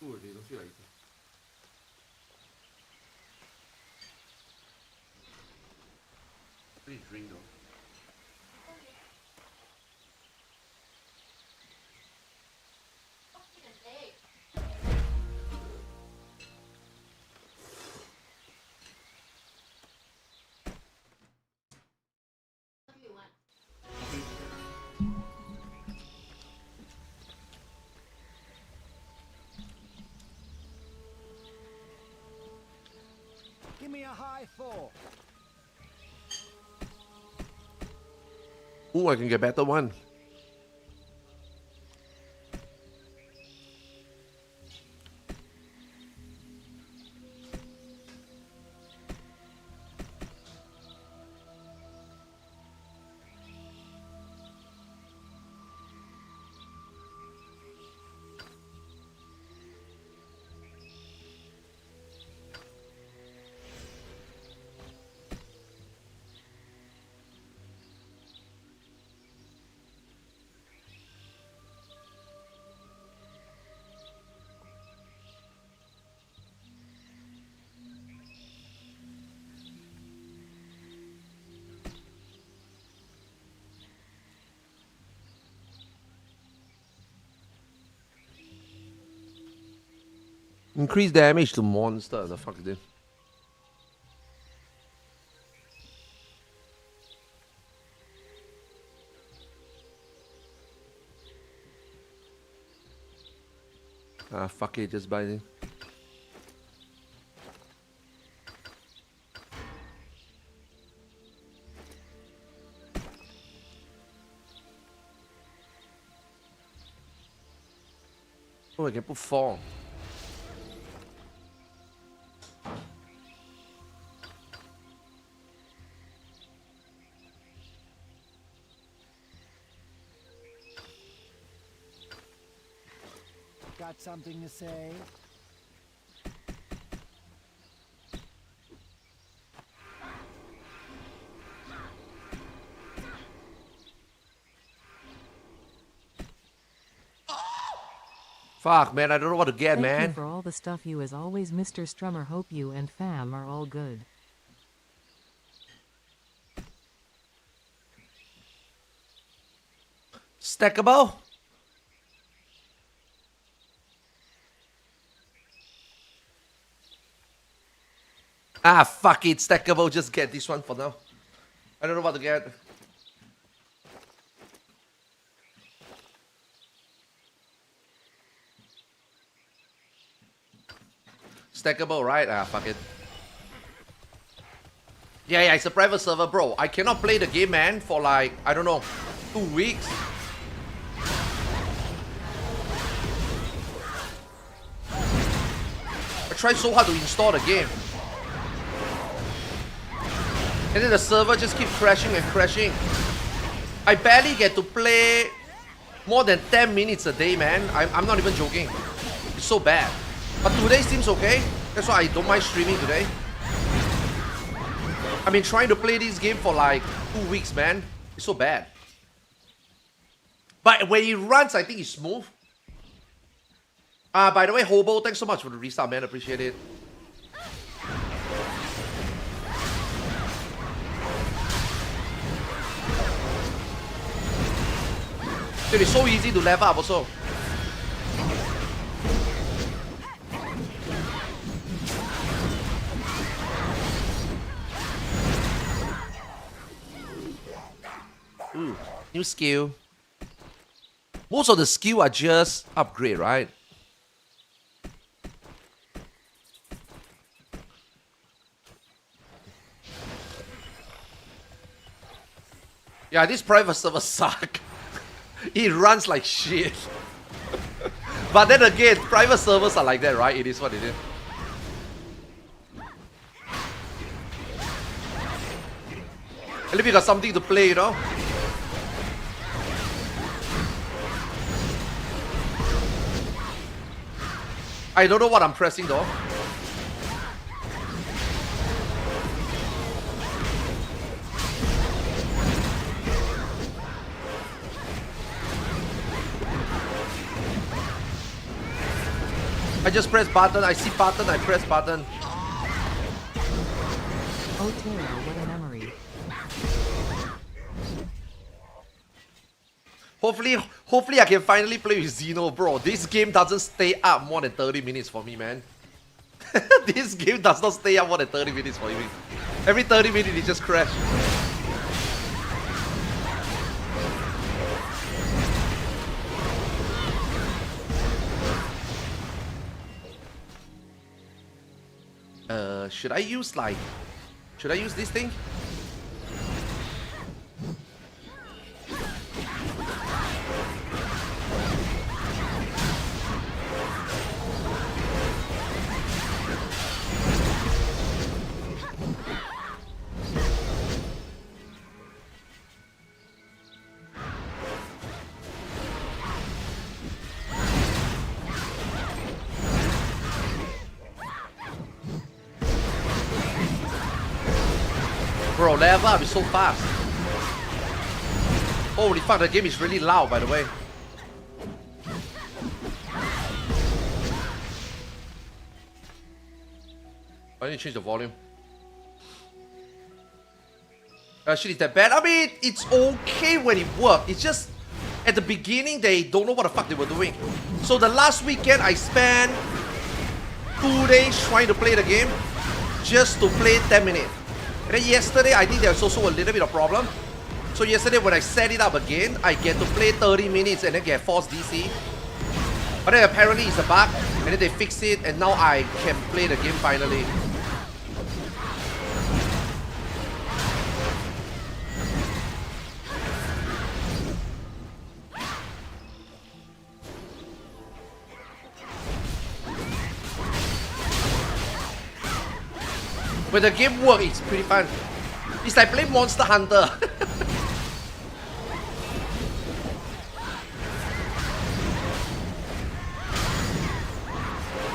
Ooh, they don't feel like eating. Please drink though. Give me a high 4. Ooh, I can get better one. Increase damage to monster. The fuck is this? Ah, fuck it, just buy it. Oh, I can put 4. Got something to say? Fuck, man, I don't know what to get, Thank you man. for all the stuff you as always, Mr. Strummer. Hope you and fam are all good. Stackable? Ah, fuck it, stackable. Just get this one for now. I don't know what to get. Stackable, right? Ah, fuck it. Yeah, it's a private server, bro. I cannot play the game, man, for like, I don't know, 2 weeks. I tried so hard to install the game. And then the server just keeps crashing and crashing. I barely get to play more than 10 minutes a day, man. I'm not even joking. It's so bad. But today seems okay. That's why I don't mind streaming today. I've been trying to play this game for like 2 weeks, man. It's so bad. But when it runs, I think it's smooth. By the way, Hobo, thanks so much for the restart, man. Appreciate it. Dude, it's so easy to level up also. Ooh, new skill. Most of the skill are just upgrade, right? Yeah, this private server suck. It runs like shit. But then again, private servers are like that, right? It is what it is. At least you got something to play, you know? I don't know what I'm pressing though. I just press button. I see button. I press button. Oh Tara, what a memory. Hopefully I can finally play with Xeno, bro. This game doesn't stay up more than 30 minutes for me, man. This game does not stay up more than 30 minutes for me. Every 30 minutes it just crashes. Should I use this thing? Bro, level up is so fast. Holy fuck, the game is really loud, by the way. I need to change the volume. Actually, is that bad? I mean, it's okay when it works. It's just, at the beginning, they don't know what the fuck they were doing. So the last weekend, I spent 2 days trying to play the game, just to play 10 minutes. And then yesterday, I think there's also a little bit of problem. So yesterday, when I set it up again, I get to play 30 minutes and then get forced DC. But then apparently it's a bug, and then they fix it, and now I can play the game finally. When the game works, it's pretty fun. It's like playing Monster Hunter.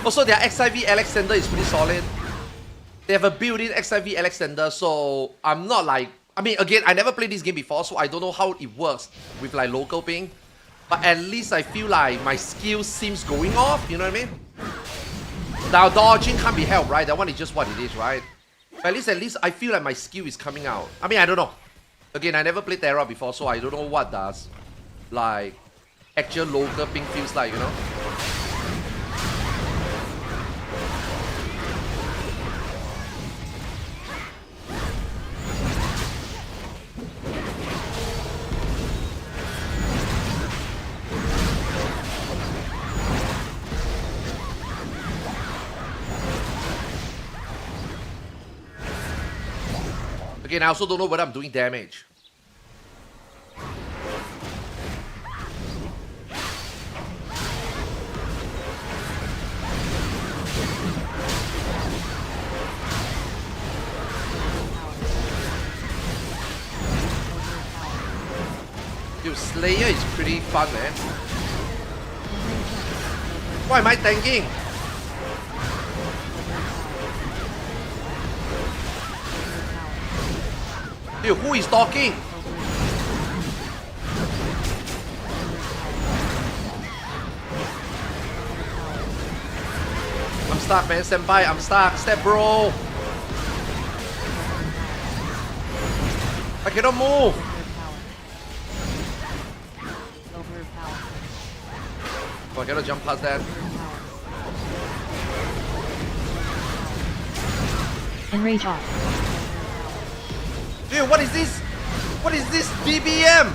Also, their XIV Alexander is pretty solid. They have a built-in XIV Alexander, so I'm not like... I mean, again, I never played this game before, so I don't know how it works with like local ping. But at least I feel like my skill seems going off, you know what I mean? Now, dodging can't be helped, right? That one is just what it is, right? But at least I feel like my skill is coming out. I mean, I don't know. Again, I never played Terra before, so I don't know what does like actual local ping feels like, you know? Again, I also don't know whether I'm doing damage. Dude, Slayer is pretty fun, man. Why am I tanking? Dude, who is talking? I'm stuck, man. Senpai, I'm stuck. Step bro. I cannot move. Oh, I cannot jump past that. Enrage off. Dude, what is this? What is this DBM?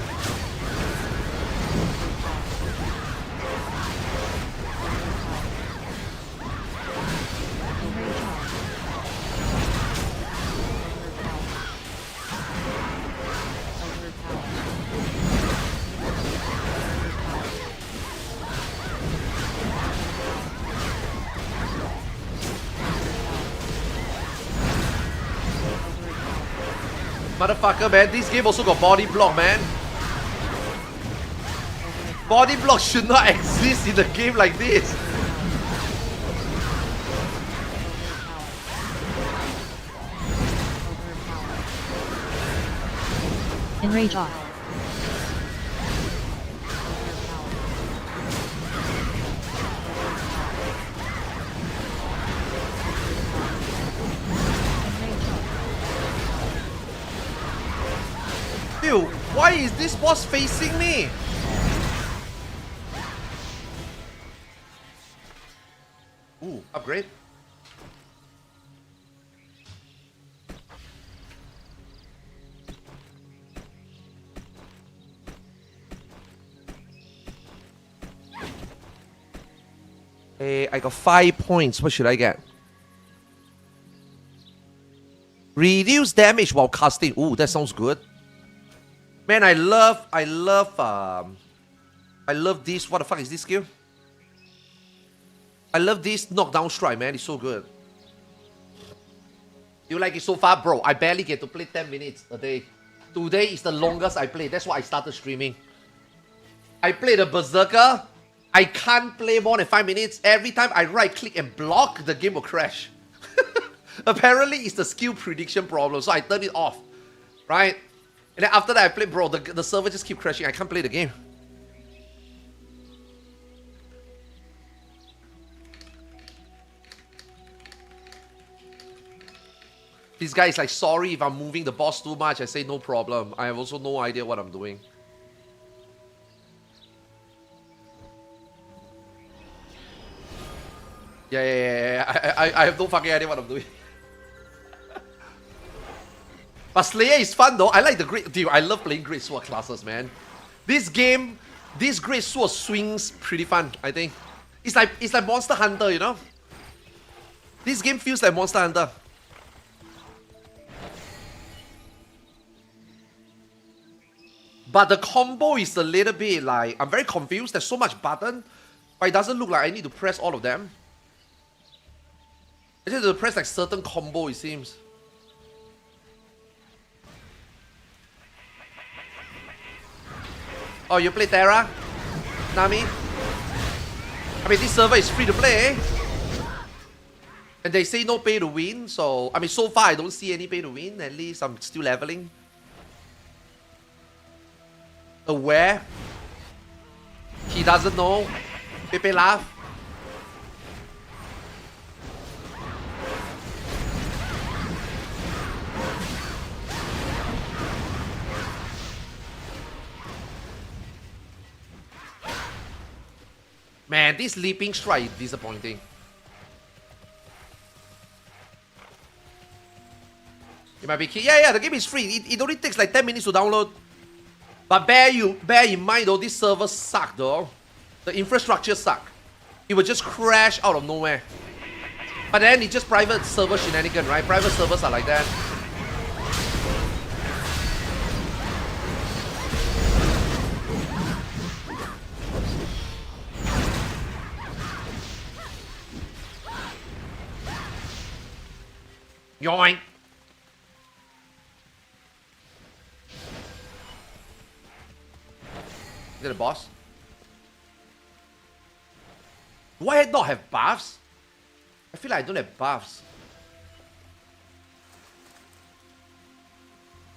Motherfucker, man, this game also got body block, man. Body block should not exist in a game like this. Enrage off. Why is this boss facing me? Ooh, upgrade. Hey, I got 5 points. What should I get? Reduce damage while casting. Ooh, that sounds good. Man, I love this. What the fuck is this skill? I love this knockdown strike, man. It's so good. You like it so far, bro? I barely get to play 10 minutes a day. Today is the longest I play. That's why I started streaming. I played a Berserker. I can't play more than 5 minutes. Every time I right click and block, the game will crash. Apparently, it's the skill prediction problem, so I turned it off. Right? And then after that, I played, bro, the server just keep crashing. I can't play the game. This guy is like, sorry if I'm moving the boss too much. I say, no problem. I have also no idea what I'm doing. Yeah. I have no fucking idea what I'm doing. But Slayer is fun though. I like the great... Dude, I love playing Great Sword classes, man. This game, this Great Sword swings pretty fun, I think. It's like Monster Hunter, you know? This game feels like Monster Hunter. But the combo is a little bit like... I'm very confused. There's so much button. But it doesn't look like I need to press all of them. I just have to press like certain combo, it seems. Oh, you play Terra? Nami? I mean, this server is free to play. And they say no pay to win. So, I mean, so far I don't see any pay to win. At least I'm still leveling. Aware. He doesn't know. Pepe laugh. Man, this leaping strike is disappointing. It might be key. Yeah, the game is free. It only takes like 10 minutes to download. But bear in mind though, this server suck though. The infrastructure suck. It will just crash out of nowhere. But then it's just private server shenanigan, right? Private servers are like that. Yoink! Is it a boss? Do I not have buffs? I feel like I don't have buffs.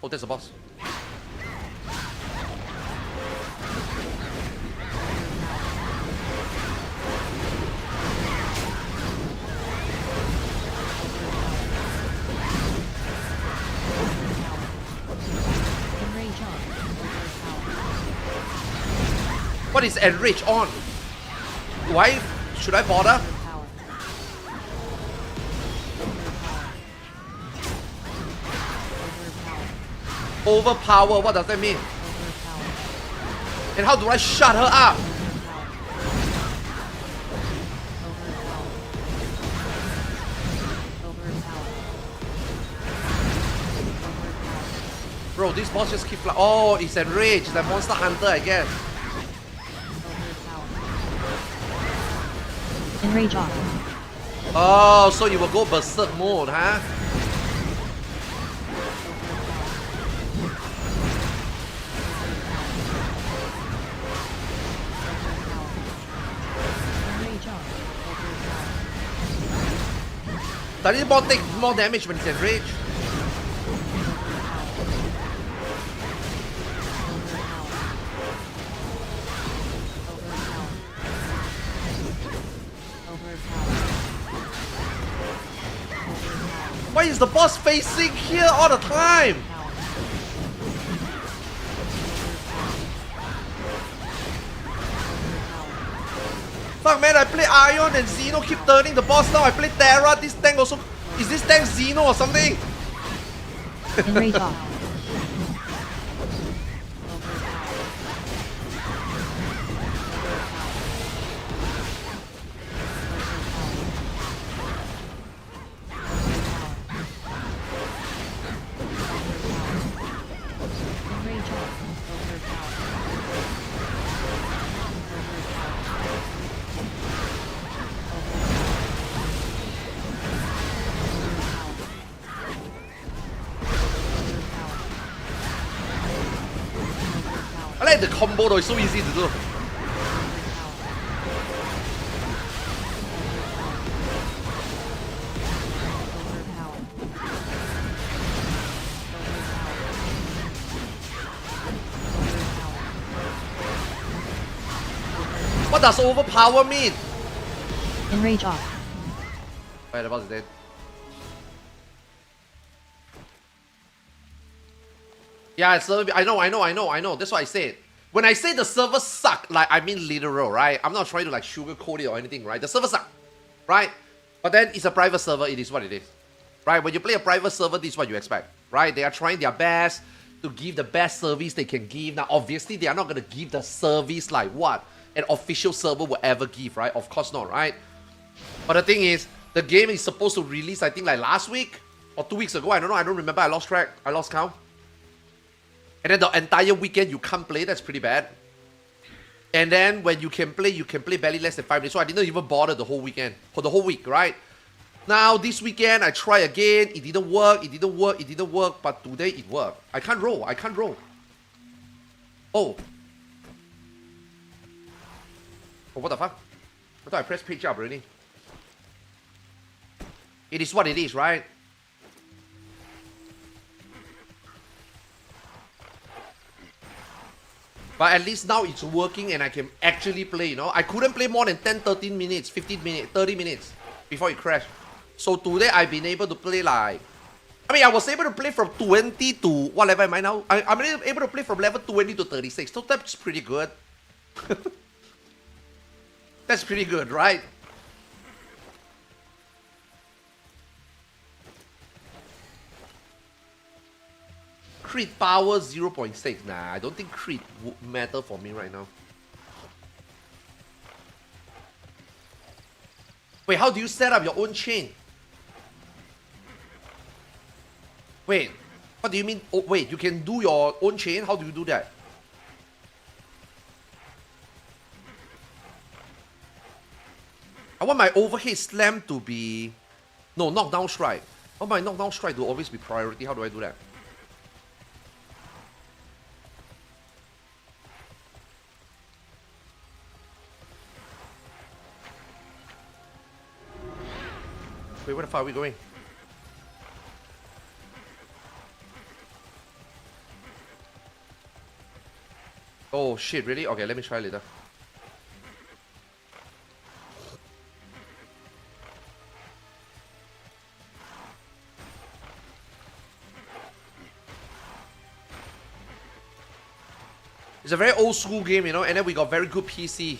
Oh, there's a boss. What is enrage on? Should I bother? Overpower, what does that mean? And how do I shut her up? Bro, this boss just keep like, oh, it's enraged. It's like Monster Hunter, I guess. Enrage off. Oh, so you will go berserk mode, huh? Does it take more damage when it's enraged? Why is the boss facing here all the time? Fuck man, I play Ion and Xeno keep turning the boss down. I play Terra, this tank also. Is this tank Xeno or something? Enrage off. I like the combo though, it's so easy to do. What does overpower mean? Enrage off. Alright, the boss is dead. Yeah, server. I know. That's what I said. When I say the server suck, like I mean literal, right? I'm not trying to like sugarcoat it or anything, right? The server suck, right? But then it's a private server. It is what it is, right? When you play a private server, this is what you expect, right? They are trying their best to give the best service they can give. Now, obviously, they are not gonna give the service like what an official server will ever give, right? Of course not, right? But the thing is, the game is supposed to release, I think, like last week or 2 weeks ago. I don't know. I don't remember. I lost track. I lost count. And then the entire weekend you can't play, that's pretty bad. And then when you can play barely less than 5 days. So I didn't even bother the whole weekend, for the whole week, right? Now this weekend I try again, it didn't work, but today it worked. I can't roll. Oh, what the fuck? I thought I pressed page up already. It is what it is, right? But at least now it's working and I can actually play, you know. I couldn't play more than 10, 13 minutes, 15 minutes, 30 minutes before it crashed. So today I've been able to play like... I mean, I was able to play from 20 to... What level am I now? I'm able to play from level 20 to 36. So that's pretty good. That's pretty good, right? Crit power 0.6. Nah, I don't think crit would matter for me right now. Wait, how do you set up your own chain? Wait, what do you mean? Oh, wait, you can do your own chain? How do you do that? I want my overhead slam to be... No, knockdown strike. I want my knockdown strike to always be priority. How do I do that? Wait, where the fuck are we going? Oh shit, really? Okay, let me try later. It's a very old school game, you know, and then we got very good PC.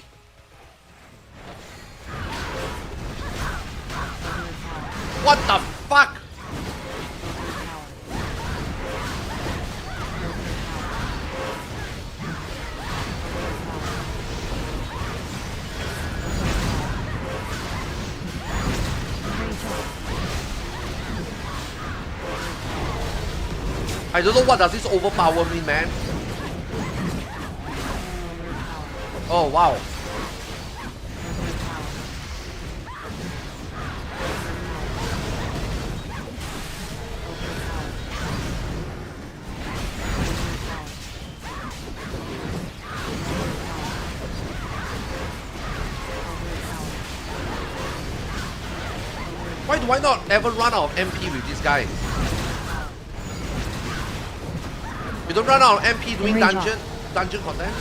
What the fuck? I don't know what does this overpower mean, man. Oh wow. Why do I not ever run out of MP with this guy? You don't run out of MP doing dungeon content?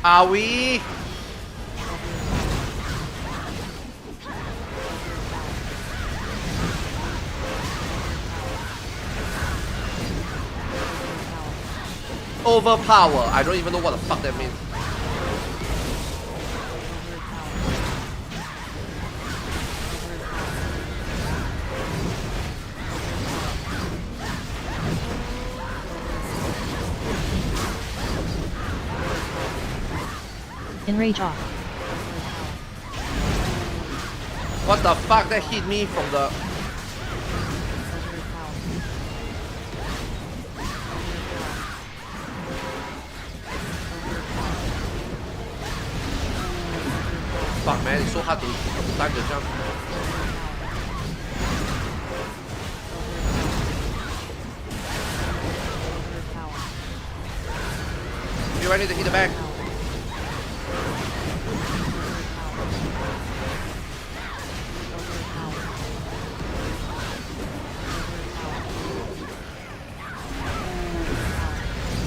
Are we? Overpower. I don't even know what the fuck that means. Enrage off. What the fuck? That hit me from the... Fuck man, it's so hard to time the jump. You ready to hit the back?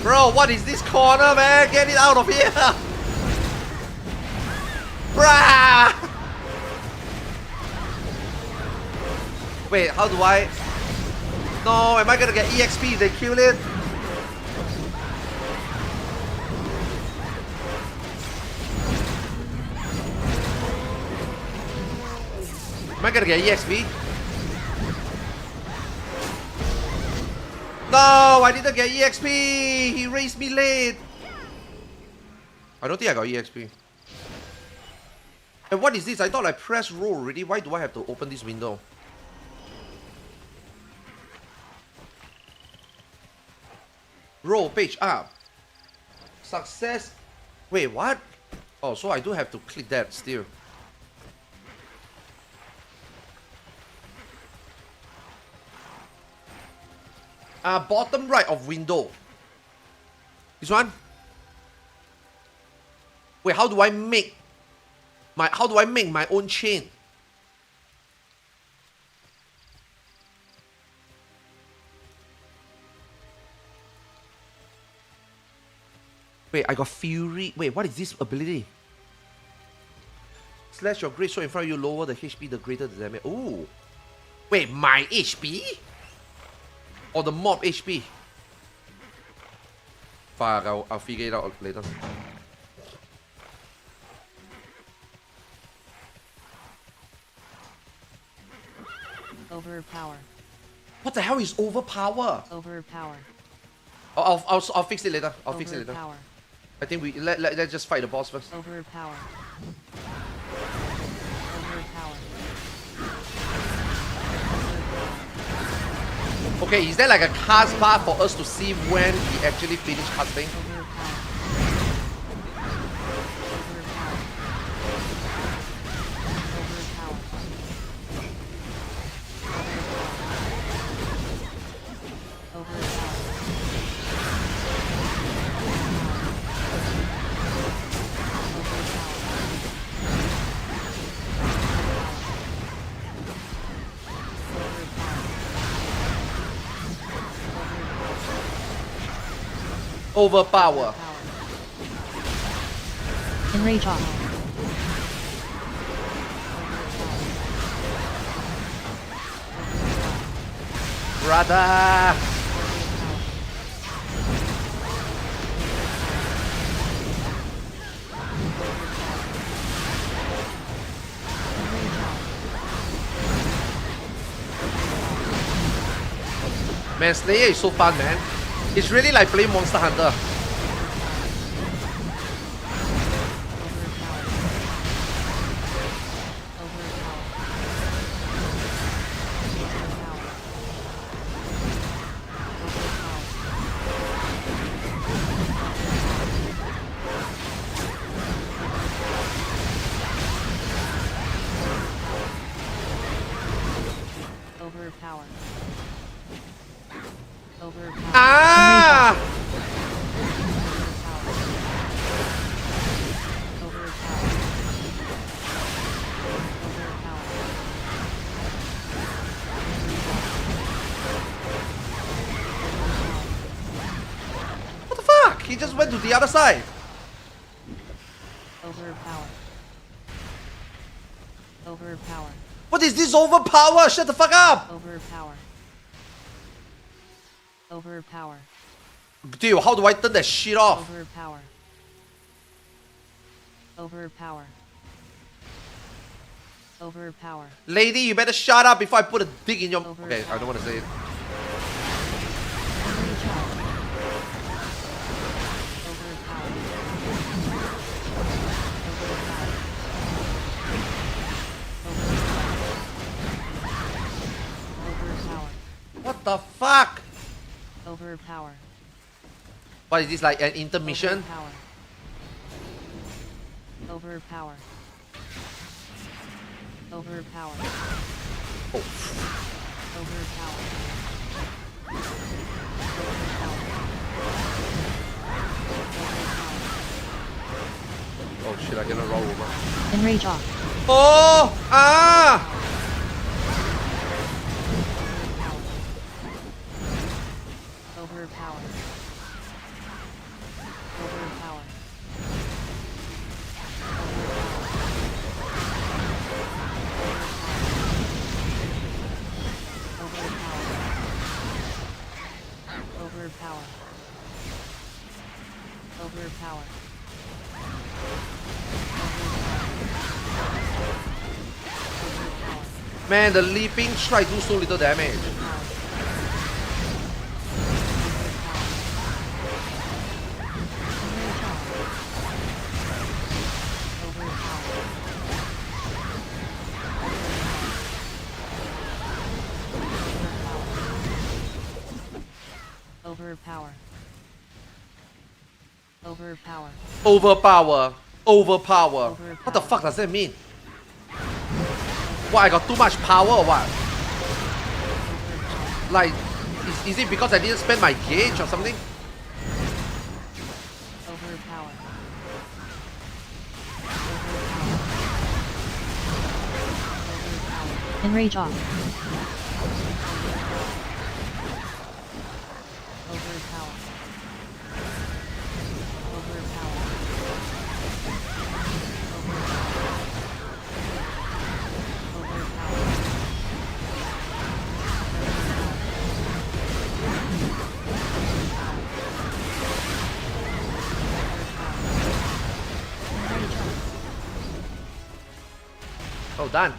Bro, what is this corner, man? Get it out of here! Bruh! Wait, how do I... No, am I gonna get EXP if they kill it? Am I gonna get EXP? No, I didn't get EXP! He raised me late! I don't think I got EXP. And what is this? I thought I pressed roll already. Why do I have to open this window? Roll page up. Success. Wait, what? Oh, so I do have to click that still. Bottom right of window. This one? Wait, how do I make my own chain? Wait, I got fury. Wait, what is this ability? Slash your great sword in front of you, lower the HP, the greater the damage. Ooh. Wait, my HP? Or the mob HP? Fuck, I'll figure it out later. Overpower. What the hell is overpower? Overpower. I'll fix it later. I'll fix it later. Overpower. I think let's just fight the boss first. Overpower. Overpower. Okay, is there like a cast bar for us to see when he actually finished casting? Overpower. Enrage off. Brother. Man, Slayer is so fun, man. It's really like playing Monster Hunter. Overpower. Overpower. Ah! What the fuck? He just went to the other side. Overpower. Overpower. What is this overpower? Shut the fuck up! Overpower. Overpower. Dude, how do I turn that shit off? Overpower. Overpower. Overpower. Lady, you better shut up before I put a dick in your... Overpower. Okay, I don't want to say it. What the fuck? Overpower. What is this, like an intermission? Overpower. Overpower. Oh. Overpower. Oh shit, I cannot roll over. Enrage off. Oh! Ah! Overpower. Overpower. Overpower. Overpower. Man, the leaping strike do so little damage. Overpower. Overpower. Overpower. Overpower. What the fuck does that mean? What, I got too much power or what? Like, is it because I didn't spend my gauge or something? Overpower. Enrage off. Overpower. Overpower. Oh, done.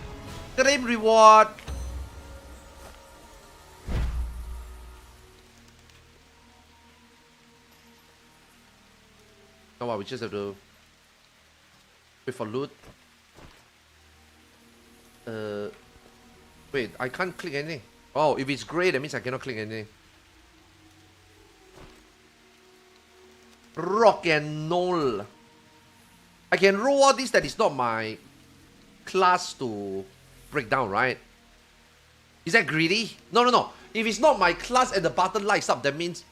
Claim reward. Oh wow, we just have to wait for loot. Wait, I can't click anything. Oh, if it's gray, that means I cannot click anything. Rock and roll. I can roll all this that is not my class to break down, right? Is that greedy? No, no, no. If it's not my class and the button lights up, that means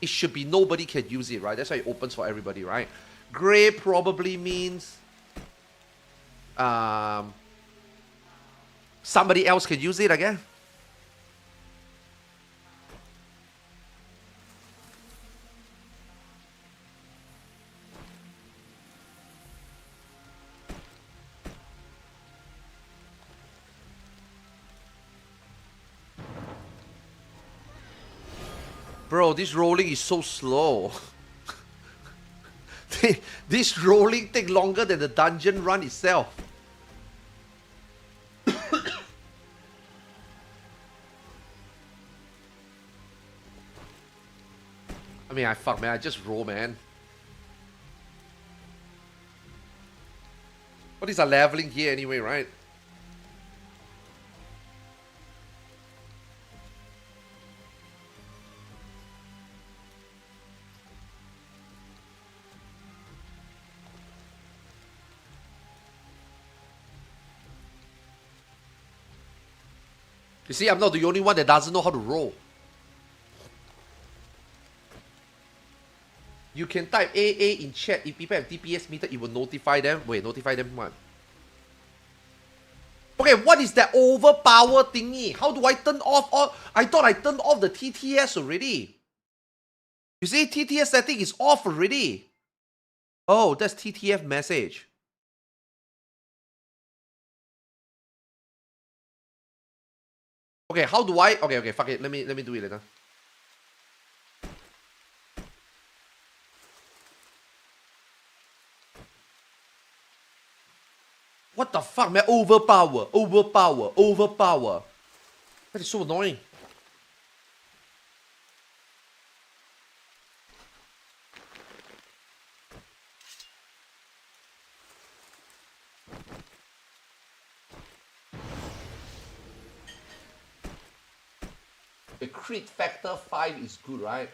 it should be nobody can use it, right? That's why it opens for everybody, right? Gray probably means somebody else can use it, I guess. Bro, this rolling is so slow. This rolling take longer than the dungeon run itself. I mean, fuck, man. I just roll, man. What is our leveling here anyway, right? You see, I'm not the only one that doesn't know how to roll. You can type AA in chat. If people have DPS meter, it will notify them. Wait, notify them what? Okay, what is that overpower thingy? How do I turn off all? I thought I turned off the TTS already. You see, TTS setting is off already. Oh, that's TTF message. Okay, how do I? Okay, fuck it. Let me do it later. What the fuck, man? Overpower. That is so annoying. The crit factor 5 is good, right?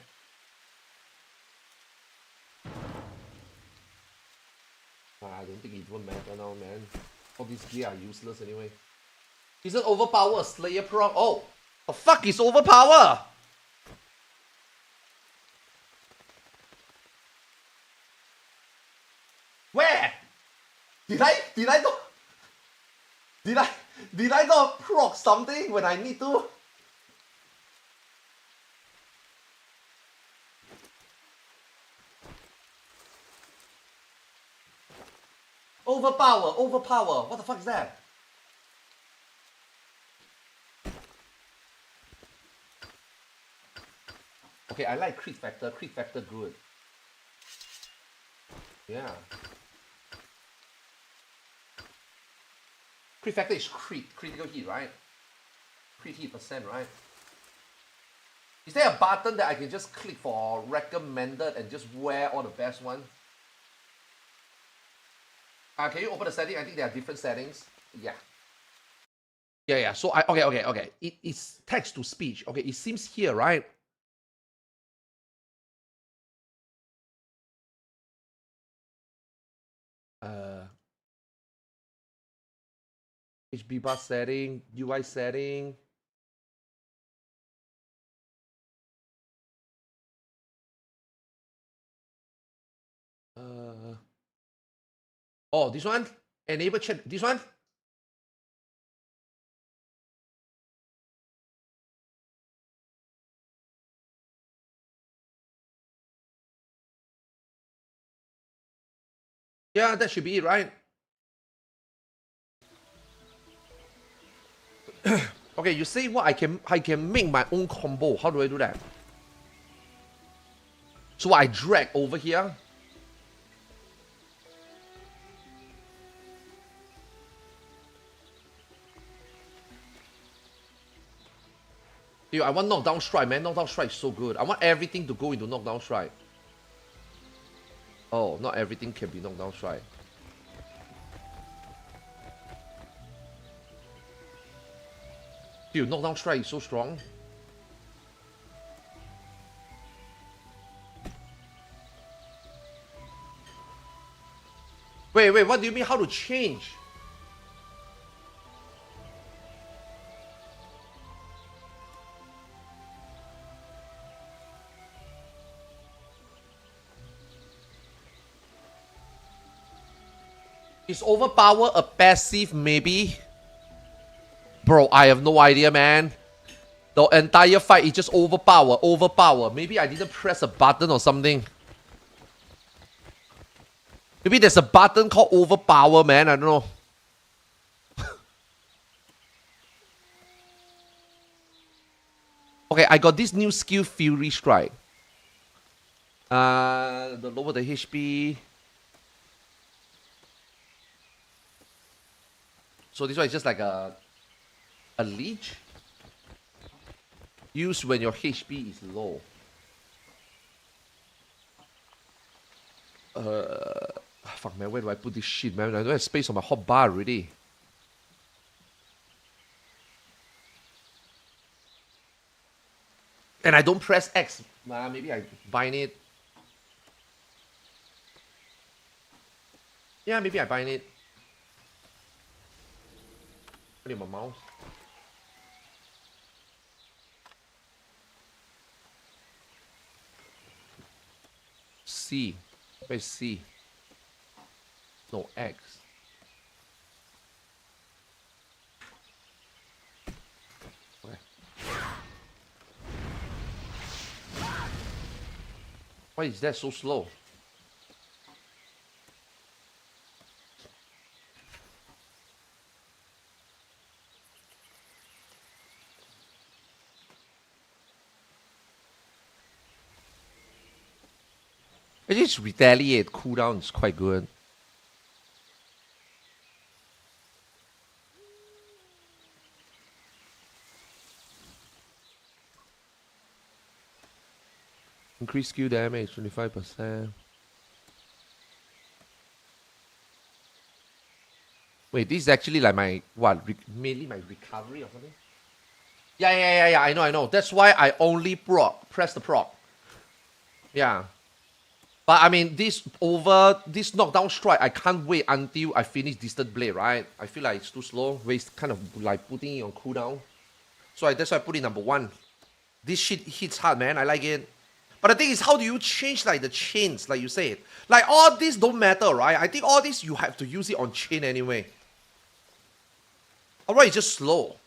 I don't think it won't matter now, man. All these gear are useless anyway. Isn't overpower a Slayer proc? Oh! The fuck is overpower? Where? Did I not proc something when I need to? Overpower. What the fuck is that? Okay, I like crit factor. Crit factor good. Yeah. Crit factor is critical hit, right? Crit hit percent, right? Is there a button that I can just click for recommended and just wear all the best ones? Can you open the setting? I think there are different settings. Yeah. Yeah. So okay. It's text to speech. Okay, it seems here, right? HB bar setting, UI setting. Oh, this one? Enable chat. This one? Yeah, that should be it, right? Okay, you say what I can make my own combo. How do I do that? So I drag over here. Dude, I want knockdown strike, man. Knockdown strike is so good. I want everything to go into knockdown strike. Oh, not everything can be knockdown strike. Dude, knockdown strike is so strong. Wait, what do you mean how to change? Is overpower a passive maybe? Bro, I have no idea, man. The entire fight is just overpower. Maybe I didn't press a button or something. Maybe there's a button called overpower, man. I don't know. Okay, I got this new skill, Fury Strike. The lower the HP. So this one is just like a leech. Used when your HP is low. Fuck, man, where do I put this shit, man? I don't have space on my hotbar already. And I don't press X. Maybe I bind it. Yeah, maybe I bind it. Put it in my mouse. C. Where's C? No, X. Okay. Why is that so slow? Actually, just retaliate. Cooldown is quite good. Increase skill damage 25%. Wait, this is actually like my mainly my recovery or something? Yeah. I know. That's why I only press the proc. Yeah. But I mean, this knockdown strike, I can't wait until I finish distant blade, right? I feel like it's too slow. Waste kind of like putting it on cooldown. So that's why I put it number 1. This shit hits hard, man. I like it. But the thing is, how do you change like the chains, like you said? Like all this don't matter, right? I think all this you have to use it on chain anyway. Alright, it's just slow.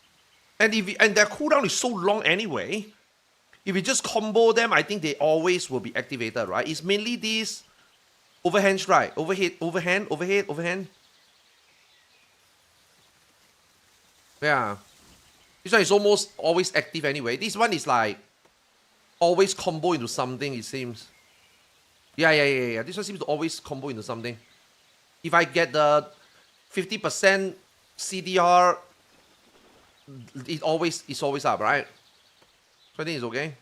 And their cooldown is so long anyway. If you just combo them, I think they always will be activated, right? It's mainly this overhand strike. Overhand. Yeah. This one is almost always active anyway. This one is like always combo into something, it seems. Yeah. This one seems to always combo into something. If I get the 50% CDR, it's always up, right? So I think it's okay.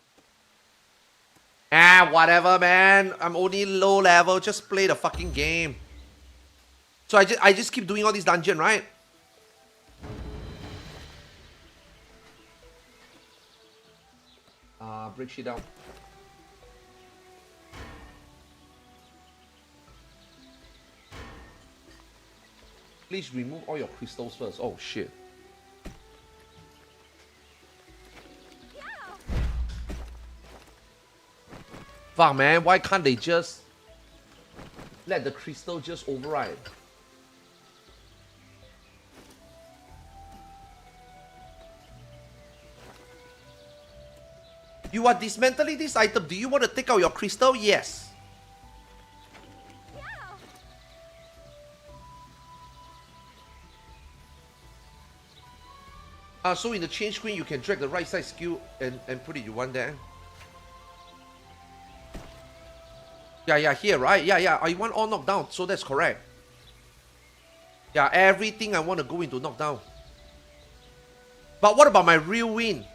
Whatever, man. I'm only low level. Just play the fucking game. So I just keep doing all these dungeon, right? Break shit down. Please remove all your crystals first. Oh shit. Fuck, man. Why can't they just let the crystal just override? You are dismantling this item. Do you want to take out your crystal? Yes. So in the change screen, you can drag the right side skill and put it you want there. Yeah, here, right? Yeah, I want all knockdown, so that's correct. Yeah, everything I want to go into knockdown. But what about my real win?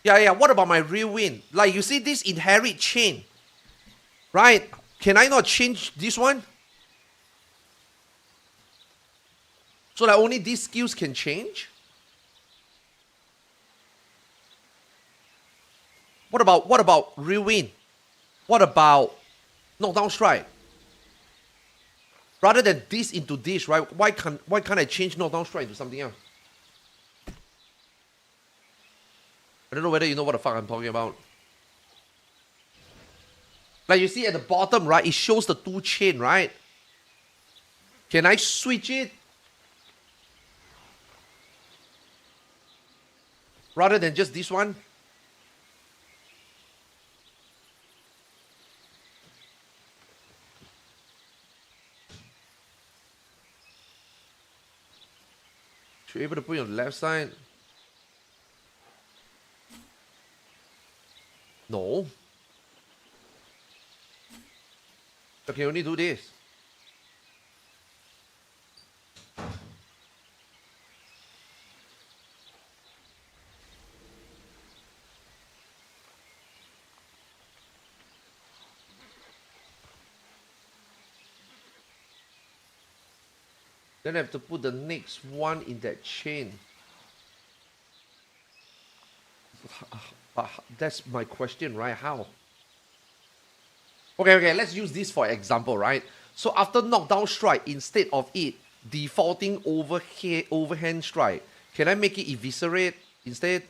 Yeah, what about my real win? Like, you see this inherit chain, right? Can I not change this one? So like only these skills can change? What about real win? What about knockdown strike? Rather than this into this, right? Why can't I change knockdown strike into something else? I don't know whether you know what the fuck I'm talking about. Like you see at the bottom, right? It shows the 2 chain, right? Can I switch it? Rather than just this one? Should be able to put it on the left side. No. I can only do this. Then I have to put the next one in that chain. That's my question, right? How? Okay, let's use this for example, right? So after knockdown strike, instead of it defaulting overhand strike, can I make it eviscerate instead?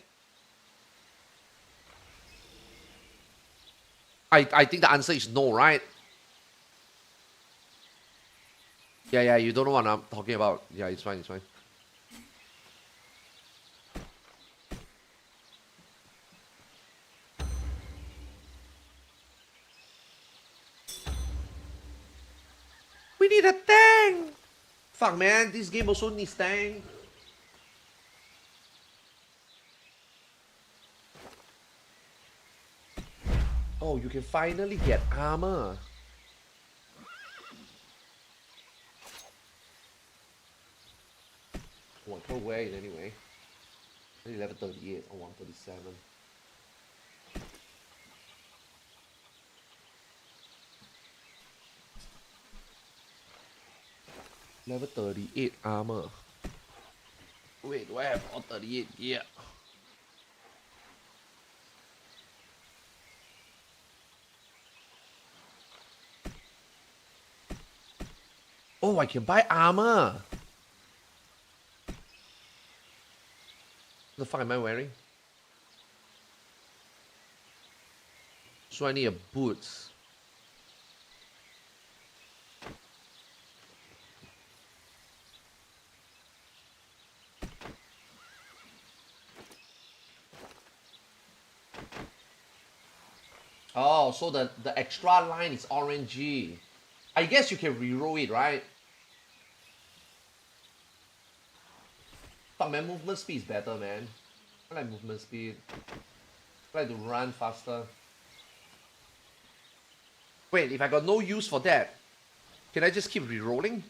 I think the answer is no, right? Yeah, you don't know what I'm talking about. Yeah, it's fine. We need a tank! Fuck, man, this game also needs tank. Oh, you can finally get armor. Oh, I can't wear it anyway. Only level 38 or 137. Level 38 armor. Wait, do I have all 38 gear? Oh, I can buy armor. What the fuck am I wearing? So I need a boots. Oh, so the extra line is orangey. I guess you can reroll it, right? Fuck man, movement speed is better, man. I like movement speed. I like to run faster. Wait, if I got no use for that, can I just keep rerolling?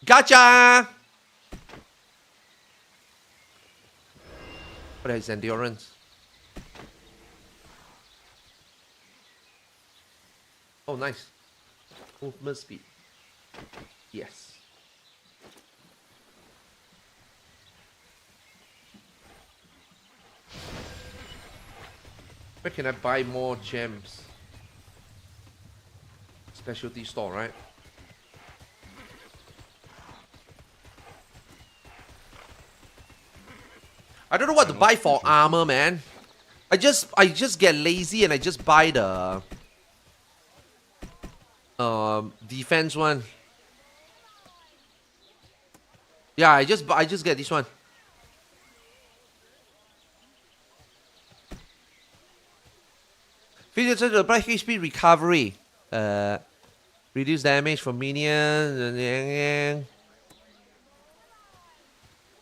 Gotcha! What is endurance? Oh, nice. Movement speed. Yes. Where can I buy more gems? Specialty store, right? I don't know what to buy for armor, man. I just get lazy and I just buy the defense one. Yeah, I just get this one. Features to apply HP recovery. Reduce damage from minions.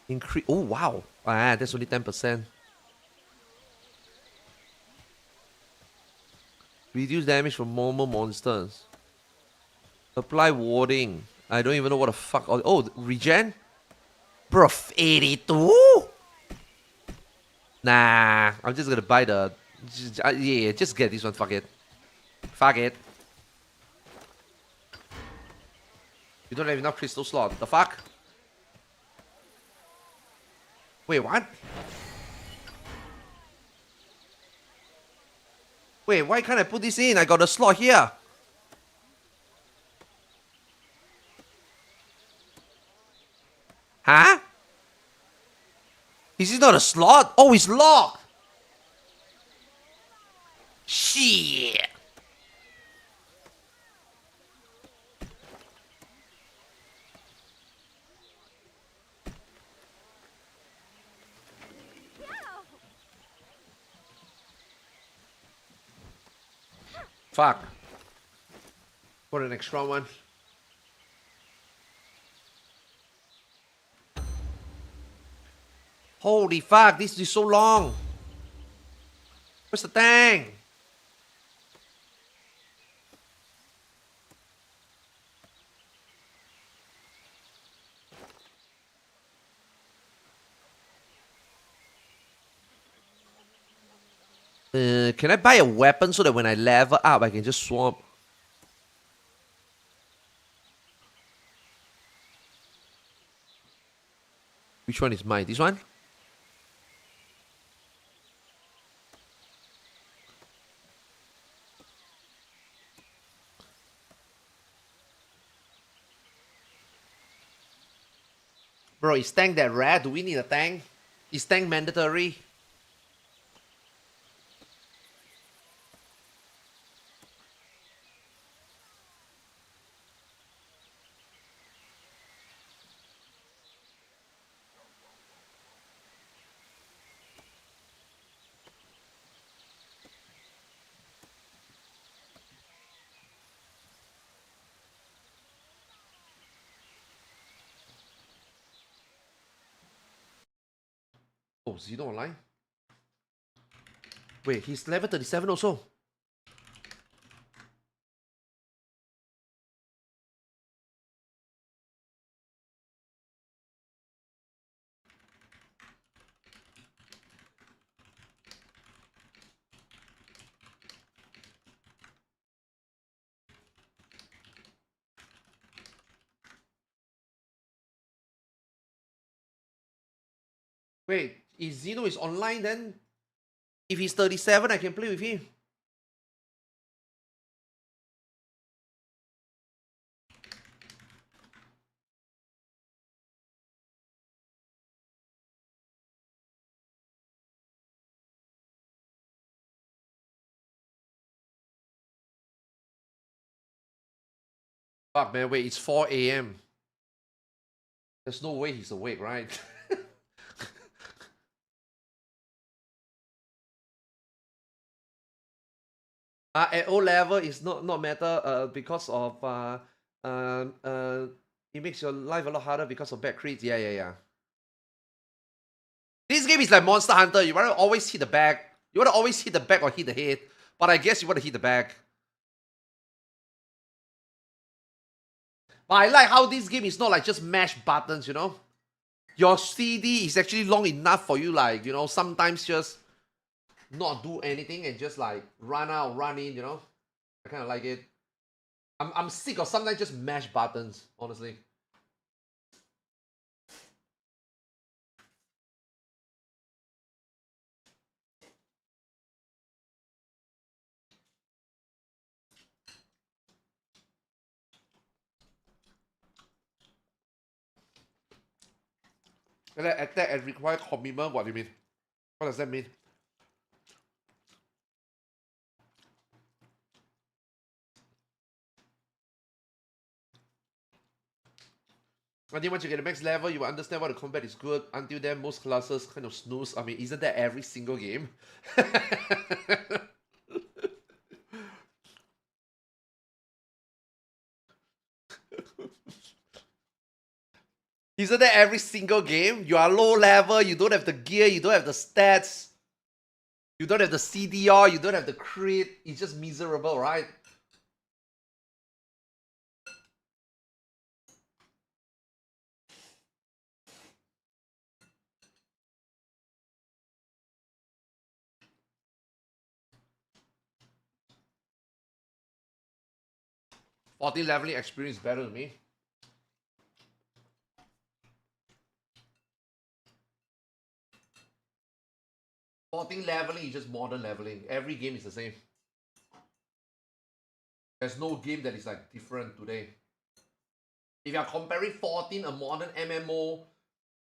Increase. Oh wow. Ah, that's only 10%. Reduce damage from normal monsters. Apply warding. I don't even know what the fuck. Oh, regen? Bro, 82? Nah, I'm just gonna buy the. Yeah, just get this one. Fuck it. Fuck it. You don't have enough crystal slot. The fuck? Wait, what? Wait, why can't I put this in? I got a slot here. Huh? Is this not a slot? Oh, it's locked. Shit. Fuck. Put an extra one. Holy fuck, this is so long. Where's the thing? Can I buy a weapon so that when I level up, I can just swap? Which one is mine? This one? Bro, is tank that rare? Do we need a tank? Is tank mandatory? Oh, Xeno online? Wait, he's level 37 also. Wait, if Xeno is online, then if he's 37, I can play with him. Fuck, man, wait, it's 4 a.m. There's no way he's awake, right? At O level, it's not matter because of it makes your life a lot harder because of bad crits. Yeah. This game is like Monster Hunter. You want to always hit the back. You want to always hit the back or hit the head. But I guess you want to hit the back. But I like how this game is not like just mash buttons, you know? Your CD is actually long enough for you, like, you know, sometimes just not do anything and just like run out, run in, you know? I kind of like it. I'm sick of sometimes just mash buttons, honestly. And then attack and require commitment, what do you mean? What does that mean? I think once you get the max level, you will understand why the combat is good. Until then, most classes kind of snooze. I mean, isn't that every single game? Isn't that every single game? You are low level, you don't have the gear, you don't have the stats, you don't have the CDR, you don't have the crit. It's just miserable, right? $14 leveling experience better than me. $14 leveling is just modern leveling. Every game is the same. There's no game that is like different today. If you are comparing 14, a modern MMO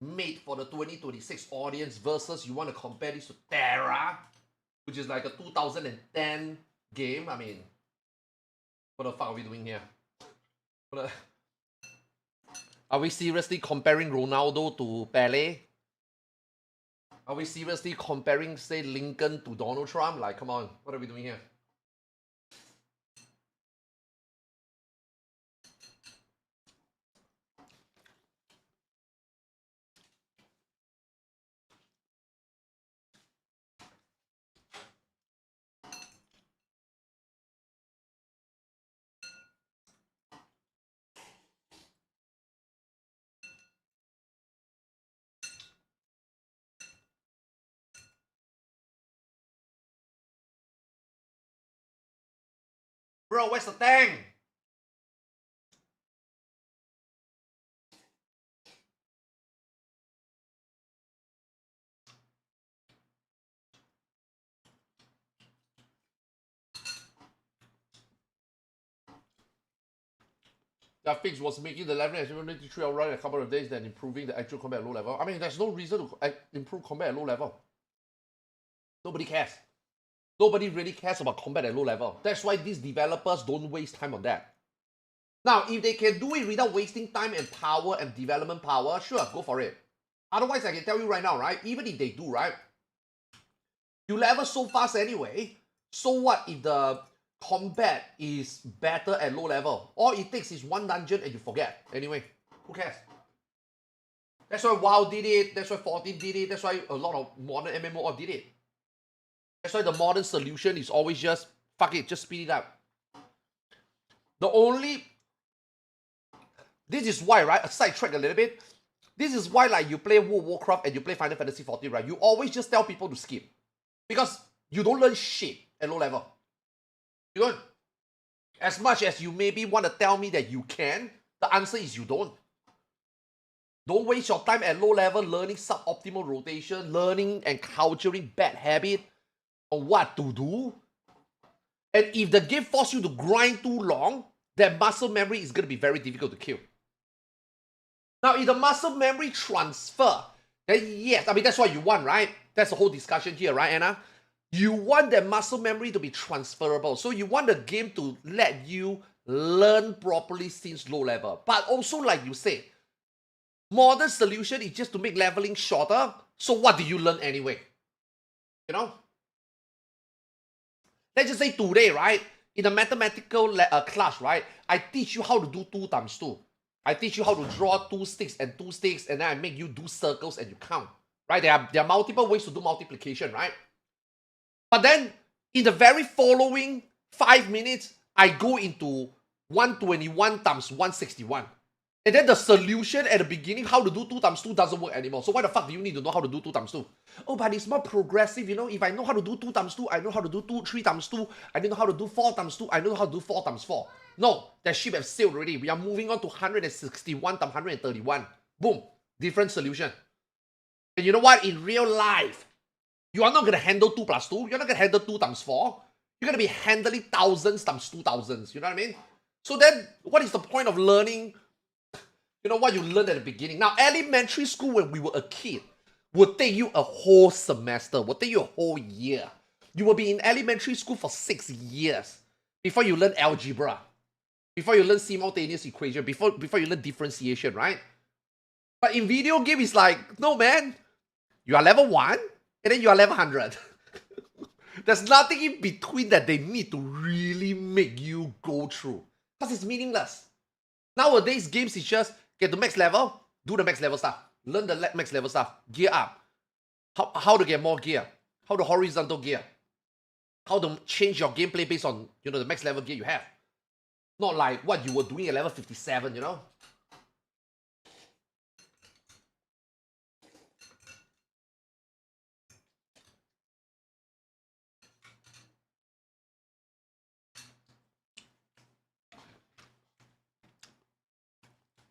made for the 2026 audience, versus you want to compare this to Terra, which is like a 2010 game, I mean, what the fuck are we doing here? Are we seriously comparing Ronaldo to Pele? Are we seriously comparing, say, Lincoln to Donald Trump? Like, come on, what are we doing here? Bro, where's the thing? That fix was making the leveling achievement 3 around in a couple of days, then improving the actual combat at low level. I mean, there's no reason to improve combat at low level. Nobody cares. Nobody really cares about combat at low level. That's why these developers don't waste time on that. Now, if they can do it without wasting time and power and development power, sure, go for it. Otherwise, I can tell you right now, right? Even if they do, right? You level so fast anyway. So what if the combat is better at low level? All it takes is one dungeon and you forget. Anyway, who cares? That's why WoW did it. That's why 14 did it. That's why a lot of modern MMO did it. That's why the modern solution is always just, fuck it, just speed it up. This is why, right, a sidetrack a little bit. This is why, like, you play World of Warcraft and you play Final Fantasy 14, right? You always just tell people to skip. Because you don't learn shit at low level. You don't. As much as you maybe want to tell me that you can, the answer is you don't. Don't waste your time at low level learning suboptimal rotation, learning and culturing bad habit on what to do. And if the game forces you to grind too long, that muscle memory is going to be very difficult to kill. Now, if the muscle memory transfer, then yes, I mean, that's what you want, right? That's the whole discussion here, right, Anna? You want that muscle memory to be transferable. So you want the game to let you learn properly since low level. But also, like you said, modern solution is just to make leveling shorter. So what do you learn anyway? You know? Let's just say today, right? In a mathematical class, right? I teach you how to do 2 times 2. I teach you how to draw 2 sticks, and then I make you do circles and you count. Right? There are multiple ways to do multiplication, right? But then, in the very following 5 minutes, I go into 121 times 161. And then the solution at the beginning, how to do 2 times 2 doesn't work anymore. So why the fuck do you need to know how to do 2 times 2? Oh, but it's more progressive, you know. If I know how to do 2 times 2, I know how to do 3 times 2. I know how to do 4 times 2. I know how to do 4 times 4. No, that ship has sailed already. We are moving on to 161 times 131. Boom. Different solution. And you know what? In real life, you are not going to handle 2 plus 2. You're not going to handle 2 times 4. You're going to be handling thousands times 2,000s. You know what I mean? So then, what is the point of learning, you know, what you learned at the beginning? Now, elementary school, when we were a kid, would take you a whole semester, would take you a whole year. You will be in elementary school for 6 years before you learn algebra, before you learn simultaneous equation, before you learn differentiation, right? But in video game, it's like, no, man. You are level 1, and then you are level 100. There's nothing in between that they need to really make you go through. Because it's meaningless. Nowadays, games is just get to max level, do the max level stuff. Learn the max level stuff. Gear up. How to get more gear. How to horizontal gear. How to change your gameplay based on, you know, the max level gear you have. Not like what you were doing at level 57, you know?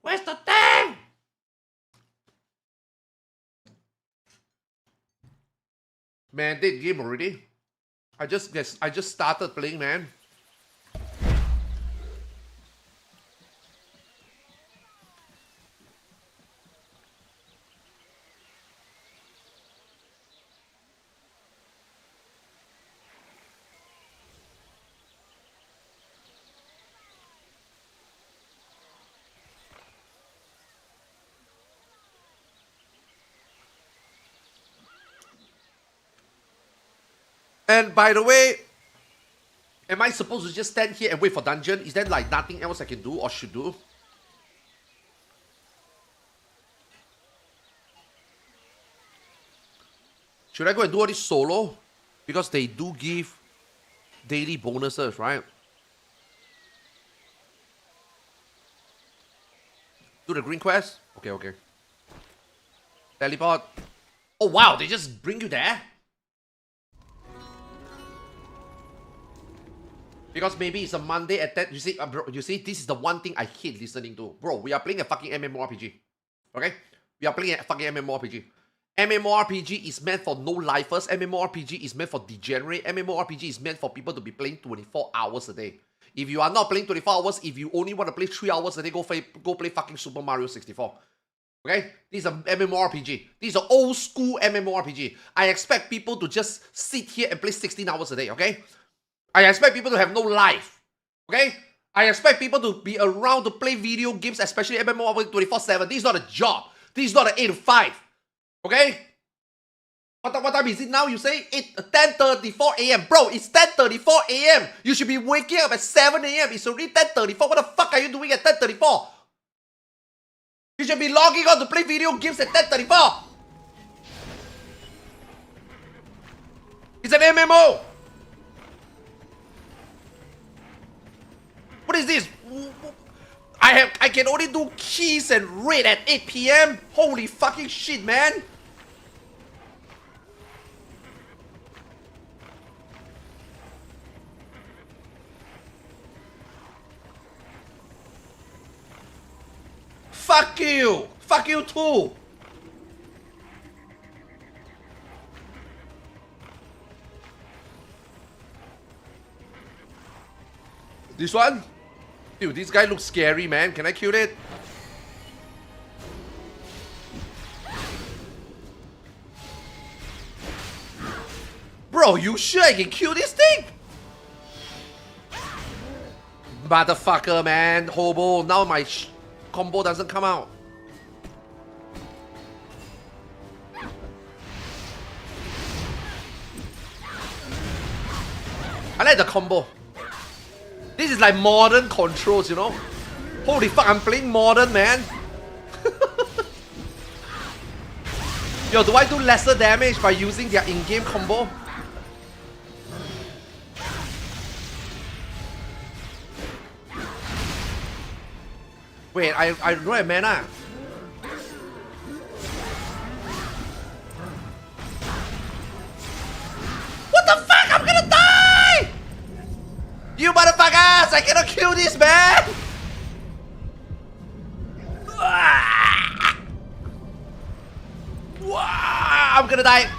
Where's the thing? Man, dead game already. I just started playing, man. And by the way, am I supposed to just stand here and wait for dungeon? Is there like nothing else I can do or should do? Should I go and do all this solo? Because they do give daily bonuses, right? Do the green quest? Okay. Teleport. Oh wow, they just bring you there? Because maybe it's a Monday at 10. You see, bro, you see, this is the one thing I hate listening to. Bro, we are playing a fucking MMORPG. Okay? We are playing a fucking MMORPG. MMORPG is meant for no-lifers. MMORPG is meant for degenerate. MMORPG is meant for people to be playing 24 hours a day. If you are not playing 24 hours, if you only want to play 3 hours a day, go play fucking Super Mario 64. Okay? This is a MMORPG. This is an old school MMORPG. I expect people to just sit here and play 16 hours a day, okay? I expect people to have no life, okay? I expect people to be around to play video games, especially MMORPG 24/7. This is not a job. This is not an 8 to 5, okay? What time is it now? You say 10:34 a.m. Bro, it's 10:34 a.m. You should be waking up at 7 a.m. It's already 10:34. What the fuck are you doing at 10:34? You should be logging on to play video games at 10:34. It's an MMO. What is this? I can only do keys and raid at 8 PM. Holy fucking shit, man. Fuck you! Fuck you too! This one? Dude, this guy looks scary, man. Can I kill it? Bro, you sure I can kill this thing? Motherfucker, man. Hobo. Now my combo doesn't come out. I like the combo. This is like modern controls, you know? Holy fuck, I'm playing modern, man. Yo, do I do lesser damage by using their in-game combo? Wait, I don't have mana. What the fuck? I'm gonna die! You motherfuckers! I cannot kill this, man! I'm gonna die!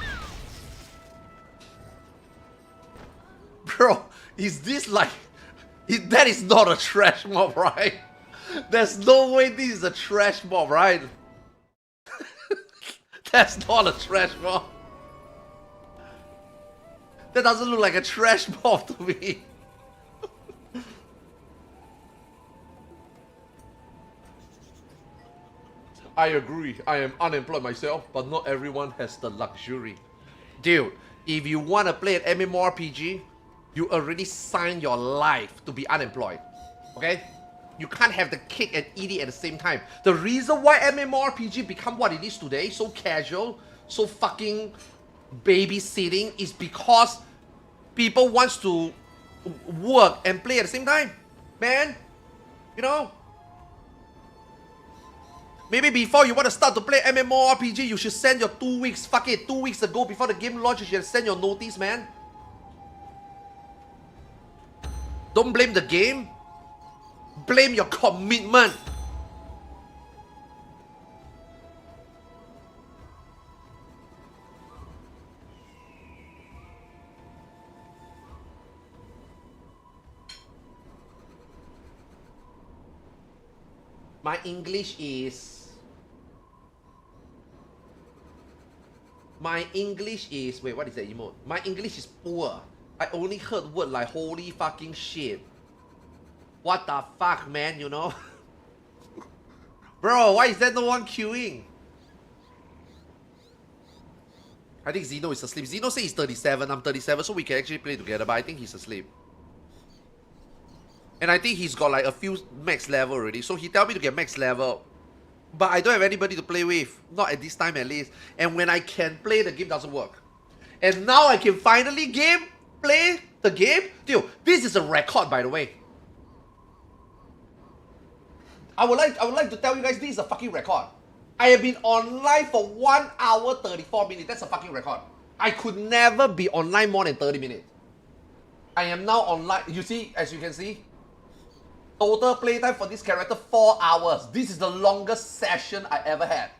Bro, is this like... that is not a trash mob, right? There's no way this is a trash mob, right? That's not a trash mob. That doesn't look like a trash mob to me. I agree, I am unemployed myself, but not everyone has the luxury. Dude, if you want to play an MMORPG, you already signed your life to be unemployed. Okay? You can't have the cake and eat it at the same time. The reason why MMORPG become what it is today, so casual, so fucking babysitting, is because people wants to work and play at the same time. Man, you know? Maybe before you want to start to play MMORPG, you should send your 2 weeks, fuck it, 2 weeks ago before the game launch, you should send your notice, man. Don't blame the game. Blame your commitment. My English is... Wait, what is that emote? My English is poor. I only heard word like holy fucking shit. What the fuck, man, you know? Bro, why is there no one queuing? I think Zeno is asleep. Zeno says he's 37, I'm 37, so we can actually play together, but I think he's asleep. And I think he's got like a few max level already, so he tell me to get max level. But I don't have anybody to play with, not at this time at least. And when I can play, the game doesn't work. And now I can finally play the game. Dude, this is a record, by the way. I would like to tell you guys, this is a fucking record. I have been online for 1 hour 34 minutes. That's a fucking record. I could never be online more than 30 minutes. I am now online. You see, as you can see, total playtime for this character 4 hours. This is the longest session I ever had.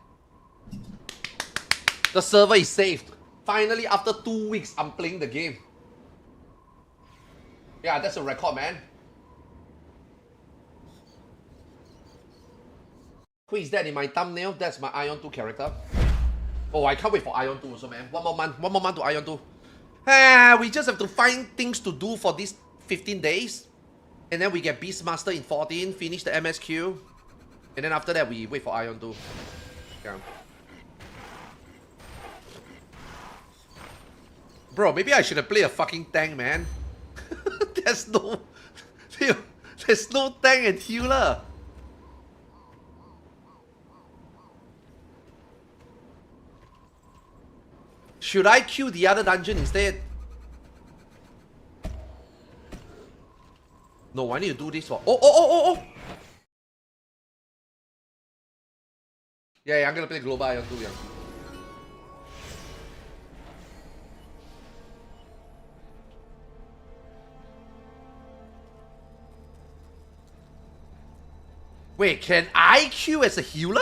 The server is saved. Finally, after 2 weeks, I'm playing the game. Yeah, that's a record, man. Who is that in my thumbnail? That's my Ion 2 character. Oh, I can't wait for Ion 2 also, man. One more month to Ion 2. We just have to find things to do for these 15 days. And then we get Beastmaster in 14, finish the MSQ. And then after that, we wait for Ion 2. Yeah. Bro, maybe I should have played a fucking tank, man. There's no tank and healer. Should I queue the other dungeon instead? No, I need to do this for... Oh! Yeah, I'm gonna play global yang tu yang. Wait, can I queue as a healer?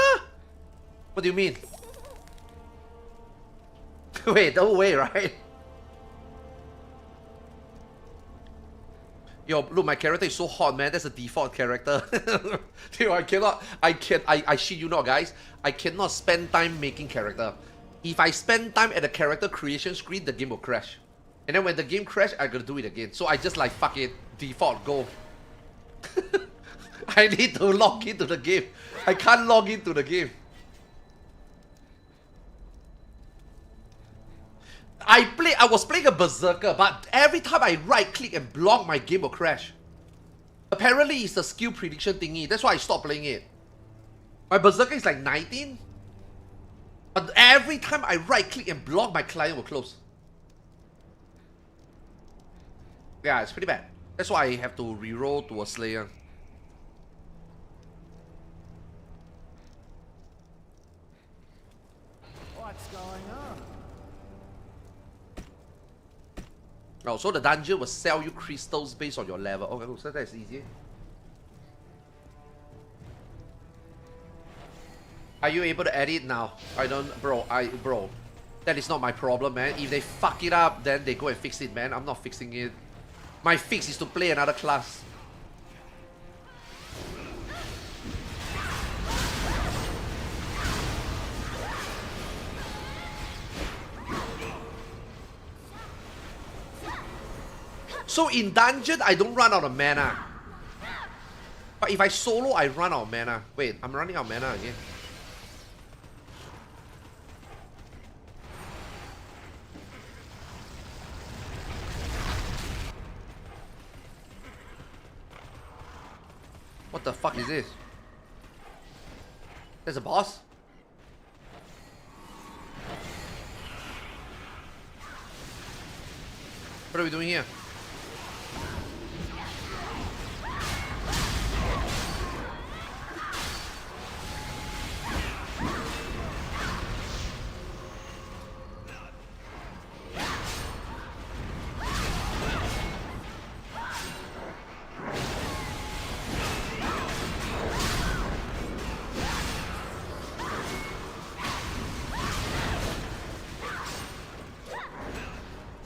What do you mean? Wait, no way, right? Yo, look, my character is so hot, man. That's a default character. Dude, I shit you not, guys. I cannot spend time making character. If I spend time at the character creation screen, the game will crash. And then when the game crash, I gotta do it again. So I just like, fuck it, default, go. I need to log into the game. I can't log into the game. I was playing a berserker, but every time I right click and block, my game will crash. Apparently it's a skill prediction thingy. That's why I stopped playing it. My berserker is like 19. But every time I right click and block, my client will close. Yeah, it's pretty bad. That's why I have to reroll to a Slayer. What's going on? Oh, so the dungeon will sell you crystals based on your level. Okay, so that's easy. Are you able to edit now? I don't, bro. That is not my problem, man. If they fuck it up, then they go and fix it, man. I'm not fixing it. My fix is to play another class. So in dungeon, I don't run out of mana. But if I solo, I run out of mana. Wait, I'm running out of mana again. What the fuck is this? There's a boss? What are we doing here?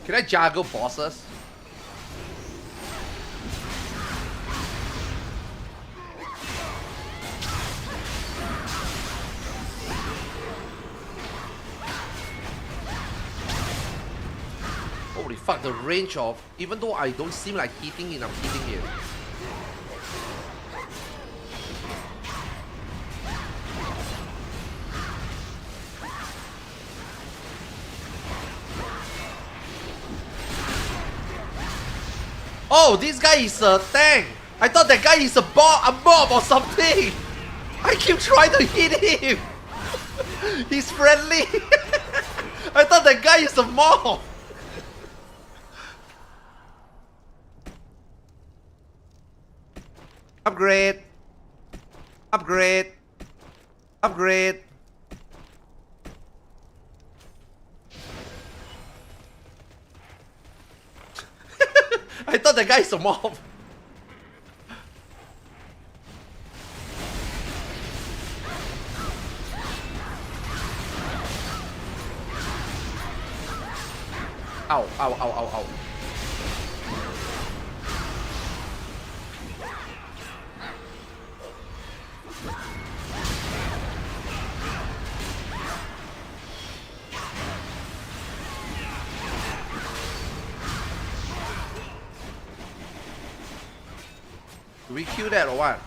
Can I juggle bosses? Holy fuck, the range of... Even though I don't seem like hitting it, I'm hitting it. Oh, this guy is a tank. I thought that guy is a mob or something. I keep trying to hit him. He's friendly. I thought that guy is a mob. Upgrade. Upgrade. Upgrade. I thought the guy is a mob. Ow, ow, ow, ow, ow. Do we kill that or what?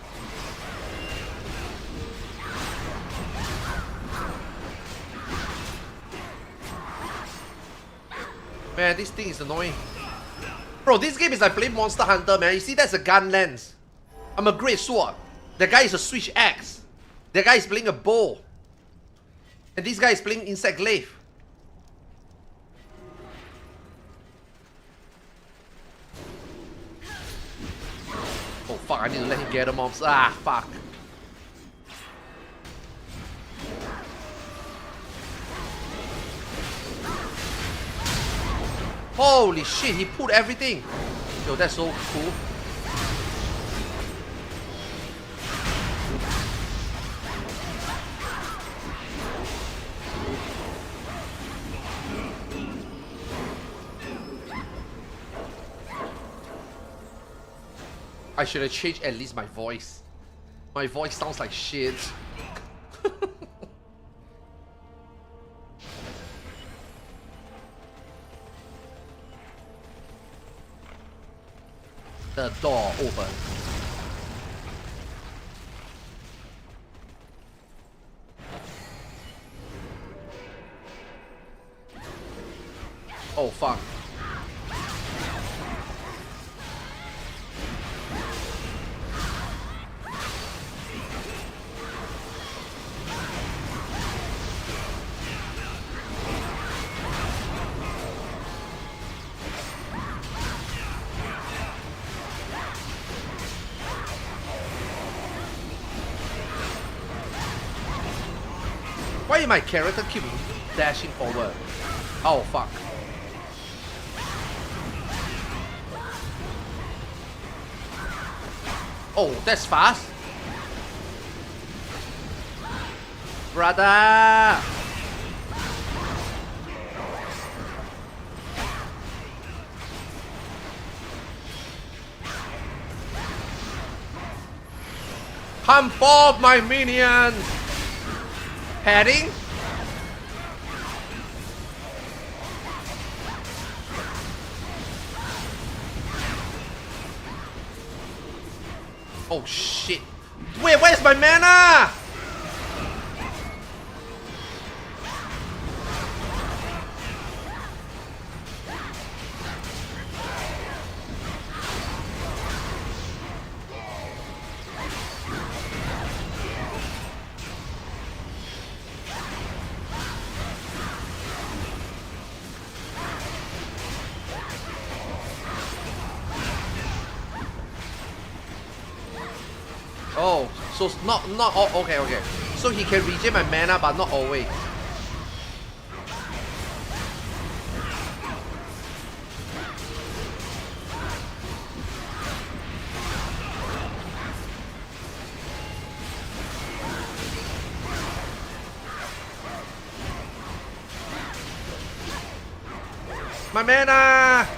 Man, this thing is annoying. Bro, this game is like playing Monster Hunter, man. You see, that's a gun lens. I'm a great sword. That guy is a switch axe. That guy is playing a bow. And this guy is playing insect glaive. fuck, I need to let him get the mobs. Ah, fuck. Holy shit, he pulled everything. Yo, that's so cool. I should have changed at least my voice. My voice sounds like shit. The door open. Oh fuck. Why my character keep dashing forward? Oh fuck. Oh, that's fast. Brother. Pump off my minions. Heading. Oh shit. Wait, where's my mana? Oh, so not all, okay. So he can regen my mana, but not always. My mana!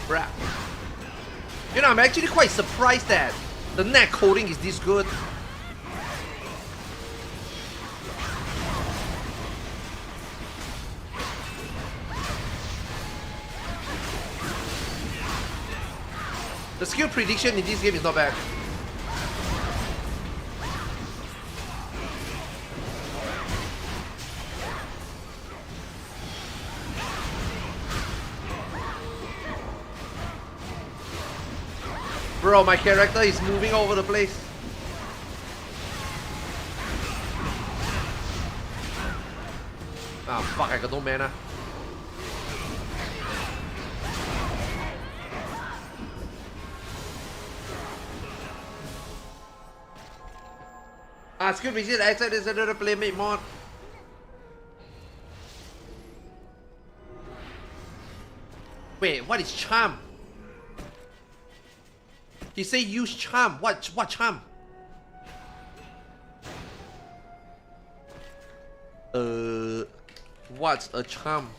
Crap. You know, I'm actually quite surprised that the neck coating is this good. The skill prediction in this game is not bad. Bro, my character is moving all over the place. Ah, fuck, I got no mana. Ah, skill visit exit is another playmate mod. Wait, what is charm? He say use charm. What charm? What's a charm?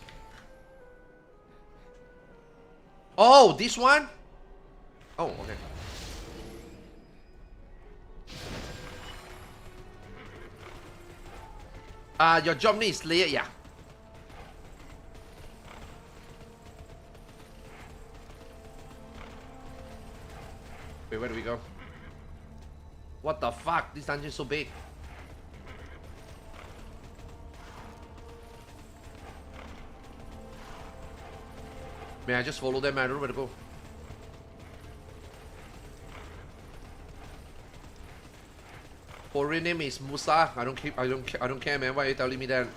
Oh, this one? Oh, okay. Your job name is Slayer, yeah. Wait, where do we go? What the fuck? This dungeon is so big. May I just follow them? I don't know where to go. Korean name is Musa. I don't care, man. Why are you telling me that?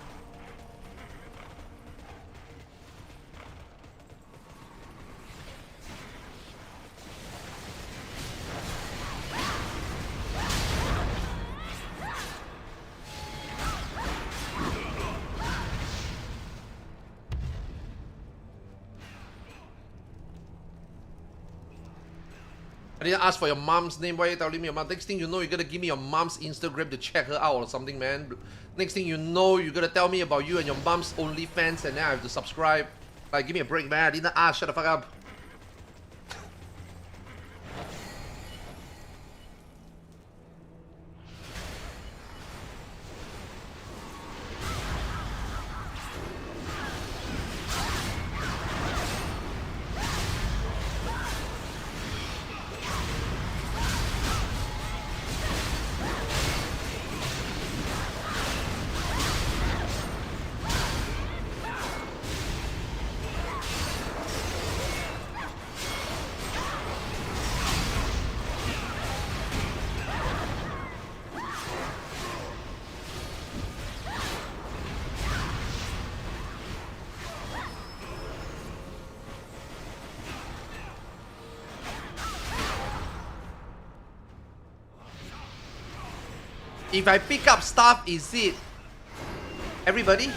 I didn't ask for your mom's name. Why are you telling me your mom? Next thing you know, you're gonna give me your mom's Instagram to check her out or something, man. Next thing you know, you're gonna tell me about you and your mom's OnlyFans, and then I have to subscribe. Like, give me a break, man. I didn't ask. Shut the fuck up. If I pick up stuff, is it everybody?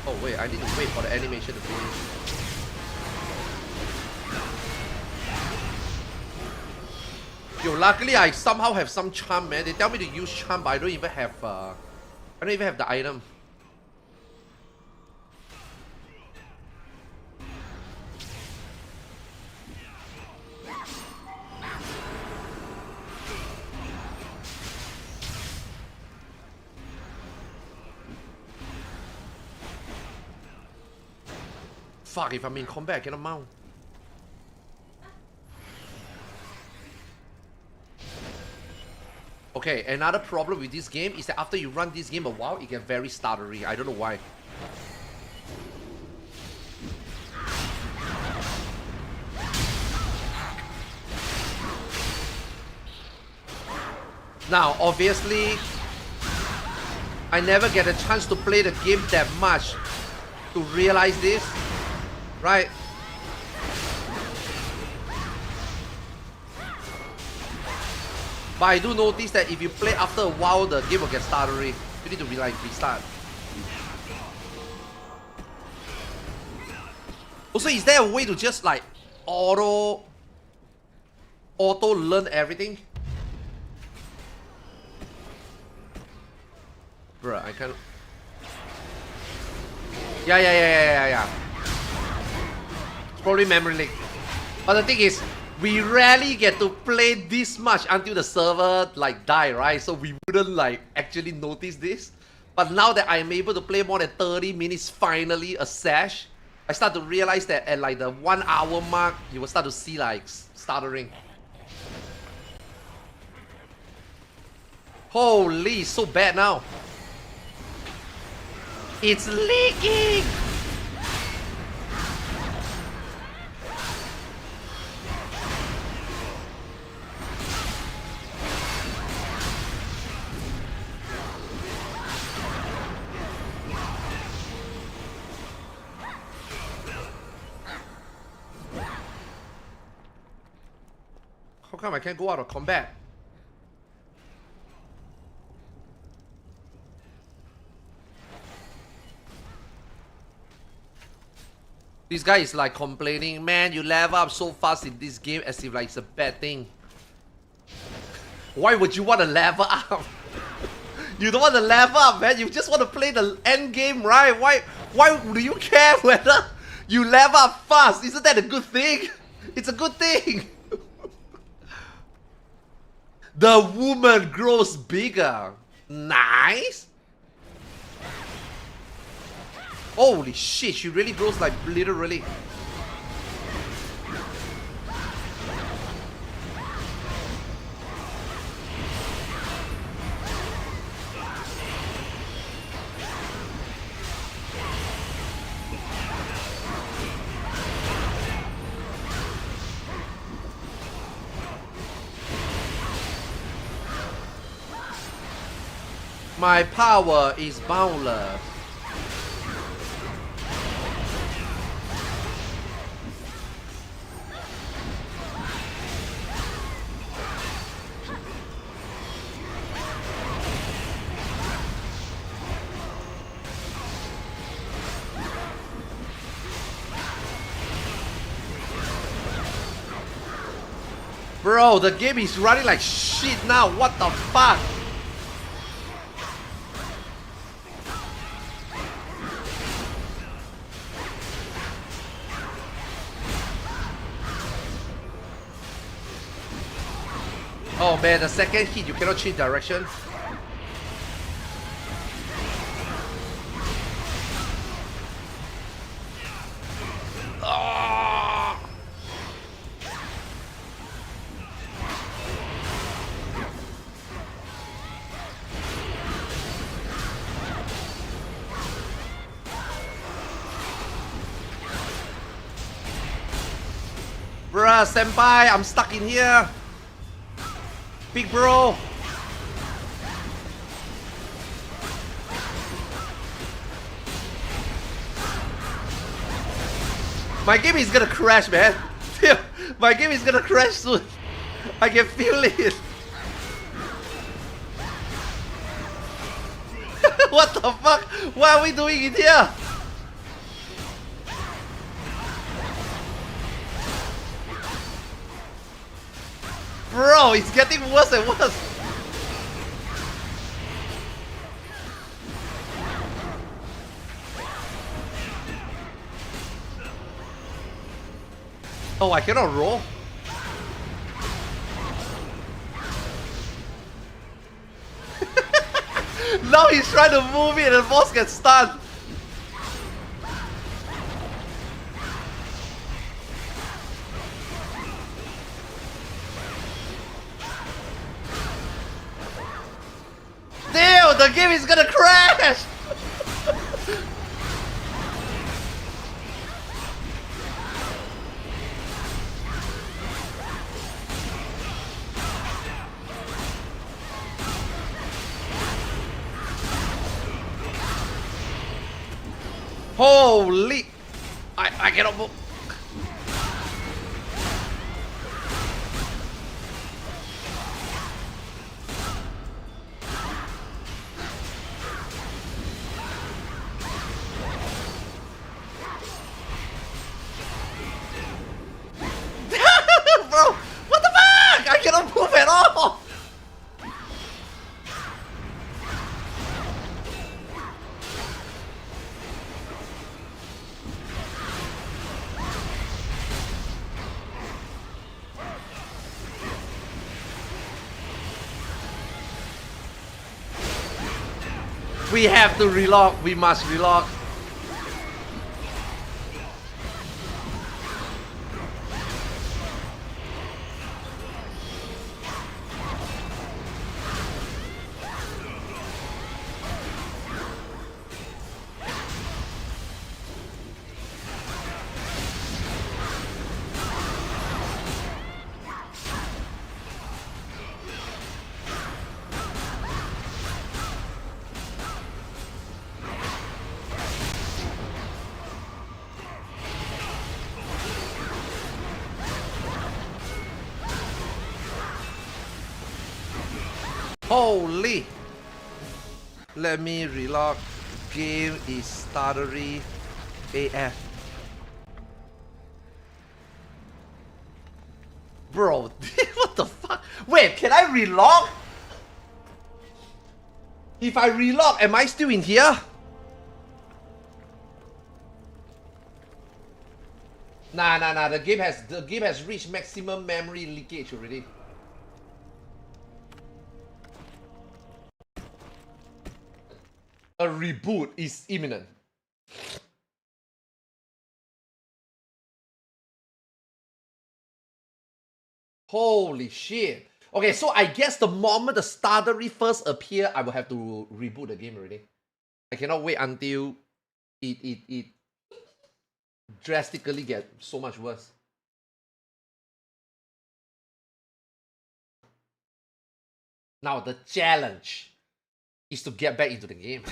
Oh wait, I need to wait for the animation to finish. Yo, luckily I somehow have some charm, man. They tell me to use charm, but I don't even have the item. Fuck, if I'm in combat, I cannot mount. Okay, another problem with this game is that after you run this game a while, it gets very stuttery. I don't know why. Now, obviously, I never get a chance to play the game that much to realize this. Right? But I do notice that if you play after a while, the game will get stuttery. You need to like restart. Also, is there a way to just like auto learn everything? Bruh, I can't. Yeah. Probably memory leak. But the thing is, we rarely get to play this much until the server like die, right? So we wouldn't like actually notice this. But now that I'm able to play more than 30 minutes finally a sesh, I start to realize that at like the 1 hour mark, you will start to see like stuttering. Holy, so bad now. It's leaking! How come I can't go out of combat? This guy is like complaining, man, you level up so fast in this game as if like it's a bad thing. Why would you want to level up? You don't want to level up, man. You just want to play the end game, right? Why do you care whether you level up fast? Isn't that a good thing? It's a good thing. The woman grows bigger. Nice. Holy shit, she really grows like literally. My power is boundless. Bro, the game is running like shit now. What the fuck? Oh man, the second hit you cannot change direction. Ah! Bruh, senpai, I'm stuck in here. Big bro. My game is gonna crash, man. My game is gonna crash soon. I can feel it. What the fuck? What are we doing in here? Bro, it's getting worse and worse. Oh, I cannot roll. Now he's trying to move it and the boss gets stunned. Damn, the game is gonna crash! Holy! I cannot move. Bro, what the fuck? I cannot move at all. We have to relock. We must relock. Holy! Let me relock. Game is stuttery AF. Bro, what the fuck? Wait, can I relock? If I relock, am I still in here? Nah. The game has reached maximum memory leakage already. A reboot is imminent. Holy shit. Okay, so I guess the moment the startery first appear, I will have to reboot the game already. I cannot wait until it drastically get so much worse. Now the challenge is to get back into the game.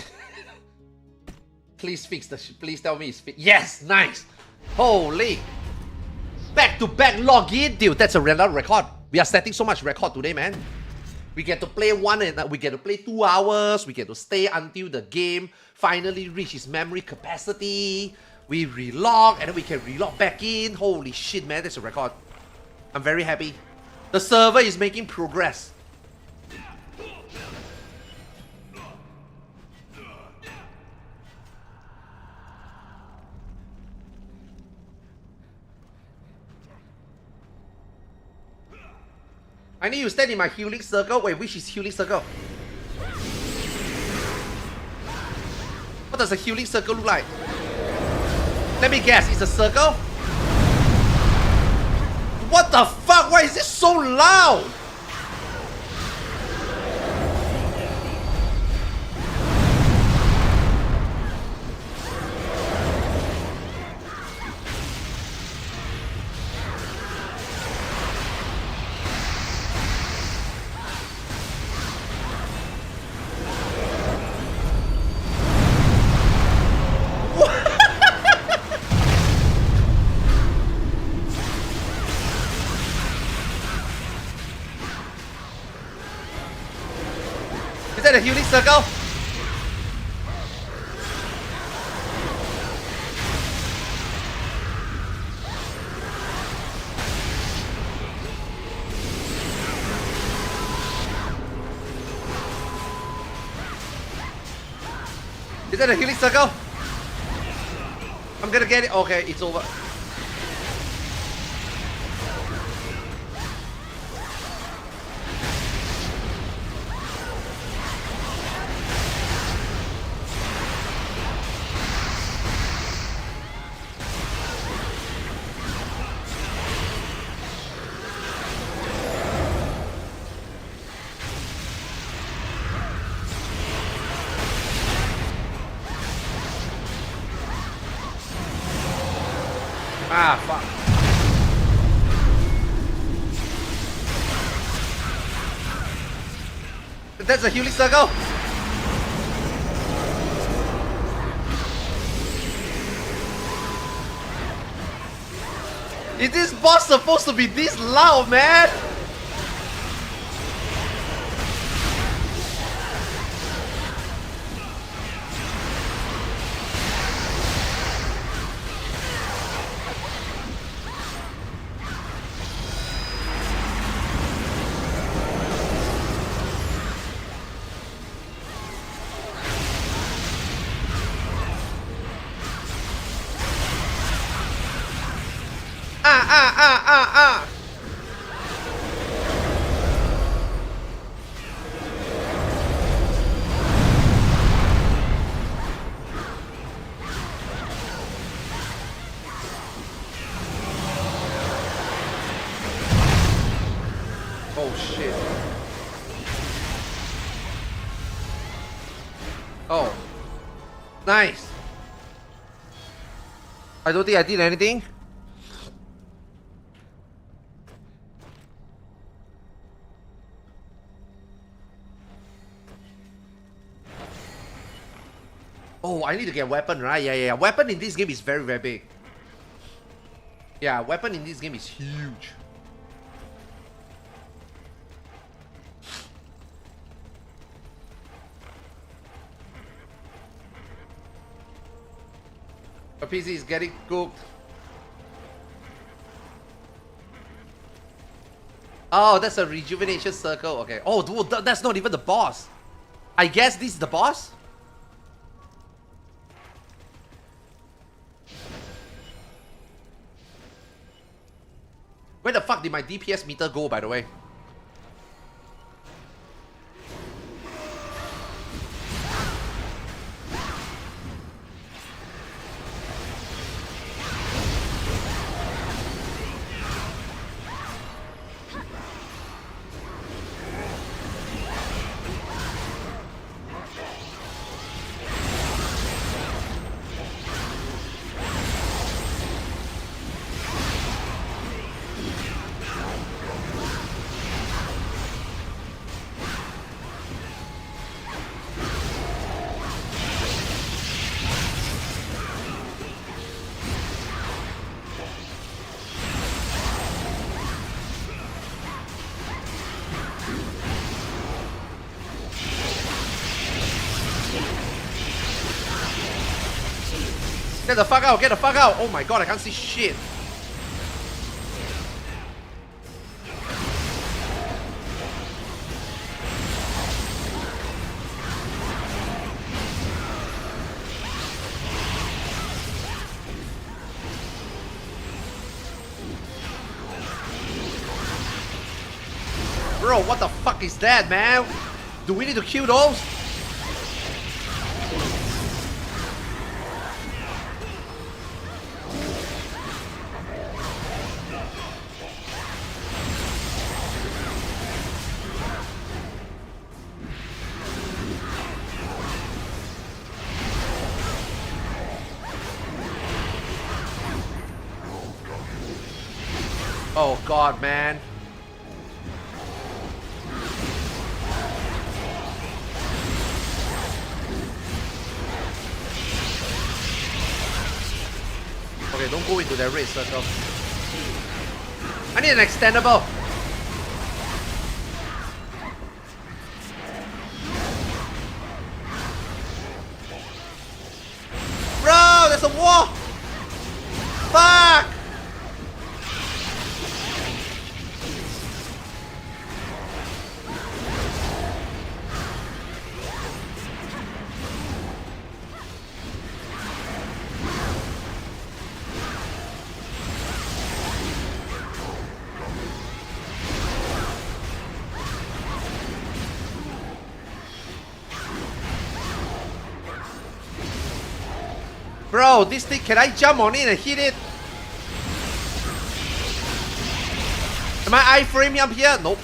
Please fix the please tell me it's fixed. Yes, nice. Holy. Back-to-back login, dude. That's a random record. We are setting so much record today, man. We get to play we get to play 2 hours. We get to stay until the game finally reach its memory capacity. We relog and then we can relog back in. Holy shit, man, that's a record. I'm very happy. The server is making progress. I need to stand in my healing circle. Wait, which is healing circle? What does a healing circle look like? Let me guess, it's a circle? What the fuck? Why is it so loud? Is that a healing circle? Is that a healing circle? I'm gonna get it. Okay, it's over. Ah, fuck. That's a healing circle. Is this boss supposed to be this loud, man? Ah. Oh shit. Oh. Nice. I don't think I did anything. Oh, I need to get a weapon, right? Yeah. Weapon in this game is very, very big. Yeah, weapon in this game is huge. My PC is getting cooked. Oh, that's a rejuvenation circle. Okay. Oh, dude, that's not even the boss. I guess this is the boss? Where the fuck did my DPS meter go, by the way? Get the fuck out, get the fuck out. Oh my god, I can't see shit. Bro, what the fuck is that, man? Do we need to kill those? Oh god, man. Okay, don't go into that red circle. I need an extendable. Bro, there's a wall. Fuck. Bro, this thing, can I jump on it and hit it? Am I iframe up here? Nope.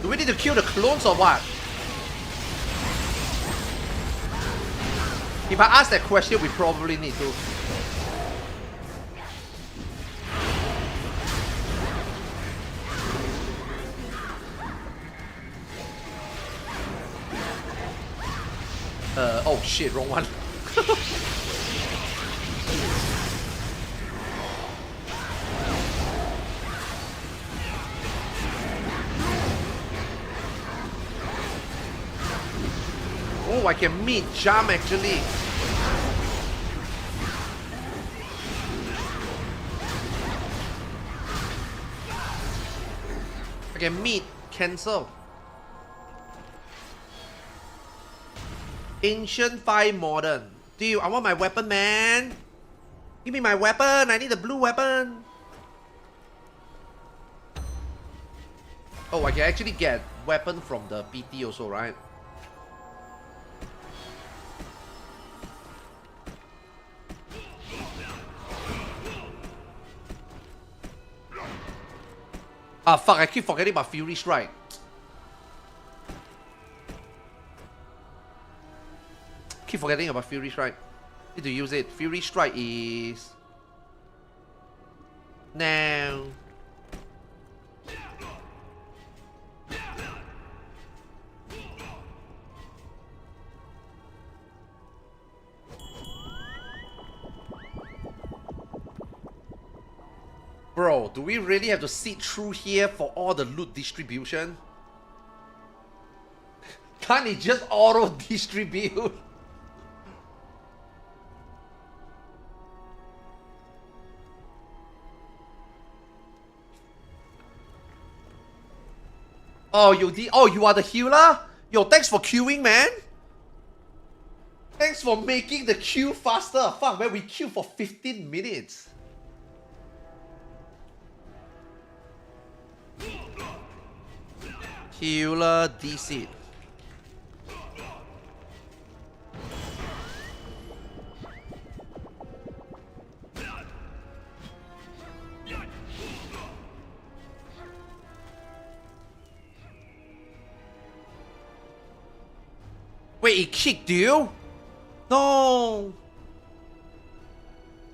Do we need to kill the clones or what? If I ask that question, we probably need to. Oh shit, wrong one. Oh, I can meet jump actually. I can meet cancel. Ancient 5 modern. Dude, I want my weapon, man. Give me my weapon. I need a blue weapon. Oh, I can actually get weapon from the PT also, right? Ah, fuck, I keep forgetting about Fury Strike. Keep forgetting about Fury Strike. Need to use it. Fury Strike is... now. Bro, do we really have to sit through here for all the loot distribution? Can't it just auto distribute? Oh, you are the healer? Yo, thanks for queuing, man. Thanks for making the queue faster. Fuck, man, we queued for 15 minutes. Healer DC. Wait, it kicked you? No.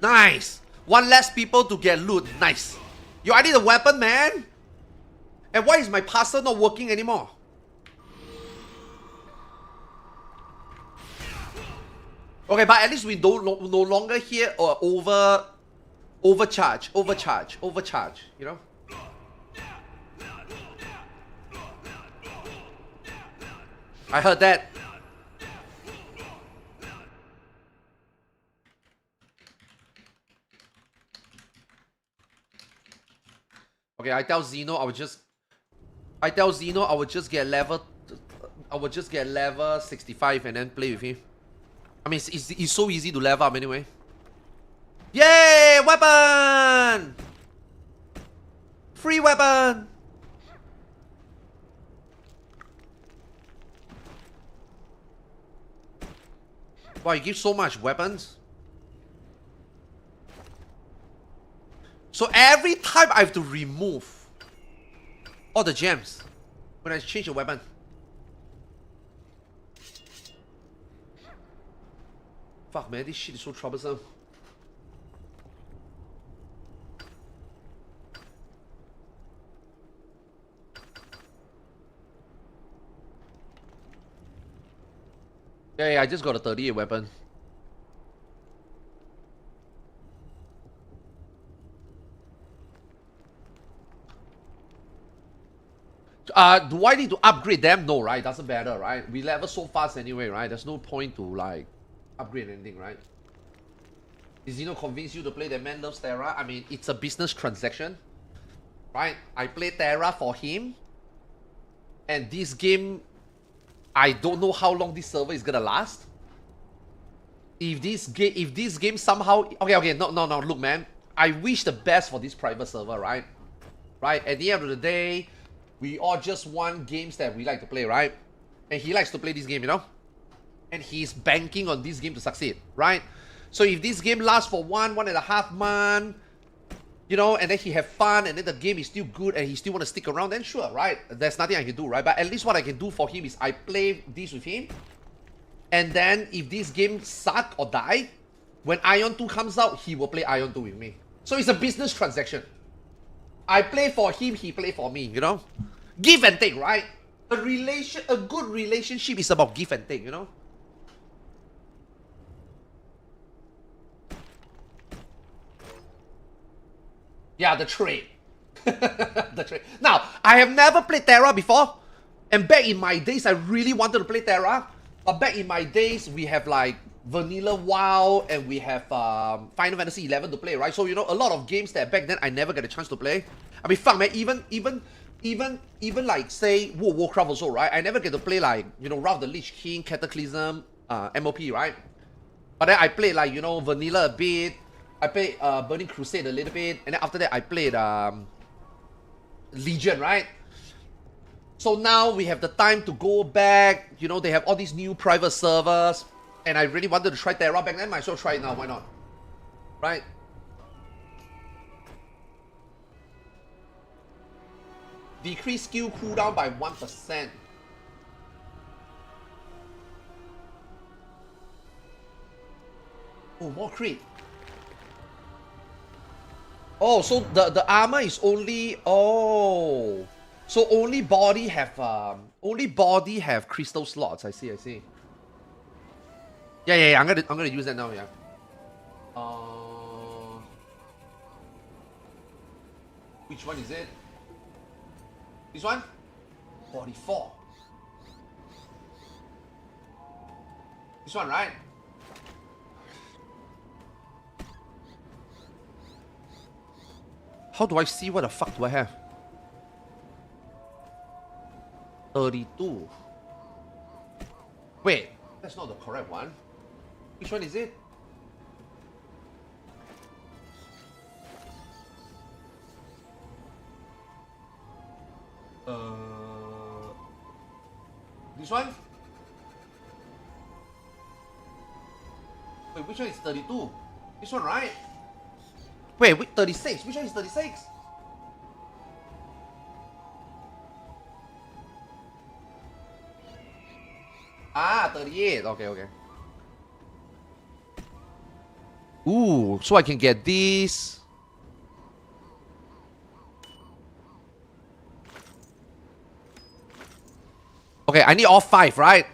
Nice. One less people to get loot. Nice. Yo, I need a weapon, man. And why is my parcel not working anymore? Okay, but at least we no longer hear or overcharge, you know? I heard that. Okay, I tell Zeno I would just get level 65 and then play with him. I mean, it's so easy to level up anyway. Yay! Weapon! Free weapon! Wow, you give so much weapons. So every time I have to remove all the gems when I change a weapon. Fuck man, this shit is so troublesome. Yeah, I just got a 38 weapon. Do I need to upgrade them? No, right? Doesn't matter, right? We level so fast anyway, right? There's no point to like upgrade anything, right? Is Zeno convince you to play the man loves Terra? I mean, it's a business transaction, right? I play Terra for him, and this game, I don't know how long this server is gonna last. If this game somehow no, look man, I wish the best for this private server, right? Right? At the end of the day, we all just want games that we like to play, right? And he likes to play this game, you know? And he's banking on this game to succeed, right? So if this game lasts for 1.5 months, you know, and then he have fun, and then the game is still good, and he still want to stick around, then sure, right? There's nothing I can do, right? But at least what I can do for him is I play this with him, and then if this game suck or die, when Ion 2 comes out, he will play Ion 2 with me. So it's a business transaction. I play for him, he play for me, you know? Give and take, right? A good relationship is about give and take, you know? Yeah, the trade. The trade. Now, I have never played Terra before. And back in my days, I really wanted to play Terra. But back in my days, we have like Vanilla WoW and we have Final Fantasy 11 to play, right? So, you know, a lot of games that back then I never get a chance to play. I mean, fuck, man, even like, say, World of Warcraft also, right? I never get to play like, you know, Wrath of the Lich King, Cataclysm, MOP, right? But then I played like, you know, Vanilla a bit. I played Burning Crusade a little bit. And then after that, I played Legion, right? So now we have the time to go back. You know, they have all these new private servers. And I really wanted to try Terra back then. Might as well try it now. Why not? Right? Decrease skill cooldown by 1%. Oh, more crit. Oh, so the armor is only... Oh... So only body have crystal slots. I see. Yeah. I'm gonna use that now. Yeah. Which one is it? This one? 44. This one, right? How do I see what the fuck do I have? 32. Wait, that's not the correct one. Which one is it? This one? Wait, which one is 32? This one, right? Wait, 36. Which one is 36? Ah, 38. Okay. Ooh, so I can get this. Okay, I need all 5, right?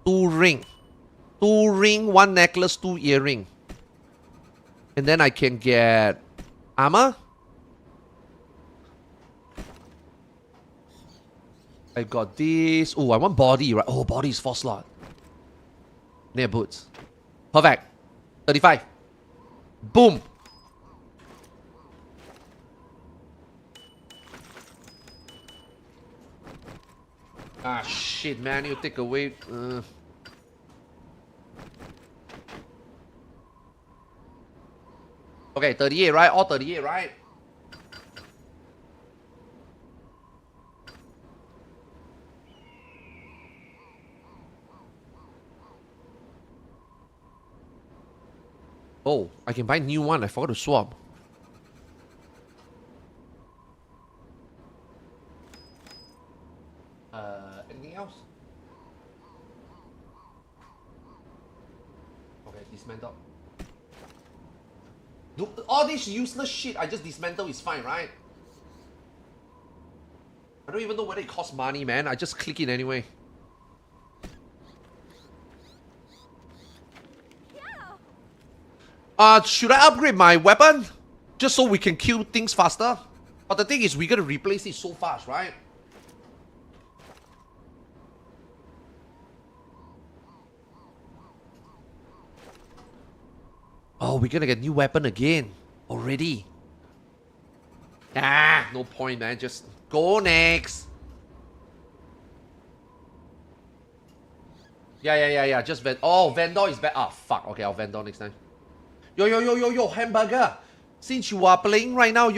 2 ring. 2 ring, 1 necklace, 2 earring. And then I can get armor. I got this. Oh, I want body, right? Oh, body is 4 slot. Near boots. Perfect. 35. Boom. Ah, shit, man. You take away... Okay, 38, right? All 38, right? Oh, I can buy new one. I forgot to swap. Anything else? Okay, dismantle. All this useless shit I just dismantle is fine, right? I don't even know whether it costs money, man. I just click it anyway. Should I upgrade my weapon? Just so we can kill things faster? But the thing is, we're gonna replace it so fast, right? Oh, we're gonna get new weapon again. Already. Ah, no point, man. Just go next. Yeah. Just Vendor is bad. Ah, fuck. Okay, I'll Vendor next time. Yo, hamburger. Since you are playing right now,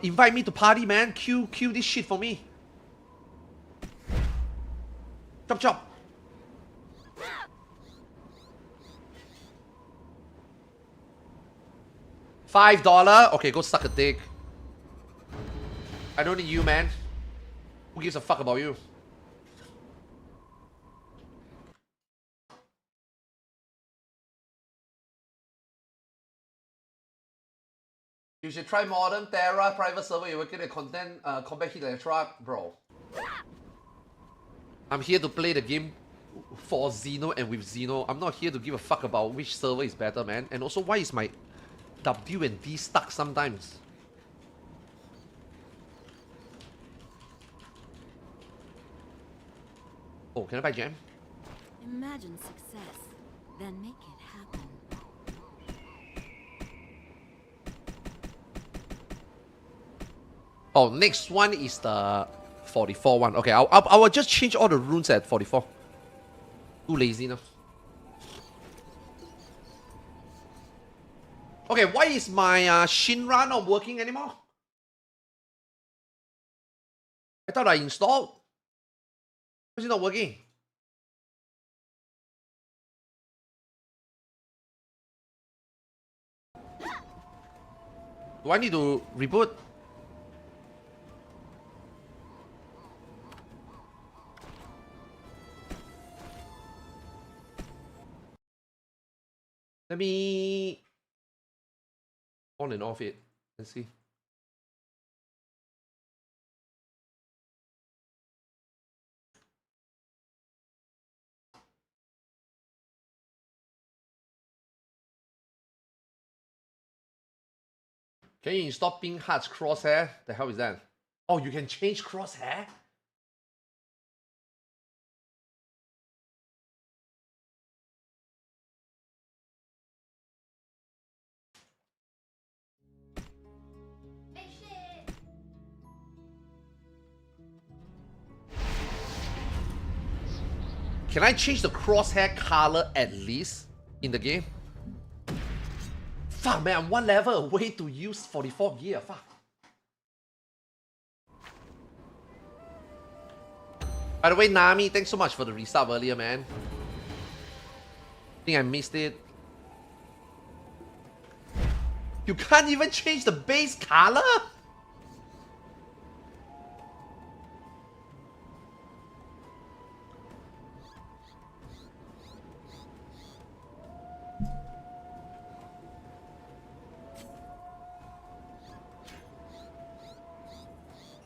invite me to party, man. Kill this shit for me. Chop. $5? Okay, go suck a dick. I don't need you, man. Who gives a fuck about you? You should try Modern Terra private server. You will get a combat hit like a truck, bro. I'm here to play the game for Xeno and with Xeno. I'm not here to give a fuck about which server is better, man. And also, why is my W and D stuck sometimes? Oh, can I buy gem? Imagine success, then make it happen. Oh, next one is the 44 one. Okay, I will just change all the runes at 44. Too lazy now. Okay, why is my Shinra not working anymore? I thought I installed. Why is it not working? Do I need to reboot? Let me on and off it. Let's see. Can you install Pink Heart's crosshair? The hell is that? Oh, you can change crosshair? Can I change the crosshair color at least in the game? Fuck, man, I'm one level away to use 44 gear. Fuck. By the way, Nami, thanks so much for the resub earlier, man. I think I missed it. You can't even change the base color?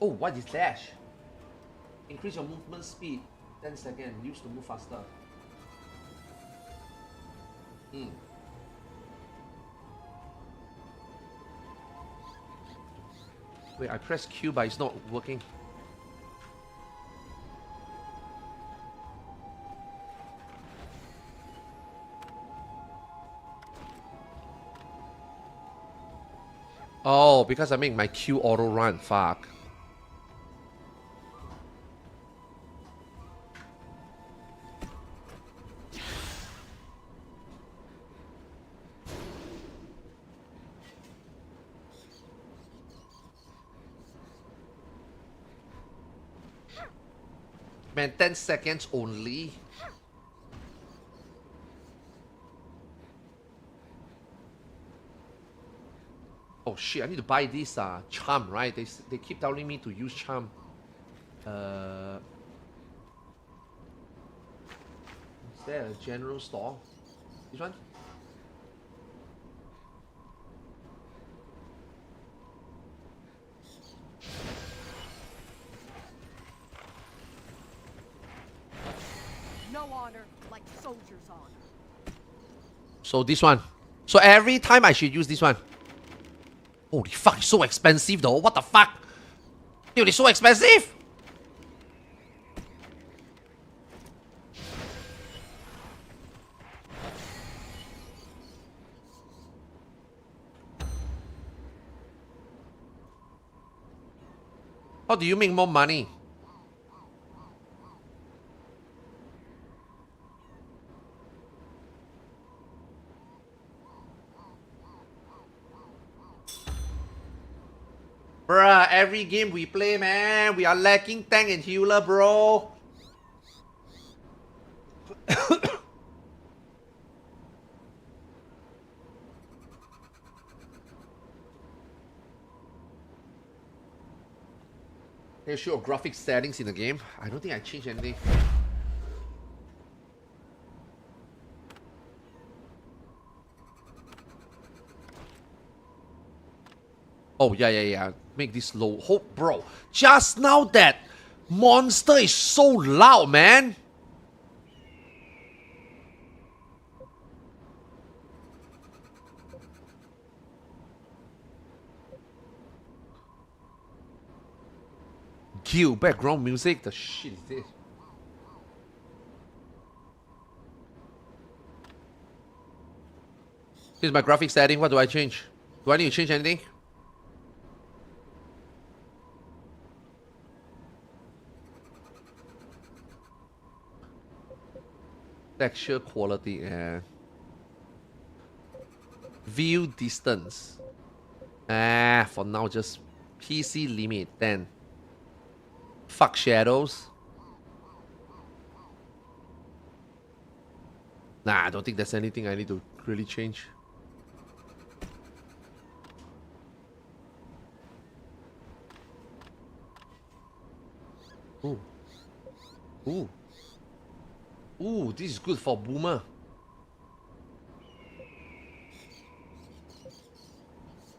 Oh, what is dash? Increase your movement speed 10 seconds. Use to move faster. Wait, I pressed Q but it's not working. Oh, because I make my Q auto run. Fuck. Man, 10 seconds only. Oh shit, I need to buy this charm, right? They keep telling me to use charm. Is there a general store? This one? No honor like soldier's honor. So this one. So every time I should use this one. Holy fuck, it's so expensive though. What the fuck? Dude, it's so expensive! How do you make more money? Bruh, every game we play, man, we are lacking tank and healer, bro. Can you show graphic settings in the game? I don't think I changed anything. Oh, yeah. Make this low. Oh, bro. Just now that monster is so loud, man. Cue background music. The shit is this? This is my graphic setting. What do I change? Do I need to change anything? Texture quality and view distance. For now just PC limit 10. Fuck shadows. Nah, I don't think there's anything I need to really change. Ooh. Ooh. Ooh, this is good for Boomer.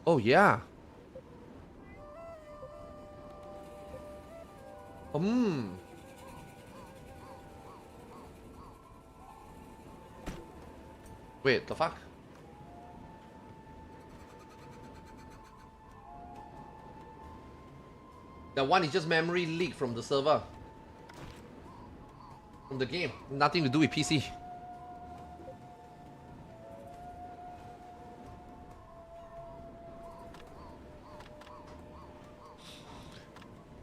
Oh, yeah. Wait, the fuck? That one is just memory leak from the server. From the game. Nothing to do with PC.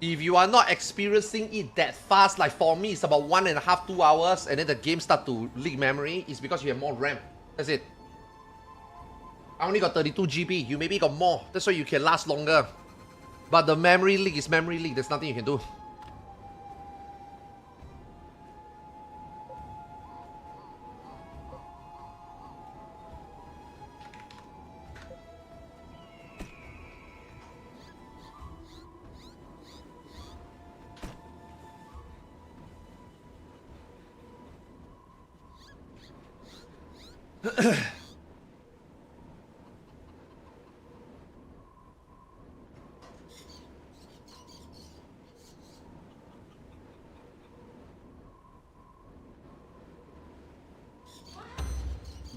If you are not experiencing it that fast, like for me, it's about 1.5, 2 hours, and then the game start to leak memory, it's because you have more RAM. That's it. I only got 32 GB. You maybe got more. That's why you can last longer. But the memory leak is memory leak. There's nothing you can do.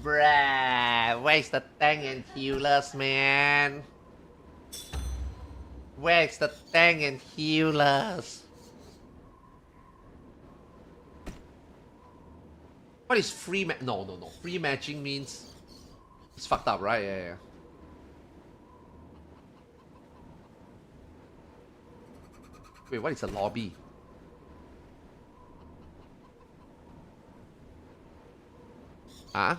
Bruh, where's the tank and healers, man? Where's the tank and healers? What is free No. Free matching means... It's fucked up, right? Yeah. Wait, what is a lobby? Huh?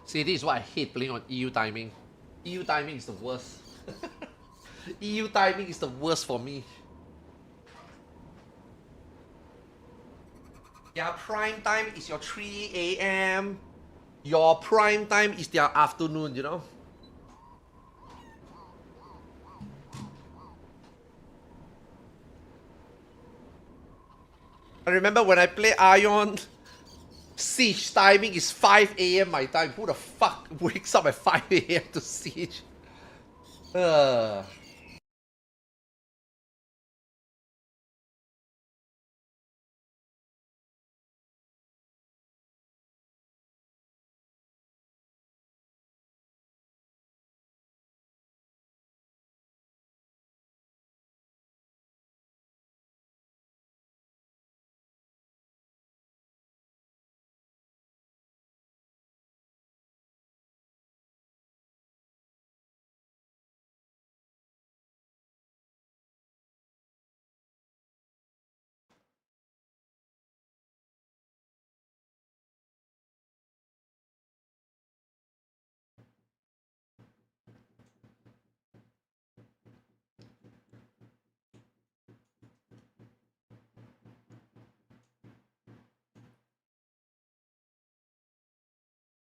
See, this is why I hate playing on EU timing. EU timing is the worst. EU timing is the worst for me. Their prime time is your 3 a.m. Your prime time is their afternoon, you know? I remember when I play Ion, Siege timing is 5 a.m. my time. Who the fuck wakes up at 5 a.m. to Siege?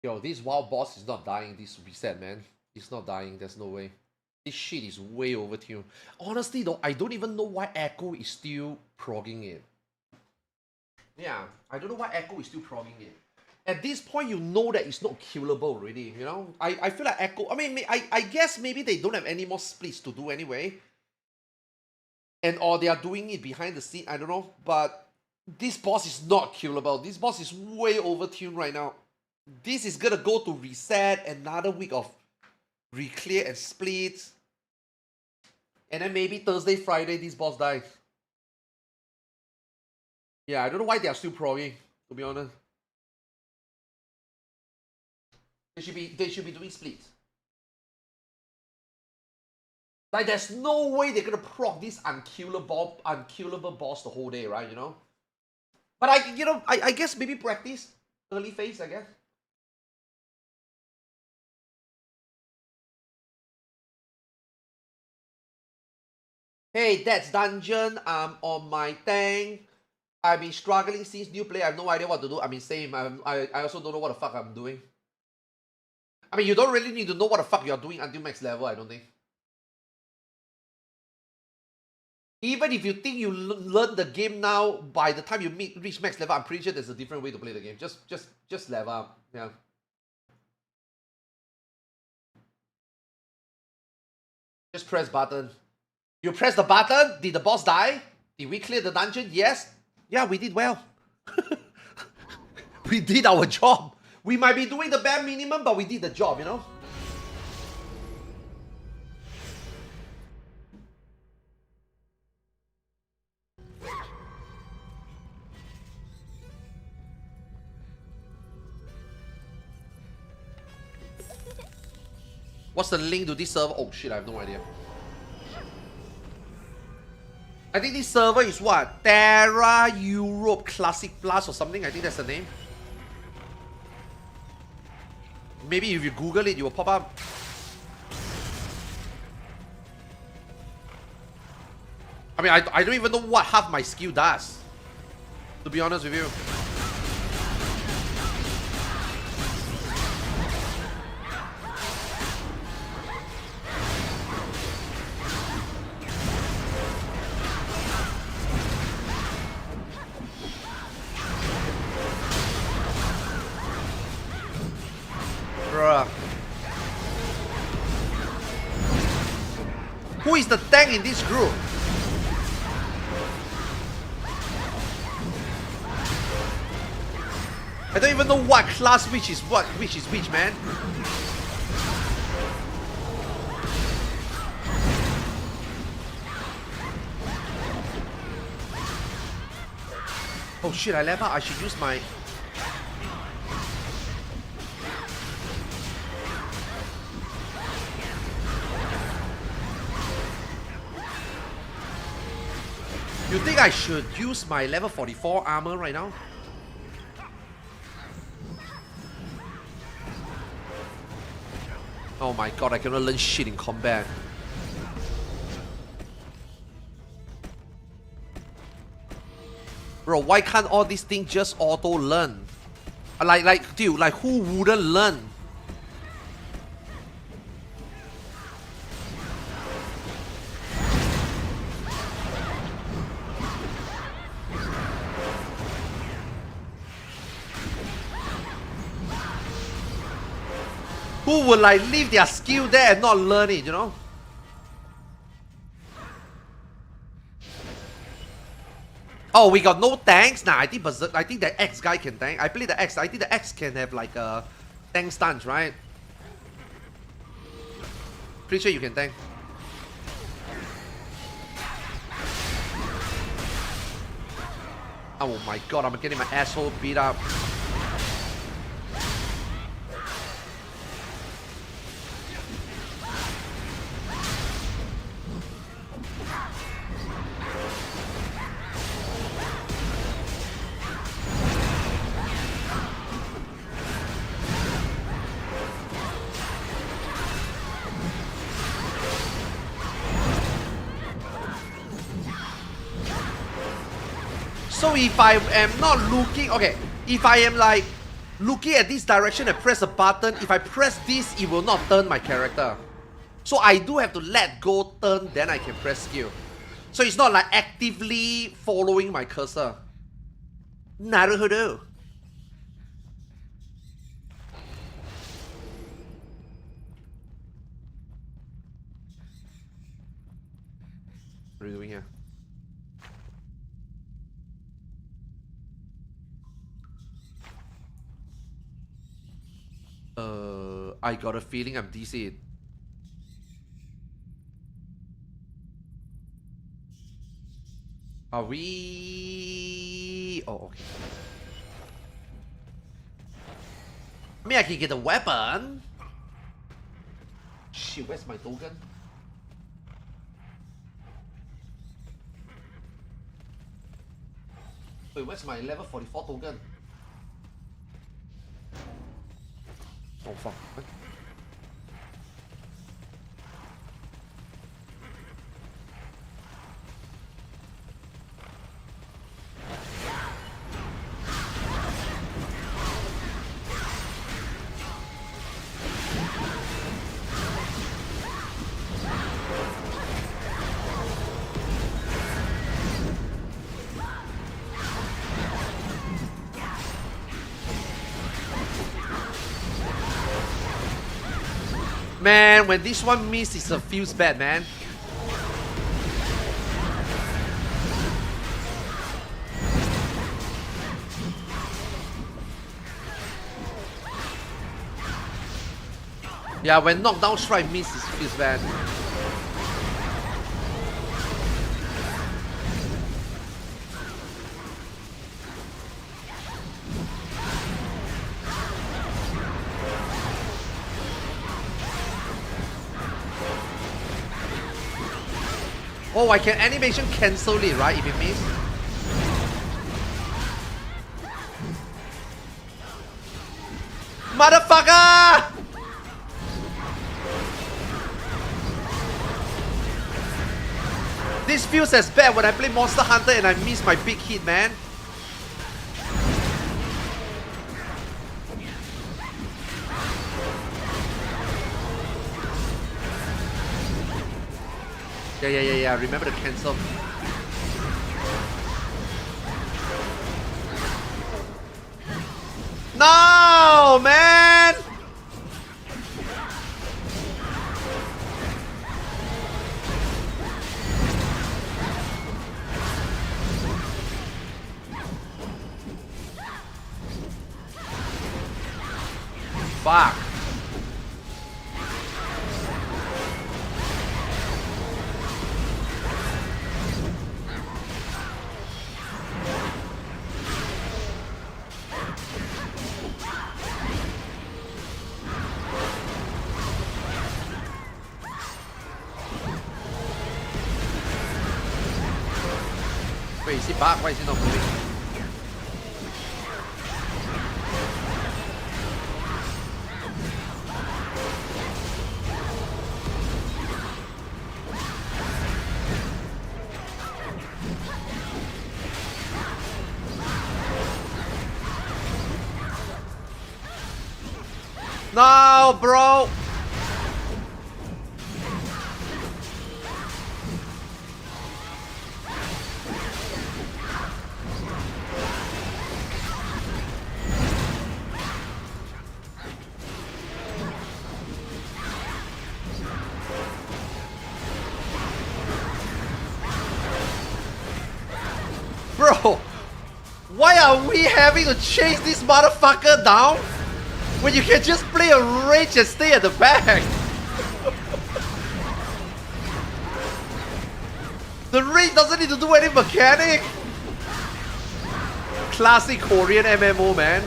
Yo, this wild boss is not dying this reset, man. It's not dying, there's no way. This shit is way overtuned. Honestly though, I don't even know why Echo is still progging it. Yeah, I don't know why Echo is still progging it. At this point, you know that it's not killable already, you know? I feel like Echo... I mean, I guess maybe they don't have any more splits to do anyway. And or they are doing it behind the scene, I don't know. But this boss is not killable. This boss is way overtuned right now. This is gonna go to reset, another week of reclear and splits. And then maybe Thursday, Friday, this boss dies. Yeah, I don't know why they are still progging, to be honest. They should be doing splits. Like, there's no way they're gonna proc this unkillable boss the whole day, right? You know. But I guess maybe practice early phase, I guess. Hey, that's dungeon. I'm on my tank. I've been struggling since new play. I have no idea what to do. I mean, same. I also don't know what the fuck I'm doing. I mean, you don't really need to know what the fuck you're doing until max level, I don't think. Even if you think you learn the game now, by the time you reach max level, I'm pretty sure there's a different way to play the game. Just level up. Yeah. Just press button. You press the button. Did the boss die? Did we clear the dungeon? Yes. Yeah, we did well. We did our job. We might be doing the bare minimum, but we did the job, you know? What's the link to this server? Oh shit, I have no idea. I think this server is what? Terra Europe Classic Plus or something. I think that's the name. Maybe if you Google it, it will pop up. I mean, I don't even know what half my skill does, to be honest with you. Bruh. Who is the tank in this group? I don't even know what class which is which, man. Oh shit, I level up. I should use my... You think I should use my level 44 armor right now? Oh my god, I cannot learn shit in combat. Bro, why can't all these things just auto learn? Dude, like who wouldn't learn? Who would like leave their skill there and not learn it, you know? Oh, we got no tanks? Nah, I think the X guy can tank. I play the X. I think the X can have like a tank stance, right? Pretty sure you can tank. Oh my god, I'm getting my asshole beat up. So if I am not looking, okay, if I am like looking at this direction and press a button, if I press this, it will not turn my character. So I do have to let go turn, then I can press skill. So it's not like actively following my cursor. Naruhodo. What are you doing here? I got a feeling I'm DC'd. Are we... Oh, okay. I mean, I can get a weapon. Shit, where's my token? Wait, where's my level 44 token? Oh fuck. What? Man, when this one misses, it feels bad, man. Yeah, when knockdown strike misses, it feels bad. Oh, I can animation cancel it, right? If it miss. Motherfucker! This feels as bad when I play Monster Hunter and I miss my big hit, man. Yeah. Remember to cancel. No, man! fuck? Wait, is he back? Why is he not moving? No, bro! Bro, why are we having to chase this motherfucker down when you can just play a range and stay at the back? The range doesn't need to do any mechanic. Classic Korean MMO, man.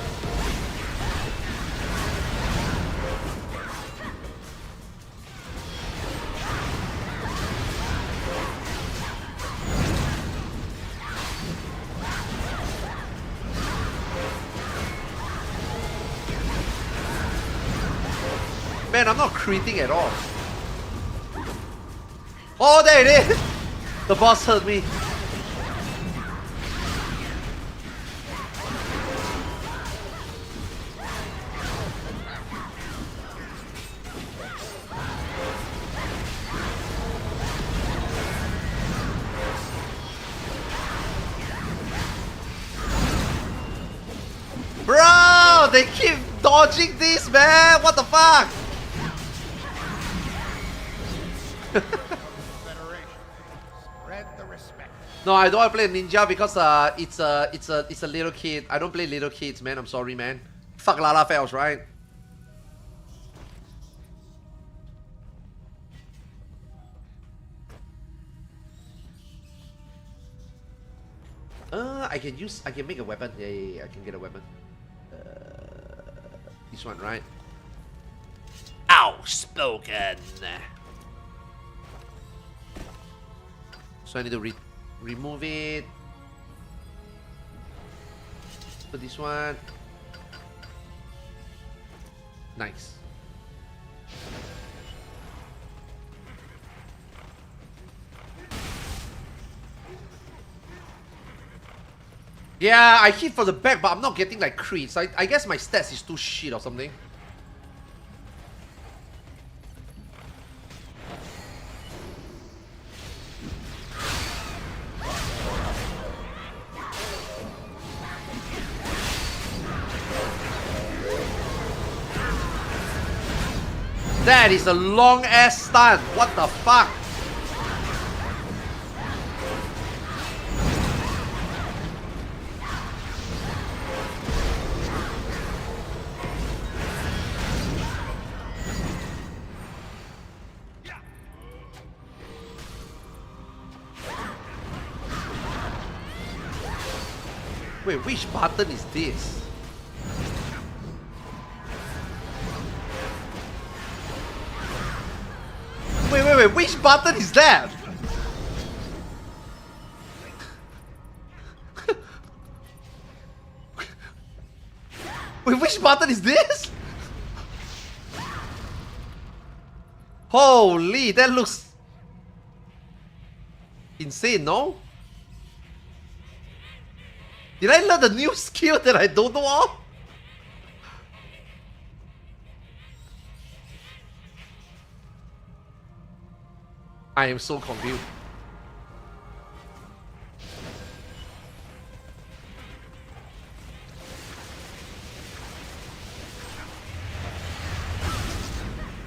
Man, I'm not creating at all. Oh, there it is! The boss heard me. Bro, they keep dodging this, man. What the fuck? No, I don't want to play ninja because it's a little kid. I don't play little kids, man. I'm sorry, man. Fuck Lala Fells, right? I can make a weapon. Yeah, I can get a weapon. This one, right? Outspoken. So I need to remove it. Put this one. Nice. Yeah, I hit for the back, but I'm not getting like crits. I guess my stats is too shit or something. That is a long ass stun. What the fuck? Wait, which button is this? Wait, which button is that? Wait, which button is this? Holy, that looks insane, no? Did I learn a new skill that I don't know of? I am so confused.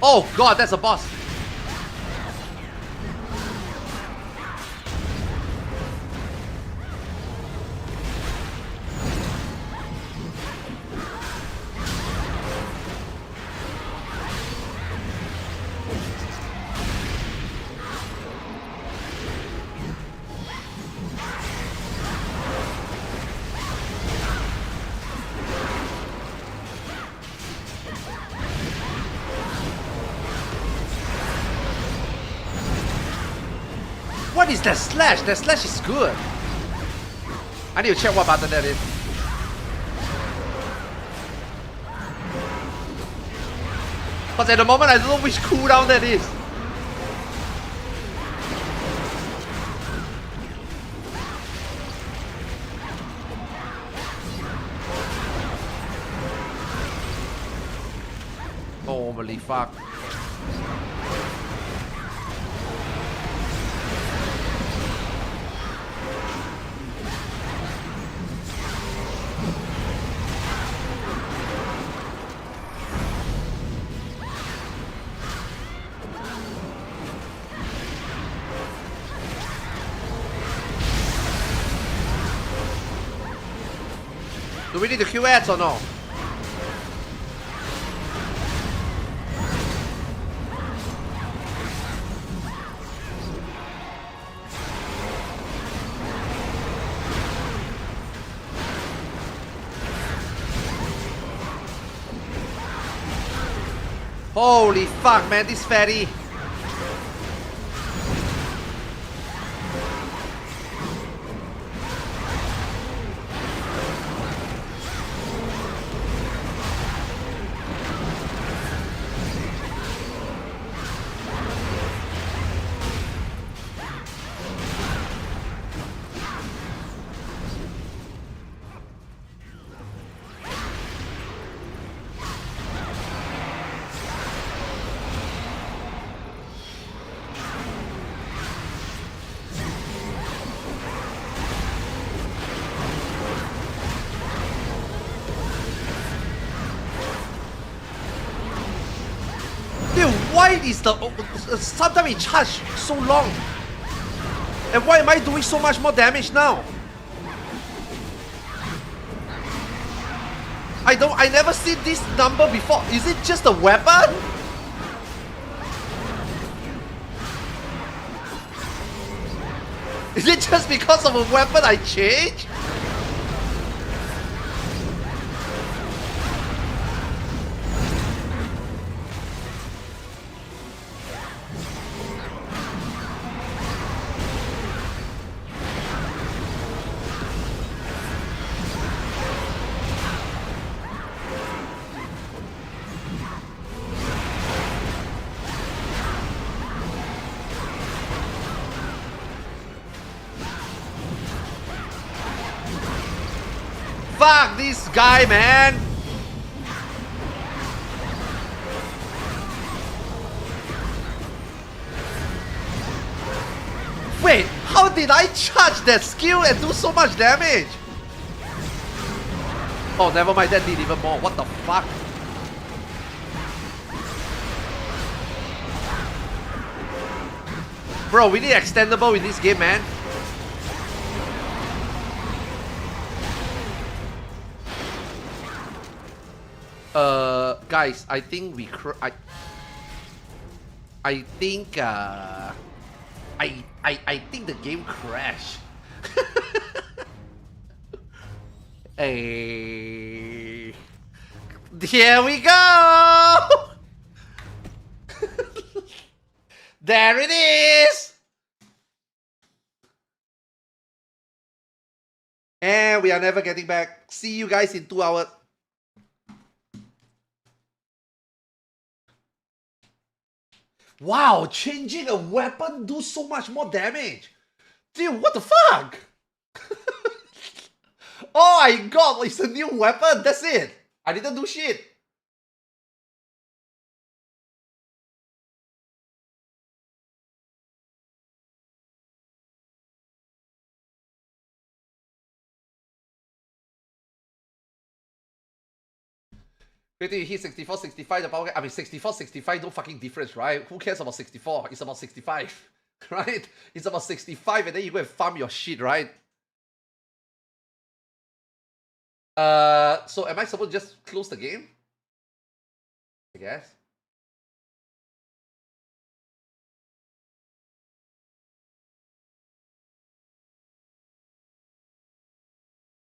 Oh god, that's a boss. What is that slash? That slash is good. I need to check what button that is. Because at the moment I don't know which cooldown that is. Holy fuck. Do we need to Q ads or no? Holy fuck, man, this fatty. Why is the sometimes it charge so long? And why am I doing so much more damage now? I never seen this number before. Is it just a weapon? Is it just because of a weapon I changed? Fuck this guy, man! Wait, how did I charge that skill and do so much damage? Oh, never mind, that did even more. What the fuck? Bro, we need extendable in this game, man. Guys, I think we I think I think the game crashed. Hey, here we go. There it is. And we are never getting back. See you guys in 2 hours. Wow, changing a weapon do so much more damage. Dude, what the fuck? Oh my god, it's a new weapon, that's it. I didn't do shit. You hit 64, 65, the power, I mean 64, 65, no fucking difference, right? Who cares about 64? It's about 65, right? It's about 65 and then you go and farm your shit, right? So am I supposed to just close the game? I guess.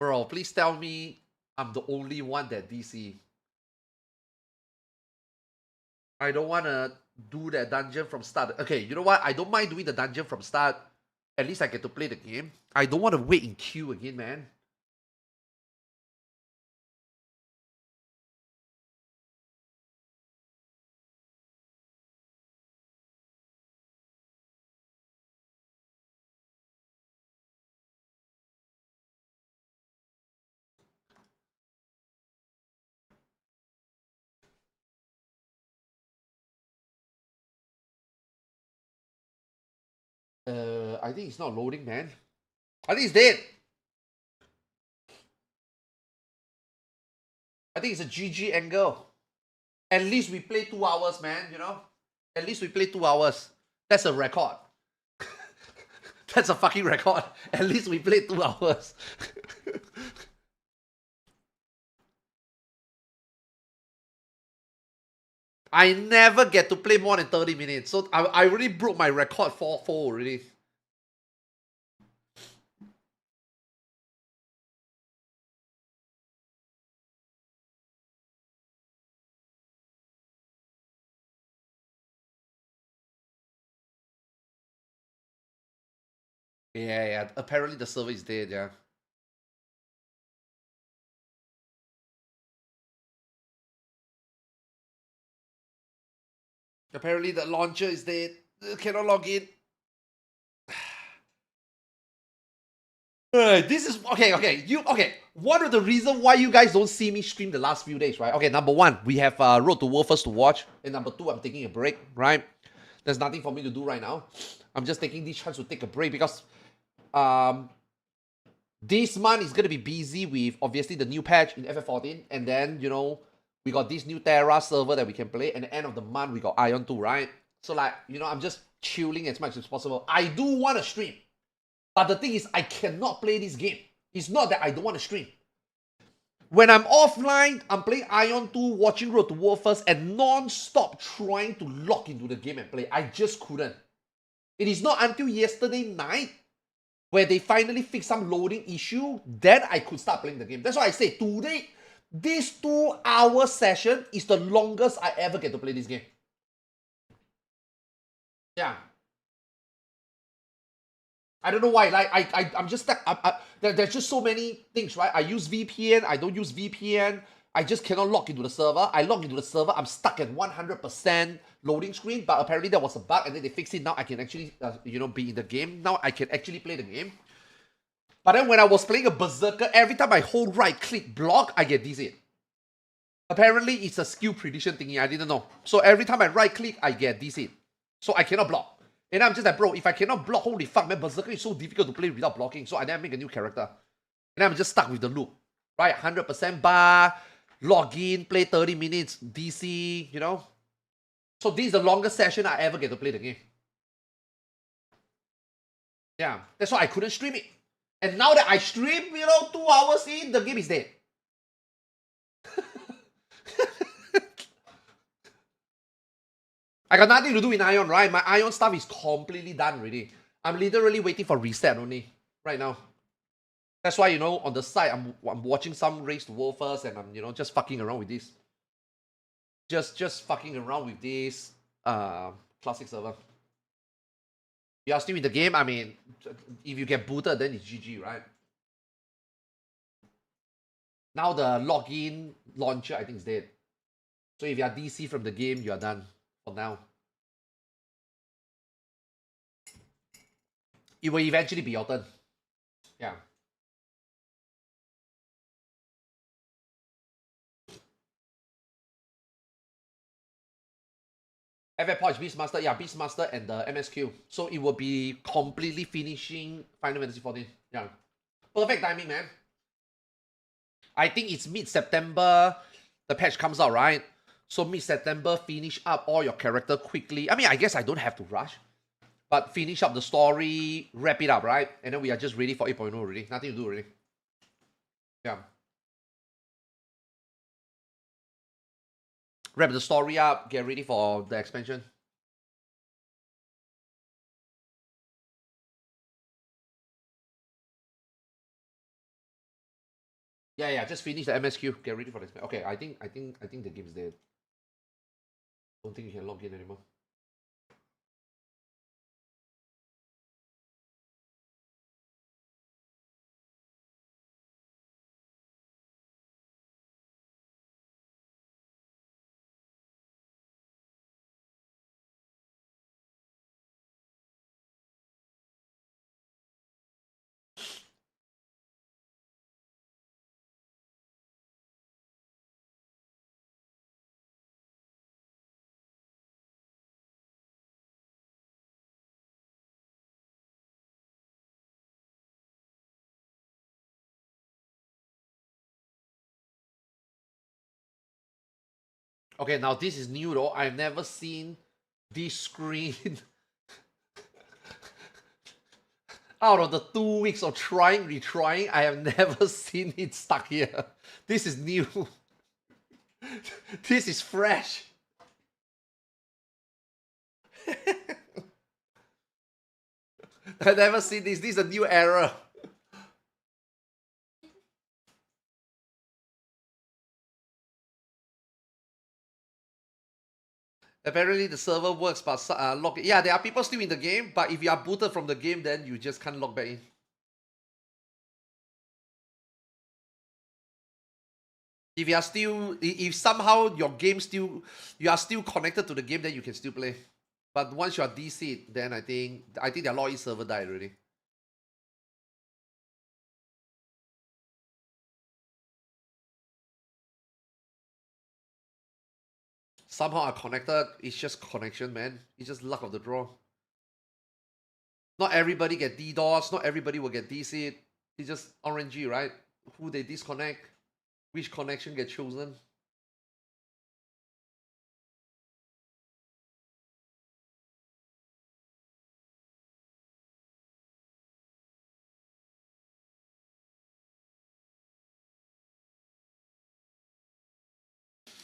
Bro, please tell me I'm the only one that DC. I don't want to do that dungeon from start. Okay, you know what? I don't mind doing the dungeon from start. At least I get to play the game. I don't want to wait in queue again, man. I think it's not loading, man. I think it's dead. I think it's a GG angle. At least we play 2 hours, man, you know? At least we play 2 hours. That's a record. That's a fucking record. At least we played 2 hours. I never get to play more than 30 minutes. So I already broke my record 4-4 already. Yeah. Apparently the server is dead, yeah. Apparently the launcher is dead. Cannot log in. This is okay. One of the reasons why you guys don't see me stream the last few days, right? Okay, number one, we have Road to World First to watch, and number two, I'm taking a break, right? There's nothing for me to do right now. I'm just taking this chance to take a break because this month is gonna be busy with obviously the new patch in FF14, and then you know we got this new Terra server that we can play, and at the end of the month we got Ion 2, right? So like you know, I'm just chilling as much as possible. I do want to stream. But the thing is, I cannot play this game. It's not that I don't want to stream. When I'm offline, I'm playing Ion 2, watching Road to World First, and non-stop trying to log into the game and play. I just couldn't. It is not until yesterday night where they finally fixed some loading issue, then I could start playing the game. That's why I say today, this 2-hour session is the longest I ever get to play this game. Yeah. I don't know why. Like I'm just stuck. There's just so many things, right? I use VPN. I don't use VPN. I just cannot log into the server. I log into the server. I'm stuck at 100% loading screen. But apparently there was a bug, and then they fixed it. Now I can actually, be in the game. Now I can actually play the game. But then when I was playing a Berserker, every time I hold right-click block, I get dizzy. Apparently it's a skill prediction thingy. I didn't know. So every time I right-click, I get dizzy. So I cannot block. And I'm just like, bro, if I cannot block, holy fuck, man, Berserker is so difficult to play without blocking. So I then make a new character. And I'm just stuck with the loop. Right? 100% bar, log in, play 30 minutes, DC, you know? So this is the longest session I ever get to play the game. Yeah, that's why I couldn't stream it. And now that I stream, 2 hours in, the game is dead. I got nothing to do in Ion, right? My Ion stuff is completely done already. I'm literally waiting for reset only right now. That's why, on the side, I'm watching some Race to World First, and I'm, just fucking around with this. Just fucking around with this classic server. You are still in the game, I mean, if you get booted, then it's GG, right? Now the login launcher, I think, is dead. So if you are DC from the game, you are done for now. It will eventually be your turn. Yeah. Evercold, Beastmaster, yeah, Beastmaster and the MSQ. So it will be completely finishing Final Fantasy 14. Yeah. Perfect timing, man. I think it's mid-September, the patch comes out, right? So mid-September, finish up all your character quickly. I mean, I guess I don't have to rush. But finish up the story, wrap it up, right? And then we are just ready for 8.0 already. Nothing to do already. Yeah. Wrap the story up, get ready for the expansion. Yeah, just finish the MSQ, get ready for the expansion. Okay, I think the game's dead. Don't think you can log in anymore. Okay, now this is new though. I've never seen this screen out of the 2 weeks of trying, retrying. I have never seen it stuck here. This is new. This is fresh. I've never seen this. This is a new error. Apparently the server works, but log. Yeah, there are people still in the game, but if you are booted from the game, then you just can't log back in. If you are still, if somehow your game still, you are still connected to the game, then you can still play. But once you are DC'd, then I think their login server died already. Somehow are connected. It's just connection, man. It's just luck of the draw. Not everybody get DDoS. Not everybody will get DC'd. It's just RNG, right? Who they disconnect, which connection get chosen.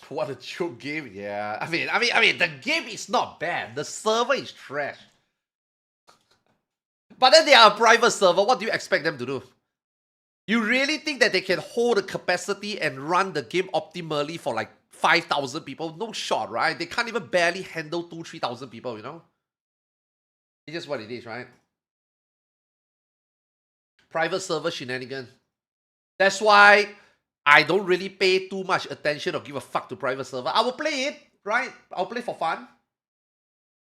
What a joke game, yeah. I mean, the game is not bad. The server is trash. But then they are a private server. What do you expect them to do? You really think that they can hold the capacity and run the game optimally for like 5,000 people? No shot, right? They can't even barely handle 3,000 people, you know? It's just what it is, right? Private server shenanigan. That's why I don't really pay too much attention or give a fuck to private server. I will play it, right? I'll play for fun.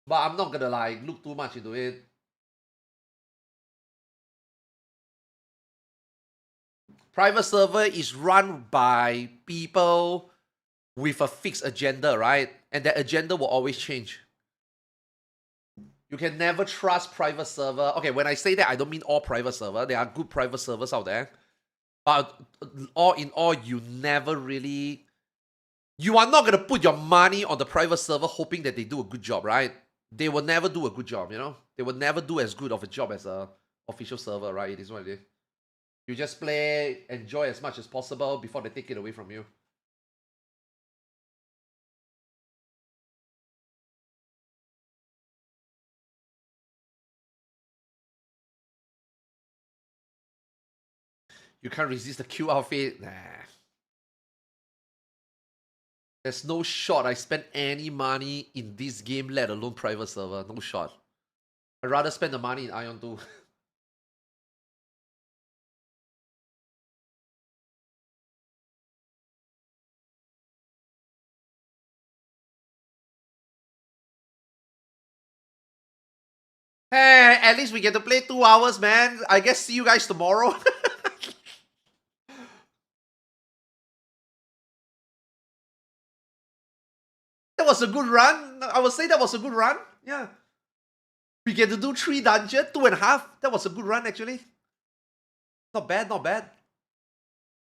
But I'm not gonna like look too much into it. Private server is run by people with a fixed agenda, right? And that agenda will always change. You can never trust private server. Okay, when I say that, I don't mean all private server. There are good private servers out there. But all in all, you never really... You are not going to put your money on the private server hoping that they do a good job, right? They will never do a good job, you know? They will never do as good of a job as a official server, right? It is what it is. You just play, enjoy as much as possible before they take it away from you. You can't resist the Q outfit. Nah. There's no shot I spend any money in this game, let alone private server. No shot. I'd rather spend the money in Ion 2. Hey, at least we get to play 2 hours, man. I guess see you guys tomorrow. That was a good run. I would say that was a good run. Yeah. We get to do 3 dungeons, 2.5. That was a good run, actually. Not bad, not bad.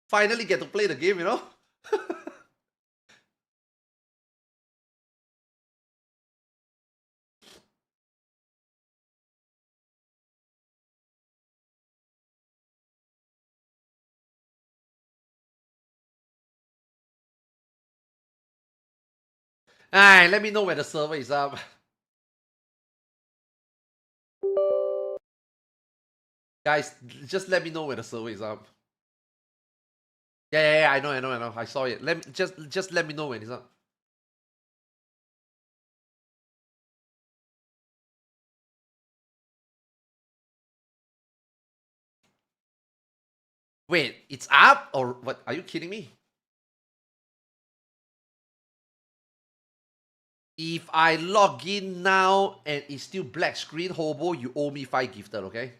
Finally get to play the game, you know? Alright, let me know when the server is up. Guys, just let me know when the server is up. Yeah, I know. I saw it. Let me just let me know when it's up. Wait, it's up or what? Are you kidding me? If I log in now and it's still black screen, Hobo, you owe me 5 gifted, okay?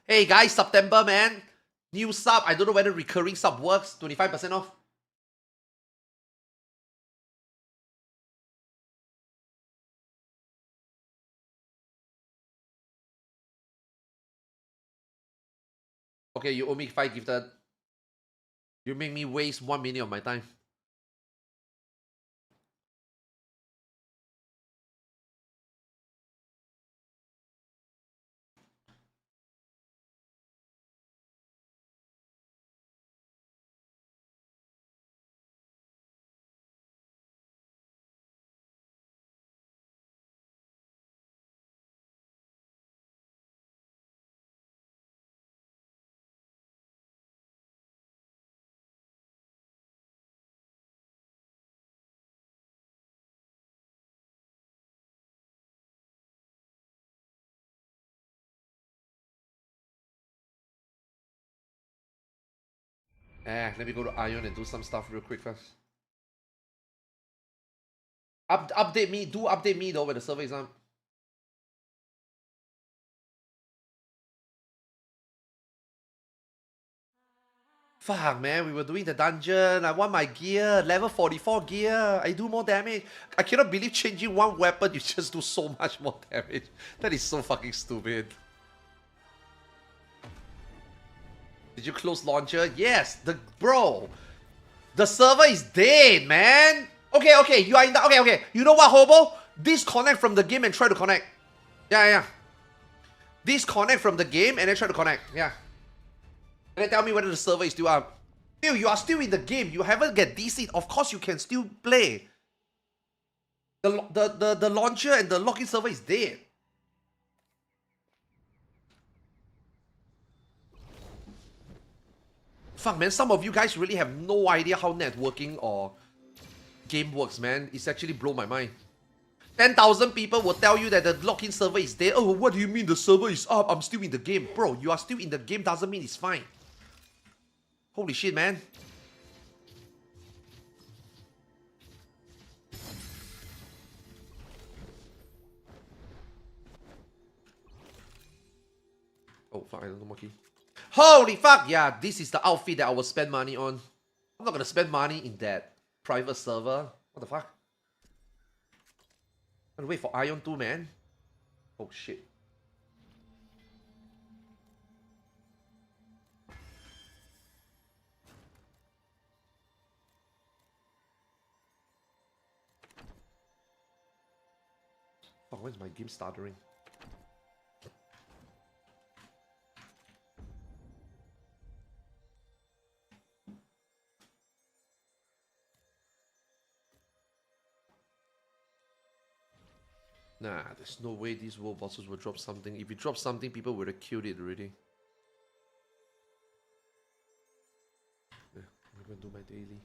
Hey guys, September, man. New sub. I don't know whether recurring sub works. 25% off. Okay, you owe me 5 gifted. You make me waste 1 minute of my time. Let me go to Ion and do some stuff real quick first. Update me. Do update me though when the server is on. Fuck, man. We were doing the dungeon. I want my gear. Level 44 gear. I do more damage. I cannot believe changing one weapon, you just do so much more damage. That is so fucking stupid. Did you close launcher? Yes. Bro. The server is dead, man. Okay. You are in the... Okay. You know what, Hobo? Disconnect from the game and try to connect. Yeah. Disconnect from the game and then try to connect. Yeah. And then tell me whether the server is still up. Dude, you are still in the game. You haven't get DC. Of course you can still play. The launcher and the login server is dead. Fuck, man. Some of you guys really have no idea how networking or game works, man. It's actually blown my mind. 10,000 people will tell you that the login server is dead. Oh, what do you mean the server is up? I'm still in the game. Bro, you are still in the game doesn't mean it's fine. Holy shit, man. Oh, fuck, I don't know more key. Holy fuck! Yeah, this is the outfit that I will spend money on. I'm not gonna spend money in that private server. What the fuck? I'm gonna wait for Ion 2, man. Oh shit. Fuck, when's my game stuttering? Nah, there's no way these world bosses will drop something. If you drop something, people would have killed it already. Yeah, I'm gonna do my daily.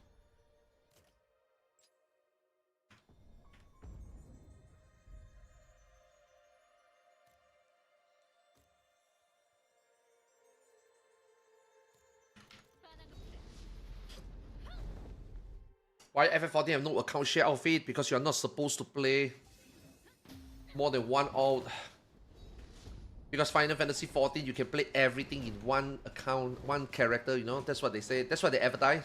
Why FF14 have no account share outfit? Because you're not supposed to play more than one alt. Because Final Fantasy 14, you can play everything in one account, one character, you know? That's what they say. That's what they advertise.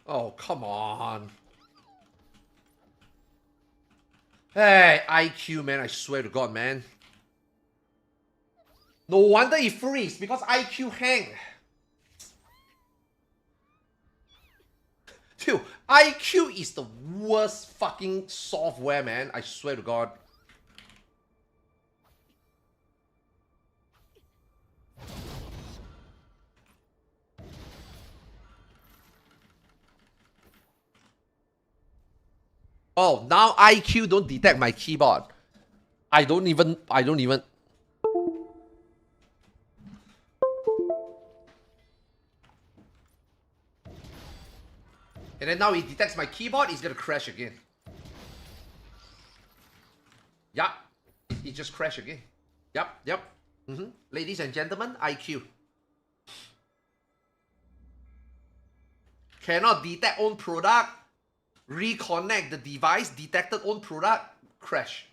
Oh, come on. Hey, IQ, man. I swear to God, man. No wonder it freeze, because IQ hang. Dude, IQ is the worst fucking software, man. I swear to God. Oh, now IQ don't detect my keyboard. I don't even. And then now it detects my keyboard, it's gonna crash again. Yup. It just crashed again. Yep. Ladies and gentlemen, IQ. Cannot detect own product. Reconnect the device, detected own product, crash.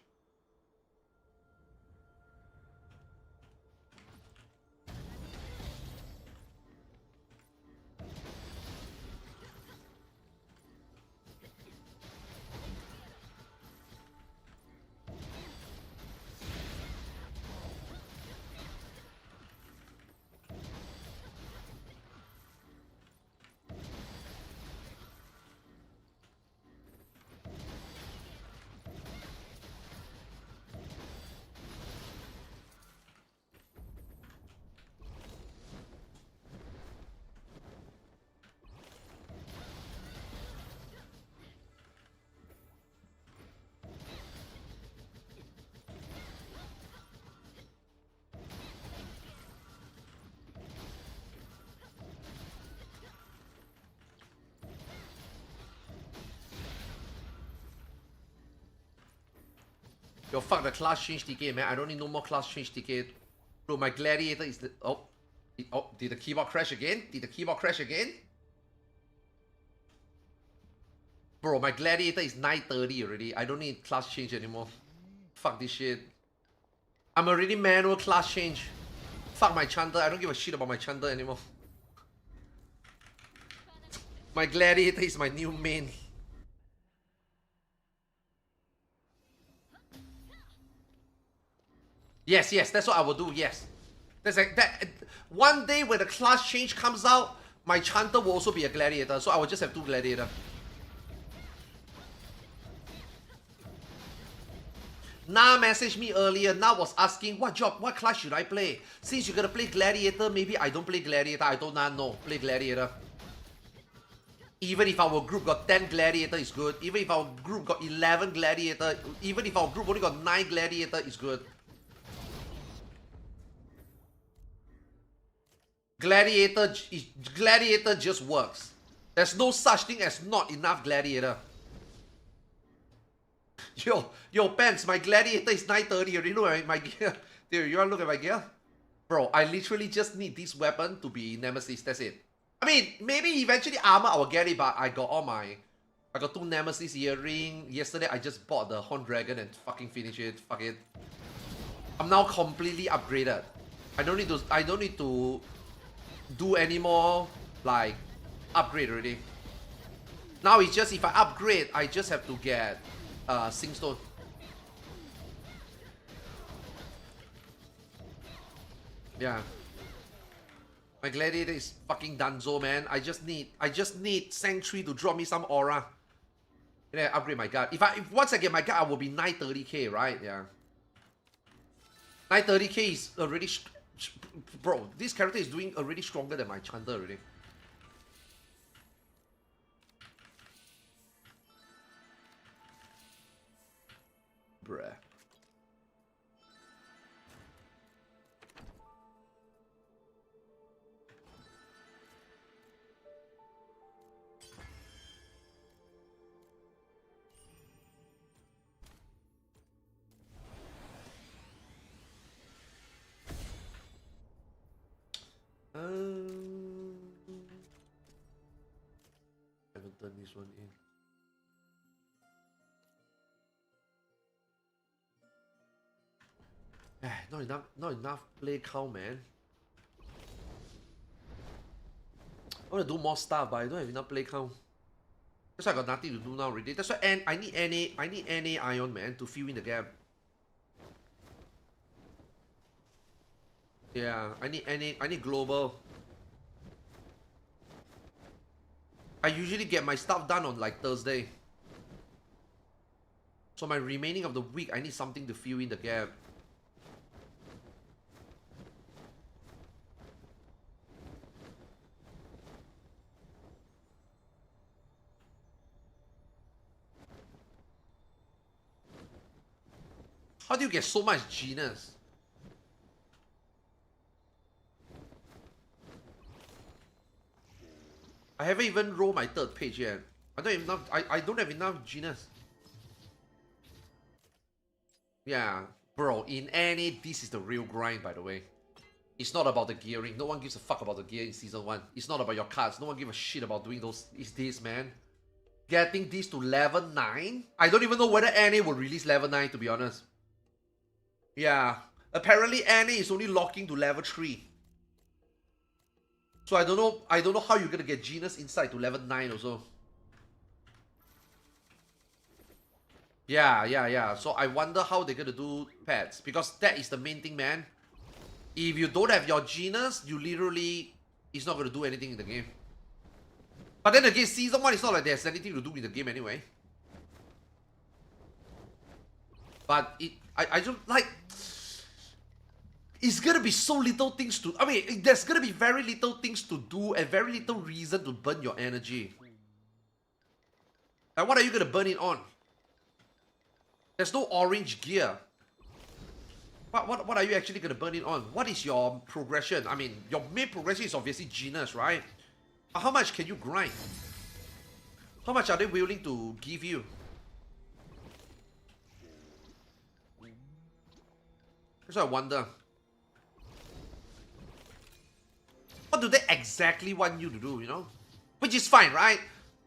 Yo, fuck the class change ticket, man. I don't need no more class change ticket. Bro, my gladiator is the... Oh. Did the keyboard crash again? Bro, my gladiator is 930 already. I don't need class change anymore. Fuck this shit. I'm already manual class change. Fuck my chanter. I don't give a shit about my chanter anymore. My gladiator is my new main. Yes, that's what I will do, yes. That's like that. One day when the class change comes out, my chanter will also be a gladiator, so I will just have 2 gladiator. Na messaged me earlier. Na was asking what class should I play? Since you're gonna play gladiator, maybe I don't play gladiator. I told Na no, play gladiator. Even if our group got 10 gladiator, is good. Even if our group got 11 gladiator, even if our group only got 9 gladiator, is good. Gladiator just works. There's no such thing as not enough gladiator. Yo, Pants, my gladiator is 930 already. Look at my gear. Dude, you wanna look at my gear? Bro, I literally just need this weapon to be Nemesis, that's it. I mean, maybe eventually armor I will get it, but I got 2 Nemesis earring. Yesterday I just bought the Horn Dragon and fucking finished it. Fuck it. I'm now completely upgraded. I don't need to do any more like upgrade already. Now it's just if I upgrade, I just have to get Singstone. Yeah. My gladiator is fucking dunzo, man. I just need Sanctuary to drop me some aura. And then I upgrade my guard. If once I get my guard, I will be 930k, right? Yeah. 930k is already bro, this character is doing already stronger than my chanter already. Bruh. Haven't done this one in. Not enough play count, man. I want to do more stuff, but I don't have enough play count. That's why I got nothing to do now already. That's why I need NA Ion, man, to fill in the gap. Yeah, I need global. I usually get my stuff done on like Thursday. So my remaining of the week, I need something to fill in the gap. How do you get so much genus? I haven't even rolled my third page yet. I don't have enough genus. Yeah, bro, in any, this is the real grind, by the way. It's not about the gearing. No one gives a fuck about the gear in Season 1. It's not about your cards. No one gives a shit about doing those. It's this, man. Getting this to level 9? I don't even know whether NA will release level 9, to be honest. Yeah. Apparently NA is only locking to level 3. So I don't know how you're gonna get Genus Insight to level 9 also. Yeah. So I wonder how they're gonna do pets. Because that is the main thing, man. If you don't have your Genus, you literally... It's not gonna do anything in the game. But then again, Season 1 is not like there's anything to do in the game anyway. But I don't like... It's gonna be so little things to... I mean, there's gonna be very little things to do and very little reason to burn your energy. And what are you gonna burn it on? There's no orange gear. What are you actually gonna burn it on? What is your progression? I mean, your main progression is obviously Genus, right? How much can you grind? How much are they willing to give you? That's what I wonder. What do they exactly want you to do, you know? Which is fine, right?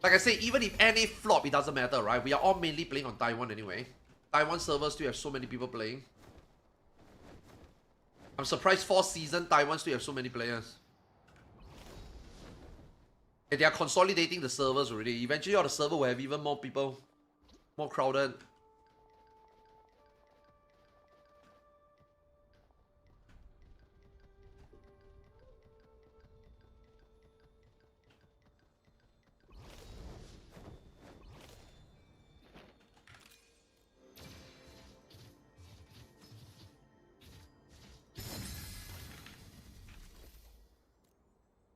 Like I say, even if any flop, it doesn't matter, right? We are all mainly playing on Taiwan anyway. Taiwan servers still have so many people playing. I'm surprised 4th season Taiwan still have so many players. And they are consolidating the servers already. Eventually all the server will have even more people. More crowded.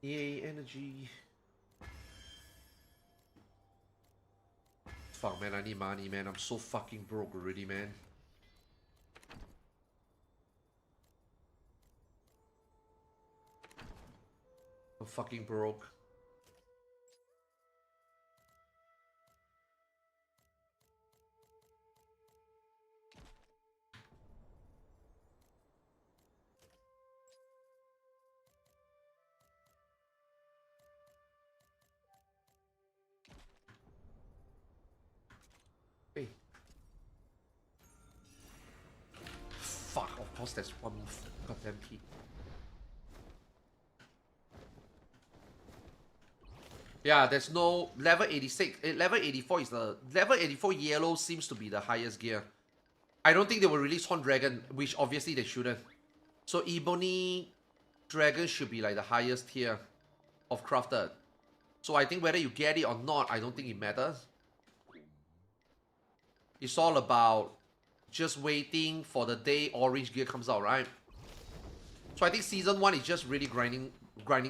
Yay, energy. Fuck, man, I need money, man. I'm so fucking broke already, man. I'm fucking broke. Hey. Fuck, of course there's one more goddamn key. Yeah, there's no level 86. Level 84 is the... Level 84 yellow seems to be the highest gear. I don't think they will release Horn Dragon, which obviously they shouldn't. So Ebony Dragon should be like the highest tier of crafted. So I think whether you get it or not, I don't think it matters. It's all about just waiting for the day orange gear comes out, right? So I think Season 1 is just really grinding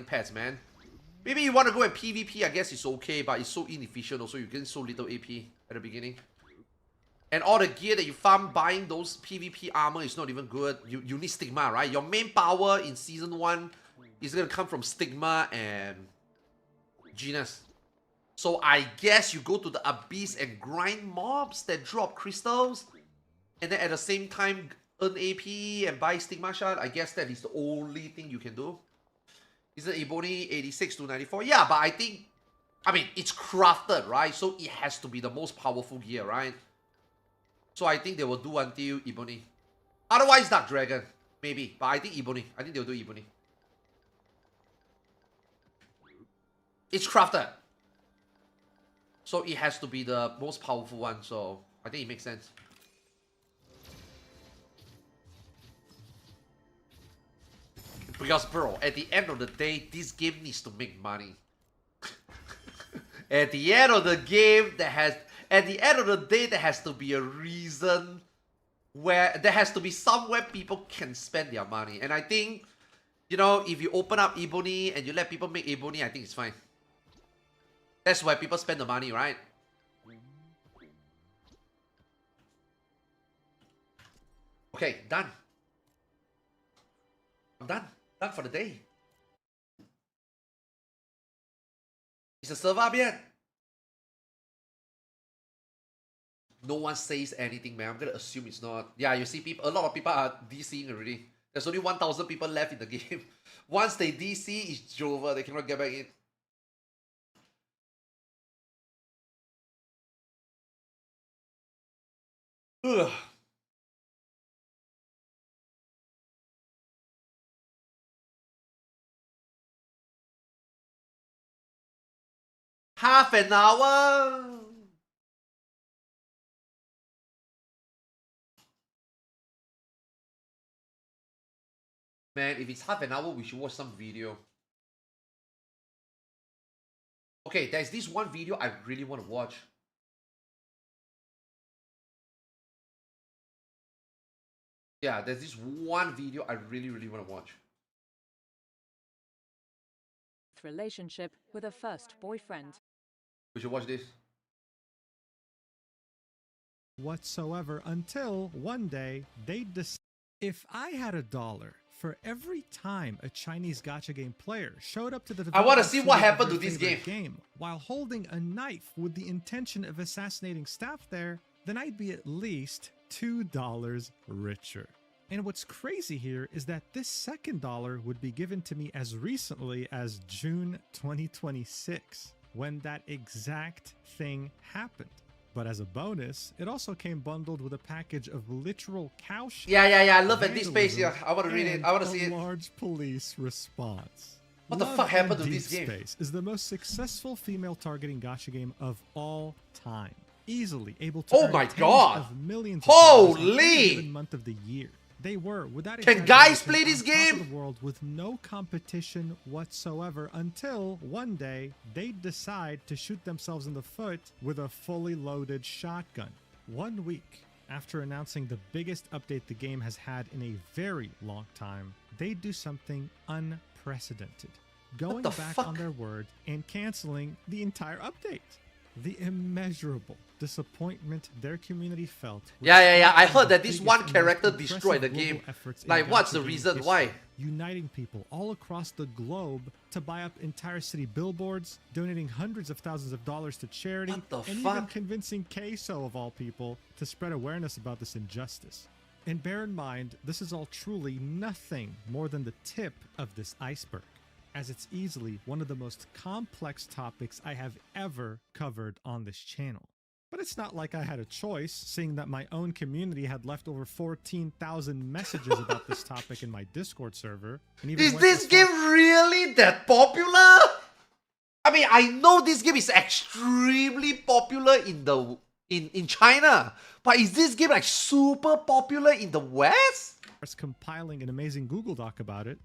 pets, man. Maybe you want to go at PvP, I guess it's okay, but it's so inefficient also. You get so little AP at the beginning. And all the gear that you farm buying those PvP armor is not even good. You need Stigma, right? Your main power in Season 1 is going to come from Stigma and Genus. So I guess you go to the Abyss and grind mobs that drop crystals. And then at the same time earn AP and buy Stigma Shard. I guess that is the only thing you can do. Isn't Ebony 86 to 94? Yeah, but I think... I mean, it's crafted, right? So it has to be the most powerful gear, right? So I think they will do until Ebony. Otherwise, Dark Dragon. Maybe. But I think Ebony. I think they'll do Ebony. It's crafted. So it has to be the most powerful one. So I think it makes sense. Because, bro, at the end of the day, this game needs to make money. At the end of the game, at the end of the day, there has to be a reason where there has to be somewhere people can spend their money. And I think, you know, if you open up Ebony and you let people make Ebony, I think it's fine. That's where people spend the money, right? Okay, done. I'm done. Done for the day. Is the server up yet? No one says anything, man. I'm gonna assume it's not. Yeah, you see, people. A lot of people are DCing already. There's only 1,000 people left in the game. Once they DC, it's over. They cannot get back in. Ugh. Half an hour. Man, if it's half an hour, we should watch some video. Okay, there's this one video I really want to watch. Yeah, there's this one video I really want to watch. Relationship with a first boyfriend. We should watch this. Whatsoever until one day they decide. If I had $1 for every time a Chinese gacha game player showed up to the I want to see what studio of happened their to this favorite game. while holding a knife with the intention of assassinating staff there, then I'd be at least $2 richer. And what's crazy here is that this second dollar would be given to me as recently as June 2026, when that exact thing happened. But as a bonus, it also came bundled with a package of literal cow shit. Yeah. I love at this space here. I want to read it. I want to see it. Large police response. What the Love fuck happened and to this Deep game? Space is the most successful female targeting gacha game of all time. Easily able to Oh earn my tens God. of millions of dollars on Holy. any given month of the year. They were, without Can guys exaggeration, play this on top of game? the world with no competition whatsoever until one day they decide to shoot themselves in the foot with a fully loaded shotgun. 1 week after announcing the biggest update the game has had in a very long time, they do something unprecedented, going the back fuck? on their word and canceling the entire update. The immeasurable disappointment their community felt. Yeah. I heard that the this biggest one and character most destroyed the impressive game. global efforts in Like, what's the gacha game reason? history, Why? uniting people all across the globe to buy up entire city billboards, donating hundreds of thousands of dollars to charity, What the and even fuck? convincing Queso, of all people, to spread awareness about this injustice. And bear in mind, this is all truly nothing more than the tip of this iceberg, as it's easily one of the most complex topics I have ever covered on this channel. But it's not like I had a choice, seeing that my own community had left over 14,000 messages about this topic in my Discord server. And even Is went this as game far- really that popular? I mean, I know this game is extremely popular in China, but is this game like super popular in the West? as compiling an amazing Google Doc about it.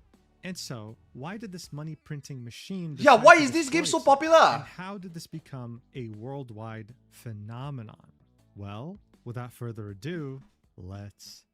And so, why did this money printing machine Yeah, decide why to is this game so destroy itself? popular? And how did this become a worldwide phenomenon? Well, without further ado, let's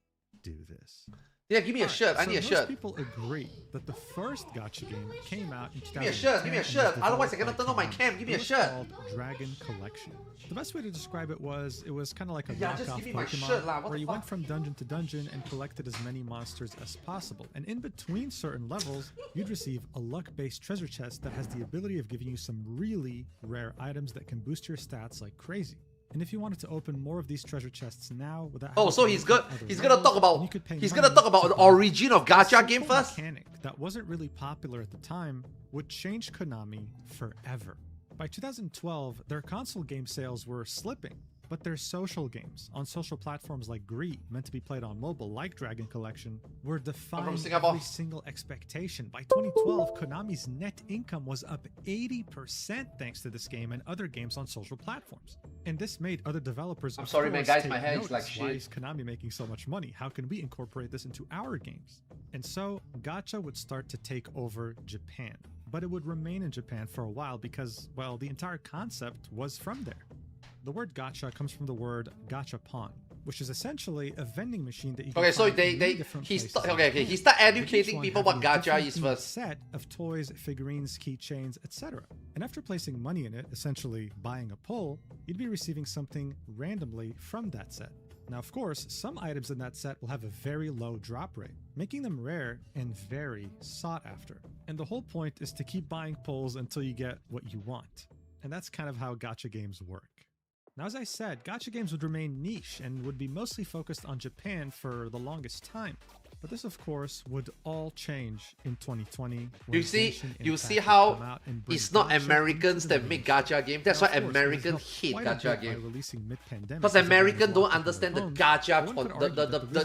do this. Yeah, give me a Alright, shirt. I so need a most shirt. people agree that the first gacha game came out in 2010. Give me a shirt. Give me a and was shirt. Otherwise, I developed cannot by turn on my Konami. cam. Give me It a was shirt. called Dragon Collection. The best way to describe it was kind of like a Yeah, just knockoff give me my Pokemon, shirt lah. What where the you went fuck? from dungeon to dungeon and collected as many monsters as possible. And in between certain levels, you'd receive a luck-based treasure chest that has the ability of giving you some really rare items that can boost your stats like crazy. And if you wanted to open more of these treasure chests now without Oh, having so to he's look good. at other He's gonna levels, talk then about. you could pay He's gonna money talk about to the buy origin of a gacha simple game first. mechanic that wasn't really popular at the time would change Konami forever. By 2012, their console game sales were slipping, but their social games on social platforms like Gree, meant to be played on mobile like Dragon Collection, were defying Singapore. every single expectation. By 2012, Konami's net income was up 80% thanks to this game and other games on social platforms. And this made other developers I'm of sorry, man, course, guys, take my hair is notice. like Why shit. is Konami making so much money? How can we incorporate this into our games? And so, gacha would start to take over Japan. But it would remain in Japan for a while because, well, the entire concept was from there. The word gacha comes from the word gachapon, which is essentially a vending machine that you can Okay, so find in many they different he places start in okay, Japan, he start with each educating one people what having a gacha different is themed first. set of toys, figurines, keychains, etc. And after placing money in it, essentially buying a pull, you'd be receiving something randomly from that set. Now, of course, some items in that set will have a very low drop rate, making them rare and very sought after. And the whole point is to keep buying pulls until you get what you want. And that's kind of how gacha games work. Now, as I said, gacha games would remain niche and would be mostly focused on Japan for the longest time. But this, of course, would all change in 2020. You see how it's not Americans that make gacha games. That's why Americans hate gacha games. Because Americans don't understand the gacha,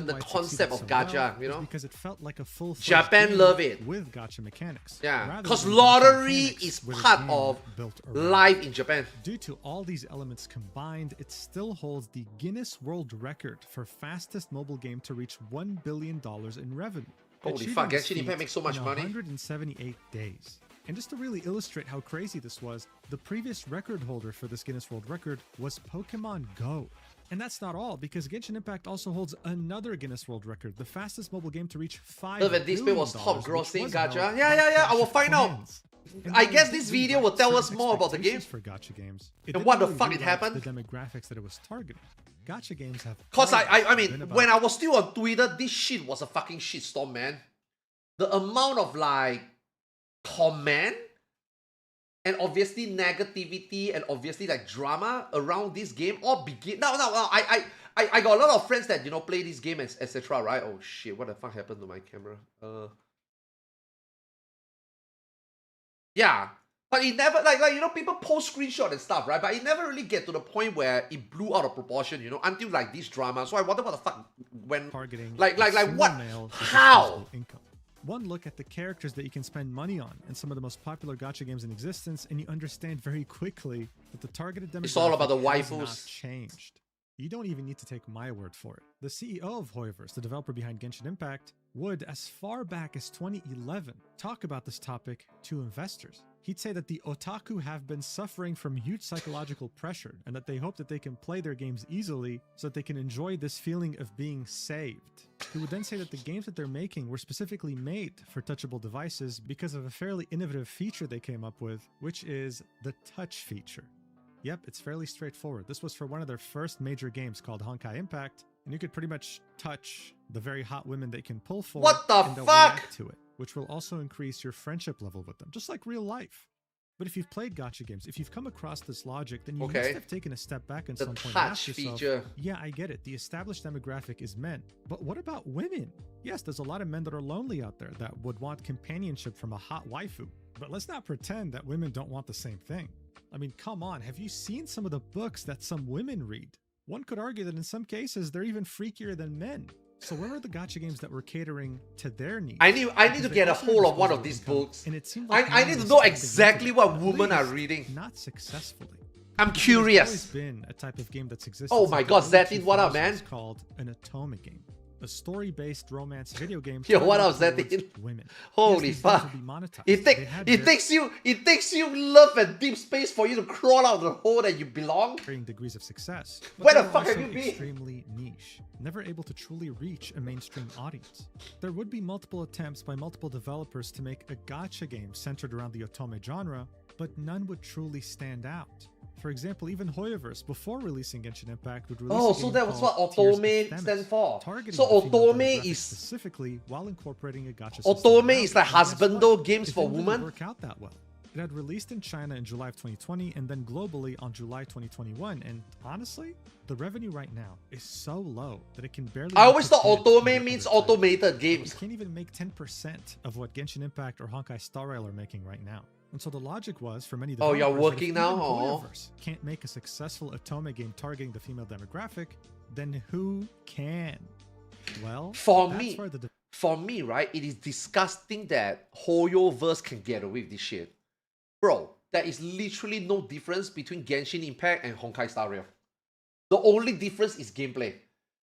the concept of gacha, you know? Because it felt like a full Japan love it. With gacha mechanics. Yeah, because lottery is part of life in Japan. Due to all these elements combined, it still holds the Guinness World Record for fastest mobile game to reach $1 billion in revenue. Holy fuck, Genshin Impact makes so much money. 178 days. And just to really illustrate how crazy this was, the previous record holder for this Guinness World Record was Pokemon Go. And that's not all, because Genshin Impact also holds another Guinness World Record, the fastest mobile game to reach $5 billion. This bit was top grossing gacha. Yeah, I will find out. I guess this video will tell us more about the game. For gacha games. And what the fuck it happened? The demographics that it was targeting. Gacha games have... Cause I mean, when I was still on Twitter, this shit was a fucking shitstorm, man. The amount of like comment and obviously negativity and obviously like drama around this game all begin. No, I got a lot of friends that, you know, play this game and etc. Right? Oh shit, what the fuck happened to my camera? Yeah. But it never, like you know, people post screenshot and stuff, right? But it never really get to the point where it blew out of proportion, you know, until like this drama. So I wonder what the fuck when targeting like what? How? Income. One look at the characters that you can spend money on and some of the most popular gacha games in existence, and you understand very quickly that the targeted demographic it's all about the has waifus. Not changed. You don't even need to take my word for it. The CEO of Hoyoverse, the developer behind Genshin Impact, would, as far back as 2011, talk about this topic to investors. He'd say that the otaku have been suffering from huge psychological pressure and that they hope that they can play their games easily so that they can enjoy this feeling of being saved. He would then say that the games that they're making were specifically made for touchable devices because of a fairly innovative feature they came up with, which is the touch feature. Yep, it's fairly straightforward. This was for one of their first major games called Honkai Impact, and you could pretty much touch the very hot women they can pull for. What the and they'll fuck? react to it, which will also increase your friendship level with them, just like real life. But if you've played gacha games, if you've come across this logic, then you must have taken a step back at some point and asked yourself, yeah, I get it. The established demographic is men. But what about women? Yes, there's a lot of men that are lonely out there that would want companionship from a hot waifu. But let's not pretend that women don't want the same thing. I mean, come on, have you seen some of the books that some women read? One could argue that in some cases, they're even freakier than men. So where were the gacha games that were catering to their needs? I need to get a hold of one of these books. And it seemed like I need to know exactly what women are reading. Not successfully. I'm curious. There's always been a type of game that's existed. Oh my god, Zetin, what up, man? It's called an otome game. A story-based romance video game. Yo, what up, Zetin? Women. Holy fuck! It takes you love and deep space for you to crawl out of the hole that you belong. Varying degrees of success. Where the fuck have you been? Extremely niche, never able to truly reach a mainstream audience. There would be multiple attempts by multiple developers to make a gacha game centered around the otome genre, but none would truly stand out. For example, even Hoyoverse, before releasing Genshin Impact, would release a game so that was what called otome stands for. Targeting So the female otome demographic is specifically while incorporating a gacha otome system. is like husbando games for It didn't really women. work out that well. It had released in China in July of 2020 and then globally on July 2021. And honestly, the revenue right now is so low that it can barely... I always thought make its otome means automated games. It can't even make 10% of what Genshin Impact or Honkai Star Rail are making right now. And so the logic was for many developers, you're working that if now? even Oh. Hoyoverse can't make a successful otome game targeting the female demographic, then who can? Well, For that's me, where the for me, right, it is disgusting that Hoyoverse can get away with this shit. Bro, there is literally no difference between Genshin Impact and Honkai Star Rail. The only difference is gameplay.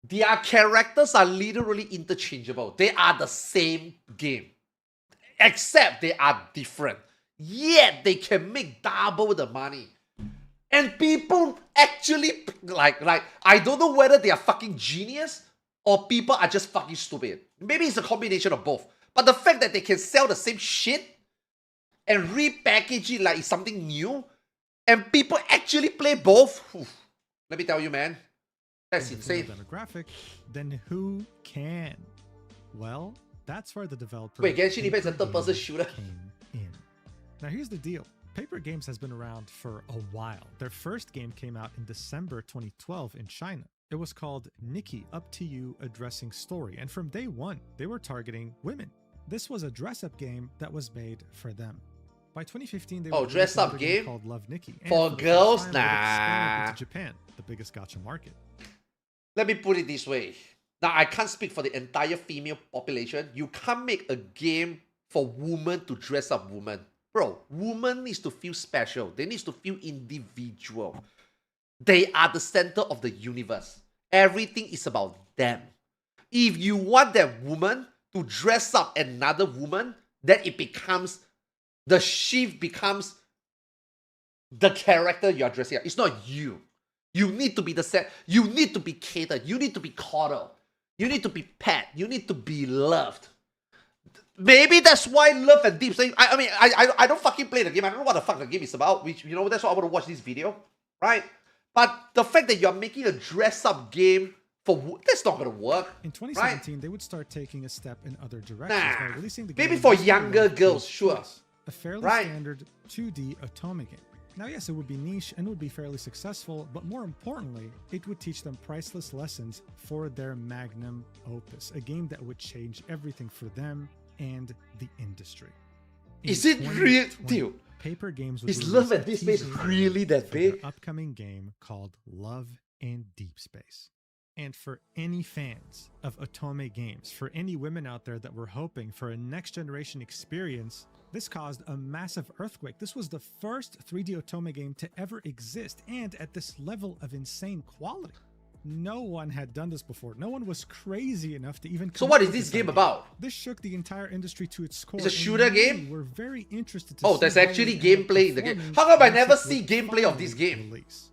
Their characters are literally interchangeable. They are the same game. Except they are different. Yet they can make double the money. And people actually, like I don't know whether they are fucking genius or people are just fucking stupid. Maybe it's a combination of both. But the fact that they can sell the same shit and repackage it like it's something new, and people actually play both, let me tell you, man, That's in the female insane. demographic, then who can? Well, that's where the developer Wait, Genshin Impact is a Paper third-person Games shooter. came in. Now here's the deal. Paper Games has been around for a while. Their first game came out in December 2012 in China. It was called Nikki Up to You Addressing Story, and from day one, they were targeting women. This was a dress-up game that was made for them. By 2015, they Oh, would release dress-up another game? called Love Nikki. And For the first girls? time, they would expand Nah. into Japan, the biggest gacha market. Let me put it this way. Now, I can't speak for the entire female population. You can't make a game for women to dress up women. Bro, women needs to feel special. They need to feel individual. They are the center of the universe. Everything is about them. If you want that woman to dress up another woman, then it becomes, the shift becomes the character you're dressing up. It's not you. You need to be the set. You need to be catered. You need to be coddled. You need to be pet. You need to be loved. Maybe that's why Love and Deep Space. I don't fucking play the game. I don't know what the fuck the game is about. Which, you know, that's why I want to watch this video, right? But the fact that you're making a dress-up game that's not gonna work. In 2017, they would start taking a step in other directions by Nah. releasing the game. Maybe in for the younger studio girls, Code sure. Plus, a fairly Right. standard 2D otome game. Now, yes, it would be niche and would be fairly successful, but more importantly, it would teach them priceless lessons for their magnum opus, a game that would change everything for them and the industry. In Is it real, 2020, dude? Paper Games would Is release Love a and Deep Space teaser really that for their big? upcoming game called Love in Deep Space. And for any fans of otome games, for any women out there that were hoping for a next generation experience, this caused a massive earthquake. This was the first 3D otome game to ever exist, and at this level of insane quality. No one had done this before. No one was crazy enough to even. So come what up is with this game idea. about? This shook the entire industry to its core. It's a and shooter many game? We're very interested to Oh, see there's how actually it ended up gameplay in the game. performing How come I once never it see would gameplay of this finally game? release.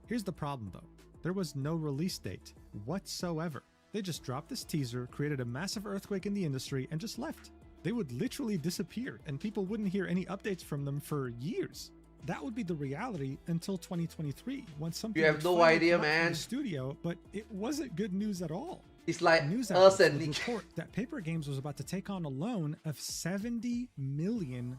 Here's the problem though. There was no release date whatsoever. They just dropped this teaser, created a massive earthquake in the industry, and just left. They would literally disappear, and people wouldn't hear any updates from them for years. That would be the reality until 2023, when something You have would no finally idea, come out from man. the studio, but it wasn't good news at all. It's like News us outlets and would Nick. report that Paper Games was about to take on a loan of $70 million.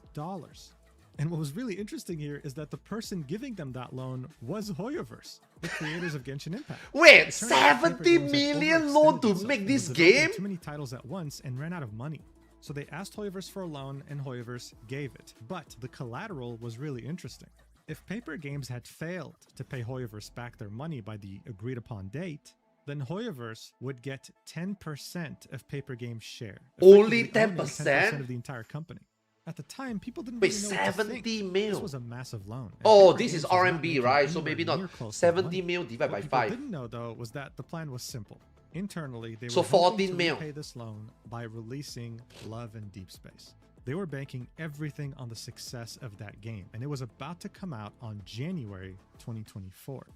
And what was really interesting here is that the person giving them that loan was Hoyoverse, the creators of Genshin Impact. Wait, It turned out Paper 70 Games had million loan overextended to itself make and this was developing game? Too many titles at once and ran out of money. So they asked Hoyoverse for a loan, and Hoyoverse gave it. But the collateral was really interesting. If Paper Games had failed to pay Hoyoverse back their money by the agreed upon date, then Hoyoverse would get 10% of Paper Games' share. Only effectively owning 10%? of the entire company. At the time, people didn't Wait, really know what to 70 think. mil. This was a massive loan. and Oh, Paper this Games is was not RMB, making right? So anywhere maybe near not close to 70 money. mil divided by What people 5. didn't know though was that the plan was simple. Internally, they So were hoping 14 to mil. repay this loan by releasing Love in Deep Space. They were banking everything on the success of that game, and it was about to come out on January 2024.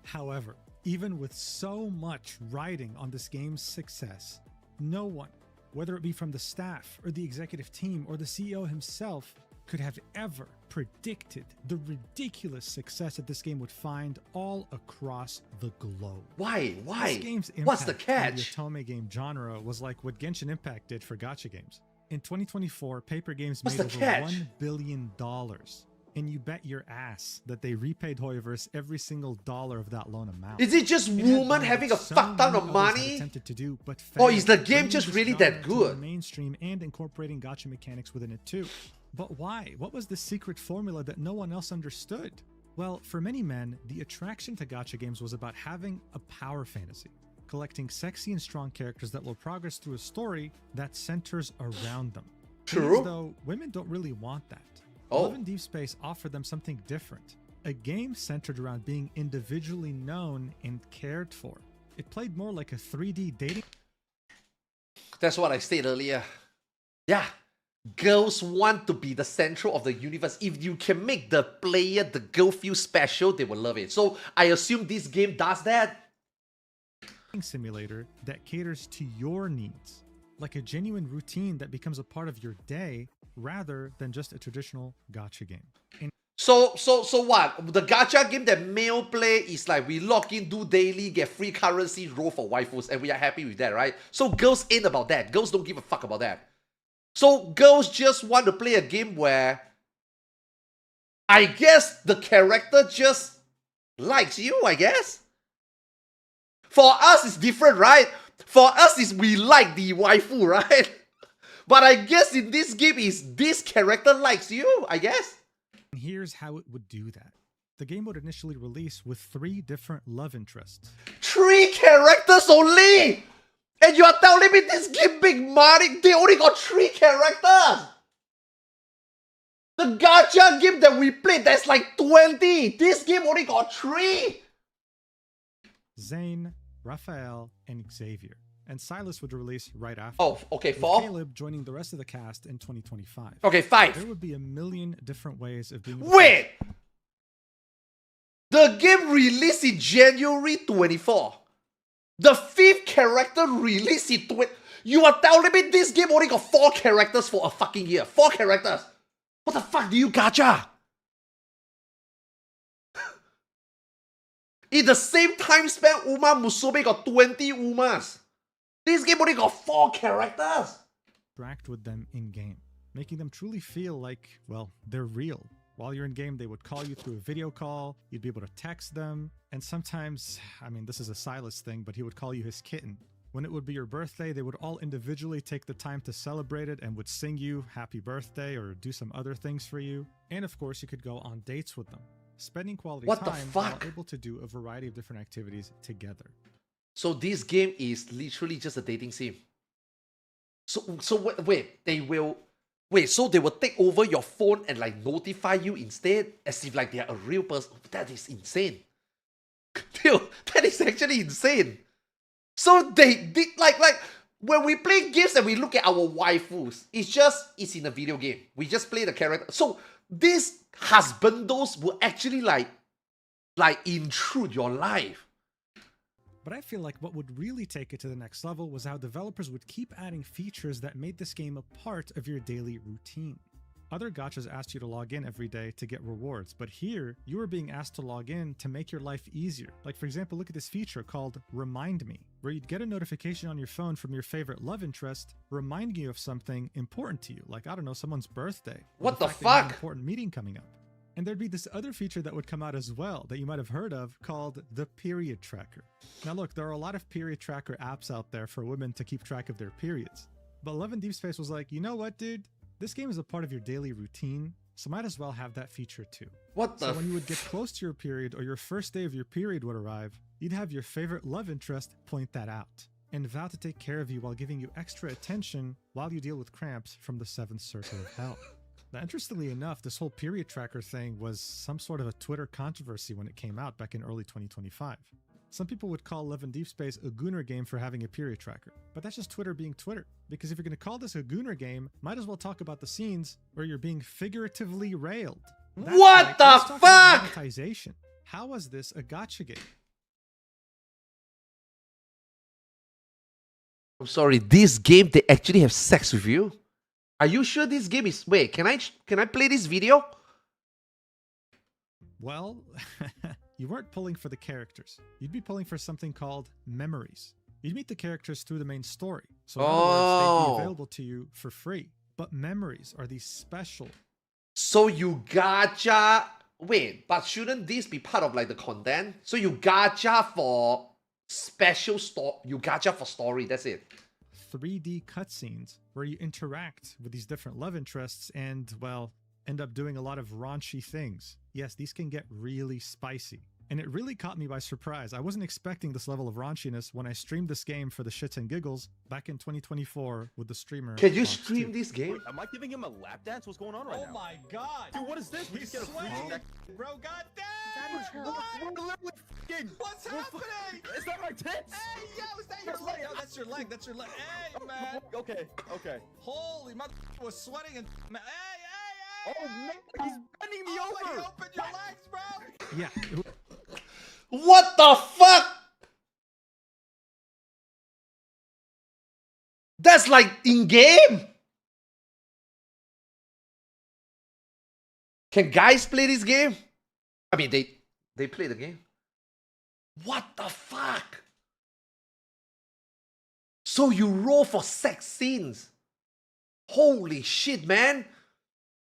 However, even with so much riding on this game's success, no one, whether it be from the staff or the executive team or the CEO himself, could have ever predicted the ridiculous success that this game would find all across the globe. Why? Why? This game's What's the impact on the catch? otome game genre was like what Genshin Impact did for gacha games. In 2024, Paper Games What's made the over catch? $1 billion. And you bet your ass that they repaid Hoyoverse every single dollar of that loan amount. Is it just It had woman done having what a so fuck ton many of others had money? attempted to do, but Or is the failed, game bringing just this really genre that to the good? mainstream and incorporating gacha mechanics within it too. But why? What was the secret formula that no one else understood? Well, for many men, the attraction to gacha games was about having a power fantasy, collecting sexy and strong characters that will progress through a story that centers around them. True. Things, though, women don't really want that. Oh. Love in Deep Space offered them something different. A game centered around being individually known and cared for. It played more like a 3D dating. That's what I said earlier. Yeah. Girls want to be the central of the universe. If you can make the player, the girl feel special, they will love it. So I assume this game does that. Simulator that caters to your needs, like a genuine routine that becomes a part of your day rather than just a traditional gacha game. And So what? The gacha game that male play is like we log in, do daily, get free currency, roll for waifus, and we are happy with that, right? So girls ain't about that. Girls don't give a fuck about that. So girls just want to play a game where I guess the character just likes you, I guess. For us, it's different, right? For us, is we like the waifu, right? But I guess in this game, is this character likes you, I guess. Here's how it would do that. The game would initially release with 3 different love interests. 3 characters only! And you are telling me this game big money, they only got 3 characters! The gacha game that we played, that's like 20! This game only got 3! Zane, Raphael, and Xavier. And Silas would release right after. Oh, okay, with 4? Caleb joining the rest of the cast in 2025. Okay, 5. There would be a million different ways of being... Wait! The game released in January 24. The 5th character released in 20... You are telling me this game only got 4 characters for a fucking year. 4 characters. What the fuck do you gacha? In the same time span, Uma Musume got 20 Umas. This game only got 4 characters. Interact with them in-game, making them truly feel like, well, they're real. While you're in-game, they would call you through a video call, you'd be able to text them, and sometimes, I mean, this is a Silas thing, but he would call you his kitten. When it would be your birthday, they would all individually take the time to celebrate it and would sing you happy birthday or do some other things for you. And of course, you could go on dates with them, spending quality What the time fuck? while able to do a variety of different activities together. So this game is literally just a dating sim. So wait, they will... Wait, so they will take over your phone and like notify you instead? As if like they are a real person? That is insane. Dude, that is actually insane. So they did like when we play games and we look at our waifus, it's in a video game. We just play the character. So these husbandos will actually like intrude your life. But I feel like what would really take it to the next level was how developers would keep adding features that made this game a part of your daily routine. Other gachas asked you to log in every day to get rewards, but here, you were being asked to log in to make your life easier. Like for example, look at this feature called Remind Me, where you'd get a notification on your phone from your favorite love interest, reminding you of something important to you, like, I don't know, someone's birthday. or What the fact that you have an fuck? important meeting coming up. And there'd be this other feature that would come out as well that you might have heard of called the period tracker. Now look, there are a lot of period tracker apps out there for women to keep track of their periods. But Love and Deep Space was like, you know what, dude? This game is a part of your daily routine, so might as well have that feature too. What the So when you would get close to your period or your first day of your period would arrive, you'd have your favorite love interest point that out and vow to take care of you while giving you extra attention while you deal with cramps from the 7th circle of hell. Now, interestingly enough, this whole period tracker thing was some sort of a Twitter controversy when it came out back in early 2025. Some people would call Love and Deep Space a gooner game for having a period tracker, but that's just Twitter being Twitter. Because if you're going to call this a gooner game, might as well talk about the scenes where you're being figuratively railed. That's What like, the let's talk about fuck? monetization. How was this a gacha game? I'm sorry, this game they actually have sex with you? Are you sure this game is... Wait, can I play this video? Well, you weren't pulling for the characters. You'd be pulling for something called memories. You'd meet the characters through the main story. So in other words, they'd be available to you for free. But memories are these special... So you gacha... Wait, but shouldn't this be part of like the content? So you gacha for special story... You gacha for story, that's it. 3D cutscenes where you interact with these different love interests and, well, end up doing a lot of raunchy things. Yes, these can get really spicy. And it really caught me by surprise. I wasn't expecting this level of raunchiness when I streamed this game for the shits and giggles back in 2024 with the streamer. Can you Fox stream 2. this game? Am I giving him a lap dance? What's going on right now? Oh my god! Dude, what is this? We He's just get a free sweating! check. Bro, goddamn! We're literally fucking. What's happening? Is that my tits? Hey, yo, is that your leg? Yo, that's your leg. That's your leg. Hey, man. Okay, okay. Holy mother was sweating and man. Hey, Oh no, he's bending me oh, over. he opened your legs, bro. Yeah, What the fuck? That's like in-game? Can guys play this game? I mean, they play the game. What the fuck? So you roll for sex scenes. Holy shit, man.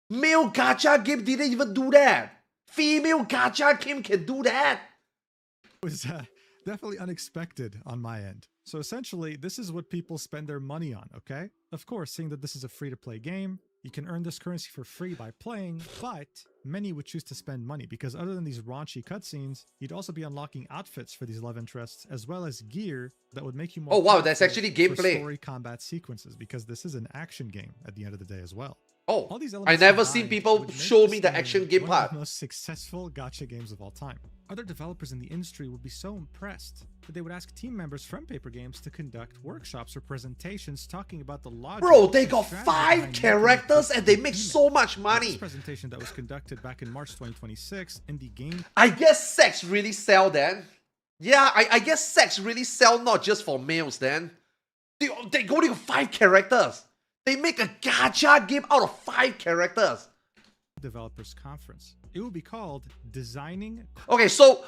Male gacha game didn't even do that. Female gacha game can do that. It was definitely unexpected on my end. So essentially, this is what people spend their money on, okay? Of course, seeing that this is a free-to-play game, you can earn this currency for free by playing, but many would choose to spend money because other than these raunchy cutscenes, you'd also be unlocking outfits for these love interests, as well as gear that would make you more. Oh wow, that's powerful actually for gameplay. story combat sequences, because this is an action game at the end of the day as well. Oh, All these I elements never combined seen people would make show this me the game action game one of part. the most successful gacha games of all time. Other developers in the industry would be so impressed that they would ask team members from Paper Games to conduct workshops or presentations talking about the logic. Bro, they and got strategy 5 behind making characters a and they good make game. so much This money. presentation that was conducted back in March 2026 in the game. I guess sex really sell then. Yeah, I guess sex really sell not just for males then. They only got 5 characters. They make a gacha game out of 5 characters. Developers Conference. It will be called Designing. Okay, so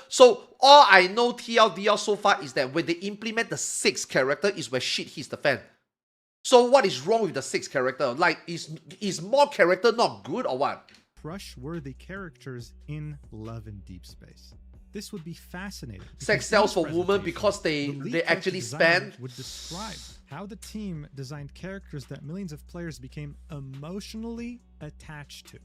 all I know TLDR so far is that when they implement the 6th character is where shit hits the fan. So what is wrong with the 6th character? Like, is more character not good or what? Crush-worthy characters in Love and Deep Space. This would be fascinating. Sex because sells in for this women presentation, because the lead they character actually designer spend. would describe how the team designed characters that millions of players became emotionally attached to.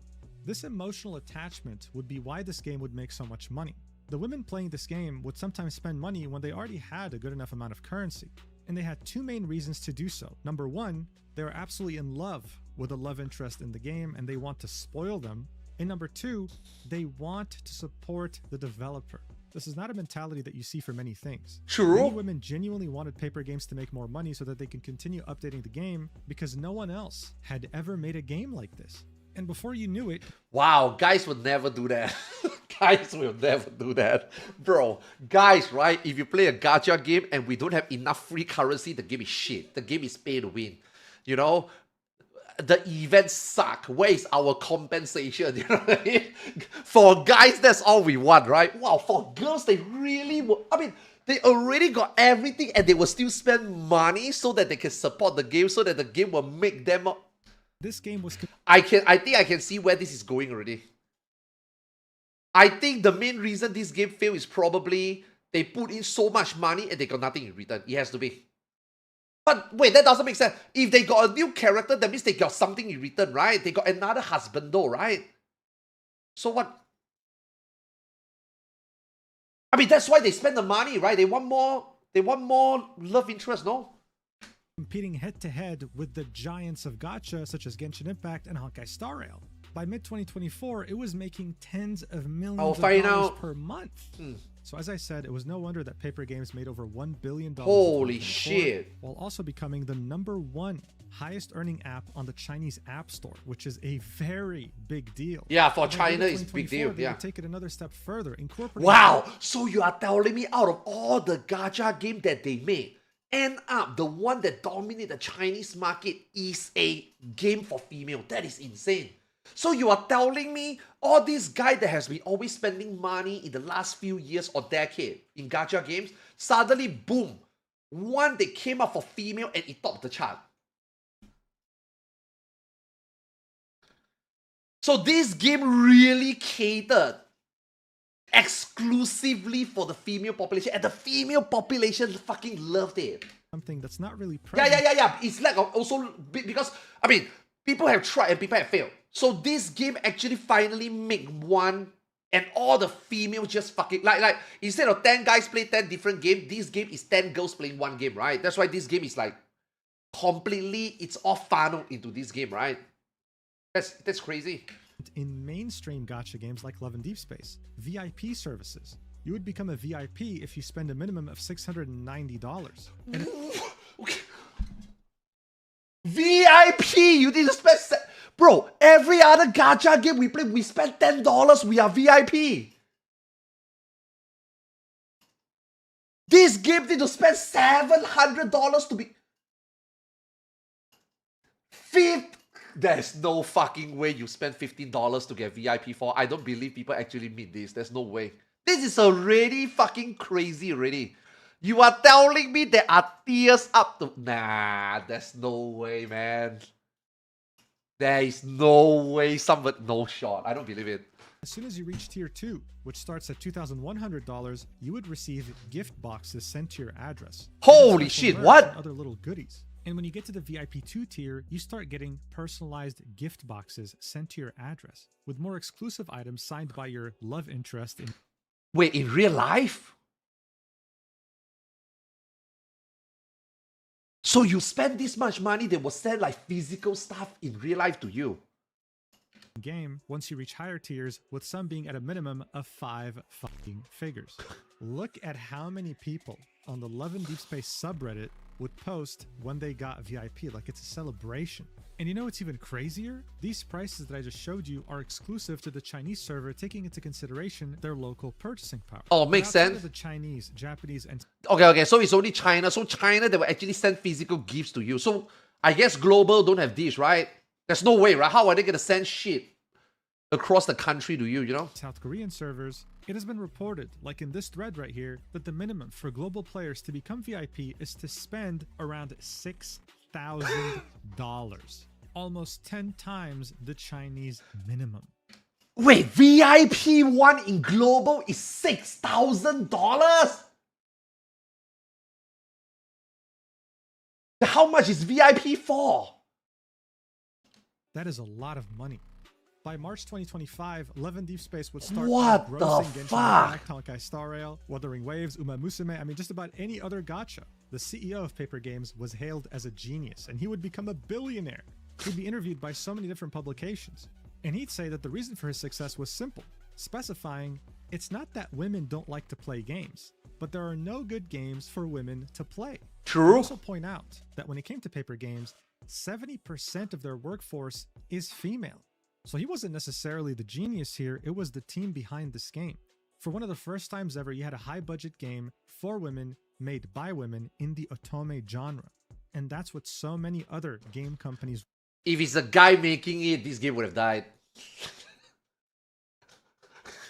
This emotional attachment would be why this game would make so much money. The women playing this game would sometimes spend money when they already had a good enough amount of currency, and they had 2 main reasons to do so. Number 1, they are absolutely in love with a love interest in the game and they want to spoil them. And number 2, they want to support the developer. This is not a mentality that you see for many things. True. Many women genuinely wanted Paper Games to make more money so that they can continue updating the game because no one else had ever made a game like this. And before you knew it, Wow, guys would never do that. Guys will never do that. Bro, guys, right? If you play a gacha game and we don't have enough free currency, the game is shit. The game is pay to win. You know? The events suck. Where is our compensation? You know what I mean? For guys, that's all we want, right? Wow, for girls, they really will. I mean, they already got everything and they will still spend money so that they can support the game, so that the game will make them. this game was I think I can see where this is going already. I think the main reason this game failed is probably they put in so much money and they got nothing in return. It has to be. But wait, that doesn't make sense. If they got a new character, that means they got something in return, right? They got another husband though, right? So what? I mean, that's why they spend the money, right? They want more love interest, no? competing head-to-head with the giants of gacha such as Genshin Impact and Honkai Star Rail. By mid-2024, it was making tens of millions I'll of find dollars out. per month. So as I said, it was no wonder that Paper Games made over $1 billion. in Holy 2024, shit. While also becoming the #1 highest earning app on the Chinese App Store, which is a very big deal. Yeah, for By China, early it's a big 2024, deal. they Yeah. would take it another step further, incorporating. Wow, so you are telling me out of all the gacha game that they made, end up the one that dominated the Chinese market is a game for female. That is insane. So you are telling me all this guy that has been always spending money in the last few years or decade in gacha games, suddenly boom, one that came up for female and it topped the chart. So this game really catered exclusively for the female population, and the female population fucking loved it. Something that's not really present. Yeah. It's like also because I mean people have tried and people have failed. So this game actually finally make one, and all the females just fucking like instead of 10 guys play 10 different games, this game is 10 girls playing one game, right? That's why this game is like completely, it's all funneled into this game, right? That's crazy. In mainstream gacha games like Love and Deep Space, VIP services. You would become a VIP if you spend a minimum of $690. And Okay. VIP, you need to spend bro, every other gacha game we play, we spend $10, we are VIP. This game need to spend $700 to be There's no fucking way you spend $15 to get VIP 4. I don't believe people actually mean this. There's no way. This is already fucking crazy already. You are telling me there are tiers up to... Nah, there's no way, man. There is no way somebody... No shot. I don't believe it. As soon as you reach tier 2, which starts at $2,100, you would receive gift boxes sent to your address. Holy And shit, merch what? and other little goodies. And when you get to the VIP 2 tier, you start getting personalized gift boxes sent to your address with more exclusive items signed by your love interest in... Wait, in real life? So you spend this much money, they will send like physical stuff in real life to you. game once you reach higher tiers, with some being at a minimum of 5 fucking figures. Look at how many people on the Love and Deep Space subreddit would post when they got VIP, like it's a celebration. And you know what's even crazier? These prices that I just showed you are exclusive to the Chinese server, taking into consideration their local purchasing power. Oh, makes Outside sense. of the Chinese, Japanese, and Okay, so it's only China. So China, they will actually send physical gifts to you. So I guess global don't have this, right? There's no way, right? How are they gonna send shit across the country to you, you know? South Korean servers, it has been reported, like in this thread right here, that the minimum for global players to become VIP is to spend around $6,000. Almost 10 times the Chinese minimum. Wait, VIP 1 in global is $6,000? How much is VIP 4? That is a lot of money. By March 2025, Love and Deep Space would start What the grossing Genshin fuck? Impact, Honkai Star Rail, Wuthering Waves, Umamusume, I mean just about any other gacha. The CEO of Paper Games was hailed as a genius, and he would become a billionaire. He'd be interviewed by so many different publications. And he'd say that the reason for his success was simple, specifying, it's not that women don't like to play games, but there are no good games for women to play. True. He'd also point out that when it came to Paper Games, 70% of their workforce is female. So he wasn't necessarily the genius here, it was the team behind this game. For one of the first times ever, you had a high budget game for women, made by women in the otome genre. And that's what so many other game companies If it's a guy making it, this game would have died.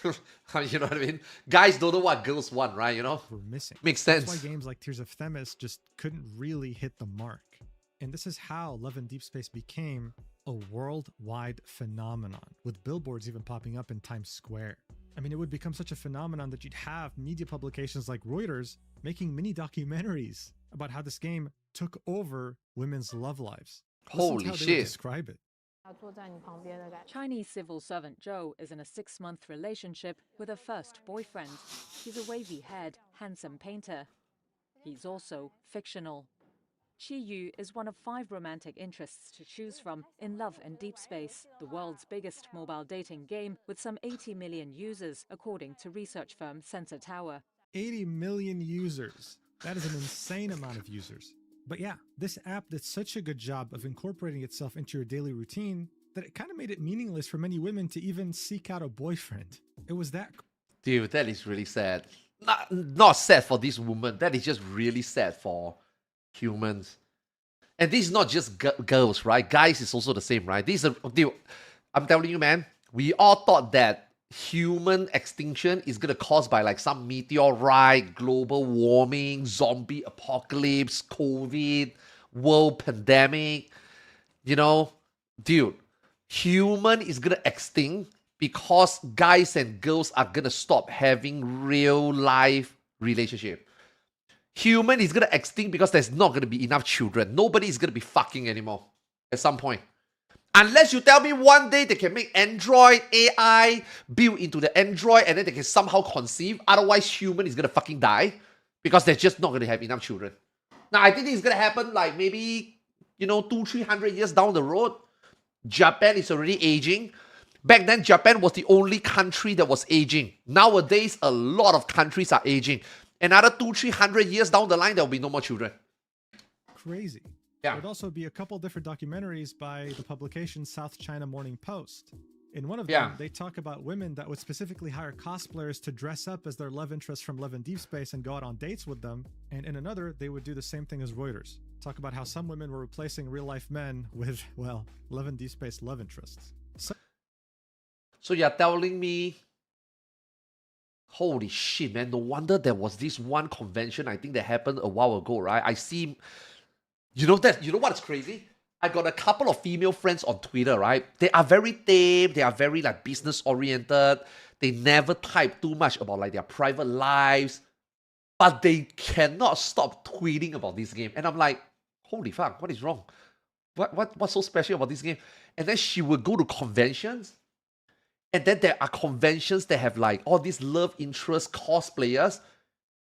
You know what I mean? Guys don't know what girls want, right? You know? were missing. Makes That's sense. why games like Tears of Themis just couldn't really hit the mark. And this is how Love and Deep Space became a worldwide phenomenon, with billboards even popping up in Times Square. I mean, it would become such a phenomenon that you'd have media publications like Reuters making mini documentaries about how this game took over women's love lives. Listen to Holy how they would shit. describe it. Chinese civil servant Zhou is in a 6-month relationship with her first boyfriend. He's a wavy-haired, handsome painter. He's also fictional. Chi Yu is one of 5 romantic interests to choose from in Love and Deep Space, the world's biggest mobile dating game with some 80 million users, according to research firm Sensor Tower. 80 million users. That is an insane amount of users. But yeah, this app did such a good job of incorporating itself into your daily routine that it kind of made it meaningless for many women to even seek out a boyfriend. It was that Dude, that is really sad. Not sad for this woman. That is just really sad for humans. And this is not just girls, right? Guys is also the same, right? Dude, I'm telling you, man, we all thought that human extinction is gonna caused by like some meteorite, global warming, zombie apocalypse, COVID, world pandemic. You know, dude, human is gonna extinct because guys and girls are gonna stop having real life relationship. Human is gonna extinct because there's not gonna be enough children. Nobody is gonna be fucking anymore at some point. Unless you tell me one day they can make Android AI built into the Android and then they can somehow conceive. Otherwise, human is gonna fucking die because they're just not gonna have enough children. Now, I think this is gonna happen like maybe, 200-300 years down the road. Japan is already aging. Back then, Japan was the only country that was aging. Nowadays, a lot of countries are aging. Another 200-300 years down the line, there will be no more children. crazy. Yeah. There'd also be a couple different documentaries by the publication South China Morning Post. In one of Yeah. them, they talk about women that would specifically hire cosplayers to dress up as their love interest from Love and Deep Space and go out on dates with them. And in another, they would do the same thing as Reuters. Talk about how some women were replacing real-life men with, well, Love and Deep Space love interests. So you're telling me, holy shit, man, no wonder there was this one convention, I think that happened a while ago, right? I see, you know what's crazy? I got a couple of female friends on Twitter, right? They are very tame, they are very like business oriented, they never type too much about like their private lives, but they cannot stop tweeting about this game. And I'm like, holy fuck, what is wrong? What's so special about this game? And then she would go to conventions, and then there are conventions that have like all these love interest cosplayers,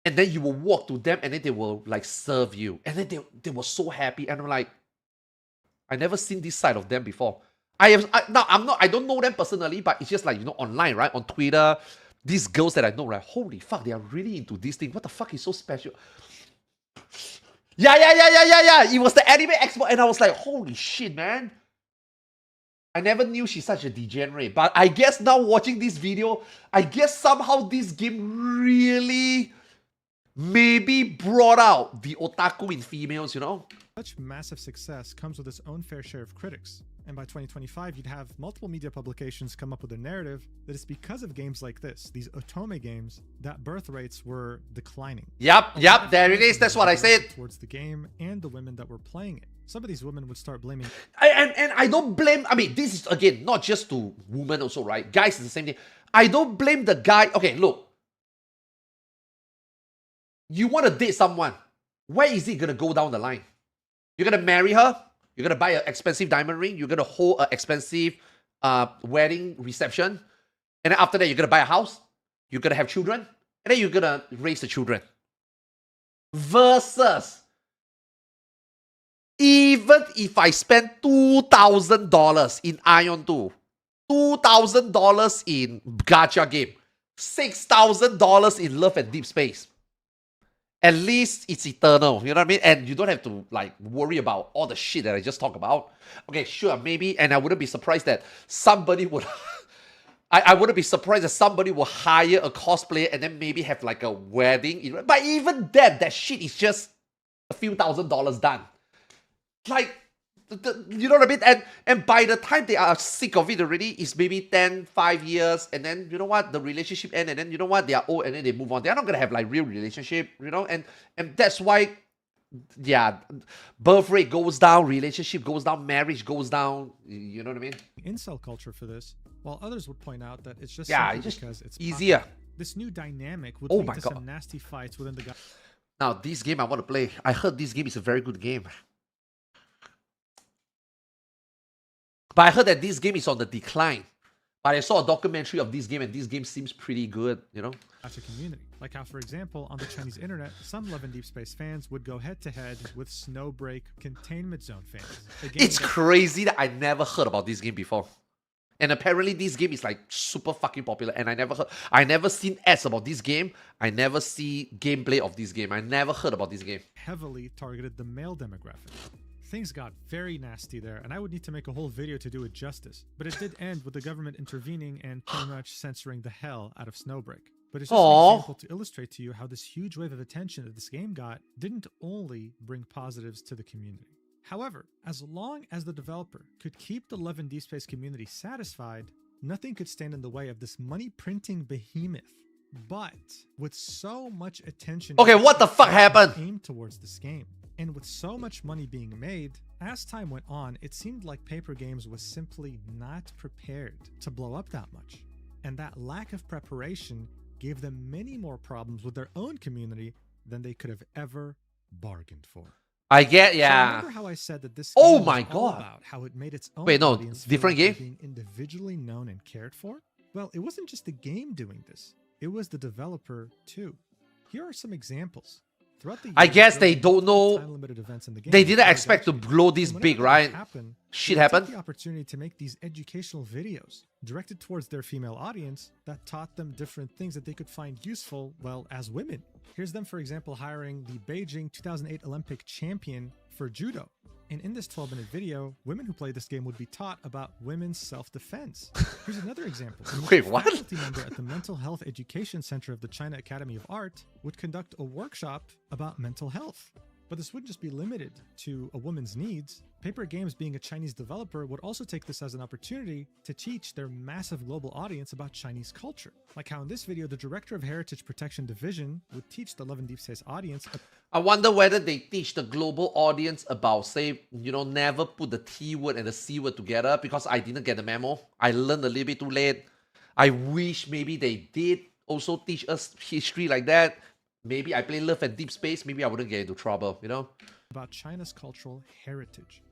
and then you will walk to them and then they will like serve you. And then they were so happy. And I'm like, I never seen this side of them before. I don't know them personally, but it's just like, online, right? On Twitter, these girls that I know, right? Holy fuck, they are really into this thing. What the fuck is so special? Yeah. It was the Anime Expo, and I was like, holy shit, man. I never knew she's such a degenerate. But I guess now watching this video, I guess somehow this game really maybe brought out the otaku in females, Such massive success comes with its own fair share of critics. And by 2025, you'd have multiple media publications come up with a narrative that it's because of games like this, these otome games, that birth rates were declining. Yep, there it is. That's what I said. Towards the game and the women that were playing it. Some of these women would start blaming. And I don't blame, this is, again, not just to women also, right? Guys, it's the same thing. I don't blame the guy. Okay, look. You want to date someone. Where is it going to go down the line? You're going to marry her? You're going to buy an expensive diamond ring? You're going to hold an expensive wedding reception? And then after that, you're going to buy a house? You're going to have children? And then you're going to raise the children. Versus, even if I spend $2,000 in Ion 2, $2,000 in gacha game, $6,000 in Love and Deep Space, at least it's eternal, you know what I mean? And you don't have to like worry about all the shit that I just talked about. Okay, sure, maybe, and I wouldn't be surprised that somebody would I wouldn't be surprised that somebody will hire a cosplayer and then maybe have like a wedding. But even then, that shit is just a few $1,000s done. Like, you know what I mean? And by the time they are sick of it already, it's maybe 5 years, and then, you know what, the relationship ends, and then, you know what, they are old, and then they move on. They're not going to have, like, real relationship, and that's why, yeah, birth rate goes down, relationship goes down, marriage goes down, you know what I mean? Incel culture for this, while others would point out that it's just because it's easier. Popular. This new dynamic would lead to some nasty fights within the guy. Now, this game I want to play. I heard this game is a very good game. But I heard that this game is on the decline. But I saw a documentary of this game, and this game seems pretty good, As a community. Like how, for example, on the Chinese internet, some Love and Deep Space fans would go head-to-head with Snowbreak Containment Zone fans. It's crazy that I never heard about this game before. And apparently this game is like super fucking popular, and I never seen ads about this game. I never see gameplay of this game. I never heard about this game. Heavily targeted the male demographic. Things got very nasty there, and I would need to make a whole video to do it justice. But it did end with the government intervening and pretty much censoring the hell out of Snowbreak. But it's just an example to illustrate to you how this huge wave of attention that this game got didn't only bring positives to the community. However, as long as the developer could keep the Love and Deep Space community satisfied, nothing could stand in the way of this money-printing behemoth. But with so much attention... Okay, what the fuck happened? ...aimed towards this game. And with so much money being made, as time went on, it seemed like Paper Games was simply not prepared to blow up that much. And that lack of preparation gave them many more problems with their own community than they could have ever bargained for. I get, yeah. So remember how I said that this game was all about how it made its own audience different game? Being individually known and cared for? Well, it wasn't just the game doing this. It was the developer too. Here are some examples. I guess they don't know. They didn't expect to blow this big, right? Shit happened. The opportunity to make these educational videos directed towards their female audience that taught them different things that they could find useful, well, as women. Here's them, for example, hiring the Beijing 2008 Olympic champion for judo. And in this 12-minute video, women who play this game would be taught about women's self-defense. Here's another example. in which Wait, a what? faculty member at the Mental Health Education Center of the China Academy of Art would conduct a workshop about mental health. But this wouldn't just be limited to a woman's needs. Paper Games, being a Chinese developer, would also take this as an opportunity to teach their massive global audience about Chinese culture. Like how in this video, the director of Heritage Protection Division would teach the Love and Deep Space audience. I wonder whether they teach the global audience about, say, you know, never put the T word and the C word together, because I didn't get the memo. I learned a little bit too late. I wish maybe they did also teach us history like that. Maybe I play Love and Deep Space, maybe I wouldn't get into trouble, you know? About China's cultural heritage.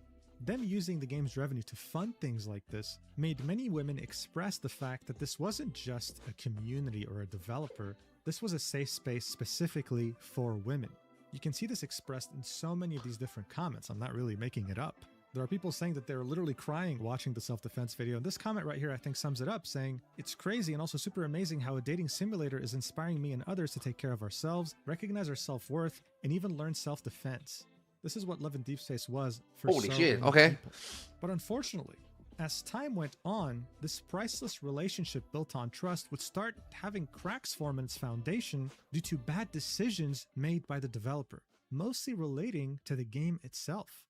Them using the game's revenue to fund things like this made many women express the fact that this wasn't just a community or a developer, this was a safe space specifically for women. You can see this expressed in so many of these different comments. I'm not really making it up. There are people saying that they're literally crying watching the self-defense video. And this comment right here, I think, sums it up, saying, "It's crazy and also super amazing how a dating simulator is inspiring me and others to take care of ourselves, recognize our self-worth, and even learn self-defense." This is what Love and Deep Space was for Holy so shit, many okay. people. But unfortunately, as time went on, this priceless relationship built on trust would start having cracks form in its foundation due to bad decisions made by the developer, mostly relating to the game itself.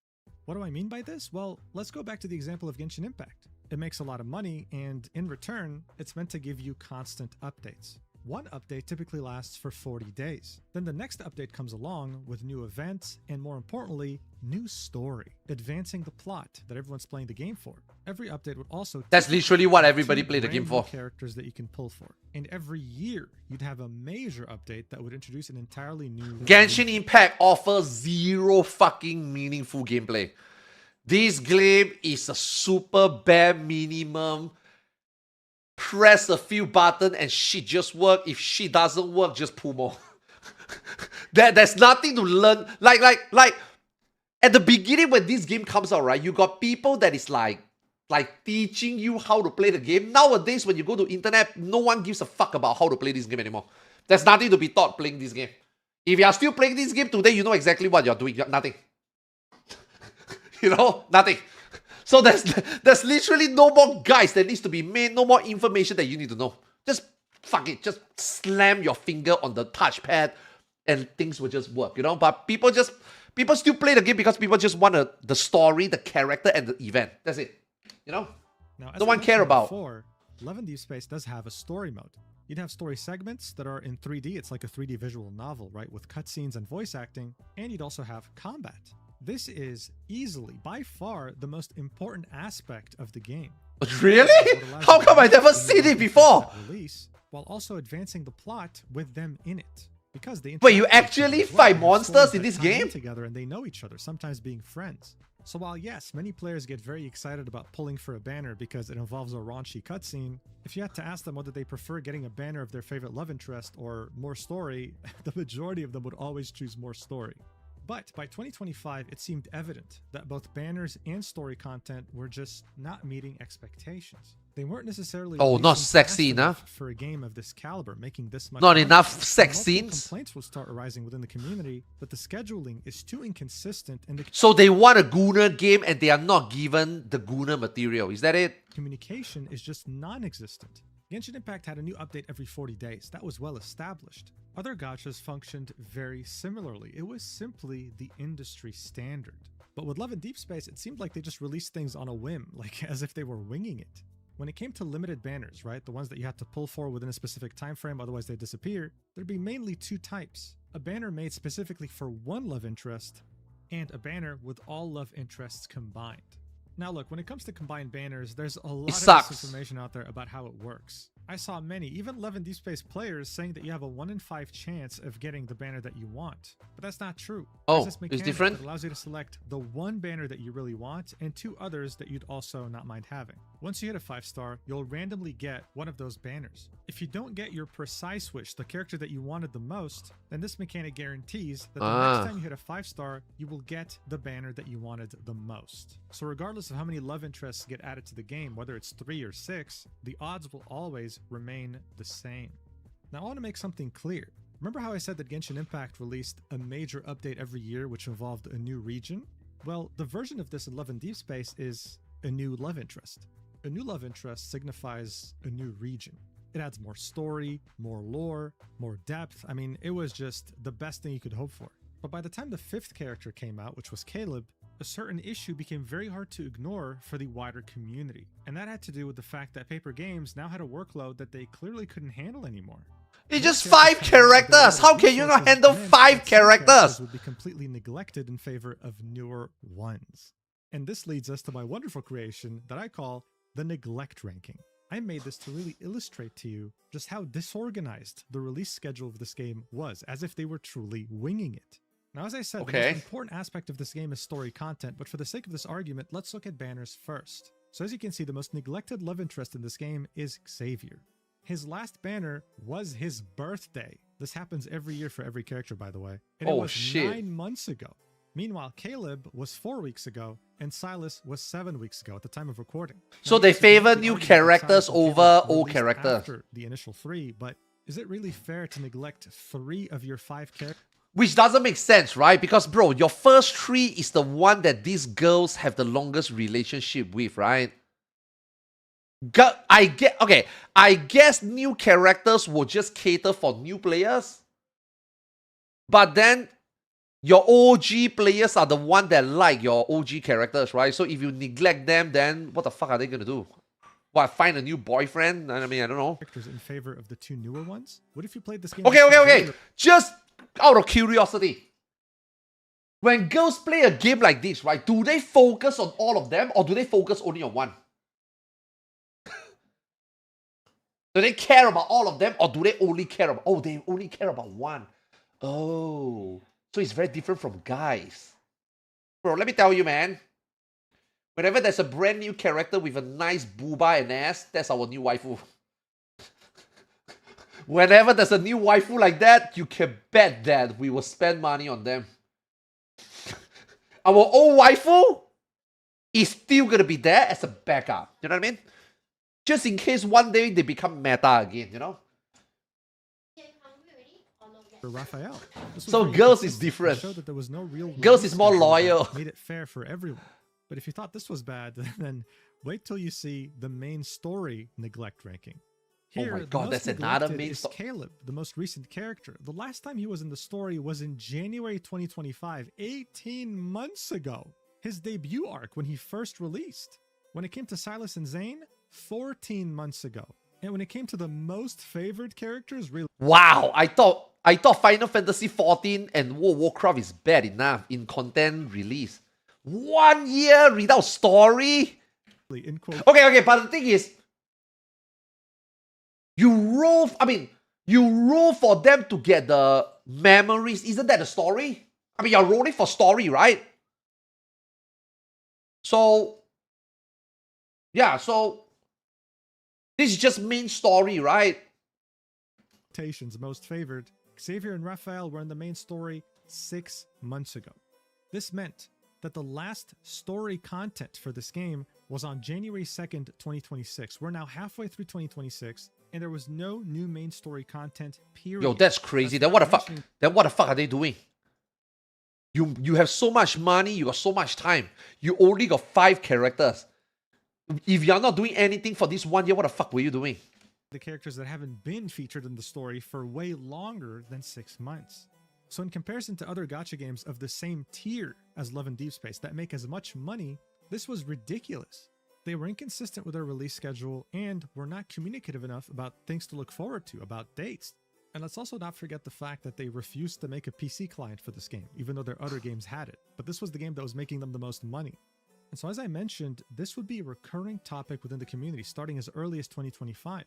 What do I mean by this? Well, let's go back to the example of Genshin Impact. It makes a lot of money, and in return, it's meant to give you constant updates. One update typically lasts for 40 days. Then the next update comes along with new events, and more importantly, new story, advancing the plot that everyone's playing the game for. Every update would also— That's literally what everybody two played the game brand new for. characters that you can pull for. And every year, you'd have a major update that would introduce an entirely new— Genshin Impact offers zero fucking meaningful gameplay. This game is a super bare minimum. Press a few buttons and shit just work. If shit doesn't work, just pull more. There's nothing to learn. Like at the beginning when this game comes out, right? You got people that is like teaching you how to play the game. Nowadays, when you go to internet, no one gives a fuck about how to play this game anymore. There's nothing to be taught playing this game. If you are still playing this game today, you know exactly what you're doing. Nothing. You know, nothing. So there's literally no more guides that needs to be made, no more information that you need to know. Just fuck it, just slam your finger on the touchpad and things will just work, you know? But people still play the game because people just want the story, the character, and the event. That's it. You know? Now, as No I one care mentioned about. Before, Love and Deep Space does have a story mode. You'd have story segments that are in 3D. It's like a 3D visual novel, right? With cutscenes and voice acting. And you'd also have combat. This is easily, by far, the most important aspect of the game. Really? How come I never seen it before? Release, while also advancing the plot with them in it. Because they Wait, you interact with each actually other as well. fight They have monsters stories in that this tie in game? together and they know each other, sometimes being friends. So while yes, many players get very excited about pulling for a banner because it involves a raunchy cutscene, if you had to ask them whether they prefer getting a banner of their favorite love interest or more story, the majority of them would always choose more story. But by 2025, it seemed evident that both banners and story content were just not meeting expectations. They weren't necessarily Oh, not releasing sexy fast enough for a game of this caliber, making this much Not money. enough And sex multiple scenes? Complaints will start arising within the community that the scheduling is too inconsistent and the So they want a Gunner game and they are not given the Gunner material. Is that it? communication is just non-existent. Genshin Impact had a new update every 40 days. That was well established. Other gachas functioned very similarly. It was simply the industry standard. But with Love and Deep Space, it seemed like they just released things on a whim, like as if they were winging it. When it came to limited banners, right, the ones that you had to pull for within a specific time frame, otherwise they disappear, there'd be mainly two types. A banner made specifically for one love interest, and a banner with all love interests combined. Now look, when it comes to combined banners, there's a lot of sucks. misinformation out there about how it works. I saw many, even Love and Deep Space players, saying that you have a 1 in 5 chance of getting the banner that you want. But that's not true. Oh, There's this it's mechanic different? that allows you to select the one banner that you really want and two others that you'd also not mind having. Once you hit a 5-star, you'll randomly get one of those banners. If you don't get your precise wish, the character that you wanted the most, then this mechanic guarantees that the next time you hit a 5-star, you will get the banner that you wanted the most. So regardless of how many love interests get added to the game, whether it's 3 or 6, the odds will always remain the same. Now I want to make something clear. Remember how I said that Genshin Impact released a major update every year which involved a new region? Well, the version of this in Love and Deep Space is a new love interest. A new love interest signifies a new region. It adds more story, more lore, more depth. I mean, it was just the best thing you could hope for. But by the time the 5th character came out, which was Caleb, a certain issue became very hard to ignore for the wider community. And that had to do with the fact that Paper Games now had a workload that they clearly couldn't handle anymore. It's just 5 characters. How can you not handle 5 characters? Would be completely neglected in favor of newer ones. And this leads us to my wonderful creation that I call the neglect ranking. I made this to really illustrate to you just how disorganized the release schedule of this game was, as if they were truly winging it. Now, as I said, the most important aspect of this game is story content, but for the sake of this argument, let's look at banners first. So as you can see, the most neglected love interest in this game is Xavier. His last banner was his birthday. This happens every year for every character, by the way. And it was 9 months ago. Meanwhile, Caleb was 4 weeks ago, and Silas was 7 weeks ago at the time of recording. So they favor new characters over old characters. After the initial 3, but is it really fair to neglect 3 of your 5 characters? Which doesn't make sense, right? Because, bro, your first 3 is the one that these girls have the longest relationship with, right? I guess new characters will just cater for new players. But then your OG players are the one that like your OG characters, right? So if you neglect them, then what the fuck are they going to do? What, find a new boyfriend? I mean, I don't know. Characters in favor of the 2 newer ones? What if you played this game? Okay. Just out of curiosity. When girls play a game like this, right, do they focus on all of them or do they focus only on one? Do they care about all of them or do they only care about... Oh, they only care about one. Oh. So it's very different from guys. Bro, let me tell you, man. Whenever there's a brand new character with a nice booba and ass, that's our new waifu. Whenever there's a new waifu like that, you can bet that we will spend money on them. Our old waifu is still going to be there as a backup. You know what I mean? Just in case one day they become meta again, you know? Raphael. So girls is different. Showed that there was no real girls is more loyal. Made it fair for everyone. But if you thought this was bad, then wait till you see the main story neglect ranking. Here, oh my god, that's another main story. Caleb, the most recent character. The last time he was in the story was in January 2025, 18 months ago. His debut arc when he first released. When it came to Silas and Zane, 14 months ago. And when it came to the most favored characters, really... Wow, I thought Final Fantasy XIV and World of Warcraft is bad enough in content release. 1 year without story? Okay, but the thing is, you roll for them to get the memories. Isn't that the story? I mean, you're rolling for story, right? So, yeah, so this is just main story, right? Most favored. Xavier and Raphael were in the main story 6 months ago. This meant that the last story content for this game was on January 2nd, 2026. We're now halfway through 2026, and there was no new main story content, period. Yo, that's crazy. Then what the fuck? Then what the fuck are they doing? You have so much money, you got so much time. You only got 5 characters. If you're not doing anything for this 1 year, what the fuck were you doing? The characters that haven't been featured in the story for way longer than 6 months. So in comparison to other gacha games of the same tier as Love and Deep Space that make as much money, this was ridiculous. They were inconsistent with their release schedule and were not communicative enough about things to look forward to, about dates. And let's also not forget the fact that they refused to make a PC client for this game, even though their other games had it. But this was the game that was making them the most money. And so as I mentioned, this would be a recurring topic within the community starting as early as 2025.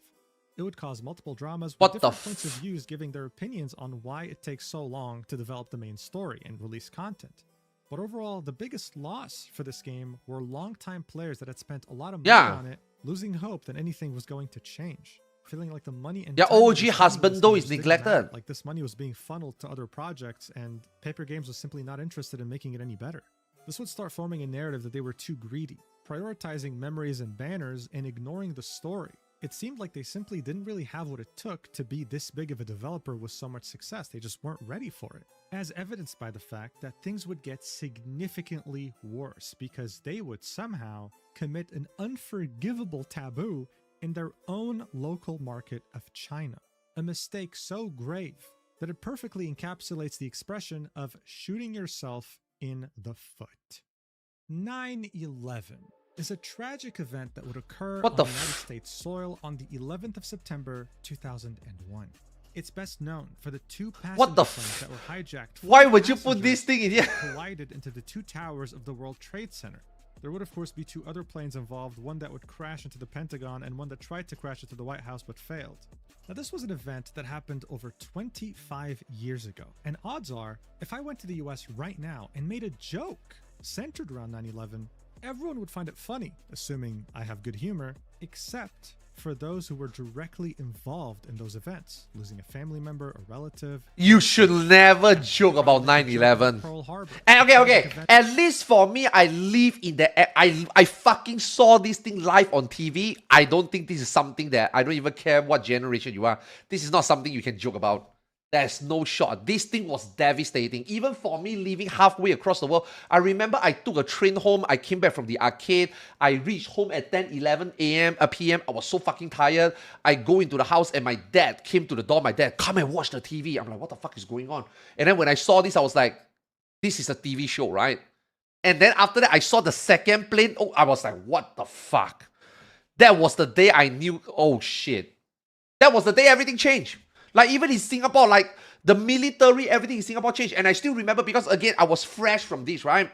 It would cause multiple dramas with different points of views giving their opinions on why it takes so long to develop the main story and release content. But overall, the biggest loss for this game were longtime players that had spent a lot of money on it, losing hope that anything was going to change. Feeling like the money and OG husband though is neglected. Like this money was being funneled to other projects and Paper Games was simply not interested in making it any better. This would start forming a narrative that they were too greedy, prioritizing memories and banners and ignoring the story. It seemed like they simply didn't really have what it took to be this big of a developer with so much success. They just weren't ready for it. As evidenced by the fact that things would get significantly worse because they would somehow commit an unforgivable taboo in their own local market of China. A mistake so grave that it perfectly encapsulates the expression of shooting yourself in the foot. 9/11 is a tragic event that would occur What on the the United States soil on the 11th of September 2001. It's best known for the two passenger planes that were hijacked. Why would you put this thing in here? Collided into the two towers of the World Trade Center. There would of course be two other planes involved, one that would crash into the Pentagon and one that tried to crash into the White House but failed. Now this was an event that happened over 25 years ago, and odds are, if I went to the US right now and made a joke centered around 9/11, everyone would find it funny, assuming I have good humor, except for those who were directly involved in those events, losing a family member, a relative. You should never joke about 9/11. Pearl Harbor. And okay. At least for me, I live in the. I fucking saw this thing live on TV. I don't think this is something that I don't even care what generation you are. This is not something you can joke about. There's no shot. This thing was devastating. Even for me living halfway across the world, I remember I took a train home. I came back from the arcade. I reached home at 10:11 p.m. I was so fucking tired. I go into the house and my dad came to the door. My dad, come and watch the TV. I'm like, what the fuck is going on? And then when I saw this, I was like, this is a TV show, right? And then after that, I saw the second plane. Oh, I was like, what the fuck? That was the day I knew, oh shit. That was the day everything changed. Like even in Singapore, like the military, everything in Singapore changed. And I still remember because again, I was fresh from this, right?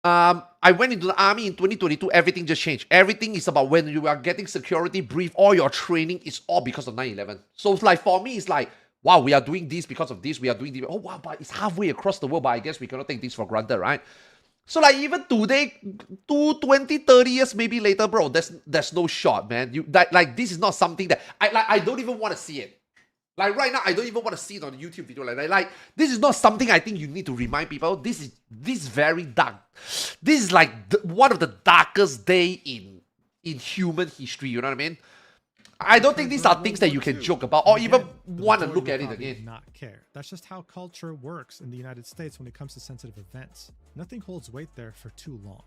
I went into the army in 2022, everything just changed. Everything is about when you are getting security brief, all your training is all because of 9/11. So it's like for me, it's like, wow, we are doing this because of this, we are doing this. Oh wow, but it's halfway across the world, but I guess we cannot take this for granted, right? So like even today, 20, 30 years maybe later, bro, there's no shot, man. You like this is not something that I don't even want to see it. Like right now, I don't even want to see it on a YouTube video. Like this is not something I think you need to remind people. This is very dark. This is like one of the darkest day in human history. You know what I mean? I don't think these are things that you can joke about or even want to look at it again. Not care. That's just how culture works in the United States when it comes to sensitive events. Nothing holds weight there for too long.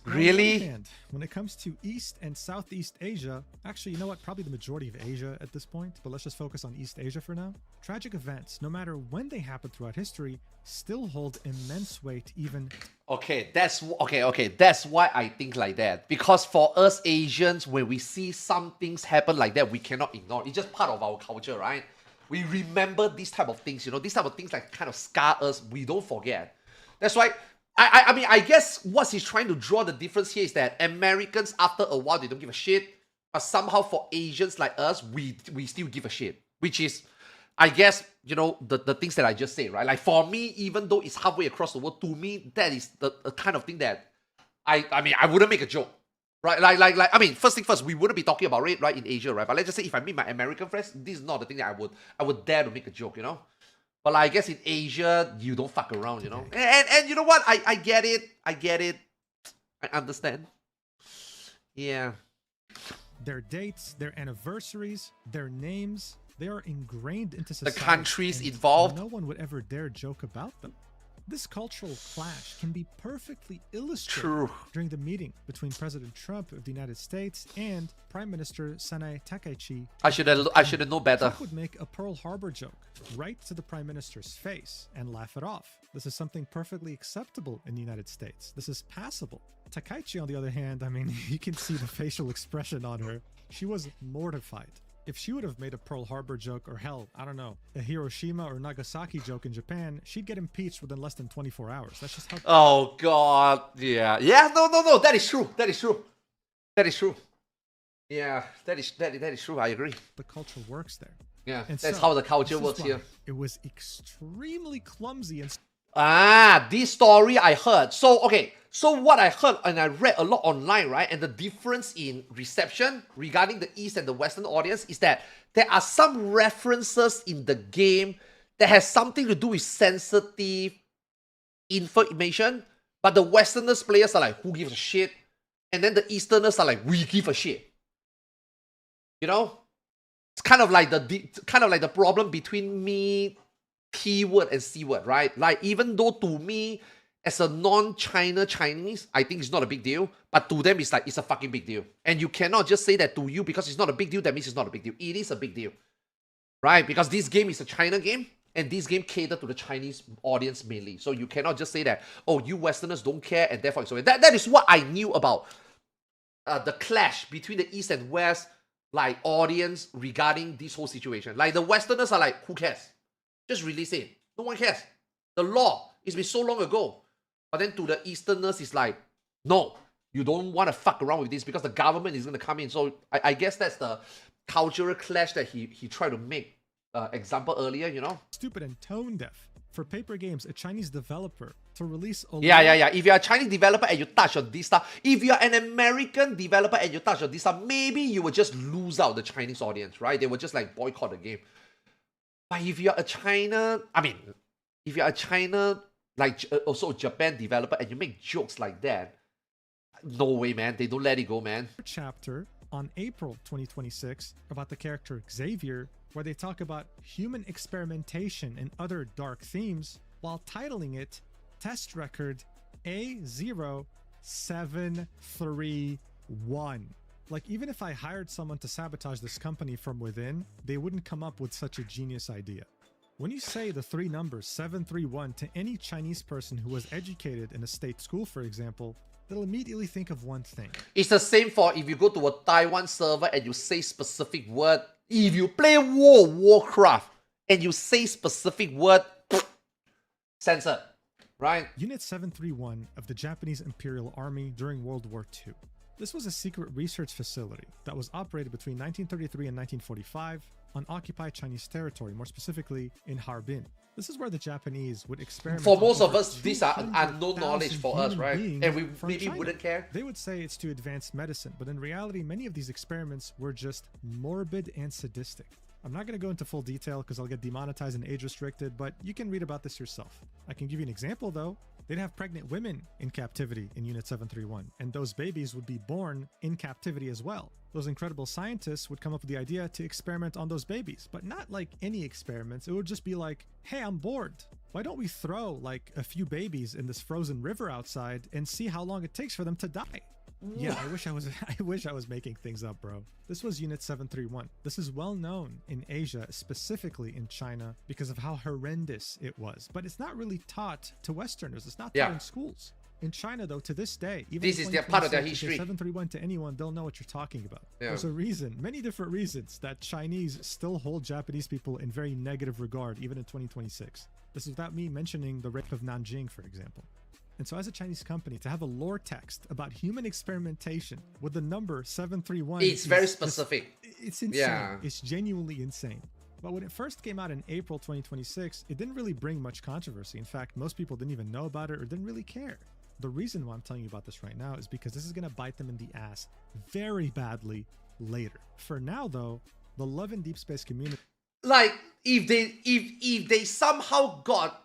Really? And when it comes to East and Southeast Asia, actually, you know what? Probably the majority of Asia at this point, but let's just focus on East Asia for now. Tragic events, no matter when they happen throughout history, still hold immense weight even. Okay, that's why I think like that. Because for us Asians, when we see some things happen like that, we cannot ignore. It's just part of our culture, right? We remember these type of things, you know, these type of things like kind of scar us. We don't forget. That's why I mean, I guess what he's trying to draw the difference here is that Americans, after a while, they don't give a shit. But somehow for Asians like us, we still give a shit. Which is, I guess, you know, the things that I just said, right? Like for me, even though it's halfway across the world, to me, that is the kind of thing that I mean, I wouldn't make a joke. Right? Like, I mean, first thing first, we wouldn't be talking about it, right, in Asia, right? But let's just say if I meet my American friends, this is not the thing that I would dare to make a joke, you know? But like, I guess in Asia, you don't fuck around, you know? And you know what? I get it. I understand. Yeah. Their dates, their anniversaries, their names, they are ingrained into society. The countries and involved. No one would ever dare joke about them. This cultural clash can be perfectly illustrated during the meeting between President Trump of the United States and Prime Minister Sanae Takaichi. I should have known better. Trump would make a Pearl Harbor joke right to the Prime Minister's face and laugh it off. This is something perfectly acceptable in the United States. This is passable. Takaichi, on the other hand, I mean, you can see the facial expression on her. She was mortified. If she would have made a Pearl Harbor joke, or hell, I don't know, a Hiroshima or Nagasaki joke in Japan, she'd get impeached within less than 24 hours. That's just how... Oh, God. Yeah. Yeah, no. That is true. Yeah, that is true. I agree. The culture works there. Yeah, and that's so, how the culture works here. It was extremely clumsy and... This story I heard. So, okay. So what I heard and I read a lot online, right? And the difference in reception regarding the East and the Western audience is that there are some references in the game that has something to do with sensitive information, but the Westerners players are like, who gives a shit? And then the Easterners are like, we give a shit. You know, it's kind of like the problem between me, T word and C word, right? Like even though to me, as a non-China Chinese, I think it's not a big deal, but to them it's like it's a fucking big deal. And you cannot just say that to you because it's not a big deal. That means it's not a big deal. It is a big deal, right? Because this game is a China game, and this game catered to the Chinese audience mainly. So you cannot just say that, oh, you Westerners don't care, and therefore it's okay. That is what I knew about the clash between the East and West, like audience regarding this whole situation. Like the Westerners are like, who cares? Just release it. No one cares. The law, it's been so long ago. But then to the Easterners, it's like, no, you don't want to fuck around with this because the government is going to come in. So I guess that's the cultural clash that he tried to make example earlier, you know? Stupid and tone deaf. For paper games, a Chinese developer to release a Yeah. If you're a Chinese developer and you touch on this stuff, if you're an American developer and you touch on this stuff, maybe you will just lose out the Chinese audience, right? They will just like boycott the game. But if you're a China, like also a Japan developer and you make jokes like that, no way, man. They don't let it go, man. chapter on April 2026 about the character Xavier, where they talk about human experimentation and other dark themes, while titling it Test Record A0731. Like, even if I hired someone to sabotage this company from within, they wouldn't come up with such a genius idea. When you say the three numbers 731 to any Chinese person who was educated in a state school, for example, they'll immediately think of one thing. It's the same for if you go to a Taiwan server and you say specific word. If you play Warcraft and you say specific word, censored, right? Unit 731 of the Japanese Imperial Army during World War II. This was a secret research facility that was operated between 1933 and 1945 on occupied Chinese territory, more specifically in Harbin. This is where the Japanese would experiment. For most on of us, these are 200,000 unknown knowledge for us, right? And we from maybe China. wouldn't care. They would say it's to advance medicine, but in reality, many of these experiments were just morbid and sadistic. I'm not going to go into full detail because I'll get demonetized and age restricted, but you can read about this yourself. I can give you an example though. They'd have pregnant women in captivity in Unit 731, and those babies would be born in captivity as well. Those incredible scientists would come up with the idea to experiment on those babies, but not like any experiments. It would just be like, hey, I'm bored. Why don't we throw like a few babies in this frozen river outside and see how long it takes for them to die? Yeah, I wish I was making things up, bro. This was Unit 731. This is well known in Asia, specifically in China, because of how horrendous it was. But it's not really taught to Westerners. It's not taught in schools. In China, though, to this day, even This is their part of their 2026, if you say history. 731 to anyone, they'll know what you're talking about. Yeah. There's a reason, many different reasons, that Chinese still hold Japanese people in very negative regard, even in 2026. This is without me mentioning the rape of Nanjing, for example. And so as a Chinese company, to have a lore text about human experimentation with the number 731... It's very specific. It's insane. Yeah. It's genuinely insane. But when it first came out in April 2026, it didn't really bring much controversy. In fact, most people didn't even know about it or didn't really care. The reason why I'm telling you about this right now is because this is going to bite them in the ass very badly later. For now, though, the Love and Deep Space community... Like, if they somehow got...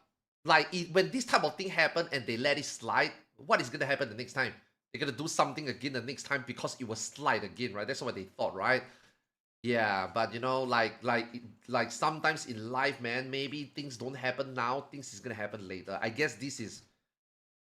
Like, when this type of thing happened and they let it slide, what is going to happen the next time? They're going to do something again the next time because it will slide again, right? That's what they thought, right? Yeah, but you know, like sometimes in life, man, maybe things don't happen now. Things is going to happen later. I guess this is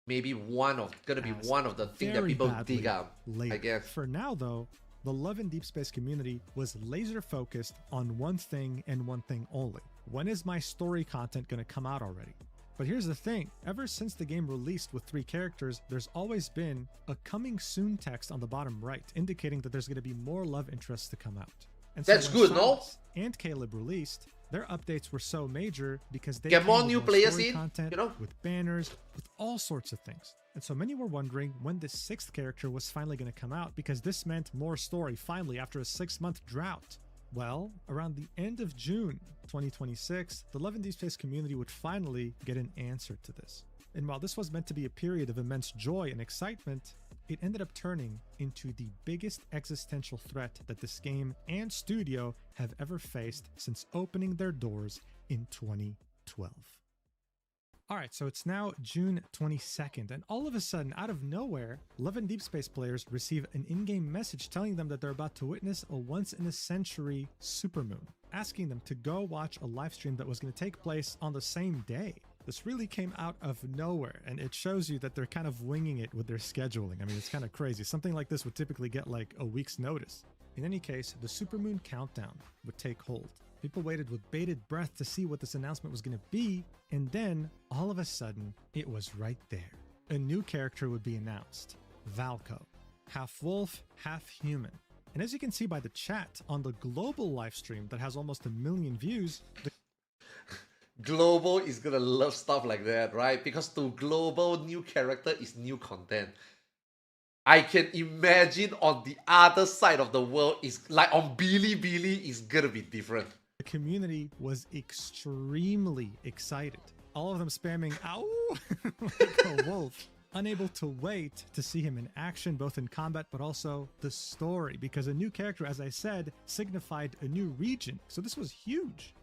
maybe one of the things that people dig up, later. I guess. For now, though, the Love and Deep Space community was laser focused on one thing and one thing only. When is my story content going to come out already? But here's the thing, ever since the game released with 3 characters, there's always been a coming soon text on the bottom right, indicating that there's going to be more love interests to come out. And so That's when good, no? Silas and Caleb released, their updates were so major because they Get came more with new players story in, content, you know? with banners, with all sorts of things. And so many were wondering when this 6th character was finally going to come out, because this meant more story finally after a 6-month drought. Well, around the end of June 2026, the Love and Deep Space community would finally get an answer to this. And while this was meant to be a period of immense joy and excitement, it ended up turning into the biggest existential threat that this game and studio have ever faced since opening their doors in 2012. All right, so it's now June 22nd, and all of a sudden, out of nowhere, 11 Deep Space players receive an in-game message telling them that they're about to witness a once-in-a-century supermoon, asking them to go watch a live stream that was going to take place on the same day. This really came out of nowhere, and it shows you that they're kind of winging it with their scheduling. I mean, it's kind of crazy. Something like this would typically get like a week's notice. In any case, the supermoon countdown would take hold. People waited with bated breath to see what this announcement was going to be, and then, all of a sudden, it was right there. A new character would be announced, Valko. Half wolf, half human. And as you can see by the chat on the global live stream that has almost 1 million views, Global is gonna love stuff like that, right? Because to Global, new character is new content. I can imagine on the other side of the world, is like on Bilibili, is gonna be different. the community was extremely excited. All of them spamming ow like a wolf, unable to wait to see him in action, both in combat but also the story, because a new character, as I said, signified a new region. So this was huge.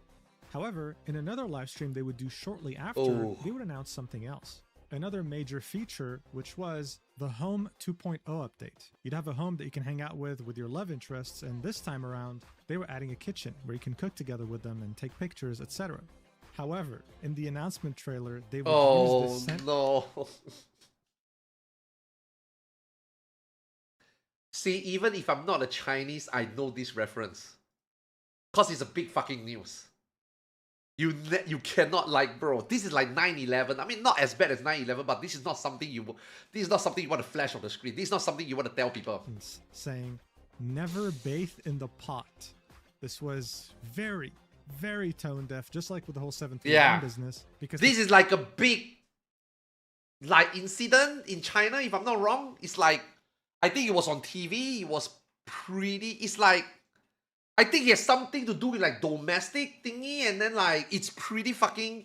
However, in another live stream they would do shortly after, they would announce something else. Another major feature, which was the Home 2.0 update. You'd have a home that you can hang out with your love interests, and this time around, they were adding a kitchen where you can cook together with them and take pictures, etc. However, in the announcement trailer, they would use this no. See, even if I'm not a Chinese, I know this reference. Because it's a big fucking news. You cannot, like, bro, this is like 9/11. I mean, not as bad as 9/11, but this is not something you want to flash on the screen. This is not something you want to tell people. Saying, never bathe in the pot. This was very, very tone deaf, just like with the whole 731 business. Because this is like a big, like, incident in China, if I'm not wrong. It's like, I think it was on TV. It was pretty, it's like, I think it has something to do with like domestic thingy, and then like it's pretty fucking,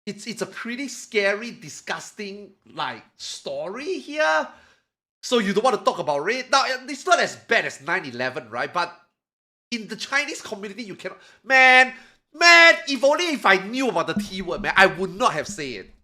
it's a pretty scary, disgusting like story here. So you don't want to talk about it. Now it's not as bad as 9/11, right? But in the Chinese community, you cannot. Man, if only if I knew about the T word, man, I would not have said it.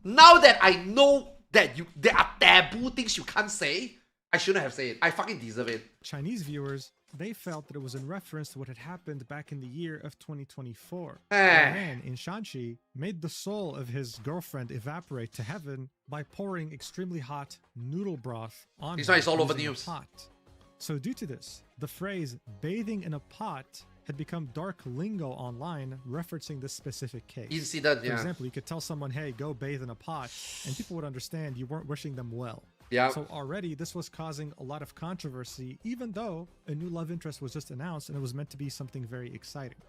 Now that I know that there are taboo things you can't say, I shouldn't have said it. I fucking deserve it. Chinese viewers, they felt that it was in reference to what had happened back in the year of 2024. A Eh. man in Shanxi made the soul of his girlfriend evaporate to heaven by pouring extremely hot noodle broth on This her one is all over using a news. pot. So due to this, the phrase bathing in a pot had become dark lingo online, referencing this specific case. Incident, For yeah. example, you could tell someone, hey, go bathe in a pot, and people would understand you weren't wishing them well. Yeah. So already this was causing a lot of controversy, even though a new love interest was just announced and it was meant to be something very exciting.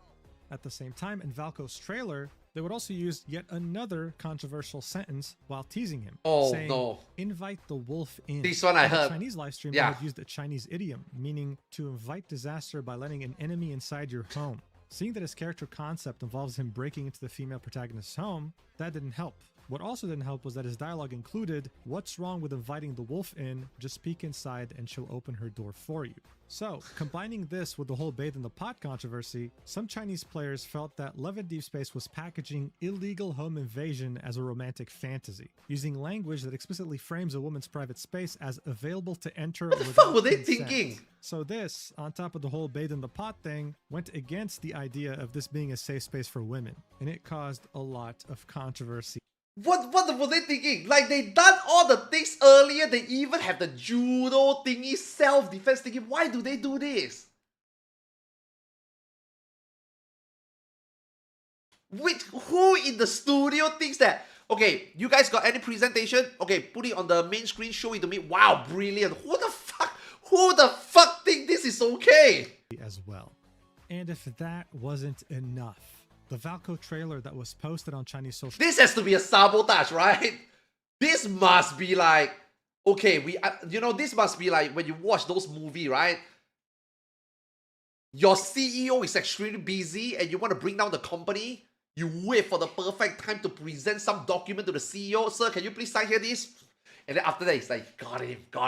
At the same time, in Valko's trailer, they would also use yet another controversial sentence while teasing him, saying, no. invite the wolf in. This one I In the heard. Chinese live stream, Yeah. they had used a Chinese idiom, meaning to invite disaster by letting an enemy inside your home. Seeing that his character concept involves him breaking into the female protagonist's home, that didn't help. What also didn't help was that his dialogue included, what's wrong with inviting the wolf in? Just peek inside and she'll open her door for you. So, combining this with the whole bathe in the pot controversy, some Chinese players felt that Love in Deep Space was packaging illegal home invasion as a romantic fantasy, using language that explicitly frames a woman's private space as available to enter What the without fuck were they consent. thinking? So this, on top of the whole bathe in the pot thing, went against the idea of this being a safe space for women, and it caused a lot of controversy. What were they thinking? Like, they done all the things earlier. They even have the judo thingy, self-defense thingy. Why do they do this? Who in the studio thinks that, okay, you guys got any presentation? Okay, put it on the main screen, show it to me. Wow, brilliant. Who the fuck think this is okay? As well. And if that wasn't enough, the Valko trailer that was posted on Chinese social This has to be a sabotage, right? This must be like, okay, this must be like when you watch those movies, right? Your CEO is extremely busy and you want to bring down the company. You wait for the perfect time to present some document to the CEO. Sir, can you please sign here this? And then after that, it's like, got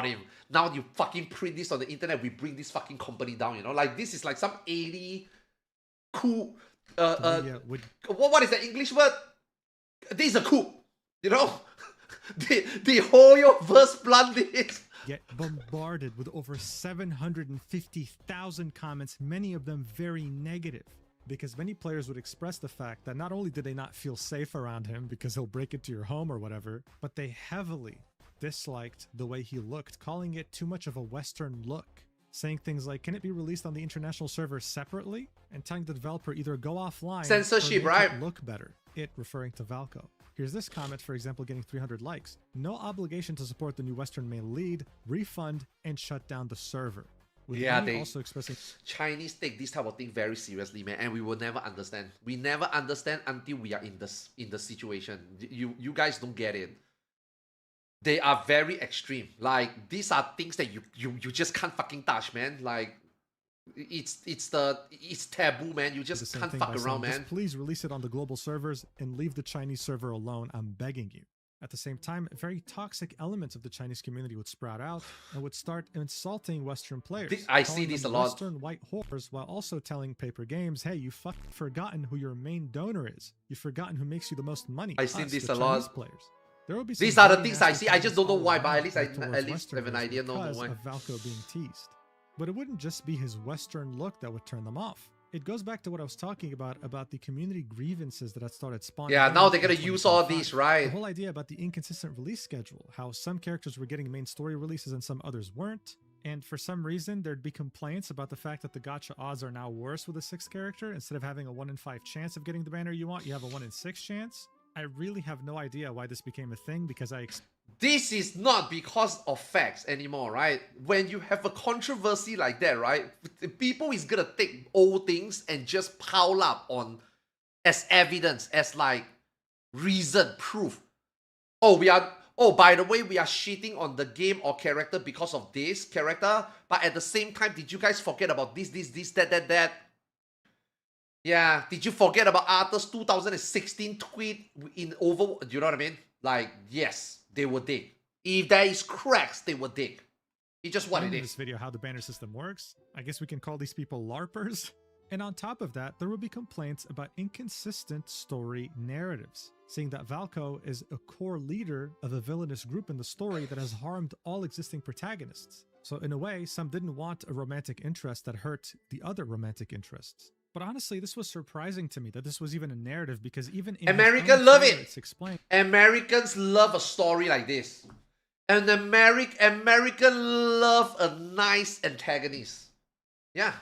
him. Now you fucking print this on the internet. We bring this fucking company down, you know? Like, this is like some 80 cool... what is the English word? this is a coup. You know? the whole verse blunt this. Get bombarded with over 750,000 comments, many of them very negative. Because many players would express the fact that not only did they not feel safe around him because he'll break into your home or whatever, but they heavily disliked the way he looked, calling it too much of a Western look. Saying things like, can it be released on the international server separately? And telling the developer either go offline Censorship, or make right? it look better. It referring to Valco. Here's this comment, for example, getting 300 likes. No obligation to support the new Western mail lead, refund, and shut down the server. With Yeah, many they also expressing Chinese take this type of thing very seriously, man, and we will never understand. We never understand until we are in the situation. You guys don't get it. They are very extreme. Like, these are things that you just can't fucking touch, man. Like, it's taboo, man. You the just same can't thing fuck by saying, around, man. just please release it on the global servers and leave the Chinese server alone. I'm begging you. At the same time, very toxic elements of the Chinese community would sprout out and would start insulting Western players. I see calling this them a lot. Western white whores, while also telling Paper Games, hey, you fucking forgotten who your main donor is. You've forgotten who makes you the most money. I've seen Us, this the a lot. Chinese players. There will be some These are the very things I nasty see. I just don't know comments why, all but at around least towards I have an Westerners idea. No, because why. of Valco being teased. But it wouldn't just be his Western look that would turn them off. It goes back to what I was talking about the community grievances that had started spawning. Yeah, now out they're gonna in use all 2025. these, right? The whole idea about the inconsistent release schedule, how some characters were getting main story releases and some others weren't. And for some reason, there'd be complaints about the fact that the gacha odds are now worse with a 6th character. Instead of having a 1 in 5 chance of getting the banner you want, you have a 1 in 6 chance. I really have no idea why this became a thing because This is not because of facts anymore, right? When you have a controversy like that, right? People is gonna take old things and just pile up on as evidence, as like reason, proof. Oh, by the way, we are shitting on the game or character because of this character, but at the same time, did you guys forget about this, that? Yeah, did you forget about Arthars 2016 tweet in over? Do you know what I mean? Like, yes, they will dig. If there is cracks, they will dig. It's just what it in is. this video how the banner system works. I guess we can call these people LARPers. And on top of that, there will be complaints about inconsistent story narratives, saying that Valco is a core leader of a villainous group in the story that has harmed all existing protagonists. So in a way, some didn't want a romantic interest that hurt the other romantic interests. But honestly, this was surprising to me that this was even a narrative because even in Americans love it. It's explained. Americans love a story like this. And American love a nice antagonist. Yeah.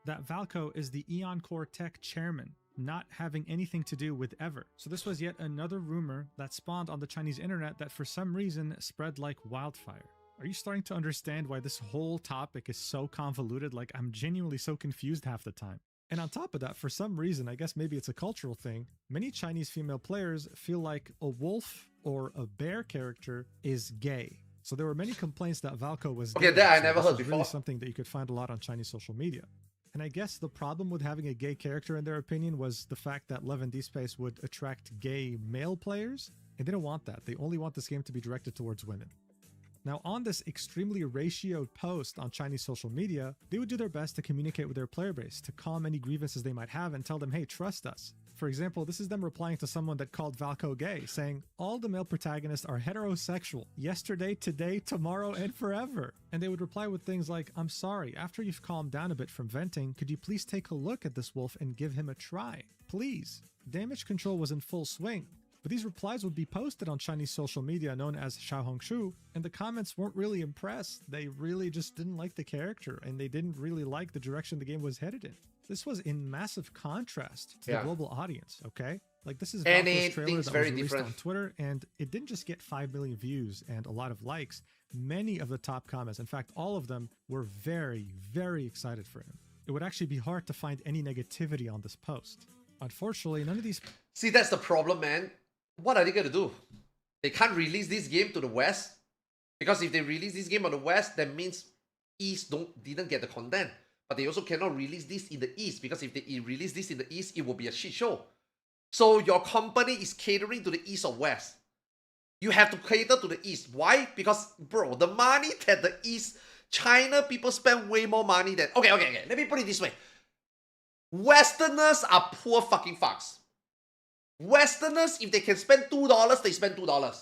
That Valco is the Eon Core Tech chairman, not having anything to do with Ever. So this was yet another rumor that spawned on the Chinese internet that for some reason spread like wildfire. Are you starting to understand why this whole topic is so convoluted? Like, I'm genuinely so confused half the time. And on top of that, for some reason, I guess maybe it's a cultural thing, many Chinese female players feel like a wolf or a bear character is gay. So there were many complaints that Valco was gay. Okay, that I So never this heard was before. really something that you could find a lot on Chinese social media. And I guess the problem with having a gay character, in their opinion, was the fact that Love and D-Space would attract gay male players. And they don't want that. They only want this game to be directed towards women. Now, on this extremely ratioed post on Chinese social media, they would do their best to communicate with their player base, to calm any grievances they might have and tell them, hey, trust us. For example, this is them replying to someone that called Valco gay, saying, all the male protagonists are heterosexual, yesterday, today, tomorrow, and forever. And they would reply with things like, I'm sorry, after you've calmed down a bit from venting, could you please take a look at this wolf and give him a try? Please. Damage control was in full swing. But these replies would be posted on Chinese social media known as Xiaohongshu, and the comments weren't really impressed. They really just didn't like the character, and they didn't really like the direction the game was headed in. This was in massive contrast to the global audience, okay? Like, this is Valko's trailer that was released on Twitter, and it didn't just get 5 million views and a lot of likes. Many of the top comments, in fact, all of them, were very, very excited for him. It would actually be hard to find any negativity on this post. Unfortunately, none of these... See, that's the problem, man. What are they gonna do? They can't release this game to the West, because if they release this game on the West, that means East didn't get the content. But they also cannot release this in the East, because if they release this in the East, it will be a shit show. So your company is catering to the East or West. You have to cater to the East. Why? Because, bro, the money that the East, China people spend way more money than... Okay. Let me put it this way. Westerners are poor fucking fucks. Westerners, if they can spend $2, they spend $2.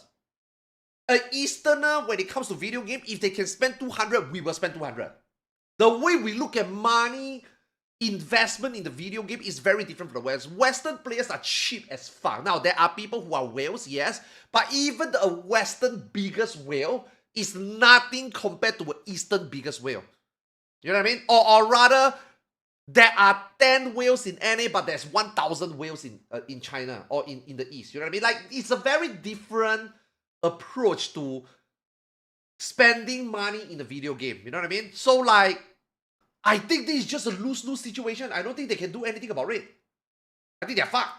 An Easterner, when it comes to video game, if they can spend 200, we will spend 200. The way we look at money investment in the video game is very different from the West. Western players are cheap as fuck. Now, there are people who are whales, yes, but even a Western biggest whale is nothing compared to an Eastern biggest whale. You know what I mean? Or rather, there are 10 whales in NA, but there's 1,000 whales in China or in the East. You know what I mean? Like, it's a very different approach to spending money in a video game. You know what I mean? So, like, I think this is just a lose-lose situation. I don't think they can do anything about it. I think they're fucked.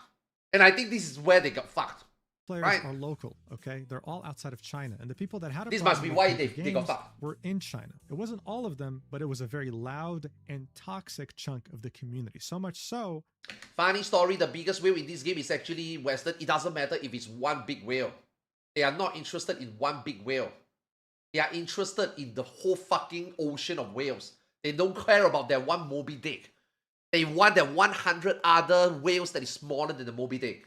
And I think this is where they got fucked. Players are local, okay? They're all outside of China. And the people that had a This problem must be with why paper they got games fucked. were in China. It wasn't all of them, but it was a very loud and toxic chunk of the community. So much so... Funny story, the biggest whale in this game is actually Western. It doesn't matter if it's one big whale. They are not interested in one big whale. They are interested in the whole fucking ocean of whales. They don't care about that one Moby Dick. They want that 100 other whales that is smaller than the Moby Dick.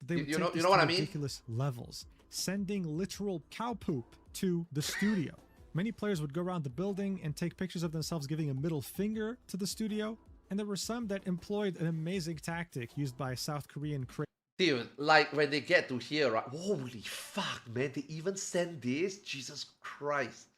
You know what I mean? Ridiculous levels, sending literal cow poop to the studio. Many players would go around the building and take pictures of themselves giving a middle finger to the studio. And there were some that employed an amazing tactic used by South Korean Dude, like when they get to here, right? Holy fuck, man. They even send this? Jesus Christ.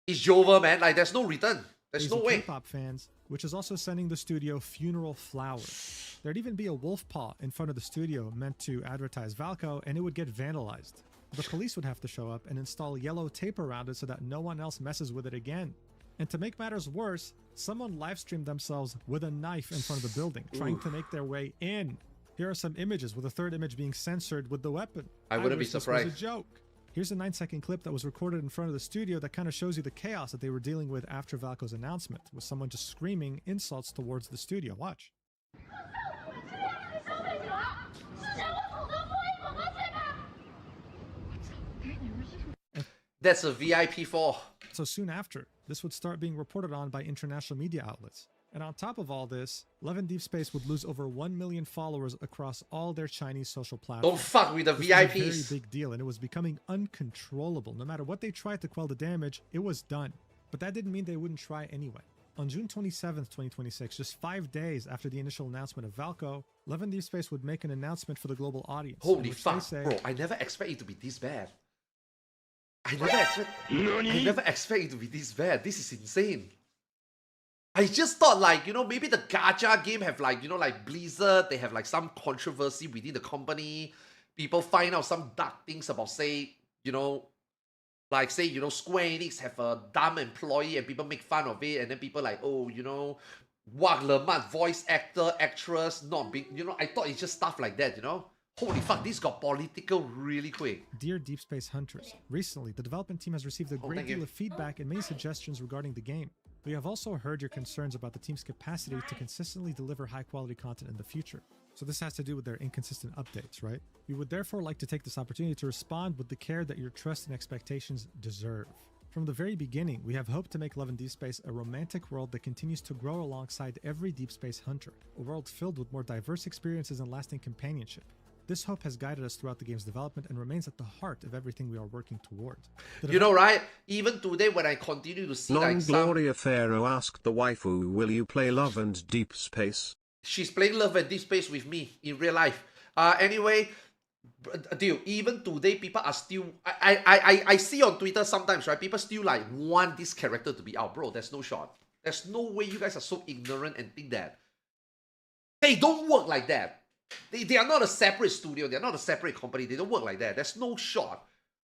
It's over, man. Like, there's no return. There's no way. K-pop fans, which is also sending the studio funeral flowers. There'd even be a wolf paw in front of the studio meant to advertise Valco, and it would get vandalized. The police would have to show up and install yellow tape around it so that no one else messes with it again. And to make matters worse, someone live-streamed themselves with a knife in front of the building, trying to make their way in. Here are some images, with a third image being censored with the weapon. I wouldn't be wish this surprised. was a joke. Here's a 9-second clip that was recorded in front of the studio that kind of shows you the chaos that they were dealing with after Valco's announcement, with someone just screaming insults towards the studio. Watch. That's a VIP 4. So soon after, this would start being reported on by international media outlets. And on top of all this, Love and Deep Space would lose over 1 million followers across all their Chinese social platforms. Don't fuck with the this VIPs. was a very big deal, and it was becoming uncontrollable. No matter what they tried to quell the damage, it was done. But that didn't mean they wouldn't try anyway. On June 27th, 2026, just 5 days after the initial announcement of Valco, Love and Deep Space would make an announcement for the global audience. Holy fuck, bro. I never expect it to be this bad. I never expect it to be this bad. This is insane. I just thought, like, you know, maybe the gacha game have, like, you know, like Blizzard, they have like some controversy within the company. People find out some dark things about, say, you know, like, say, you know, Square Enix have a dumb employee and people make fun of it, and then people like, oh, you know, Wak Lemat, voice actor, actress, not big, you know, I thought it's just stuff like that, you know? Holy fuck, this got political really quick. Dear Deep Space Hunters, recently the development team has received a great deal of feedback and many suggestions regarding the game. We have also heard your concerns about the team's capacity to consistently deliver high-quality content in the future. So this has to do with their inconsistent updates, right? We would therefore like to take this opportunity to respond with the care that your trust and expectations deserve. From the very beginning, we have hoped to make Love and Deep Space a romantic world that continues to grow alongside every Deep Space hunter, a world filled with more diverse experiences and lasting companionship. This hope has guided us throughout the game's development and remains at the heart of everything we are working toward. You know, right? Even today, when I continue to see like some... Gloria Pharaoh asked the waifu, will you play Love and Deep Space? She's playing Love and Deep Space with me in real life. Anyway, dude, even today, people are still... I see on Twitter sometimes, right? People still like want this character to be out. Bro, there's no shot. There's no way you guys are so ignorant and think that. They don't work like that. They are not a separate studio. They're not a separate company. They don't work like that. There's no shot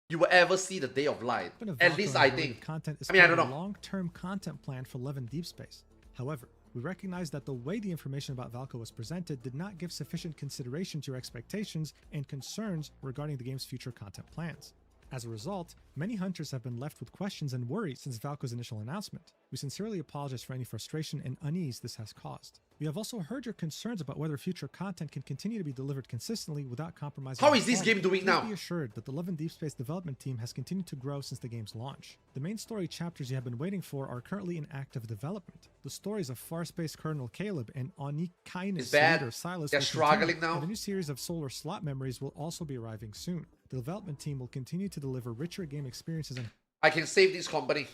you will ever see the day of light. At least I think. Content is I don't know. a long-term content plan for Love and Deep Space. However, we recognize that the way the information about Valco was presented did not give sufficient consideration to your expectations and concerns regarding the game's future content plans. As a result, many hunters have been left with questions and worries since Valko's initial announcement. We sincerely apologize for any frustration and unease this has caused. We have also heard your concerns about whether future content can continue to be delivered consistently without compromising. How is this game doing now? Please be assured that the Love and Deep Space development team has continued to grow since the game's launch. The main story chapters you have been waiting for are currently in active development. The stories of Farspace Colonel Caleb and Onikainus leader Silas They're will struggling continue, now. and a new series of Solar Slot memories will also be arriving soon. The development team will continue to deliver richer game experiences and I can save this company.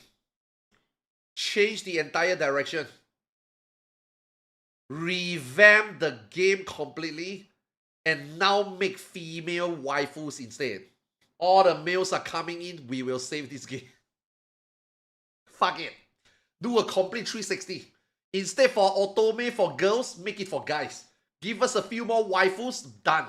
Change the entire direction. Revamp the game completely. And now make female waifus instead. All the males are coming in. We will save this game. Fuck it. Do a complete 360. Instead for otome for girls, make it for guys. Give us a few more waifus. Done.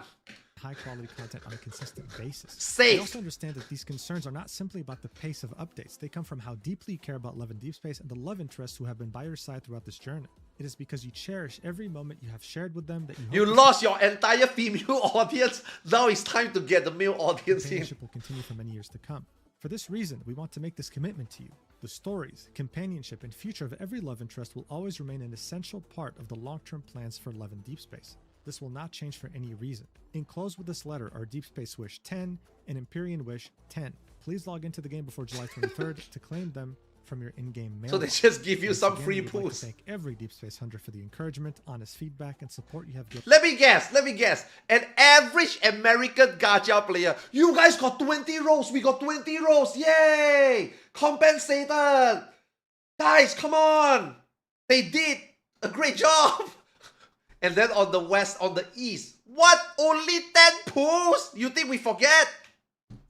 high quality content on a consistent basis. Safe. We also understand that these concerns are not simply about the pace of updates. They come from how deeply you care about Love and Deep Space and the love interests who have been by your side throughout this journey. It is because you cherish every moment you have shared with them that you lost your entire female audience. Now it's time to get the male audience in. Companionship will continue for many years to come. For this reason, we want to make this commitment to you. The stories, companionship, and future of every love interest will always remain an essential part of the long-term plans for Love and Deep Space. This will not change for any reason. Enclosed with this letter are Deep Space Wish 10 and Empyrean Wish 10. Please log into the game before July 23rd to claim them from your in-game mail. So they just give you Once some again, free we'd like to pools. thank every Deep Space Hunter for the encouragement, honest feedback, and support you have given. Let me guess. An average American gacha player. You guys got 20 rolls. We got 20 rolls. Yay! Compensated. Guys, come on. They did a great job. And then on the west, on the east. What? Only 10 pools? You think we forget?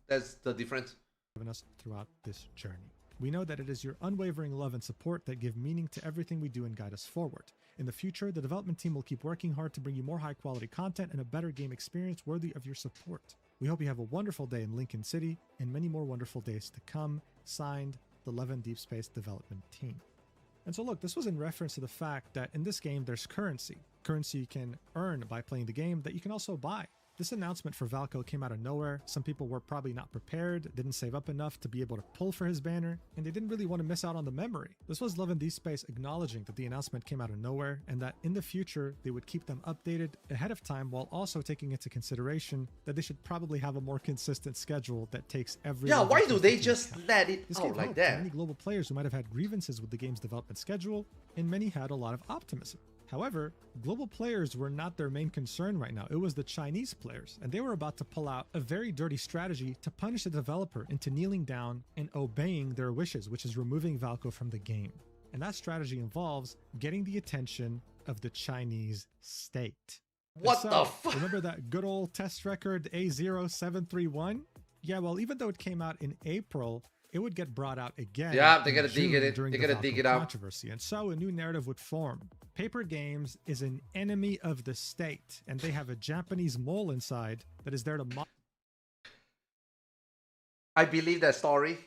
That's the difference. Given us throughout this journey. We know that it is your unwavering love and support that give meaning to everything we do and guide us forward. In the future, the development team will keep working hard to bring you more high-quality content and a better game experience worthy of your support. We hope you have a wonderful day in Lincoln City and many more wonderful days to come. Signed, the Love and Deep Space development team. And so look, this was in reference to the fact that in this game there's currency. Currency you can earn by playing the game that you can also buy. This announcement for Valko came out of nowhere. Some people were probably not prepared, didn't save up enough to be able to pull for his banner, and they didn't really want to miss out on the memory. This was Love and Deep Space acknowledging that the announcement came out of nowhere and that in the future they would keep them updated ahead of time while also taking into consideration that they should probably have a more consistent schedule that takes every... Yeah, why do they into just account. let it This out gave like hope to that? many global players who might have had grievances with the game's development schedule, and many had a lot of optimism. However, global players were not their main concern right now. It was the Chinese players, and they were about to pull out a very dirty strategy to punish the developer into kneeling down and obeying their wishes, which is removing Valko from the game. And that strategy involves getting the attention of the Chinese state. What And the so, fuck? remember that good old test record A0731? Yeah, well, even though it came out in April, it would get brought out again. Yeah, they in gotta dig June it. during They the gotta dig Valko it out. controversy, and so a new narrative would form. Paper Games is an enemy of the state, and they have a Japanese mole inside that is there to mock I believe that story.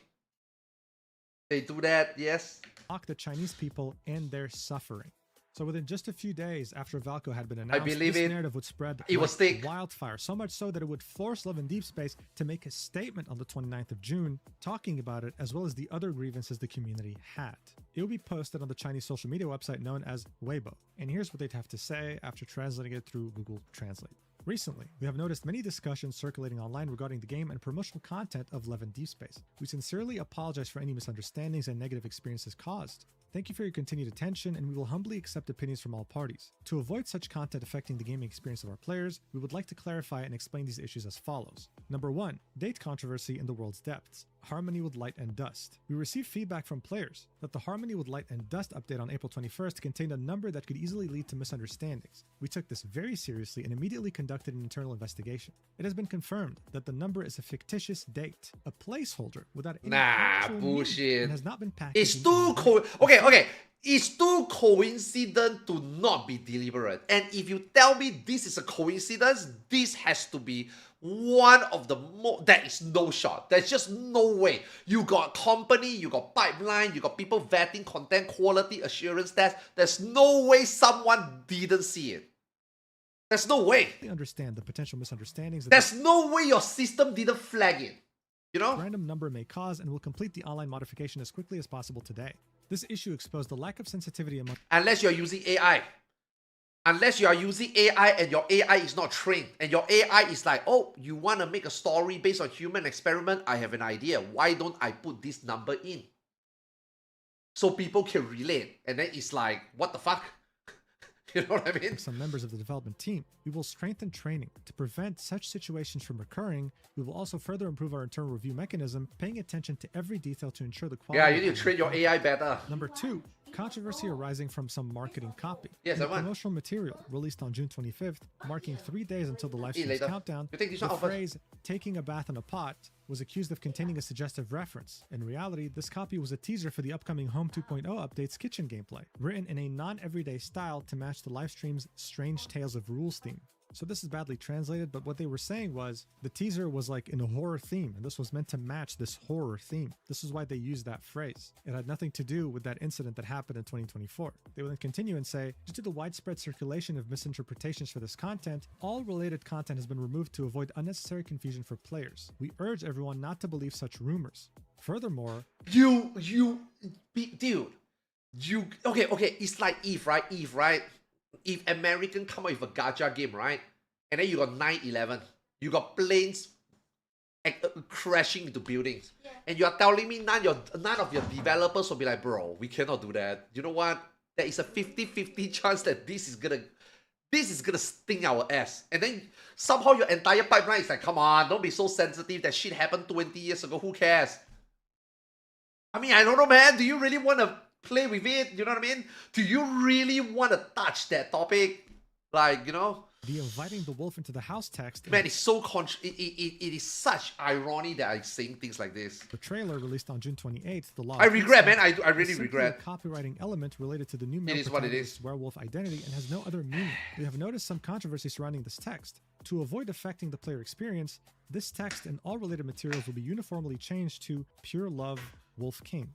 They do that, yes. the Chinese people and their suffering. So within just a few days after Valko had been announced, believe this it. narrative would spread It was like thick. wildfire, so much so that it would force Love and Deep Space to make a statement on the 29th of June talking about it, as well as the other grievances the community had. It would be posted on the Chinese social media website known as Weibo. And here's what they'd have to say after translating it through Google Translate. Recently, we have noticed many discussions circulating online regarding the game and promotional content of Love and Deep Space. We sincerely apologize for any misunderstandings and negative experiences caused. Thank you for your continued attention, and we will humbly accept opinions from all parties. To avoid such content affecting the gaming experience of our players, we would like to clarify and explain these issues as follows. Number 1. Date controversy in the world's depths. Harmony with Light and Dust. We received feedback from players that the Harmony with Light and Dust update on April 21st contained a number that could easily lead to misunderstandings. We took this very seriously and immediately conducted an internal investigation. It has been confirmed that the number is a fictitious date, a placeholder without any Nah, actual meaning, bullshit. and has not been packaged. It's in too any way. okay. It's too coincident to not be deliberate. And if you tell me this is a coincidence, this has to be one of the most. That is no shot. There's just no way. You got company, you got pipeline, you got people vetting content quality assurance test. There's no way someone didn't see it. There's no way. I understand the potential misunderstandings. That There's no way your system didn't flag it. You know? random number may cause and will complete the online modification as quickly as possible today. This issue exposed the lack of sensitivity among Unless you're using AI. Unless you are using AI and your AI is not trained. And your AI is like, oh, you want to make a story based on human experiment? I have an idea. Why don't I put this number in? So people can relate. And then it's like, what the fuck? You know what I mean? some members of the development team. We will strengthen training to prevent such situations from occurring. We will also further improve our internal review mechanism, paying attention to every detail to ensure the quality. Yeah, you need to train your AI better. Number 2, controversy arising from some marketing copy. Yes, In I want. promotional material released on June 25th, marking 3 days until the live stream's later. countdown, You take this the one off first. phrase "taking a bath in a pot" was accused of containing a suggestive reference. In reality, this copy was a teaser for the upcoming Home 2.0 update's kitchen gameplay, written in a non-everyday style to match the live stream's Strange Tales of Rules theme. So this is badly translated, but what they were saying was the teaser was like in a horror theme, and this was meant to match this horror theme. This is why they used that phrase. It had nothing to do with that incident that happened in 2024. They would then continue and say, due to the widespread circulation of misinterpretations for this content, all related content has been removed to avoid unnecessary confusion for players. We urge everyone not to believe such rumors. Furthermore, Dude, okay, it's like Eve, right? If American come up with a gacha game, right? And then you got 9/11, you got planes crashing into buildings. And you are telling me none of your developers will be like, bro, we cannot do that. You know what? There is a 50-50 chance that this is gonna sting our ass. And then somehow your entire pipeline is like, come on, don't be so sensitive. That shit happened 20 years ago. Who cares? I mean, I don't know, man. Do you really want to play with it? You know what I mean? Do you really want to touch that topic? Like, you know? the inviting the wolf into the house text. Man, it's so it is such irony that I'm saying things like this. The trailer released on June 28th, the law. I regret, man. I really is simply regret. a copywriting element related to the new male It is what it protagonist's is. werewolf identity and has no other meaning. We have noticed some controversy surrounding this text. To avoid affecting the player experience, this text and all related materials will be uniformly changed to Pure Love Wolf King.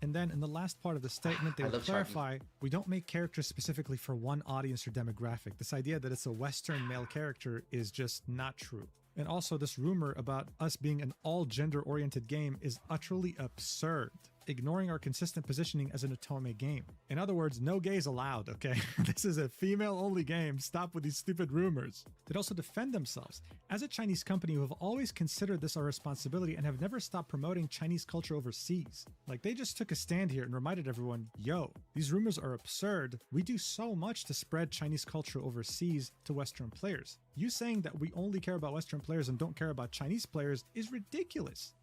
And then in the last part of the statement, they I will love clarify, we don't make characters specifically for one audience or demographic. This idea that it's a Western male character is just not true. And also this rumor about us being an all gender oriented game is utterly absurd, ignoring our consistent positioning as an otome game. In other words, no gays allowed, okay? This is a female only game. Stop with these stupid rumors. They'd also defend themselves. As a Chinese company who have always considered this our responsibility and have never stopped promoting Chinese culture overseas. Like, they just took a stand here and reminded everyone, yo, these rumors are absurd. We do so much to spread Chinese culture overseas to Western players. You saying that we only care about Western players and don't care about Chinese players is ridiculous.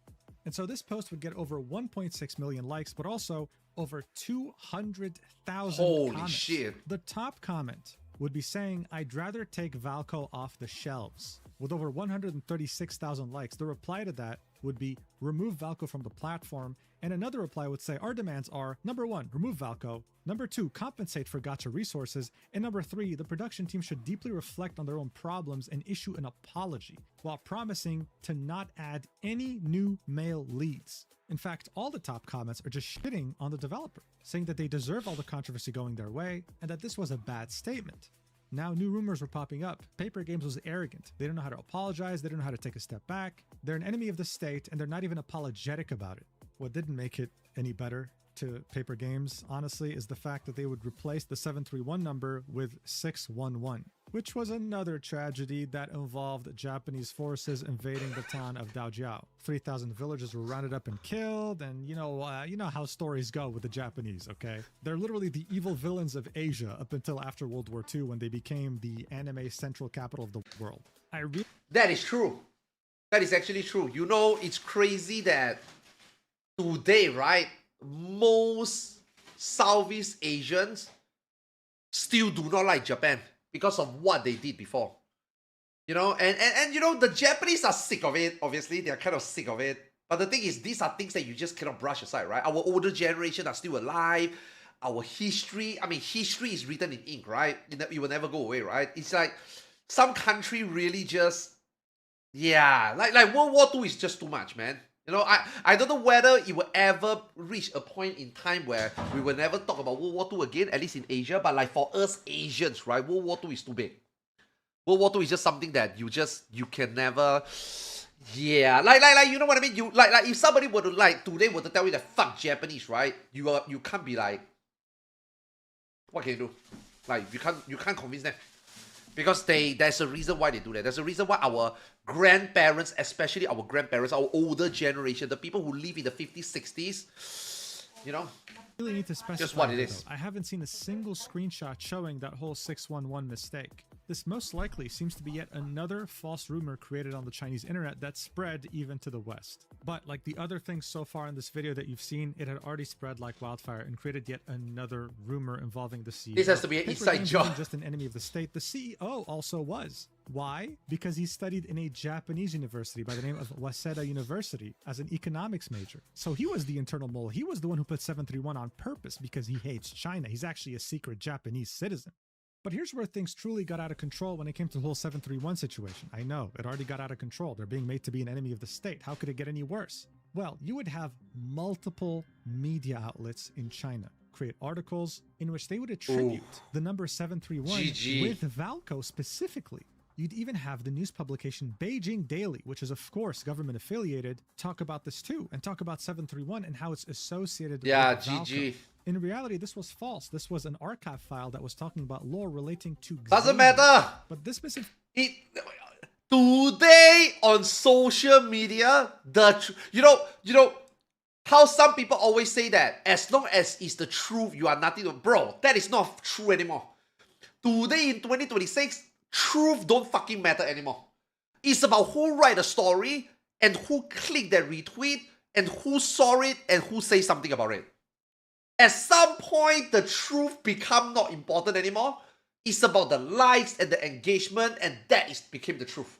And so this post would get over 1.6 million likes, but also over 200,000 Holy comments. shit. The top comment would be saying, I'd rather take Valco off the shelves. With over 136,000 likes, the reply to that would be, remove Valco from the platform. And another reply would say, our demands are, number 1, remove Valco. Number 2, compensate for gacha resources. And number 3, the production team should deeply reflect on their own problems and issue an apology, while promising to not add any new male leads. In fact, all the top comments are just shitting on the developer, saying that they deserve all the controversy going their way, and that this was a bad statement. Now new rumors were popping up. Paper Games was arrogant. They don't know how to apologize, they don't know how to take a step back. They're an enemy of the state, and they're not even apologetic about it. What didn't make it any better to Paper Games, honestly, is the fact that they would replace the 731 number with 611, which was another tragedy that involved Japanese forces invading the town of Daojiao. 3,000 villagers were rounded up and killed, and you know how stories go with the Japanese, okay? They're literally the evil villains of Asia up until after World War II, when they became the anime central capital of the world. That is true. That is actually true. You know, it's crazy that today, right, most Southeast Asians still do not like Japan because of what they did before. You know, and you know, the Japanese are sick of it, obviously. They're kind of sick of it. But the thing is, these are things that you just cannot brush aside, right? Our older generation are still alive. Our history, I mean, history is written in ink, right? It will never go away, right? It's like some country really just, yeah, like World War II is just too much, man. You know, I don't know whether it will ever reach a point in time where we will never talk about World War II again, at least in Asia. But like for us Asians, right, World War II is too big. World War II is just something that you can never, Yeah, you know what I mean? You like if somebody were to today were to tell you that fuck Japanese, right? You can't be like, what can you do? Like you can't convince them. Because there's a reason why they do that. There's a reason why our grandparents, especially our grandparents, our older generation, the people who live in the 50s, 60s, you know, Really need to specify just what it though, is. I haven't seen a single screenshot showing that whole 611 mistake. This most likely seems to be yet another false rumor created on the Chinese internet that spread even to the West. But like the other things so far in this video that you've seen, it had already spread like wildfire and created yet another rumor involving the CEO. This has to be an Paper inside Games job. wasn't just an enemy of the state, the CEO also was. Why? Because he studied in a Japanese university by the name of Waseda University as an economics major. So he was the internal mole. He was the one who put 731 on purpose because he hates China. He's actually a secret Japanese citizen. But here's where things truly got out of control when it came to the whole 731 situation. I know, it already got out of control. They're being made to be an enemy of the state. How could it get any worse? Well, you would have multiple media outlets in China create articles in which they would attribute the number 731 GG. with Valco specifically. You'd even have the news publication Beijing Daily, which is of course government affiliated, talk about this too and talk about 731 and how it's associated with Valco. GG. In reality, this was false. This was an archive file that was talking about lore relating to Doesn't Xavier. matter. But this misinformation Today on social media, you know how some people always say that as long as it's the truth, you are nothing. Bro, that is not true anymore. Today in 2026, truth don't fucking matter anymore. It's about who write the story and who click that retweet and who saw it and who say something about it. At some point, the truth become not important anymore. It's about the likes and the engagement, and that became the truth.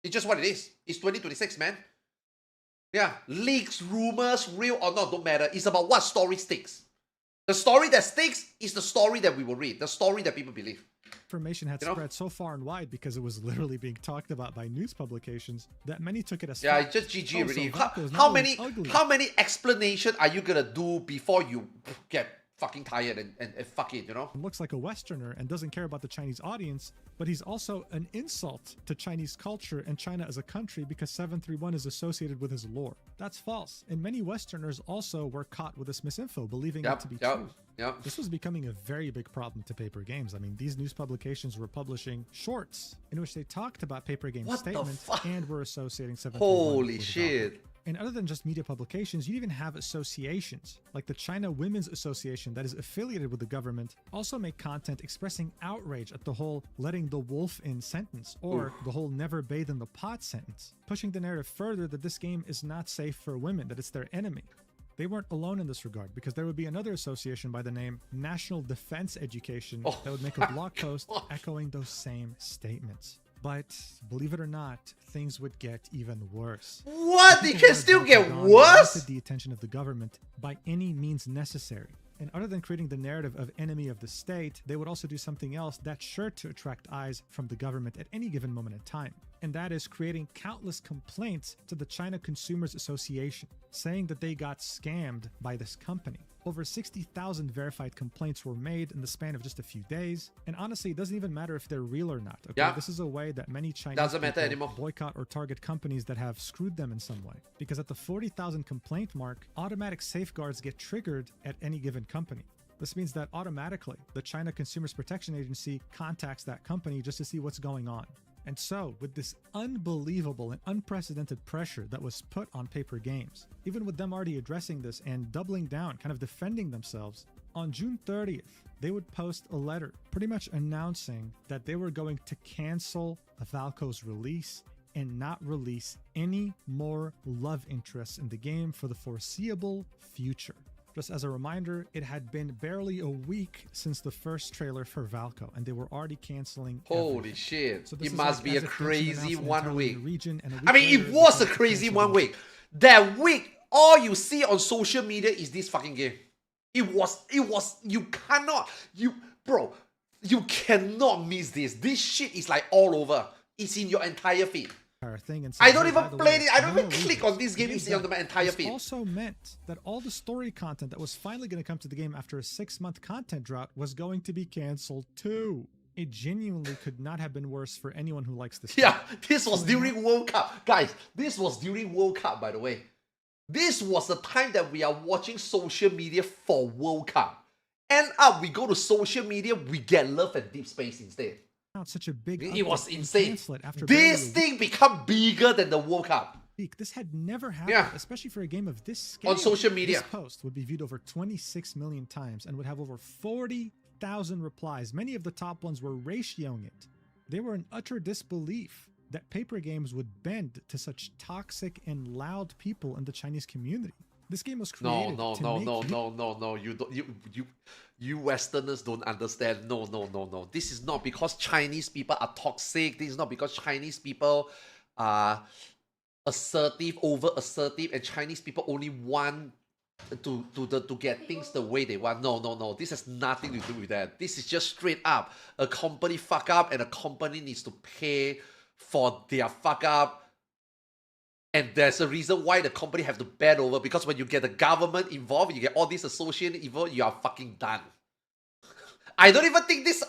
It's just what it is. It's 2026, man. Yeah, leaks, rumors, real or not, don't matter. It's about what story sticks. The story that sticks is the story that we will read, the story that people believe. had spread so far and wide because it was literally being talked about by news publications that many took it as Yeah, fact. it's just GG Also, already. Valco is not How only many ugly, how many explanation are you gonna do before you get fucking tired and fuck it, you know? looks like a Westerner and doesn't care about the Chinese audience, but he's also an insult to Chinese culture and China as a country because 731 is associated with his lore. That's false. And many Westerners also were caught with this misinfo, believing it to be true. Yep. This was becoming a very big problem to Paper Games. I mean, these news publications were publishing shorts in which they talked about Paper Games' What the statement fuck? and were associating 731 Holy with shit. Valkyrie. And other than just media publications, you even have associations, like the China Women's Association that is affiliated with the government, also make content expressing outrage at the whole letting the wolf in sentence, or the whole never bathe in the pot sentence, pushing the narrative further that this game is not safe for women, that it's their enemy. They weren't alone in this regard, because there would be another association by the name National Defense Education that would make a blog post echoing those same statements. But believe it or not, things would get even worse. What? They People can can still wanted get Valkyrie gone, worse? wanted the attention of the government by any means necessary. And other than creating the narrative of enemy of the state, they would also do something else that's sure to attract eyes from the government at any given moment in time. And that is creating countless complaints to the China Consumers Association, saying that they got scammed by this company. Over 60,000 verified complaints were made in the span of just a few days. And honestly, it doesn't even matter if they're real or not. Okay? Yeah. This is a way that many Chinese Doesn't matter people anymore. boycott or target companies that have screwed them in some way. Because at the 40,000 complaint mark, automatic safeguards get triggered at any given company. This means that automatically, the China Consumers Protection Agency contacts that company just to see what's going on. And so, with this unbelievable and unprecedented pressure that was put on Paper Games, even with them already addressing this and doubling down, kind of defending themselves, on June 30th, they would post a letter pretty much announcing that they were going to cancel Valco's release and not release any more love interests in the game for the foreseeable future. Just as a reminder, it had been barely a week since the first trailer for Valco, and they were already canceling Holy everything. shit. So this It is must like be as a if Genshin crazy announced an 1 entirely week. new region, and a week I mean, later, it was they a crazy canceled 1 the week. That week, all you see on social media is this fucking game. You cannot miss this. This shit is like all over. It's in your entire feed. thing and I said, don't "Hey, even by the play way, it. I don't no even more click reasons." on this game. Means It's on that my entire this feed. also meant that all the story content that was finally going to come to the game after a 6-month content drought was going to be canceled too. It genuinely could not have been worse for anyone who likes this Yeah, game. this was during World Cup. Guys, this was during World Cup, by the way. This was the time that we are watching social media for World Cup. End up, we go to social media, we get Love and Deep Space instead. Out such a big It was update and insane. cancel it after This barely a thing become bigger than the World Cup. week. This had never happened, Yeah. especially for a game of this scale. On social media. This post would be viewed over 26 million times and would have over 40,000 replies. Many of the top ones were ratioing it. They were in utter disbelief that paper games would bend to such toxic and loud people in the Chinese community. This game was No, created no, to no, make no, you- no, no, no. You don't. You Westerners don't understand. No, no, no, no. This is not because Chinese people are toxic. This is not because Chinese people are assertive, over assertive, and Chinese people only want to get things the way they want. No, no, no. This has nothing to do with that. This is just straight up a company fuck up, and a company needs to pay for their fuck up. And there's a reason why the company have to bend over, because when you get the government involved, you get all these associated involved, you are fucking done. I don't even think this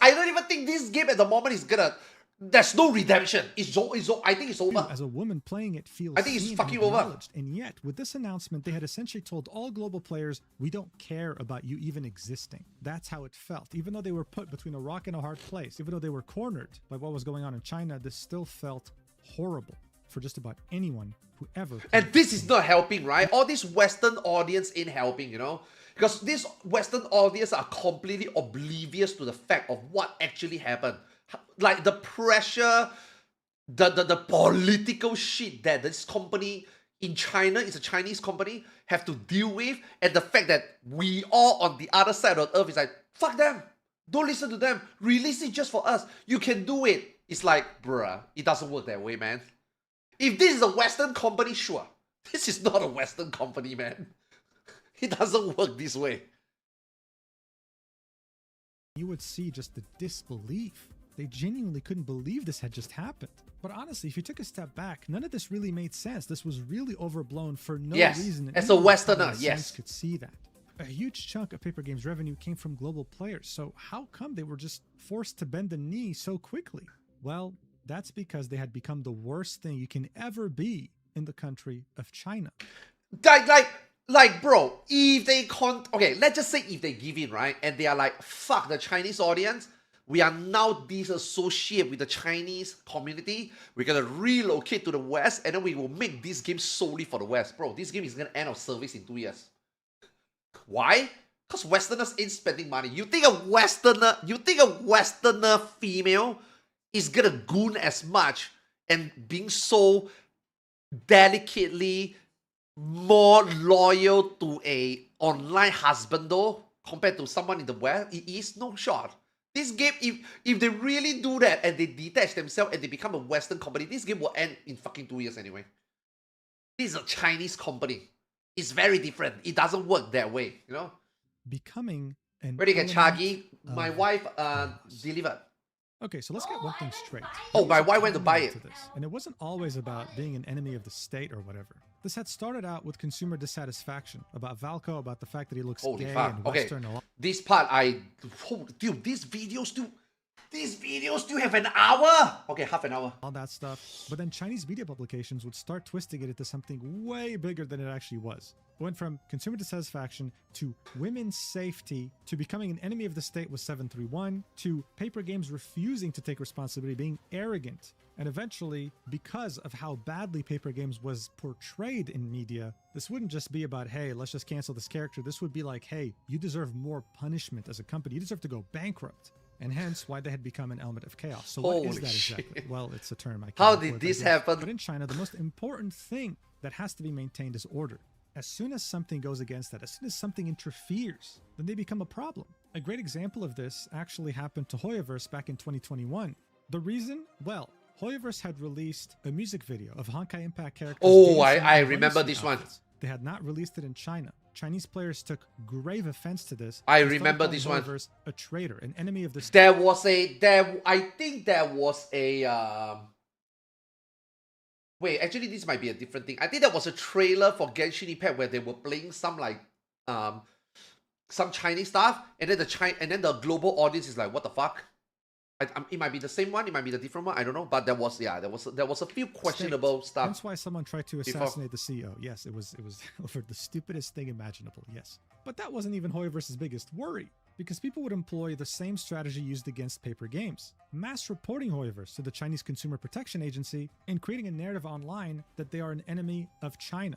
game at the moment is gonna. There's no redemption. I think it's over. As a woman playing it feels I think it's seen and fucking over. acknowledged. And yet, with this announcement, they had essentially told all global players, we don't care about you even existing. That's how it felt. Even though they were put between a rock and a hard place, even though they were cornered by what was going on in China, this still felt horrible for just about anyone who ever played And this is not helping, right? All this Western audience ain't helping, you know? Because this Western audience are completely oblivious to the fact of what actually happened. Like the pressure, the political shit that this company in China, is a Chinese company, have to deal with, and the fact that we all on the other side of the earth is like, fuck them. Don't listen to them. Release it just for us. You can do it. It's like, bruh, it doesn't work that way, man. If this is a Western company, sure. This is not a Western company, man. It doesn't work this way. You would see just the disbelief. They genuinely couldn't believe this had just happened. But honestly, if you took a step back, none of this really made sense. This was really overblown for no Yes, reason. as a Anyone with Westerner, common sense yes. could see that. A huge chunk of Paper Games revenue came from global players. So how come they were just forced to bend the knee so quickly? Well, that's because they had become the worst thing you can ever be in the country of China. Like, bro, if they okay, let's just say if they give in, right? And they are like, fuck the Chinese audience. We are now disassociated with the Chinese community. We're gonna relocate to the West, and then we will make this game solely for the West. Bro, this game is gonna end of service in 2 years. Why? Because Westerners ain't spending money. You think a Westerner female is gonna goon as much and being so delicately more loyal to a online husband though compared to someone in the West? It is no shot. This game, if they really do that and they detach themselves and they become a Western company, this game will end in fucking 2 years anyway. This is a Chinese company. It's very different. It doesn't work that way, you know? Becoming an Ready to get element Chagi? My of wife chaos. delivered. Okay, so let's get one thing straight. Oh, There my was a wife went to buy timeline it. this, and it wasn't always about being an enemy of the state or whatever. This had started out with consumer dissatisfaction about Valko, about the fact that he looks Holy gay fuck. and Okay. Western. This part, dude, these videos do have an hour. Okay, half an hour. All that stuff. But then Chinese media publications would start twisting it into something way bigger than it actually was. It went from consumer dissatisfaction to women's safety to becoming an enemy of the state with 731 to paper games refusing to take responsibility, being arrogant. And eventually, because of how badly paper games was portrayed in media, this wouldn't just be about, hey, let's just cancel this character. This would be like, hey, you deserve more punishment as a company. You deserve to go bankrupt. And hence why they had become an element of chaos. So what is Holy that shit. exactly? Well, it's a term I can't How afford, did I this guess. happen? But in China, the most important thing that has to be maintained is order. As soon as something goes against that, as soon as something interferes, then they become a problem. A great example of this actually happened to Hoyoverse back in 2021. The reason? Well, Hoyoverse had released a music video of Honkai Impact characters. Oh, dancing I in remember bunny this suit one. outfits. They had not released it in China. Chinese players took grave offense to this. I and started remember calling this one. Hoyoverse a traitor, an enemy of the state. I think there was a wait, actually this might be a different thing. I think there was a trailer for Genshin Impact where they were playing some like some Chinese stuff, and then the global audience is like, what the fuck? It might be the same one, it might be the different one. I don't know, but there was a few questionable stuff. That's why someone tried to before. assassinate the CEO. Yes, it was over the stupidest thing imaginable. Yes, but that wasn't even Hoyoverse's biggest worry, because people would employ the same strategy used against paper games: mass reporting Hoyoverse to the Chinese Consumer Protection Agency and creating a narrative online that they are an enemy of China.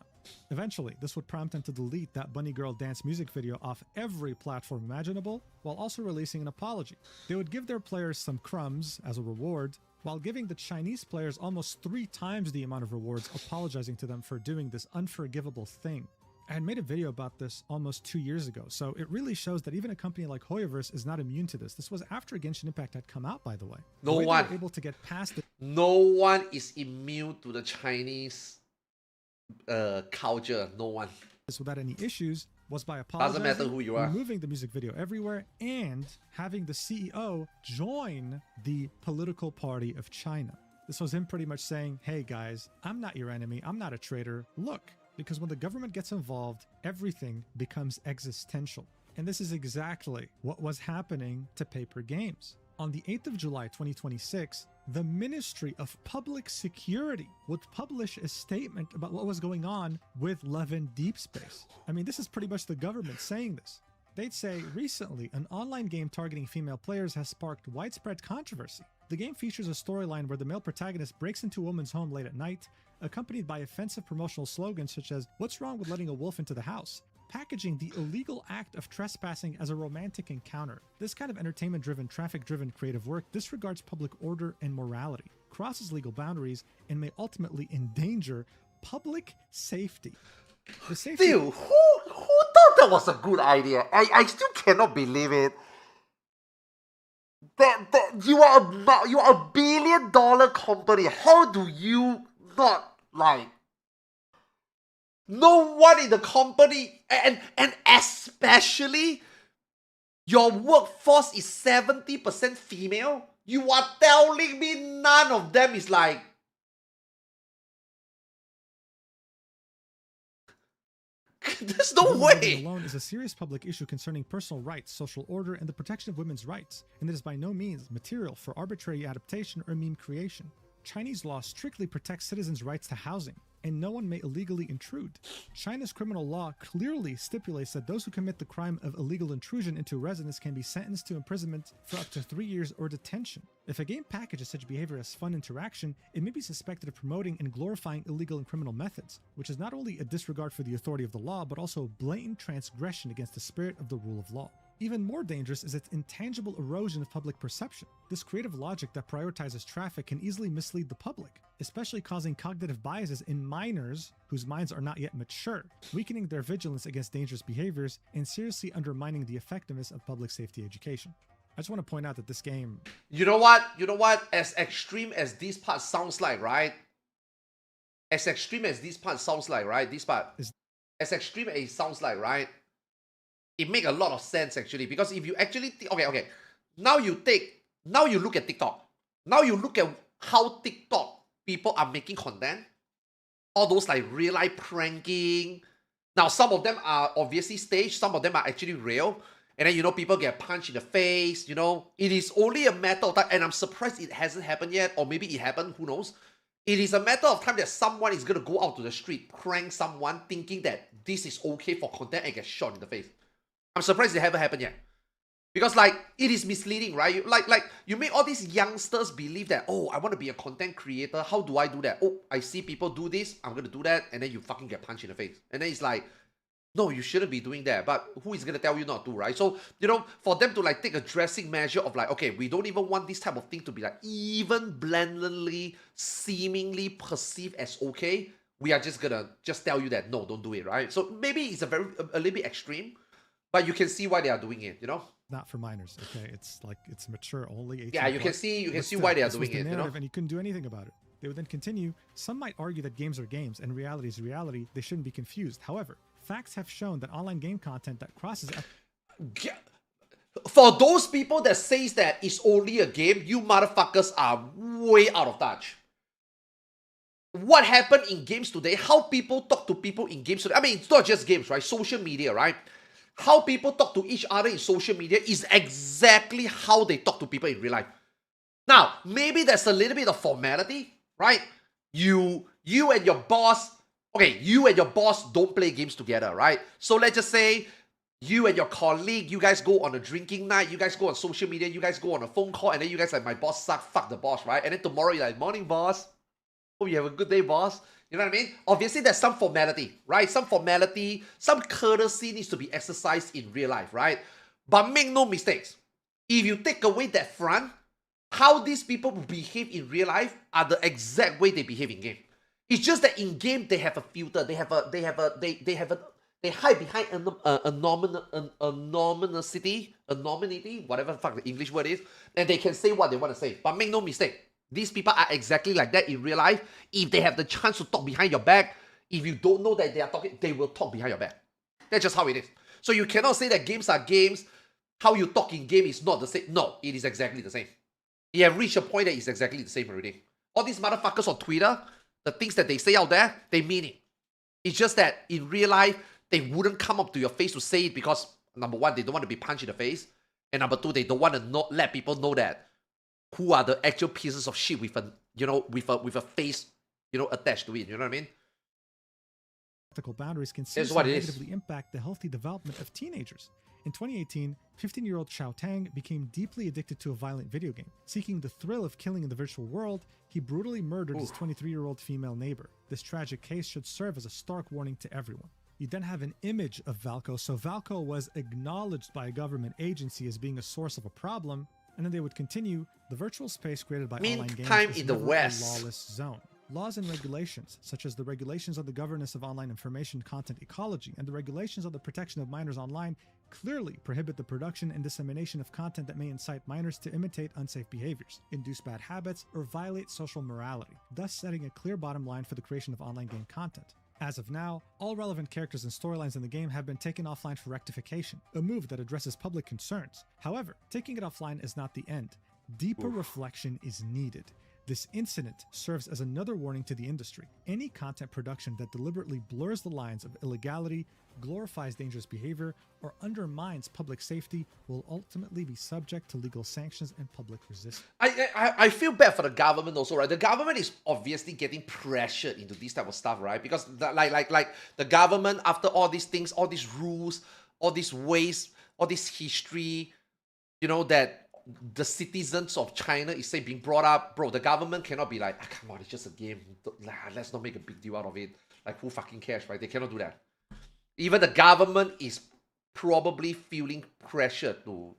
Eventually, this would prompt them to delete that bunny girl dance music video off every platform imaginable, while also releasing an apology. They would give their players some crumbs as a reward, while giving the Chinese players almost 3 times the amount of rewards, apologizing to them for doing this unforgivable thing. I had made a video about this almost 2 years ago, so it really shows that even a company like Hoyoverse is not immune to this. This was after Genshin Impact had come out, by the way. No They one. were able to get past it. No one is immune to the Chinese culture. No one. Without any issues was by apologizing, Doesn't matter who you are. removing the music video everywhere, and having the CEO join the political party of China. This was him pretty much saying, hey guys, I'm not your enemy, I'm not a traitor, look. Because when the government gets involved, everything becomes existential. And this is exactly what was happening to paper games. On the 8th of July 2026, the Ministry of Public Security would publish a statement about what was going on with Levin Deep Space. I mean, this is pretty much the government saying this. They'd say, recently, an online game targeting female players has sparked widespread controversy. The game features a storyline where the male protagonist breaks into a woman's home late at night, accompanied by offensive promotional slogans such as, "What's wrong with letting a wolf into the house?" packaging the illegal act of trespassing as a romantic encounter. This kind of entertainment-driven, traffic-driven creative work disregards public order and morality, crosses legal boundaries, and may ultimately endanger public safety. The safety... Dude, who thought that was a good idea? I still cannot believe it. That you are a $1 billion company. How do you not like? No one in the company, and especially your workforce is 70% female. You are telling me none of them is like, there's no way. Alone is a serious public issue concerning personal rights, social order, and the protection of women's rights, and it is by no means material for arbitrary adaptation or meme creation. Chinese law strictly protects citizens' rights to housing, and no one may illegally intrude. China's criminal law clearly stipulates that those who commit the crime of illegal intrusion into a residence can be sentenced to imprisonment for up to 3 years or detention. If a game packages such behavior as fun interaction, it may be suspected of promoting and glorifying illegal and criminal methods, which is not only a disregard for the authority of the law, but also a blatant transgression against the spirit of the rule of law. Even more dangerous is its intangible erosion of public perception. This creative logic that prioritizes traffic can easily mislead the public, especially causing cognitive biases in minors whose minds are not yet mature, weakening their vigilance against dangerous behaviors, and seriously undermining the effectiveness of public safety education. I just want to point out that this game... You know what? As extreme as this part sounds like, right? As extreme as this part sounds like, right? This part. As extreme as it sounds like, right? It makes a lot of sense actually, because if you actually okay, now you look at TikTok. Now you look at how TikTok people are making content. All those like real life pranking. Now some of them are obviously staged, some of them are actually real. And then people get punched in the face. It is only a matter of time, and I'm surprised it hasn't happened yet, or maybe it happened, who knows. It is a matter of time that someone is gonna go out to the street, prank someone, thinking that this is okay for content and get shot in the face. I'm surprised it haven't happened yet. Because it is misleading, right? You make all these youngsters believe that, oh, I want to be a content creator. How do I do that? Oh, I see people do this, I'm going to do that. And then you fucking get punched in the face. And then it's like, no, you shouldn't be doing that. But who is going to tell you not to, right? So, for them to take a drastic measure of okay, we don't even want this type of thing to be even blatantly, seemingly perceived as okay. We are just going to tell you that, no, don't do it, right? So maybe it's a little bit extreme. But you can see why they are doing it, Not for minors, okay? It's mature only. 18 Yeah, you can see why they are doing it, And you couldn't do anything about it. They would then continue. Some might argue that games are games and reality is reality. They shouldn't be confused. However, facts have shown that online game content that crosses... For those people that says that it's only a game, you motherfuckers are way out of touch. What happened in games today, how people talk to people in games today, I mean, it's not just games, right? Social media, right? How people talk to each other in social media is exactly how they talk to people in real life. Now, maybe there's a little bit of formality, right? You and your boss, okay, you and your boss don't play games together, right? So let's just say you and your colleague, you guys go on a drinking night, you guys go on social media, you guys go on a phone call, and then you guys like, my boss sucks, fuck the boss, right? And then tomorrow you're like, morning, boss. Hope you have a good day, boss. You know what I mean? Obviously, there's some formality, right? Some formality, some courtesy needs to be exercised in real life, right? But make no mistakes. If you take away that front, how these people behave in real life are the exact way they behave in game. It's just that in game they have a filter, they hide behind anonymity, whatever the fuck the English word is, and they can say what they want to say. But make no mistake, these people are exactly like that in real life. If they have the chance to talk behind your back, if you don't know that they are talking, they will talk behind your back. That's just how it is. So you cannot say that games are games. How you talk in game is not the same. No, it is exactly the same. You have reached a point that it's exactly the same already. All these motherfuckers on Twitter, the things that they say out there, they mean it. It's just that in real life, they wouldn't come up to your face to say it because, number one, they don't want to be punched in the face. And number two, they don't want to let people know that who are the actual pieces of shit with a, with a face, attached to it. You know what I mean? Ethical boundaries can Here's what it is. negatively impact the healthy development of teenagers. In 2018, 15-year-old Xiao Tang became deeply addicted to a violent video game. Seeking the thrill of killing in the virtual world, he brutally murdered his 23-year-old female neighbor. This tragic case should serve as a stark warning to everyone. You then have an image of Valco, so Valco was acknowledged by a government agency as being a source of a problem, and then they would continue, the virtual space created by online games Meantime, is in the never West, a lawless zone. Laws and regulations, such as the regulations on the governance of online information content ecology and the regulations on the protection of minors online, clearly prohibit the production and dissemination of content that may incite minors to imitate unsafe behaviors, induce bad habits, or violate social morality, thus setting a clear bottom line for the creation of online game content. As of now, all relevant characters and storylines in the game have been taken offline for rectification, a move that addresses public concerns. However, taking it offline is not the end. Deeper reflection is needed. This incident serves as another warning to the industry. Any content production that deliberately blurs the lines of illegality, glorifies dangerous behavior, or undermines public safety will ultimately be subject to legal sanctions and public resistance. I feel bad for the government also, right? The government is obviously getting pressured into this type of stuff, right? Because like the government, after all these things, all these rules, all these ways, all this history, that the citizens of China is say being brought up, bro, the government cannot be like, come on, it's just a game. Let's not make a big deal out of it. Like, who fucking cares, right? They cannot do that. Even the government is probably feeling pressure to,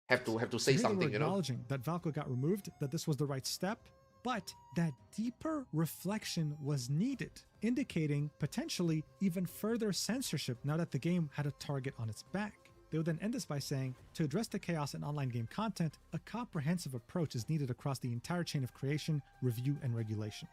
have to say something, Acknowledging that Valco got removed, that this was the right step, but that deeper reflection was needed, indicating potentially even further censorship now that the game had a target on its back. They would then end this by saying, to address the chaos in online game content, a comprehensive approach is needed across the entire chain of creation, review, and regulation.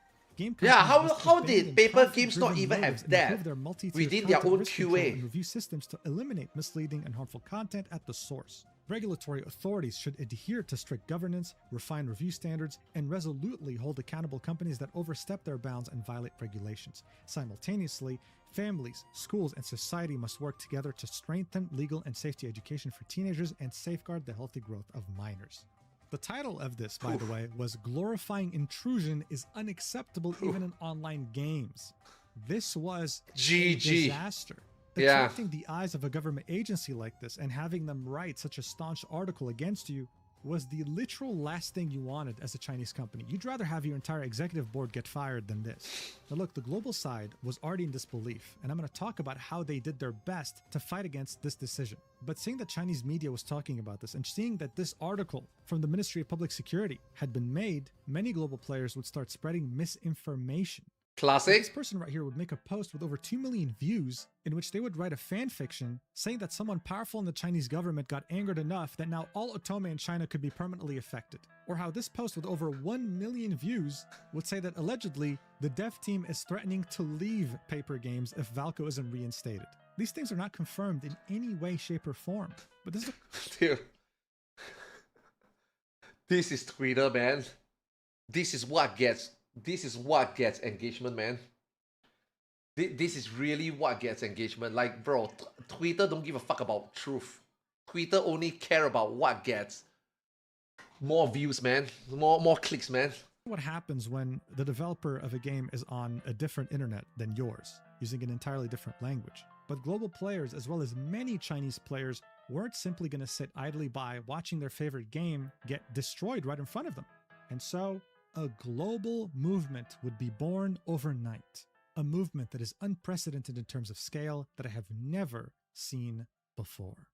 How did paper games not even have that within their own QA? And review systems to eliminate misleading and harmful content at the source. Regulatory authorities should adhere to strict governance, refine review standards, and resolutely hold accountable companies that overstep their bounds and violate regulations. Simultaneously, families, schools, and society must work together to strengthen legal and safety education for teenagers and safeguard the healthy growth of minors. The title of this, by the way, was Glorifying Intrusion is Unacceptable Even in Online Games. This was a disaster. Attracting the eyes of a government agency like this and having them write such a staunch article against you was the literal last thing you wanted as a Chinese company. You'd rather have your entire executive board get fired than this. Now look, the global side was already in disbelief, and I'm going to talk about how they did their best to fight against this decision. But seeing that Chinese media was talking about this and seeing that this article from the Ministry of Public Security had been made, many global players would start spreading misinformation. Classic. This person right here would make a post with over 2 million views in which they would write a fan fiction saying that someone powerful in the Chinese government got angered enough that now all otome in China could be permanently affected. Or how this post with over 1 million views would say that allegedly the dev team is threatening to leave paper games if Valco isn't reinstated. These things are not confirmed in any way, shape, or form. But this is Dude. This is Twitter, man. This is what gets engagement, man. This is really what gets engagement. Like, bro, Twitter don't give a fuck about truth. Twitter only care about what gets More views, man. More clicks, man. What happens when the developer of a game is on a different internet than yours, using an entirely different language. But global players, as well as many Chinese players, weren't simply going to sit idly by watching their favorite game get destroyed right in front of them. And so, a global movement would be born overnight. A movement that is unprecedented in terms of scale that I have never seen before.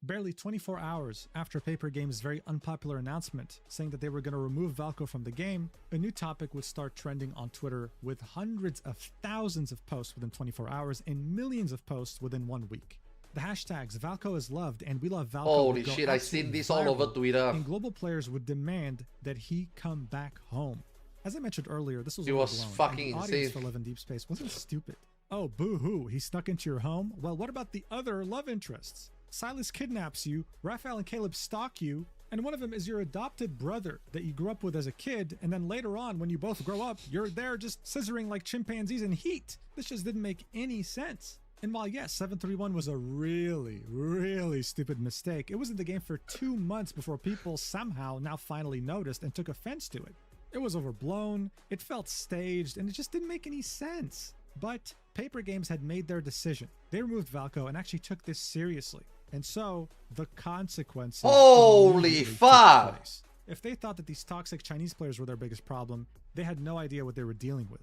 Barely 24 hours after Paper Game's very unpopular announcement saying that they were going to remove Valko from the game, a new topic would start trending on Twitter with hundreds of thousands of posts within 24 hours and millions of posts within 1 week. The hashtags Valko is loved and we love Valko. Holy shit, I've seen this all over Twitter. And global players would demand that he come back home. As I mentioned earlier, this was It was overblown, fucking and the audience insane. for Love in Deep Space wasn't stupid. Oh, boo-hoo, he snuck into your home? Well, what about the other love interests? Silas kidnaps you, Raphael and Caleb stalk you, and one of them is your adopted brother that you grew up with as a kid, and then later on, when you both grow up, you're there just scissoring like chimpanzees in heat. This just didn't make any sense. And while yes, 731 was a really stupid mistake, it was in the game for 2 months before people somehow now finally noticed and took offense to it. It was overblown, it felt staged, and it just didn't make any sense. But Paper Games had made their decision. They removed Valko and actually took this seriously. And so, the consequences... Holy immediately took fuck! place. If they thought that these toxic Chinese players were their biggest problem, they had no idea what they were dealing with.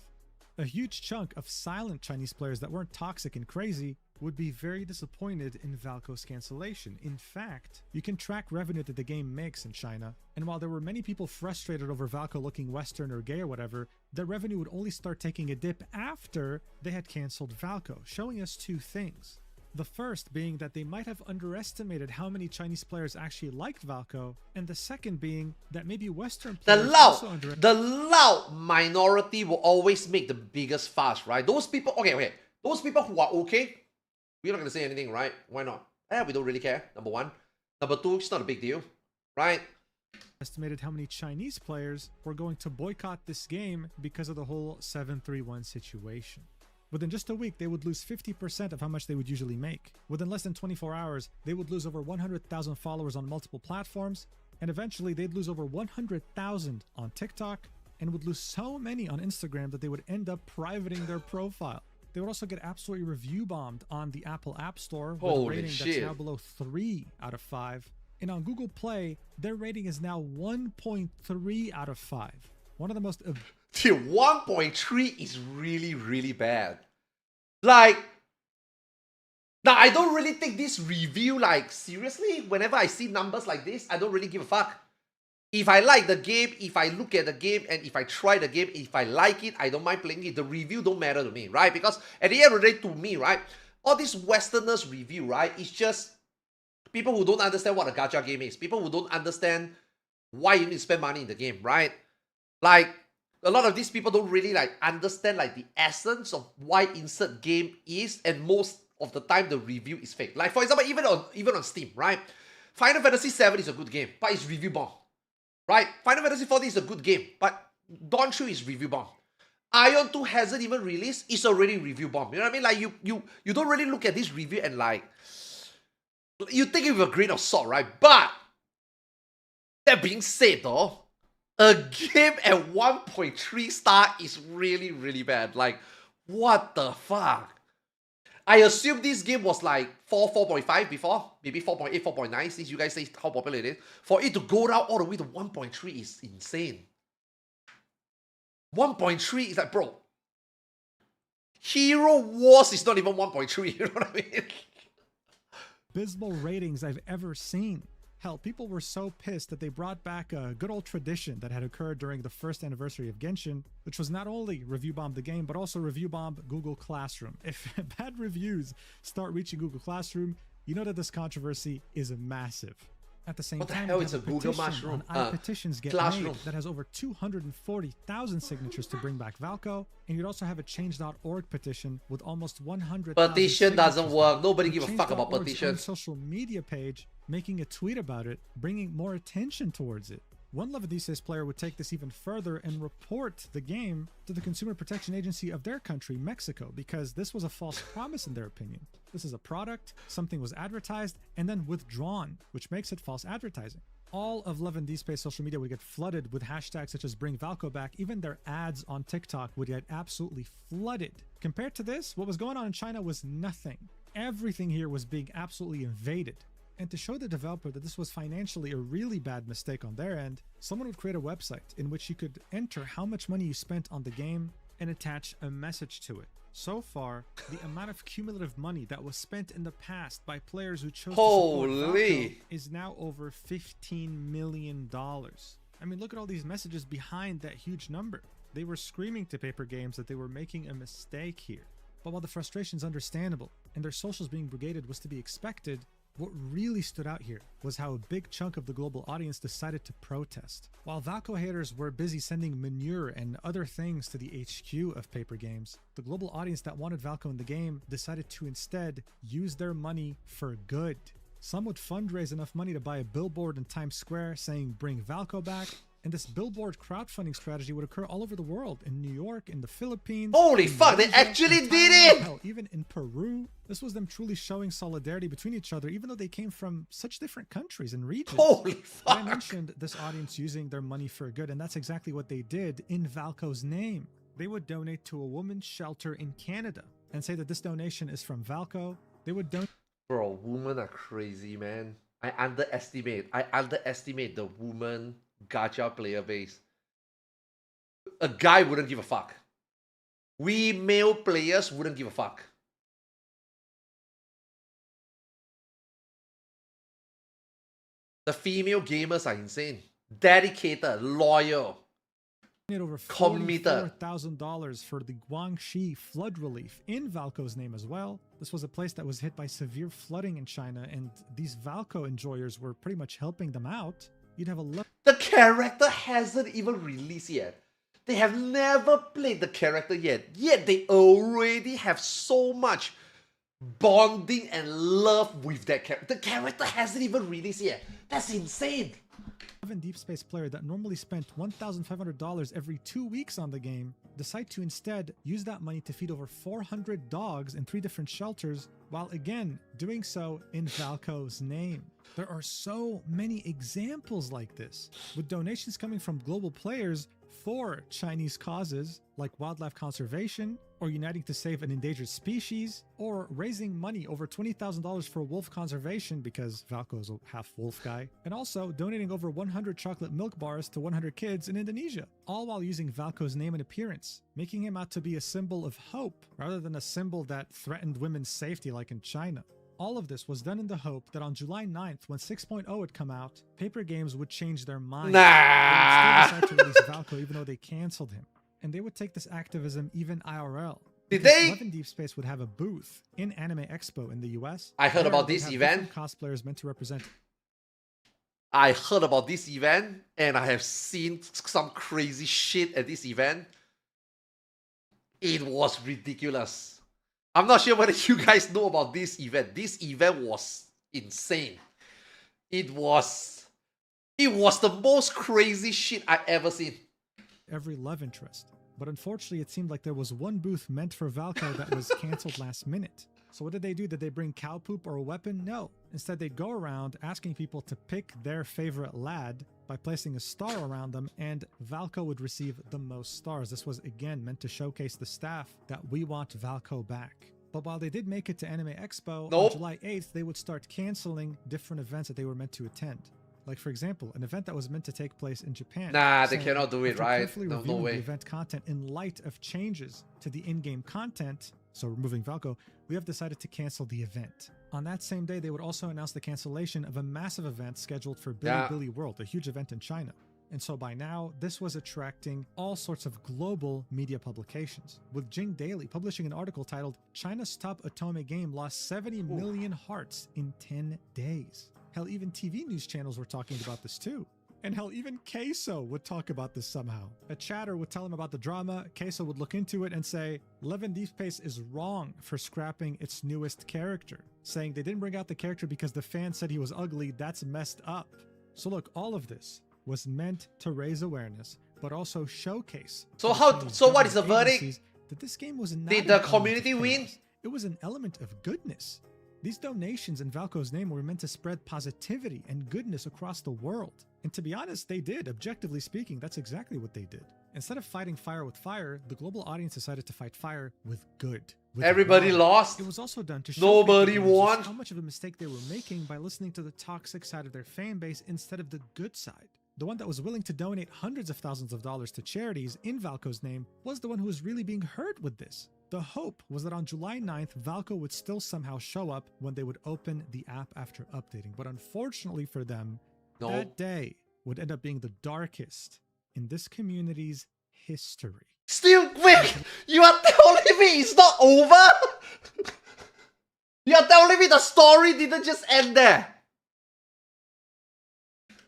A huge chunk of silent Chinese players that weren't toxic and crazy would be very disappointed in Valko's cancellation. In fact, you can track revenue that the game makes in China, and while there were many people frustrated over Valko looking Western or gay or whatever, the revenue would only start taking a dip after they had cancelled Valko, showing us two things. The first being that they might have underestimated how many Chinese players actually liked Valko, and the second being that maybe Western The players also underestimated... loud minority will always make the biggest fuss, right? Those people, okay. Those people who are okay, we're not going to say anything, right? Why not? We don't really care, number one. Number two, it's not a big deal, right? Estimated how many Chinese players were going to boycott this game because of the whole 731 situation. Within just a week, they would lose 50% of how much they would usually make. Within less than 24 hours, they would lose over 100,000 followers on multiple platforms, and eventually they'd lose over 100,000 on TikTok, and would lose so many on Instagram that they would end up privating their profile. They would also get absolutely review bombed on the Apple App Store with a rating that's now below 3 out of 5. And on Google Play, their rating is now 1.3 out of 5. One of the most... Dude, 1.3 is really bad. Like, now I don't really take this review like seriously. Whenever I see numbers like this, I don't really give a fuck. If I like the game, if I look at the game, and if I try the game, if I like it, I don't mind playing it. The review don't matter to me, right? Because at the end of the day, to me, right, all these Westerners review, right, it's just people who don't understand what a gacha game is. People who don't understand why you need to spend money in the game, right? Like, a lot of these people don't really like understand like the essence of why insert game is, and most of the time the review is fake. Like for example, even on Steam, right? Final Fantasy VII is a good game, but it's review bomb, right? Final Fantasy XIV is a good game, but Dawn 2 is review bomb. Ion 2 hasn't even released, it's already review bomb. You know what I mean? Like you don't really look at this review and like you take it with a grain of salt, right? But that being said, though, a game at 1.3 star is really bad. Like, what the fuck? I assume this game was like 4.5 before, maybe 4.8, 4.9, since you guys say how popular it is. For it to go down all the way to 1.3 is insane. 1.3 is like, bro, Hero Wars is not even 1.3, you know what I mean? Abysmal ratings I've ever seen. Hell, people were so pissed that they brought back a good old tradition that had occurred during the first anniversary of Genshin, which was not only review bomb the game, but also review bomb Google Classroom. If bad reviews start reaching Google Classroom, you know that this controversy is massive. At the same What the time, hell we is have a Google petition Mushroom? on iPetitions Get Classroom. Made that has over 240,000 signatures to bring back Valko, and you'd also have a change.org petition with almost 100,000 Petition doesn't signatures. work. Nobody give a And fuck about Change.org's own petition. social media page making a tweet about it, bringing more attention towards it. One Love and Deep Space player would take this even further and report the game to the Consumer Protection Agency of their country, Mexico, because this was a false promise in their opinion. This is a product, something was advertised, and then withdrawn, which makes it false advertising. All of Love and Deep Space social media would get flooded with hashtags such as Bring Valco Back. Even their ads on TikTok would get absolutely flooded. Compared to this, what was going on in China was nothing. Everything here was being absolutely invaded. And to show the developer that this was financially a really bad mistake on their end, someone would create a website in which you could enter how much money you spent on the game and attach a message to it. So far, the amount of cumulative money that was spent in the past by players who chose to support Valco is now over $15 million. I mean, look at all these messages behind that huge number. They were screaming to Paper Games that they were making a mistake here. But while the frustration is understandable and their socials being brigaded was to be expected, what really stood out here was how a big chunk of the global audience decided to protest. While Valco haters were busy sending manure and other things to the HQ of Paper Games, the global audience that wanted Valco in the game decided to instead use their money for good. Some would fundraise enough money to buy a billboard in Times Square saying "Bring Valco Back," and this billboard crowdfunding strategy would occur all over the world, in New York, in the Philippines. Holy in fuck, they Malaysia, actually in did Thailand, it! hell, even in Peru. This was them truly showing solidarity between each other, even though they came from such different countries and regions. Holy I fuck! mentioned this audience using their money for good, and that's exactly what they did in Valco's name. They would donate to a women's shelter in Canada and say that this donation is from Valco. They would donate. Bro, women are crazy, man. I underestimate the woman gacha player base. A guy wouldn't give a fuck. We male players wouldn't give a fuck. The female gamers are insane. Dedicated, loyal, Over committed. $44,000 for the Guangxi flood relief in Valco's name as well. This was a place that was hit by severe flooding in China, and these Valco enjoyers were pretty much helping them out. You'd have a The character hasn't even released yet. They have never played the character yet they already have so much bonding and love with that character. The character hasn't even released yet. That's insane. Deep Space player that normally spent $1,500 every 2 weeks on the game decide to instead use that money to feed over 400 dogs in 3 different shelters, while again doing so in Valco's name. There are so many examples like this, with donations coming from global players for Chinese causes like wildlife conservation, or uniting to save an endangered species, or raising money over $20,000 for wolf conservation because Valco's a half wolf guy, and also donating over 100 chocolate milk bars to 100 kids in Indonesia, all while using Valco's name and appearance, making him out to be a symbol of hope rather than a symbol that threatened women's safety like in China. All of this was done in the hope that on July 9th, when 6.0 had come out, Paper Games would change their mind. Nah. They would still decide to release Valco even though they canceled him. And they would take this activism even IRL. Did Because they? Love and Deep Space would have a booth in Anime Expo in the US. I heard where about they'd this have event. different cosplayers meant to represent. I heard about this event and I have seen some crazy shit at this event. It was ridiculous. I'm not sure whether you guys know about this event. This event was insane. It was the most crazy shit I ever seen. Every love interest. But unfortunately, it seemed like there was one booth meant for Valco that was canceled last minute. So what did they do? Did they bring cow poop or a weapon? No. Instead, they'd go around asking people to pick their favorite lad by placing a star around them, and Valco would receive the most stars. This was, again, meant to showcase the staff that we want Valco back. But while they did make it to Anime Expo, on July 8th, they would start canceling different events that they were meant to attend. Like, for example, an event that was meant to take place in Japan. Nah, they cannot do it, after right? carefully No reviewing way. the event content in light of changes to the in-game content, so removing Valco, we have decided to cancel the event. On that same day, they would also announce the cancellation of a massive event scheduled for Bilibili World, a huge event in China. And so by now, this was attracting all sorts of global media publications, with Jing Daily publishing an article titled, "China's top otome game lost 70 million hearts in 10 days. Hell, even TV news channels were talking about this too. And hell, even Queso would talk about this somehow. A chatter would tell him about the drama, Queso would look into it and say, Love and Deep Space is wrong for scrapping its newest character, saying they didn't bring out the character because the fans said he was ugly, that's messed up. So look, all of this was meant to raise awareness, but also showcase. So to the how? Chinese So what is the government verdict? agencies that this game was not Did an the element of community win? chaos. It was an element of goodness. These donations in Valco's name were meant to spread positivity and goodness across the world. And to be honest, they did. Objectively speaking, that's exactly what they did. Instead of fighting fire with fire, the global audience decided to fight fire with good. With Everybody love. lost. It was also done to show Nobody people users won. how much of a mistake they were making by listening to the toxic side of their fan base instead of the good side. The one that was willing to donate hundreds of thousands of dollars to charities in Valco's name was the one who was really being hurt with this. The hope was that on July 9th, Valco would still somehow show up when they would open the app after updating. But unfortunately for them, that day would end up being the darkest in this community's history. Still, wait! You are telling me it's not over? You are telling me the story didn't just end there?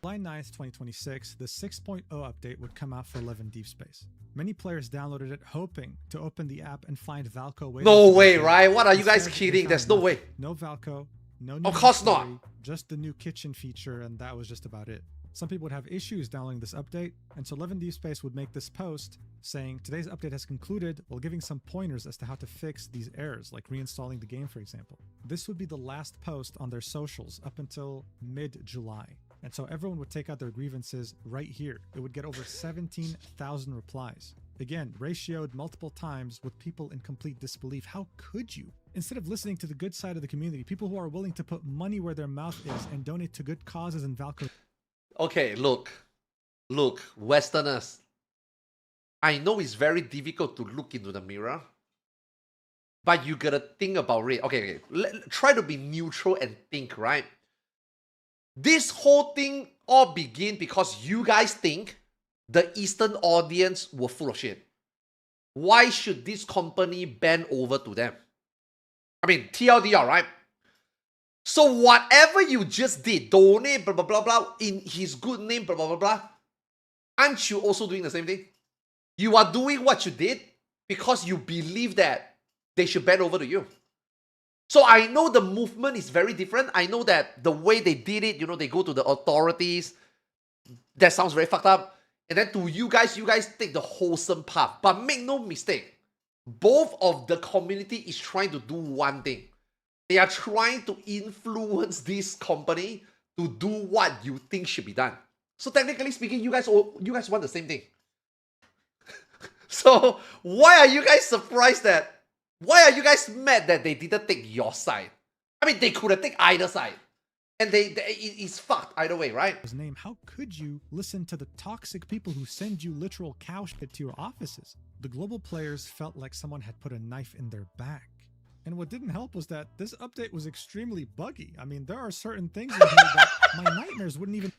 July 9th, 2026, the 6.0 update would come out for 11 Deep Space. Many players downloaded it hoping to open the app and find Valco waiting. No for them way, there. right? What are you guys Instead, they kidding? found There's no way. No Valco, no new Of course story, not. just the new kitchen feature, and that was just about it. Some people would have issues downloading this update, and so 11 Deep Space would make this post saying today's update has concluded, while giving some pointers as to how to fix these errors, like reinstalling the game, for example. This would be the last post on their socials up until mid-July. And so everyone would take out their grievances right here. It would get over 17,000 replies. Again, ratioed multiple times with people in complete disbelief. How could you? Instead of listening to the good side of the community, people who are willing to put money where their mouth is and donate to good causes in Valco. Okay, look, Westerners. I know it's very difficult to look into the mirror, but you gotta think about it. Okay, try to be neutral and think, right? This whole thing all begin because you guys think the Eastern audience were full of shit. Why should this company bend over to them? I mean, TLDR, right? So whatever you just did, donate, blah, blah, blah, blah, in his good name, blah, blah, blah, blah, aren't you also doing the same thing? You are doing what you did because you believe that they should bend over to you. So I know the movement is very different. I know that the way they did it, you know, they go to the authorities. That sounds very fucked up. And then to you guys take the wholesome path. But make no mistake, both of the community is trying to do one thing. They are trying to influence this company to do what you think should be done. So technically speaking, you guys want the same thing. So why are you guys surprised that? Why are you guys mad that they didn't take your side? I mean, they could have taken either side. And it's fucked either way, right? His name. How could you listen to the toxic people who send you literal cow shit to your offices? The global players felt like someone had put a knife in their back. And what didn't help was that this update was extremely buggy. I mean, there are certain things in here that my nightmares wouldn't even...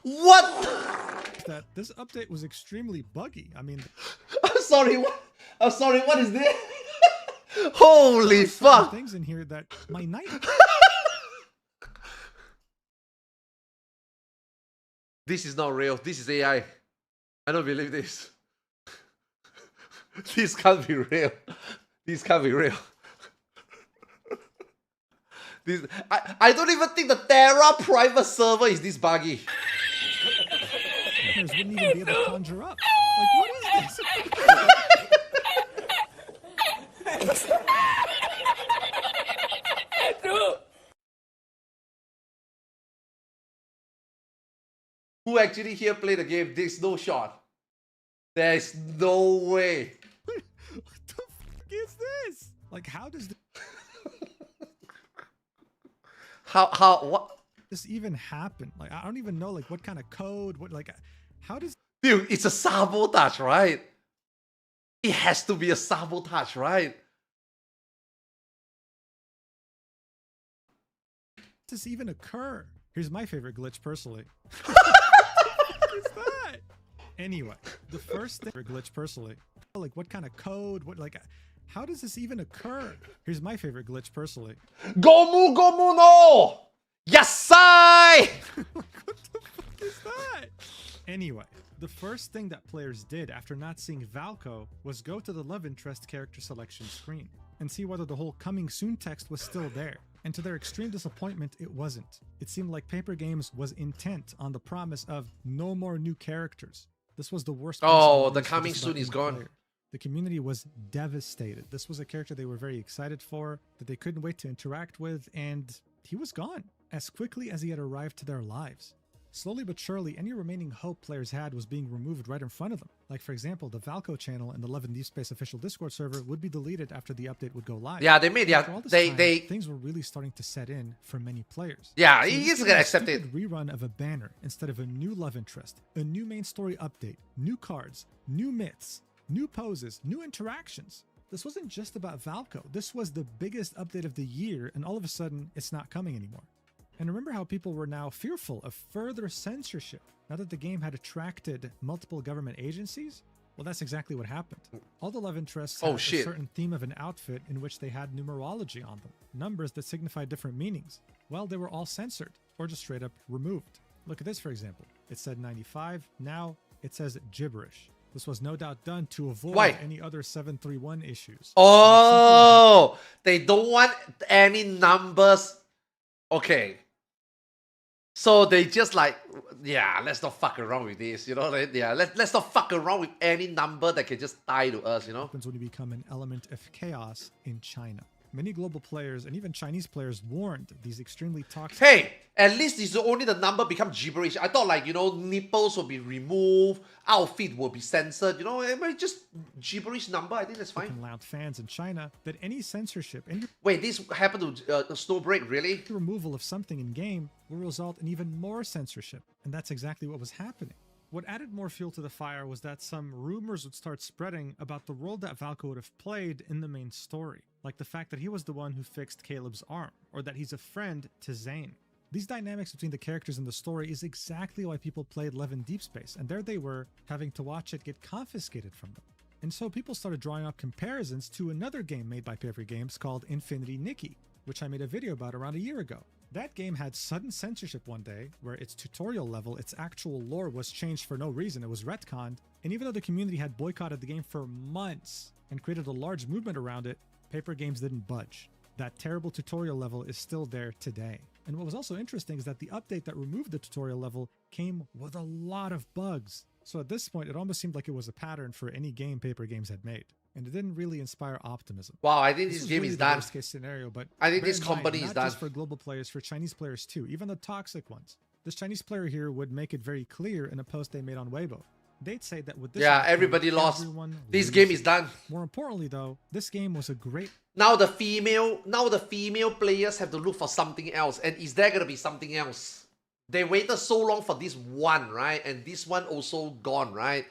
What? That this update was extremely buggy. I mean... I'm sorry, what is this? Holy fuck! Things in here that my night... This is not real. This is AI. I don't believe this. This can't be real. This can't be real. I don't even think the Terra private server is this buggy. Wouldn't even be able to conjure up. Like, what is this? Who actually here play the game? There's no shot. There's no way. What the fuck is this? Like, how does what? this even happen? Like, I don't even know, like, what kind of code, what, like, how does... Dude, it's a sabotage, right? It has to be a sabotage, right? Does this even occur? Here's my favorite glitch, personally. What is that? Anyway, the first thing... glitch, personally. Like, what kind of code, what, like... How does this even occur? Here's my favorite glitch, personally. Gomu no! Yasai! What the fuck is that? Anyway, the first thing that players did after not seeing Valco was go to the love interest character selection screen and see whether the whole coming soon text was still there. And to their extreme disappointment, it wasn't. It seemed like Paper Games was intent on the promise of no more new characters. This was the worst. Oh, the coming soon is gone. The community was devastated. This was a character they were very excited for, that they couldn't wait to interact with, and he was gone as quickly as he had arrived to their lives. Slowly but surely, any remaining hope players had was being removed right in front of them. Like, for example, the Valco channel and the Love and Deep Space official Discord server would be deleted after the update would go live. Yeah, they made After all this time, things were really starting to set in for many players. Yeah, So he's this gonna was a accept it. stupid rerun of a banner instead of a new love interest, a new main story update, new cards, new myths, new poses, new interactions. This wasn't just about Valco. This was the biggest update of the year, and all of a sudden, it's not coming anymore. And remember how people were now fearful of further censorship now that the game had attracted multiple government agencies? Well, that's exactly what happened. All the love interests had a certain theme of an outfit in which they had numerology on them, numbers that signified different meanings. Well, they were all censored or just straight up removed. Look at this, for example. It said 95, now it says gibberish. This was no doubt done to avoid any other 731 issues. Oh, they don't want any numbers. Okay. So they just like, yeah, let's not fuck around with this, you know? Yeah, let's not fuck around with any number that can just tie to us, you know? Happens when you become an element of chaos in China. Many global players and even Chinese players warned these extremely toxic... Hey, at least it's only the number become gibberish. I thought like, you know, nipples will be removed, outfit will be censored, you know, just gibberish number. I think that's fine. ...loud fans in China that any censorship... and wait, this happened to Snowbreak, really? The removal of something in-game will result in even more censorship. And that's exactly what was happening. What added more fuel to the fire was that some rumors would start spreading about the role that Valco would have played in the main story, like the fact that he was the one who fixed Caleb's arm, or that he's a friend to Zane. These dynamics between the characters in the story is exactly why people played Love in Deep Space, and there they were, having to watch it get confiscated from them. And so people started drawing up comparisons to another game made by Paper Games called Infinity Nikki, which I made a video about around a year ago. That game had sudden censorship one day, where its tutorial level, its actual lore was changed for no reason, it was retconned, and even though the community had boycotted the game for months and created a large movement around it, Paper Games didn't budge. That terrible tutorial level is still there today. And what was also interesting is that the update that removed the tutorial level came with a lot of bugs. So at this point, it almost seemed like it was a pattern for any game Paper Games had made. And it didn't really inspire optimism. Wow, I think this game really is the done. Worst case scenario, but I think this company is not done. just for global players, for Chinese players too, even the toxic ones. This Chinese player here would make it very clear in a post they made on Weibo. They'd say that with this, everybody lost. This game is done. More importantly, though, this game was a great. Now the female players have to look for something else, and is there gonna be something else? They waited so long for this one, right? And this one also gone, right?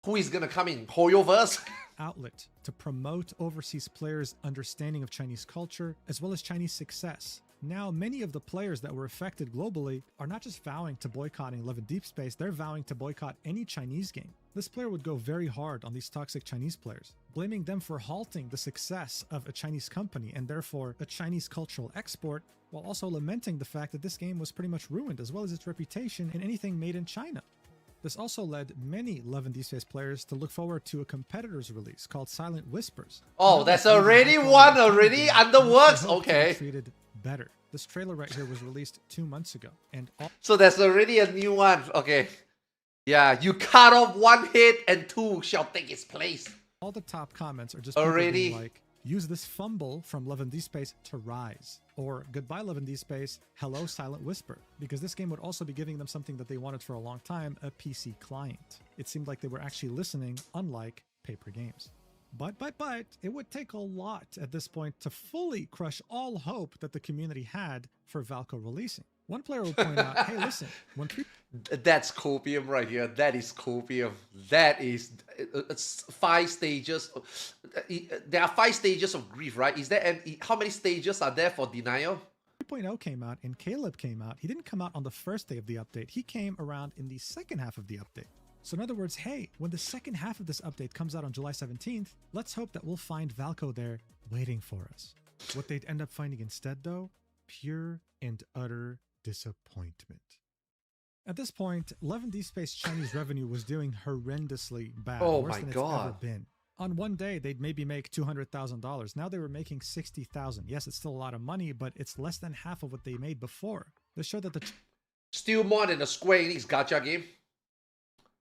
Who is gonna come in? Hoyoverse? Outlet to promote overseas players' understanding of Chinese culture as well as Chinese success. Now, many of the players that were affected globally are not just vowing to boycotting Love in Deep Space, they're vowing to boycott any Chinese game. This player would go very hard on these toxic Chinese players, blaming them for halting the success of a Chinese company and therefore a Chinese cultural export, while also lamenting the fact that this game was pretty much ruined as well as its reputation in anything made in China. This also led many Love in Deep Space players to look forward to a competitor's release called Silent Whispers. Oh, that's already one already under works. Okay. Treated better. This trailer right here was released 2 months ago, and so there's already a new one. Okay. Yeah, you cut off one head and two shall take its place. All the top comments are just already like, use this fumble from Love in Deep Space to rise, or goodbye Love in Deep Space, hello Silent Whisper, because this game would also be giving them something that they wanted for a long time, a PC client. It seemed like they were actually listening, unlike Paper Games. But it would take a lot at this point to fully crush all hope that the community had for Valco releasing. One player will point out, hey, listen, when people... That's copium right here. That is copium. That is... It's 5 stages. There are 5 stages of grief, right? Is there... How many stages are there for denial? 3.0 came out and Caleb came out. He didn't come out on the first day of the update. He came around in the second half of the update. So in other words, hey, when the second half of this update comes out on July 17th, let's hope that we'll find Valco there waiting for us. What they'd end up finding instead, though, pure and utter disappointment. At this point, Love in Deep Space Chinese revenue was doing horrendously bad, Oh worse my than God. it's ever been. On one day, they'd maybe make $200,000. Now they were making $60,000. Yes, it's still a lot of money, but it's less than half of what they made before. This showed that the Still more than a Square Enix gacha game.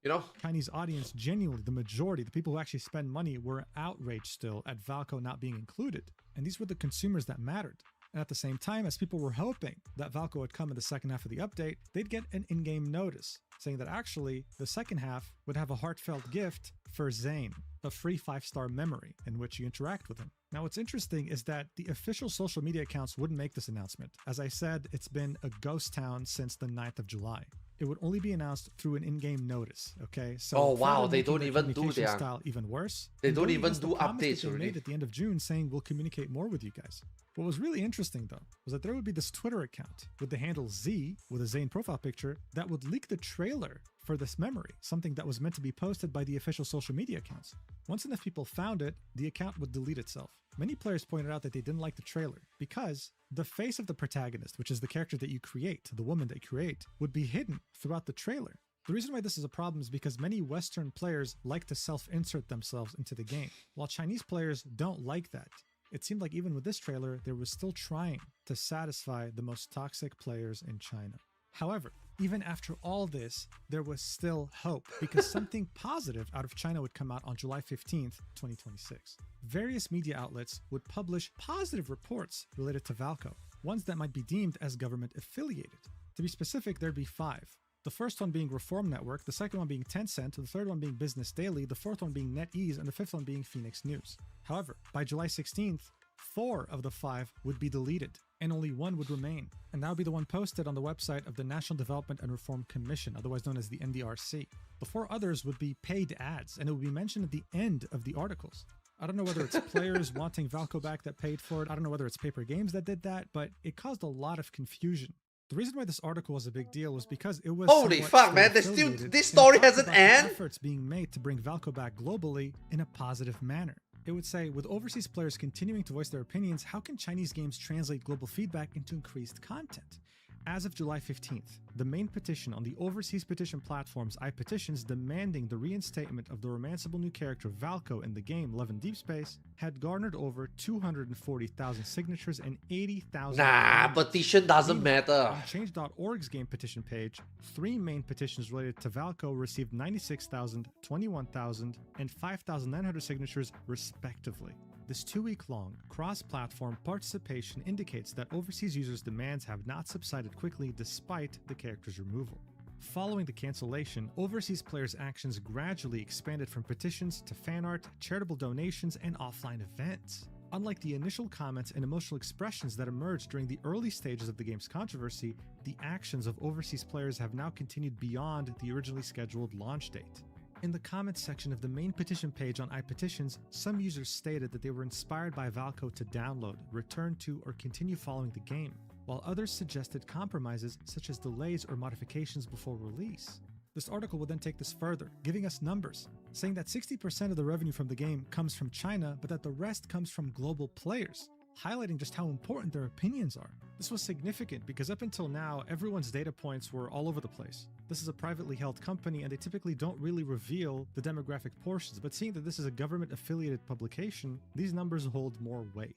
You know? Chinese audience, genuinely, the majority, the people who actually spend money, were outraged still at Valco not being included. And these were the consumers that mattered. And at the same time, as people were hoping that Valco would come in the second half of the update, they'd get an in-game notice saying that actually the second half would have a heartfelt gift for Zane, a free 5-star memory in which you interact with him. Now, what's interesting is that the official social media accounts wouldn't make this announcement. As I said, it's been a ghost town since the 9th of July. It would only be announced through an in-game notice, okay? So oh wow, they making don't their even do communication their style even worse. They and don't going even against the do promise that updates they already. made at the end of June saying we'll communicate more with you guys. What was really interesting though was that there would be this Twitter account with the handle Z with a Zane profile picture that would leak the trailer for this memory, something that was meant to be posted by the official social media accounts. Once enough people found it, the account would delete itself. Many players pointed out that they didn't like the trailer because the face of the protagonist, which is the character that you create, the woman that you create, would be hidden throughout the trailer. The reason why this is a problem is because many Western players like to self-insert themselves into the game, while Chinese players don't like that. It seemed like even with this trailer, they were still trying to satisfy the most toxic players in China. However, even after all this, there was still hope because something positive out of China would come out on July 15th, 2026. Various media outlets would publish positive reports related to Valco, ones that might be deemed as government affiliated. To be specific, there'd be 5. The first one being Reform Network, the second one being Tencent, the third one being Business Daily, the fourth one being NetEase, and the fifth one being Phoenix News. However, by July 16th, 4 of the 5 would be deleted, and only 1 would remain. And that would be the one posted on the website of the National Development and Reform Commission, otherwise known as the NDRC. The 4 others would be paid ads, and it would be mentioned at the end of the articles. I don't know whether it's players wanting Valco back that paid for it, I don't know whether it's Paper Games that did that, but it caused a lot of confusion. The reason why this article was a big deal was because it was holy fuck, man! There's still this story hasn't ended. Efforts being made to bring Valco back globally in a positive manner. It would say, with overseas players continuing to voice their opinions, how can Chinese games translate global feedback into increased content? As of July 15th, the main petition on the overseas petition platforms iPetitions demanding the reinstatement of the romanceable new character Valco in the game Love and Deep Space had garnered over 240,000 signatures and 80,000. Nah, petition doesn't matter. On Change.org's game petition page, 3 main petitions related to Valco received 96,000, 21,000, and 5,900 signatures respectively. This 2-week-long cross-platform participation indicates that overseas users' demands have not subsided quickly despite the character's removal. Following the cancellation, overseas players' actions gradually expanded from petitions to fan art, charitable donations, and offline events. Unlike the initial comments and emotional expressions that emerged during the early stages of the game's controversy, the actions of overseas players have now continued beyond the originally scheduled launch date. In the comments section of the main petition page on iPetitions, some users stated that they were inspired by Valco to download, return to, or continue following the game, while others suggested compromises such as delays or modifications before release. This article will then take this further, giving us numbers, saying that 60% of the revenue from the game comes from China, but that the rest comes from global players, highlighting just how important their opinions are. This was significant because up until now, everyone's data points were all over the place. This is a privately held company and they typically don't really reveal the demographic portions, but seeing that this is a government-affiliated publication, these numbers hold more weight.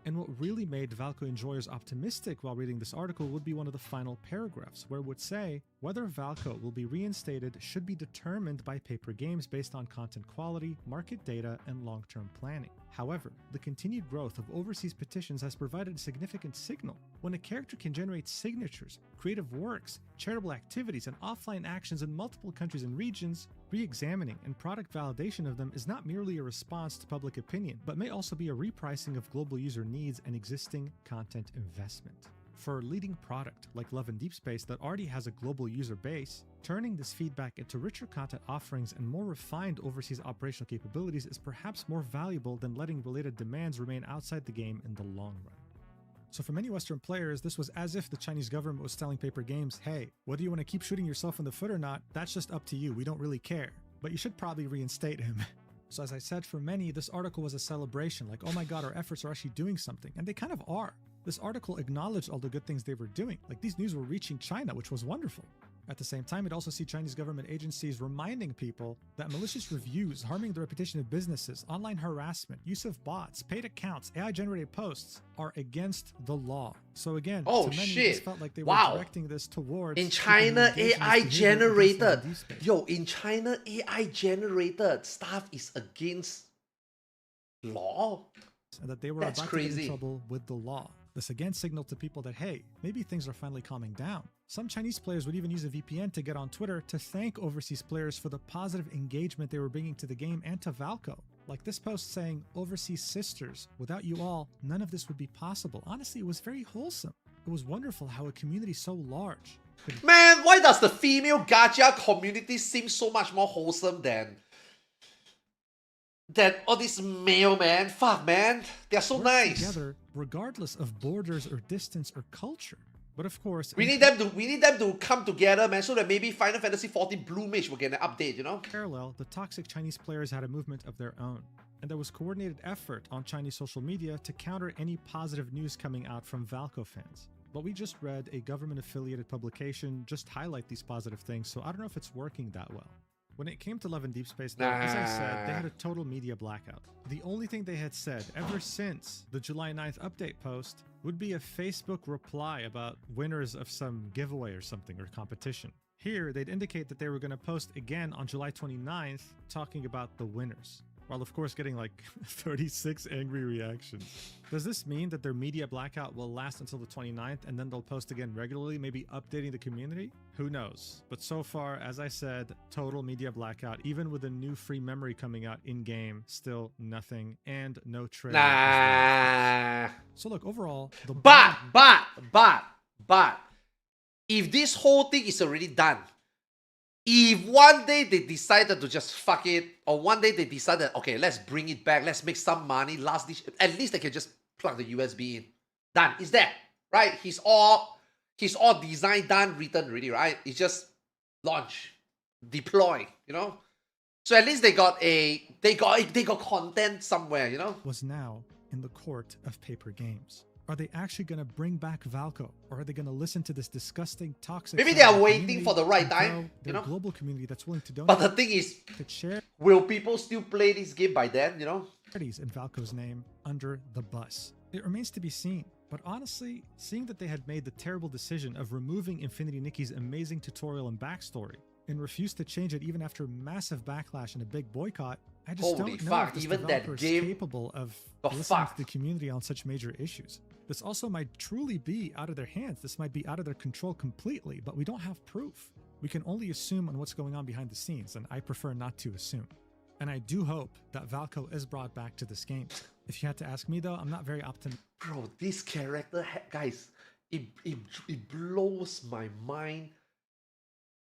And what really made Valco enjoyers optimistic while reading this article would be one of the final paragraphs, where it would say, whether Valco will be reinstated should be determined by Paper Games based on content quality, market data, and long-term planning. However, the continued growth of overseas petitions has provided a significant signal. When a character can generate signatures, creative works, charitable activities, and offline actions in multiple countries and regions, re-examining and product validation of them is not merely a response to public opinion, but may also be a repricing of global user needs and existing content investment. For a leading product like Love and Deep Space that already has a global user base, turning this feedback into richer content offerings and more refined overseas operational capabilities is perhaps more valuable than letting related demands remain outside the game in the long run. So for many Western players, this was as if the Chinese government was telling Paper Games, hey, whether you want to keep shooting yourself in the foot or not, that's just up to you, we don't really care. But you should probably reinstate him. So as I said, for many, this article was a celebration, like, oh my god, our efforts are actually doing something, and they kind of are. This article acknowledged all the good things they were doing, like these news were reaching China, which was wonderful. At the same time, it also see Chinese government agencies reminding people that malicious reviews, harming the reputation of businesses, online harassment, use of bots, paid accounts, AI-generated posts are against the law. So again, Oh, to many, shit. this felt like they Wow. were directing this towards In people who China, engage in this AI behavior generated. against the deep space. Yo, in China, AI generated stuff is against law. And that they were That's about to get crazy. in trouble with the law. This again signaled to people that, hey, maybe things are finally calming down. Some Chinese players would even use a VPN to get on Twitter to thank overseas players for the positive engagement they were bringing to the game and to Valco. Like this post saying, overseas sisters, without you all, none of this would be possible. Honestly, it was very wholesome. It was wonderful how a community so large could Man, why does the female gacha community seem so much more wholesome than all this male, man? Fuck, man. They're so work nice. together regardless of borders or distance or culture. But of course, We need them to come together, man, so that maybe Final Fantasy XIV Blue Mage will get an update, you know? parallel, the toxic Chinese players had a movement of their own, and there was coordinated effort on Chinese social media to counter any positive news coming out from Valco fans. But we just read a government-affiliated publication just highlight these positive things, so I don't know if it's working that well. When it came to Love and Deep Space, though, as I said, they had a total media blackout. The only thing they had said ever since the July 9th update post would be a Facebook reply about winners of some giveaway or something or competition. Here, they'd indicate that they were going to post again on July 29th talking about the winners, while of course getting like 36 angry reactions. Does this mean that their media blackout will last until the 29th and then they'll post again regularly, maybe updating the community? Who knows? But so far, as I said, total media blackout, even with a new free memory coming out in-game, still nothing, and no trailer. Nah. So look, overall, the But, if this whole thing is already done, if one day they decided to just fuck it, or one day they decided, okay, let's bring it back, let's make some money, last dish, at least they can just plug the USB in. Done. It's there, right? He's all designed, done, written already, right? It's just launch, deploy, you know? So at least they got content somewhere, you know? was now in the court of paper games. Are they actually going to bring back Valco, or are they going to listen to this disgusting, toxic? Maybe they are community waiting for the right and time, grow you their know? global community that's willing to donate. But the thing is, could share will people still play this game by then, you know? charities in Valco's name under the bus. It remains to be seen. But honestly, seeing that they had made the terrible decision of removing Infinity Nikki's amazing tutorial and backstory, and refused to change it even after massive backlash and a big boycott, I just Holy don't know fuck, if this even that developer is game capable of got listening fucked. to the community on such major issues. This also might truly be out of their hands. This might be out of their control completely, but we don't have proof. We can only assume on what's going on behind the scenes, and I prefer not to assume. And I do hope that Valco is brought back to this game. If you had to ask me though, I'm not very optimistic. Bro, this character, guys, it blows my mind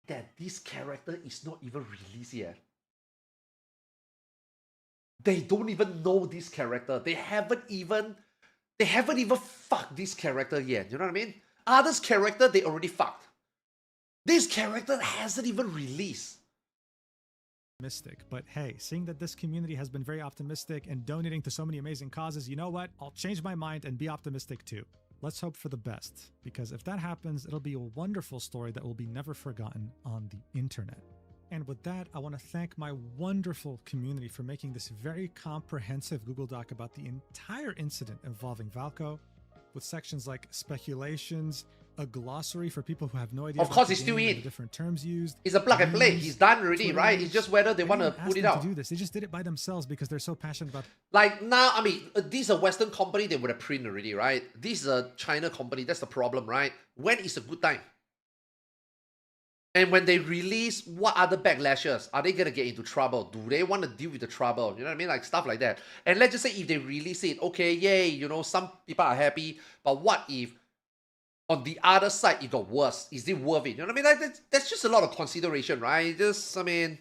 that this character is not even released yet. They don't even know this character. They haven't even fucked this character yet. You know what I mean? Others' character, they already fucked. This character hasn't even released. But hey, seeing that this community has been very optimistic and donating to so many amazing causes, you know what? I'll change my mind and be optimistic too. Let's hope for the best, because if that happens, it'll be a wonderful story that will be never forgotten on the internet. And with that, I want to thank my wonderful community for making this very comprehensive Google Doc about the entire incident involving Valco, with sections like speculations, a glossary for people who have no idea. Of course, about the it's still game and in. the different terms used. It's a plug and play. memes, He's done already, Twitter right? links. It's just whether they want to didn't put it ask them out. to do this. They just did it by themselves because they're so passionate about. Like now, I mean, this is a Western company, they would have print already, right? This is a China company, that's the problem, right? When is a good time? And when they release, what other backlashes? Are they gonna get into trouble? Do they want to deal with the trouble? You know what I mean? Like stuff like that. And let's just say if they release it, okay, yay, you know, some people are happy. But what if on the other side it got worse? Is it worth it? You know what I mean? Like that's just a lot of consideration, right? Just, I mean,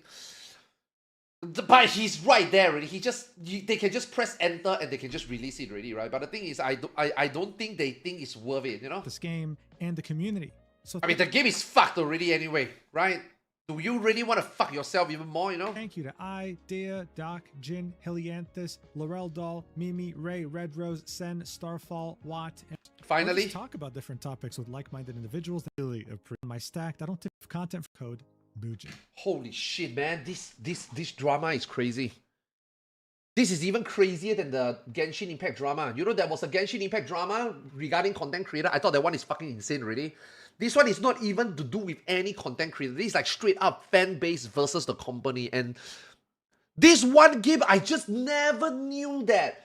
but he's right there already. They can just press enter and they can just release it already, right? But the thing is, I don't think they think it's worth it, you know? This game and the community. So I mean, the game is fucked already anyway, right? Do you really want to fuck yourself even more, you know? thank you to I, Dea, Doc, Jin, Helianthus, Laurel Doll, Mimi, Ray, Red Rose, Sen, Starfall, Watt, and Finally. Just talk about different topics with like-minded individuals that really appreciate my stack. I don't tip content for code Boojin. Holy shit, man. This drama is crazy. This is even crazier than the Genshin Impact drama. You know, there was a Genshin Impact drama regarding content creator. I thought that one is fucking insane already. This one is not even to do with any content creator. This is like straight up fan base versus the company. And this one game, I just never knew that.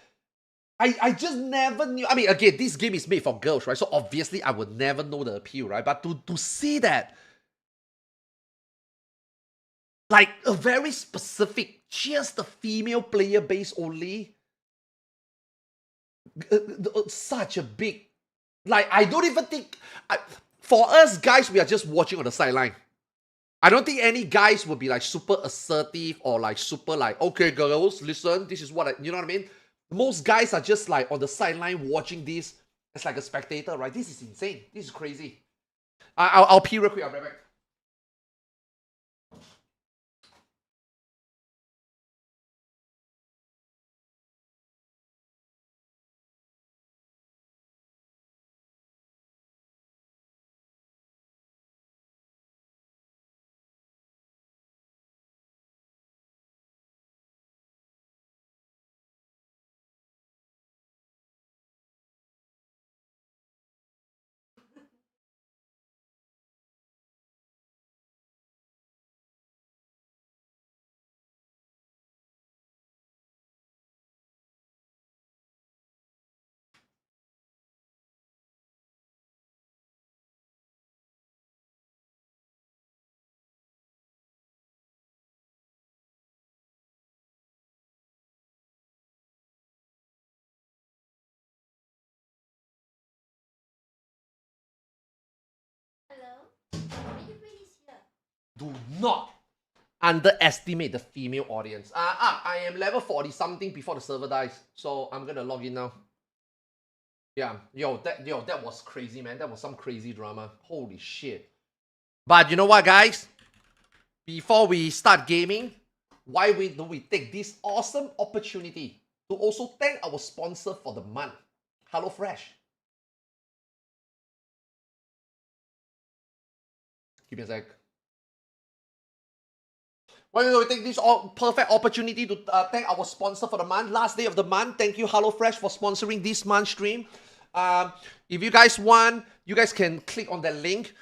I just never knew. I mean, again, this game is made for girls, right? So obviously I would never know the appeal, right? But to see that, like a very specific, just the female player base only, such a big, like, I don't even think, for us guys, we are just watching on the sideline. I don't think any guys will be like super assertive or like super like, okay girls, listen, this is what you know what I mean? Most guys are just like on the sideline watching this as like a spectator, right? This is insane. This is crazy. I'll pee real quick. I'll be right back. Do not underestimate the female audience. I am level 40 something before the server dies, so I'm gonna log in now. Yeah, that was crazy, man. That was some crazy drama. Holy shit. But you know what, guys? Before we start gaming, why don't we take this awesome opportunity to also thank our sponsor for the month, HelloFresh. Give me a sec. Why don't we take this perfect opportunity to thank our sponsor for the month, last day of the month. Thank you, HelloFresh, for sponsoring this month's stream. If you guys want, you guys can click on that link,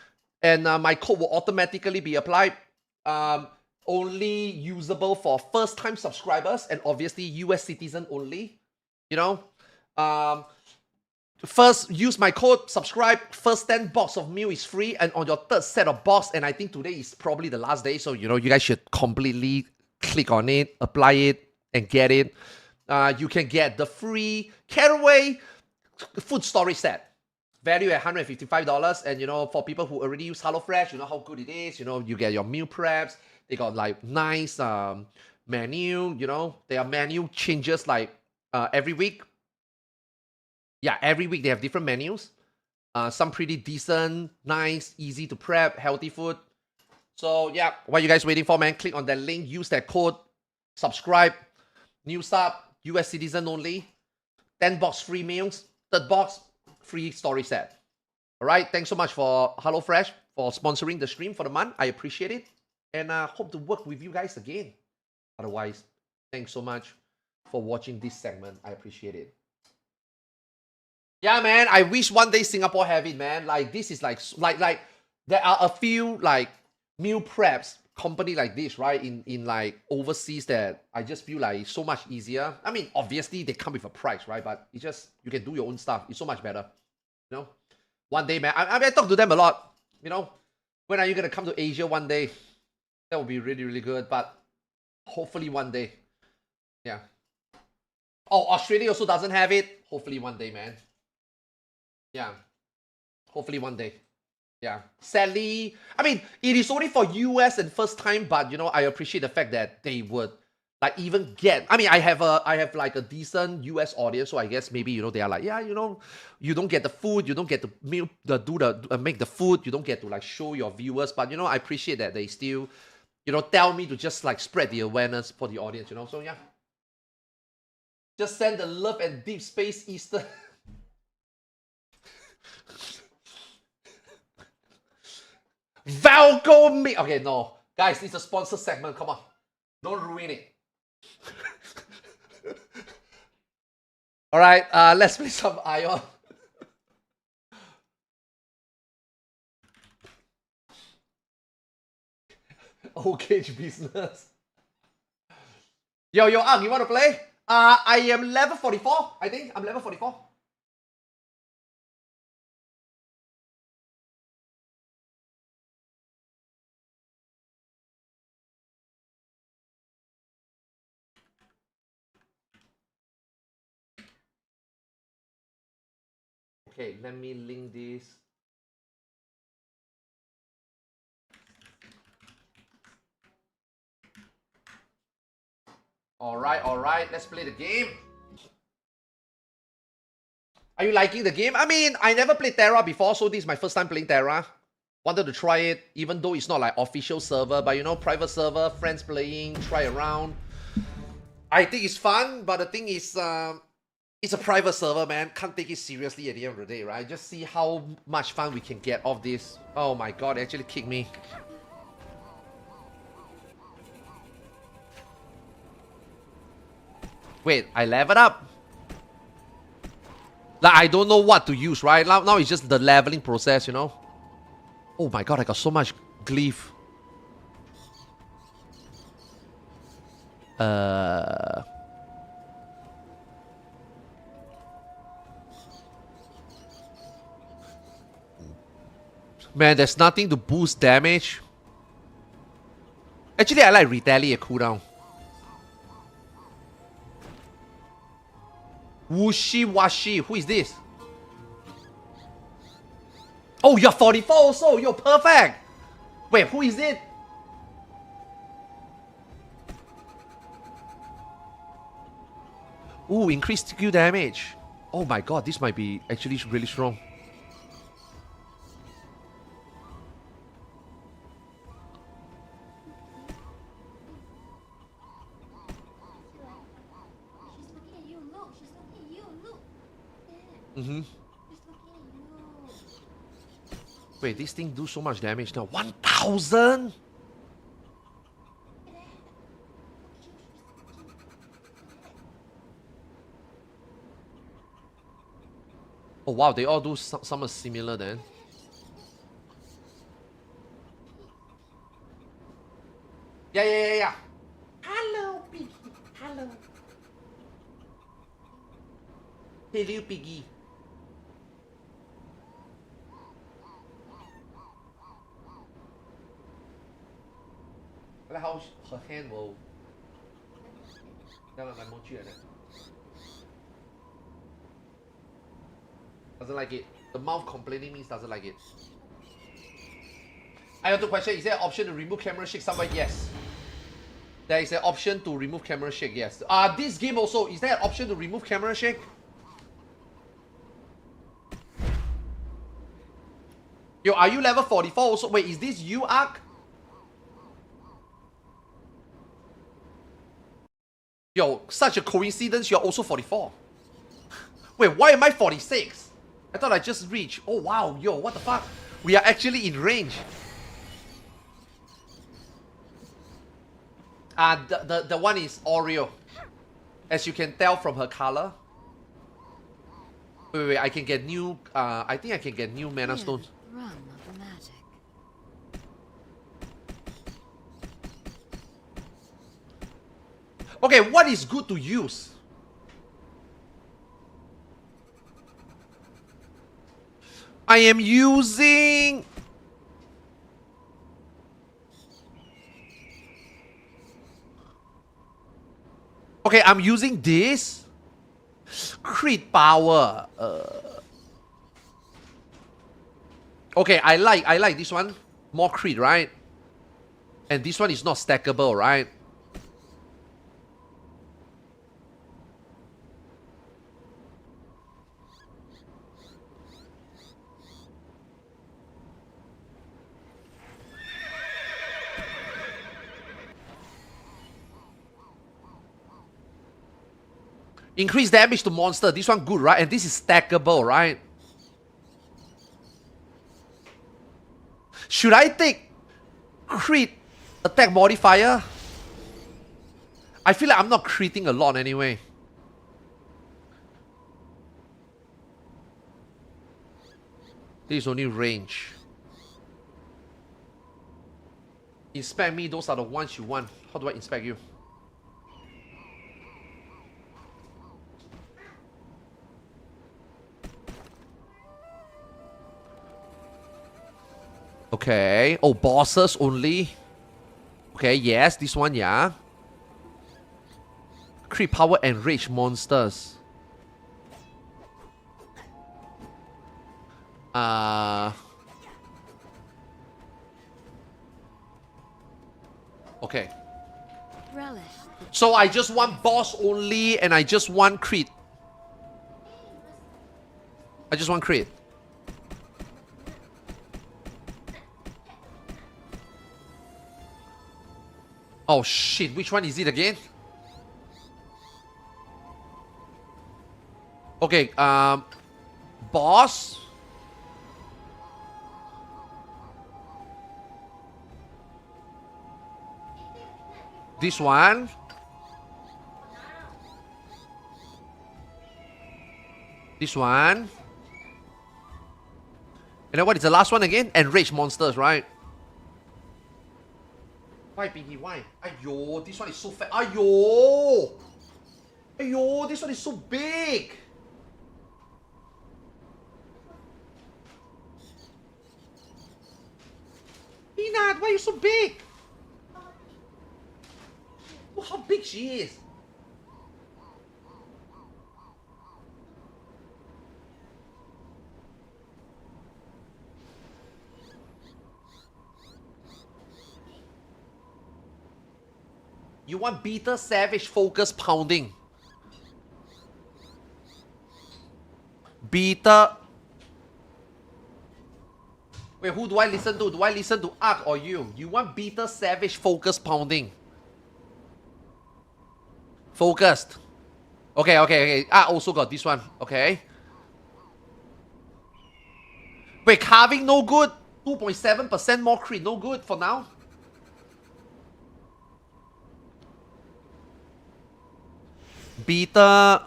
and my code will automatically be applied. Only usable for first-time subscribers, and obviously US citizen only. You know, first use my code, subscribe. First 10 box of meal is free, and on your third set of box, and I think today is probably the last day, so you know you guys should completely click on it, apply it, and get it. You can get the free Caraway food storage set, value at $155, and you know, for people who already use HelloFresh, you know how good it is. You know, you get your meal preps. They got like nice menu. You know, their menu changes like every week. Yeah, every week they have different menus. Some pretty decent, nice, easy to prep, healthy food. So yeah, what are you guys waiting for, man? Click on that link, use that code, subscribe, new sub, US citizen only, 10 box free meals, third box, free story set. All right, thanks so much for HelloFresh for sponsoring the stream for the month. I appreciate it, and I hope to work with you guys again. Otherwise, thanks so much for watching this segment. I appreciate it. Yeah, man, I wish one day Singapore have it, man. Like, this is like there are a few like meal preps company like this, right? In like overseas that I just feel like it's so much easier. I mean, obviously they come with a price, right? But it's just, you can do your own stuff. It's so much better, you know? One day, man, I talk to them a lot, you know? When are you going to come to Asia one day? That would be really, really good, but hopefully one day. Yeah. Oh, Australia also doesn't have it. Hopefully one day, man. Yeah. Hopefully one day. Yeah. Sadly, I mean, it is only for US and first time, but you know, I appreciate the fact that they would like even get, I mean, I have like a decent US audience, so I guess maybe, you know, they are like, yeah, you know, you don't get the food, you don't get to make the food, you don't get to like show your viewers, but you know, I appreciate that they still, you know, tell me to just like spread the awareness for the audience, you know, so yeah. Just send the love and deep space Easter. Valgo me. Okay, no. Guys, this is a sponsor segment. Come on. Don't ruin it. Alright, let's play some Ion. Okay, business. Yo, Ang, you wanna play? I am level 44. I think I'm level 44. Okay, let me link this. Alright, let's play the game. Are you liking the game? I mean, I never played Terra before, so this is my first time playing Terra. Wanted to try it, even though it's not like official server, but you know, private server, friends playing, try around. I think it's fun, but the thing is, it's a private server, man. Can't take it seriously at the end of the day, right? Just see how much fun we can get off this. Oh my god, it actually kicked me. Wait, I leveled up? Like, I don't know what to use, right? Now it's just the leveling process, you know? Oh my god, I got so much glyph. Man, there's nothing to boost damage. Actually, I like retaliate cooldown. Wushi Washi, who is this? Oh, you're 44 also, you're perfect. Wait, who is it? Ooh, increased skill damage. Oh my god, this might be actually really strong. Wait, this thing do so much damage now. 1,000? Oh wow, they all do something similar then. Yeah. Hello, Piggy. Hello. Hello, Piggy. I like how her hand will... Doesn't like it. The mouth complaining means doesn't like it. I have two questions. Is there an option to remove camera shake somewhere? Yes. There is an option to remove camera shake, yes. This game also, is there an option to remove camera shake? Yo, are you level 44 also? Wait, is this you, Ark? Yo, such a coincidence, you're also 44. Wait, why am I 46? I thought I just reached. Oh wow, yo, what the fuck? We are actually in range. The one is Oreo. As you can tell from her color. Wait, I can get new, I think I can get new mana stones. Rum of magic. Okay, what is good to use? I am using... Okay, I'm using this. Crit power. Okay, I like this one. More crit, right? And this one is not stackable, right? Increase damage to monster. This one good, right? And this is stackable, right? Should I take crit attack modifier? I feel like I'm not critting a lot anyway. This is only range. Inspect me, those are the ones you want. How do I inspect you? Okay. Oh, bosses only. Okay, yes, this one, yeah. Crit power and rage monsters. Okay. Relish. So I just want boss only and I just want crit. I just want crit. Oh shit, which one is it again? Okay, boss. This one. This one. And then what is the last one again? Enraged monsters, right? Why, Pinky? Why? Ayo, this one is so fat. Ayo! Ayo, this one is so big! Peanut, why are you so big? Look how big she is. You want Beta Savage Focus Pounding. Beta. Wait, who do I listen to? Do I listen to Ark or you? You want Beta Savage Focus Pounding. Focused. Okay, okay, okay. Ark also got this one. Okay. Wait, carving no good. 2.7% more crit. No good for now. Beta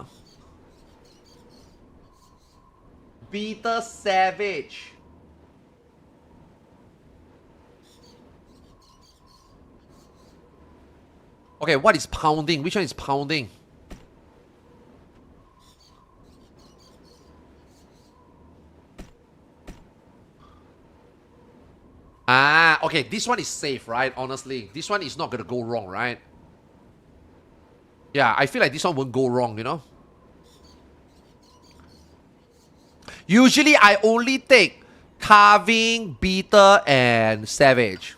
Savage. Okay, what is pounding? Which one is pounding? Ah, okay, this one is safe, right? Honestly, this one is not gonna go wrong, right? Yeah, I feel like this one won't go wrong, you know? Usually, I only take carving, beta, and savage.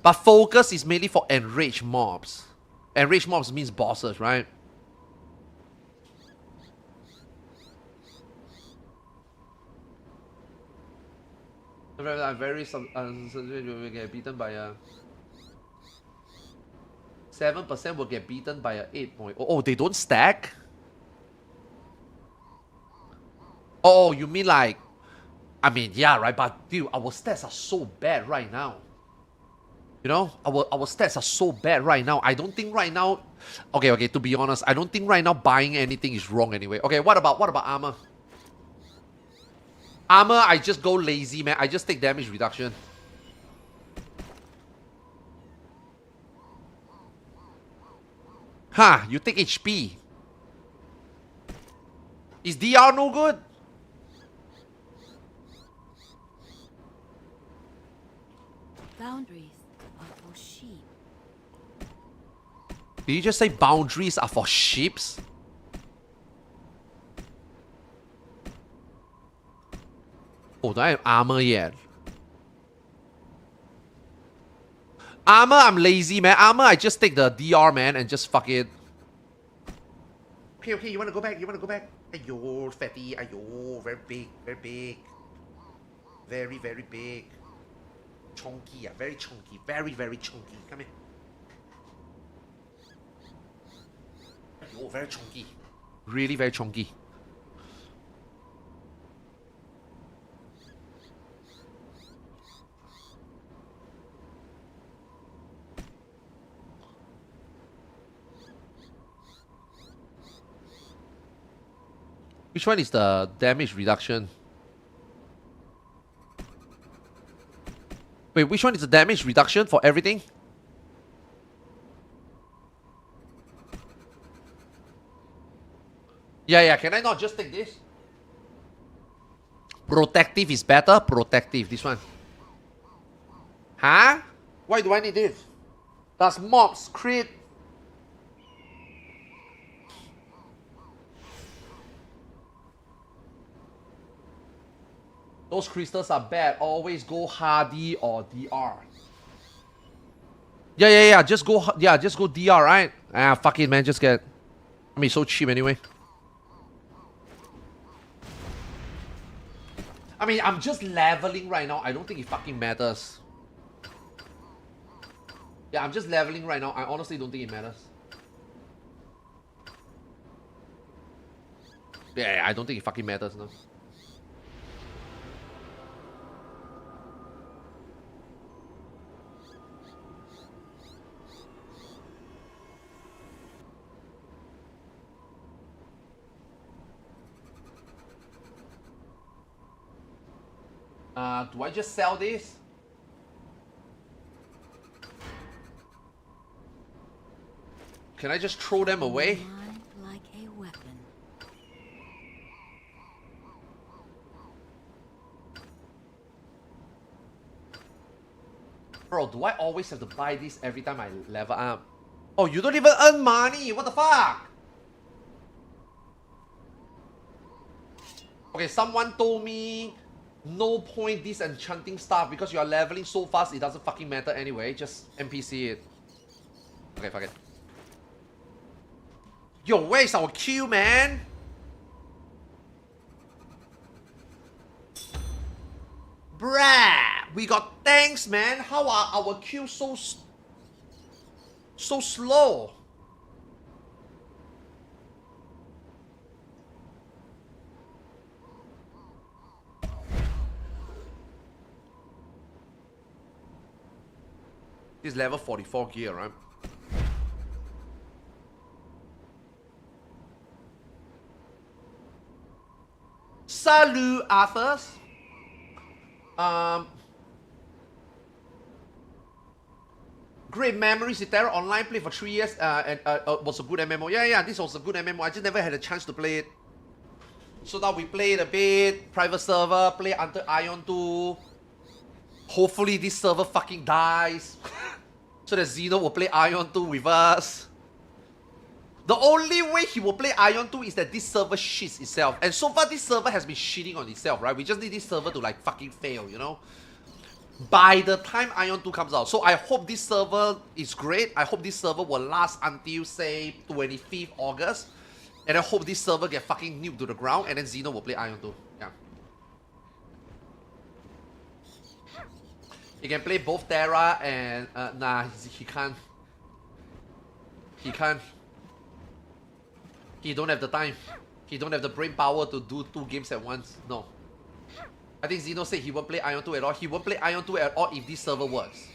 But focus is mainly for enraged mobs. Enraged mobs means bosses, right? I'm very will get beaten by a 7% will get beaten by a 8.0. Oh, they don't stack? Oh, you mean like, I mean, yeah, right, but dude, our stats are so bad right now. You know, our stats are so bad right now. I don't think right now, okay, to be honest, I don't think right now buying anything is wrong anyway. Okay, what about armor? Armor, I just go lazy, man. I just take damage reduction. Huh, you take HP. Is DR no good? Boundaries are for sheep. Did you just say boundaries are for sheeps? Oh, do I have armor yet? Armor, I'm lazy, man. Armor, I just take the DR, man, and just fuck it. Okay, you wanna go back? Ayo, fatty, ayo, very big. Very, very big. Chunky, very chunky. Very, very chunky. Come here. Ayo, very chunky. Really very chunky. Which one is the damage reduction? Wait, which one is the damage reduction for everything? Yeah, can I not just take this? Protective is better. Protective, this one. Huh? Why do I need this? Does mobs crit? Those crystals are bad. Always go Hardy or DR. Yeah. Just go DR, right? Ah, fuck it, man. Just get. I mean, so cheap anyway. I mean, I'm just leveling right now. I don't think it fucking matters. Yeah, I'm just leveling right now. I honestly don't think it matters. Yeah, I don't think it fucking matters now. Do I just sell this? Can I just throw them away? Mind like a weapon. Bro, do I always have to buy this every time I level up? Oh, you don't even earn money! What the fuck? Okay, someone told me no point disenchanting stuff because you are leveling so fast it doesn't fucking matter anyway. Just NPC it. Okay, fuck it. Yo, where's our queue, man? Bruh! We got tanks, man. How are our queues so slow? This is level 44 gear, right? Salut, Arthars. Great memories. Terra Online played for 3 years and was a good MMO. Yeah, this was a good MMO. I just never had a chance to play it. So now we played a bit, private server, play until Ion 2. Hopefully this server fucking dies. So that Xeno will play Ion 2 with us. The only way he will play Ion 2 is that this server shits itself. And so far this server has been shitting on itself, right? We just need this server to like fucking fail, you know? By the time Ion 2 comes out. So I hope this server is great. I hope this server will last until, say, 25th August. And I hope this server get fucking nuked to the ground. And then Xeno will play Ion 2. Yeah. He can play both Terra and... nah, he can't. He can't. He don't have the time. He don't have the brain power to do 2 games at once. No. I think Xeno said he won't play Ion 2 at all. He won't play Ion 2 at all if this server works.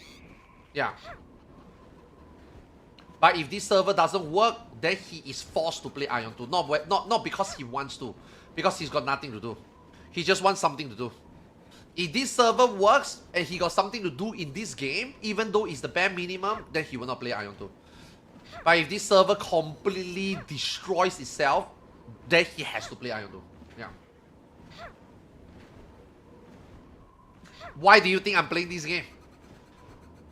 Yeah. But if this server doesn't work, then he is forced to play Ion 2. Not because he wants to. Because he's got nothing to do. He just wants something to do. If this server works and he got something to do in this game, even though it's the bare minimum, then he will not play Ion 2. But if this server completely destroys itself, then he has to play Ion 2. Yeah. Why do you think I'm playing this game?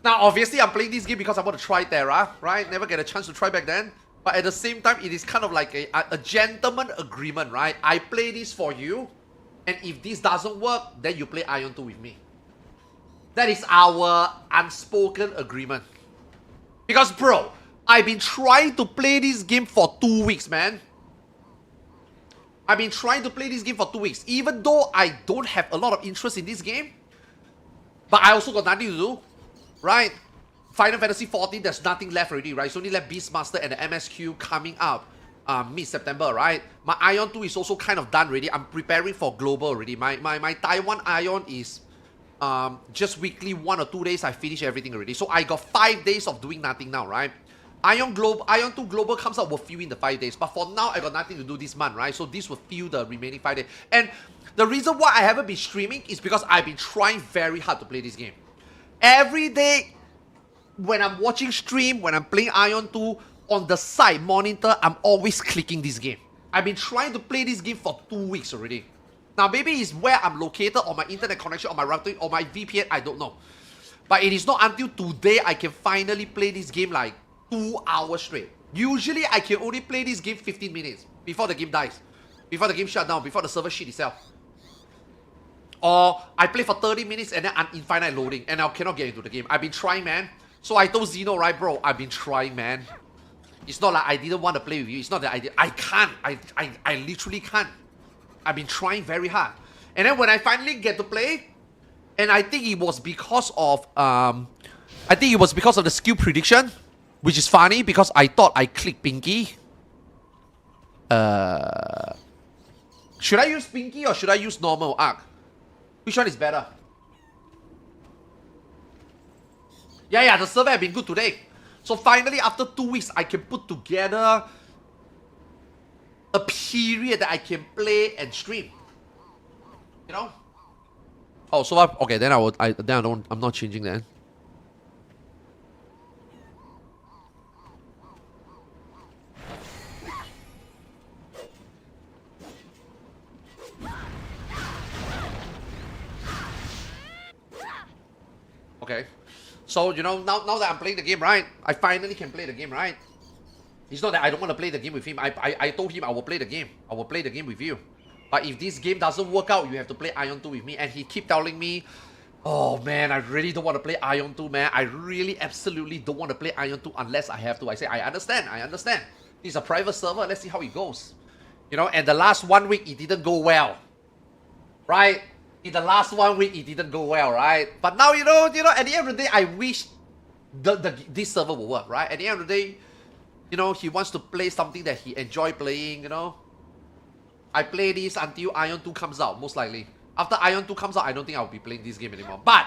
Now, obviously, I'm playing this game because I want to try Terra, right? Never get a chance to try back then. But at the same time, it is kind of like a gentleman agreement, right? I play this for you, and if this doesn't work, then you play Ion 2 with me. That is our unspoken agreement. Because, bro, I've been trying to play this game for 2 weeks, man. I've been trying to play this game for 2 weeks. Even though I don't have a lot of interest in this game, but I also got nothing to do, right? Final Fantasy 14, there's nothing left already, right? It's only left Beastmaster and the MSQ coming up mid-September, right? My Ion 2 is also kind of done already. I'm preparing for global already. My Taiwan Ion is just weekly 1 or 2 days. I finish everything already. So I got 5 days of doing nothing now, right? Ion 2 Global comes out will fill in the 5 days. But for now, I got nothing to do this month, right? So this will fill the remaining 5 days. And the reason why I haven't been streaming is because I've been trying very hard to play this game. Every day, when I'm watching stream, when I'm playing Ion 2, on the side monitor, I'm always clicking this game. I've been trying to play this game for 2 weeks already. Now, maybe it's where I'm located, on my internet connection, on my router, or my VPN, I don't know. But it is not until today I can finally play this game like 2 hours straight. Usually, I can only play this game 15 minutes before the game dies. Before the game shut down, before the server shit itself. Or I play for 30 minutes and then I'm infinite loading and I cannot get into the game. I've been trying, man. So I told Zeno, right, bro, I've been trying, man. It's not like I didn't want to play with you. It's not that I can't. I literally can't. I've been trying very hard. And then when I finally get to play, and I think it was because of the skill prediction, which is funny because I thought I clicked Pinky. Should I use Pinky or should I use normal arc? Which one is better? Yeah, the server has been good today. So finally, after 2 weeks, I can put together a period that I can play and stream. You know? Oh, so okay, then I'm not changing that. Okay. So, you know, now that I'm playing the game, right? I finally can play the game, right? It's not that I don't want to play the game with him. I told him I will play the game. I will play the game with you. But if this game doesn't work out, you have to play Ion 2 with me. And he keep telling me, oh man, I really don't want to play Ion 2, man. I really absolutely don't want to play Ion 2 unless I have to. I say, I understand. It's a private server. Let's see how it goes. You know, and the last 1 week, it didn't go well. Right? In the last 1 week, it didn't go well, right? But now, you know, at the end of the day, I wish this server will work, right? At the end of the day, you know, he wants to play something that he enjoy playing, you know? I play this until Ion 2 comes out, most likely. After Ion 2 comes out, I don't think I'll be playing this game anymore. But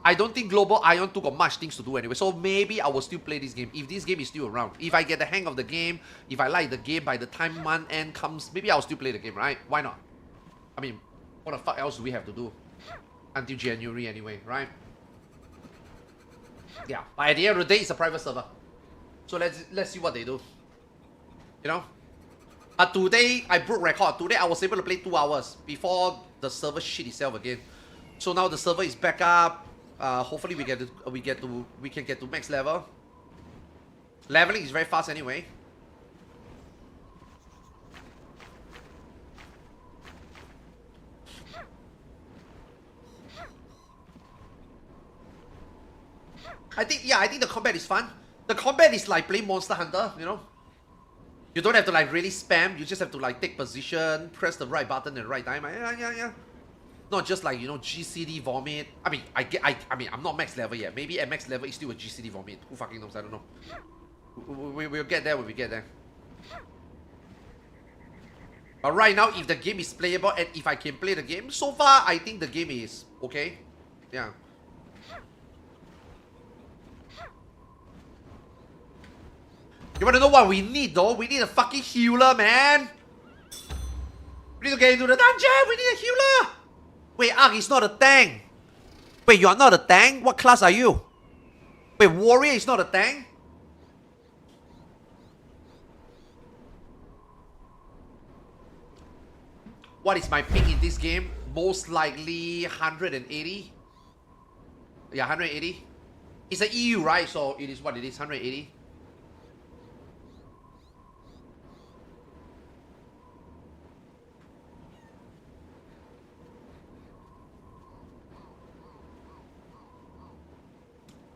I don't think Global Ion 2 got much things to do anyway. So maybe I will still play this game if this game is still around. If I get the hang of the game, if I like the game by the time month end comes, maybe I'll still play the game, right? Why not? I mean, what the fuck else do we have to do? Until January anyway, right? Yeah, but at the end of the day, it's a private server. So let's see what they do. You know? But today, I broke record. Today, I was able to play 2 hours before the server shit itself again. So now the server is back up. Hopefully we can get to max level. Leveling is very fast anyway. I think the combat is fun. The combat is like playing Monster Hunter, you know? You don't have to like really spam, you just have to like take position, press the right button at the right time. Yeah. Not just like, you know, GCD vomit. I mean, I'm not max level yet. Maybe at max level it's still a GCD vomit. Who fucking knows? I don't know. We'll get there when we get there. But right now, if the game is playable and if I can play the game, so far I think the game is okay. Yeah. You wanna know what we need though? We need a fucking healer, man! We need to get into the dungeon! We need a healer! Wait, Ark is not a tank! Wait, you are not a tank? What class are you? Wait, warrior is not a tank? What is my ping in this game? Most likely 180? Yeah, 180. It's an EU, right? So it is what it is, 180.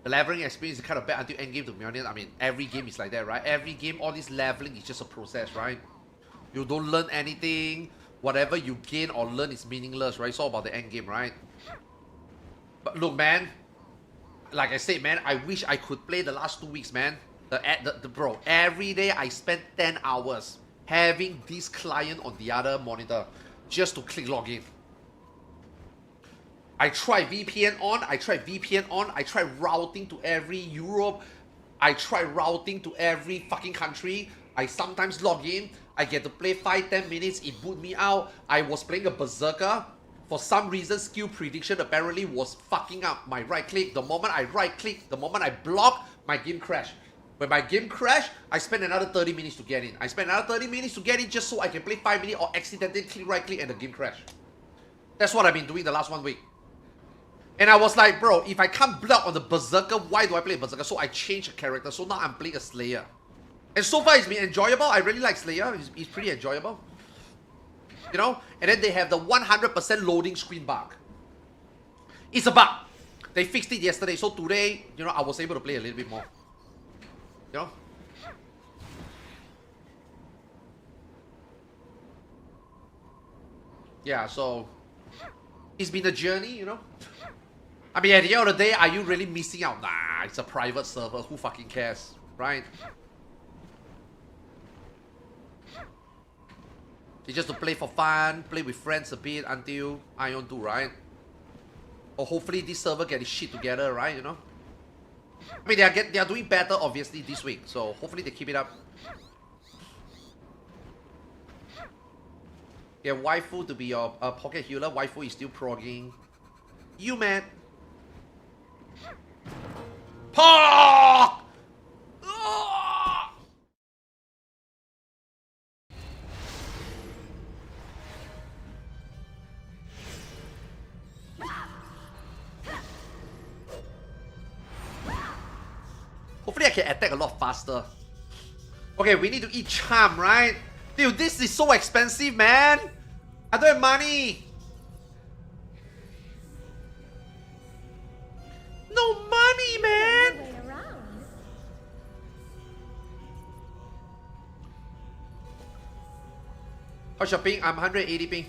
The leveling experience is kind of bad until endgame, to be honest. I mean, every game is like that, right? Every game, all this leveling is just a process, right? You don't learn anything. Whatever you gain or learn is meaningless, right? It's all about the endgame, right? But look, man. Like I said, man, I wish I could play the last 2 weeks, man. Bro, every day I spent 10 hours having this client on the other monitor just to click login. I tried VPN on, I tried routing to every Europe, I try routing to every fucking country. I sometimes log in. I get to play 5-10 minutes. It boot me out. I was playing a berserker. For some reason, skill prediction apparently was fucking up my right click. The moment I right click, the moment I block, my game crashed. When my game crashed, I spent another 30 minutes to get in. I spent another 30 minutes to get in just so I can play 5 minutes or accidentally click right click and the game crashed. That's what I've been doing the last 1 week. And I was like, bro, if I can't block on the berserker, why do I play berserker? So I changed a character. So now I'm playing a slayer. And so far it's been enjoyable. I really like slayer. It's pretty enjoyable. You know? And then they have the 100% loading screen bug. It's a bug. They fixed it yesterday. So today, you know, I was able to play a little bit more. You know? Yeah, so it's been a journey, you know? I mean, at the end of the day, are you really missing out? Nah, it's a private server. Who fucking cares, right? It's just to play for fun, play with friends a bit until Ion 2, right? Or hopefully this server get its shit together, right? You know? I mean, they are doing better, obviously, this week. So hopefully they keep it up. Yeah, waifu to be your pocket healer. Waifu is still progging. You, man. Pog! Hopefully I can attack a lot faster. Okay, we need to eat charm, right? Dude, this is so expensive, man. I don't have money. No money, man. How's your ping? I'm 180 ping.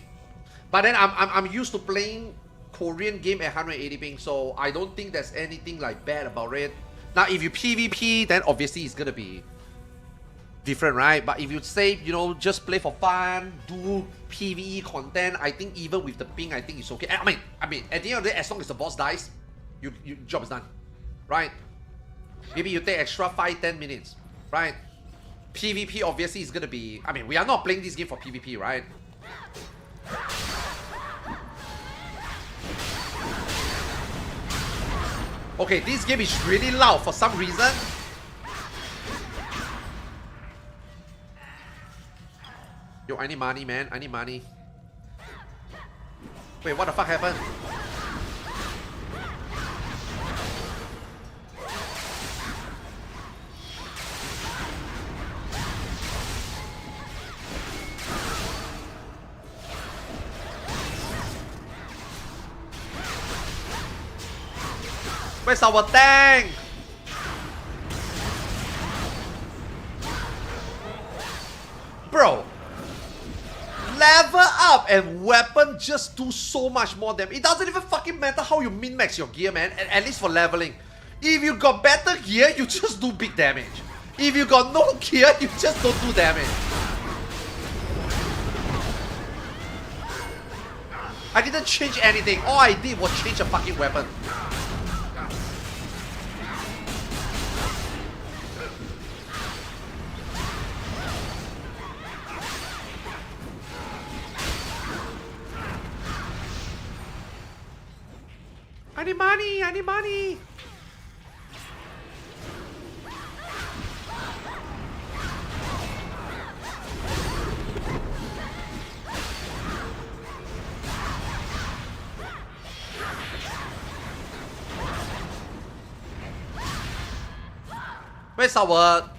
But then I'm used to playing Korean game at 180 ping, so I don't think there's anything like bad about it. Now, if you PvP, then obviously it's gonna be different, right? But if you say, you know, just play for fun, do PvE content, I think even with the ping, I think it's okay. I mean, at the end of the day, as long as the boss dies, your job is done, right? Maybe you take extra 5-10 minutes, right? PvP obviously is gonna be. I mean, we are not playing this game for PvP, right? Okay, this game is really loud for some reason. Yo, I need money, man. I need money. Wait, what the fuck happened? Where's our tank? Bro, level up and weapon just do so much more damage. It doesn't even fucking matter how you min-max your gear, man. At least for leveling. If you got better gear, you just do big damage. If you got no gear, you just don't do damage. I didn't change anything. All I did was change a fucking weapon. I need money, I need money. Where's our...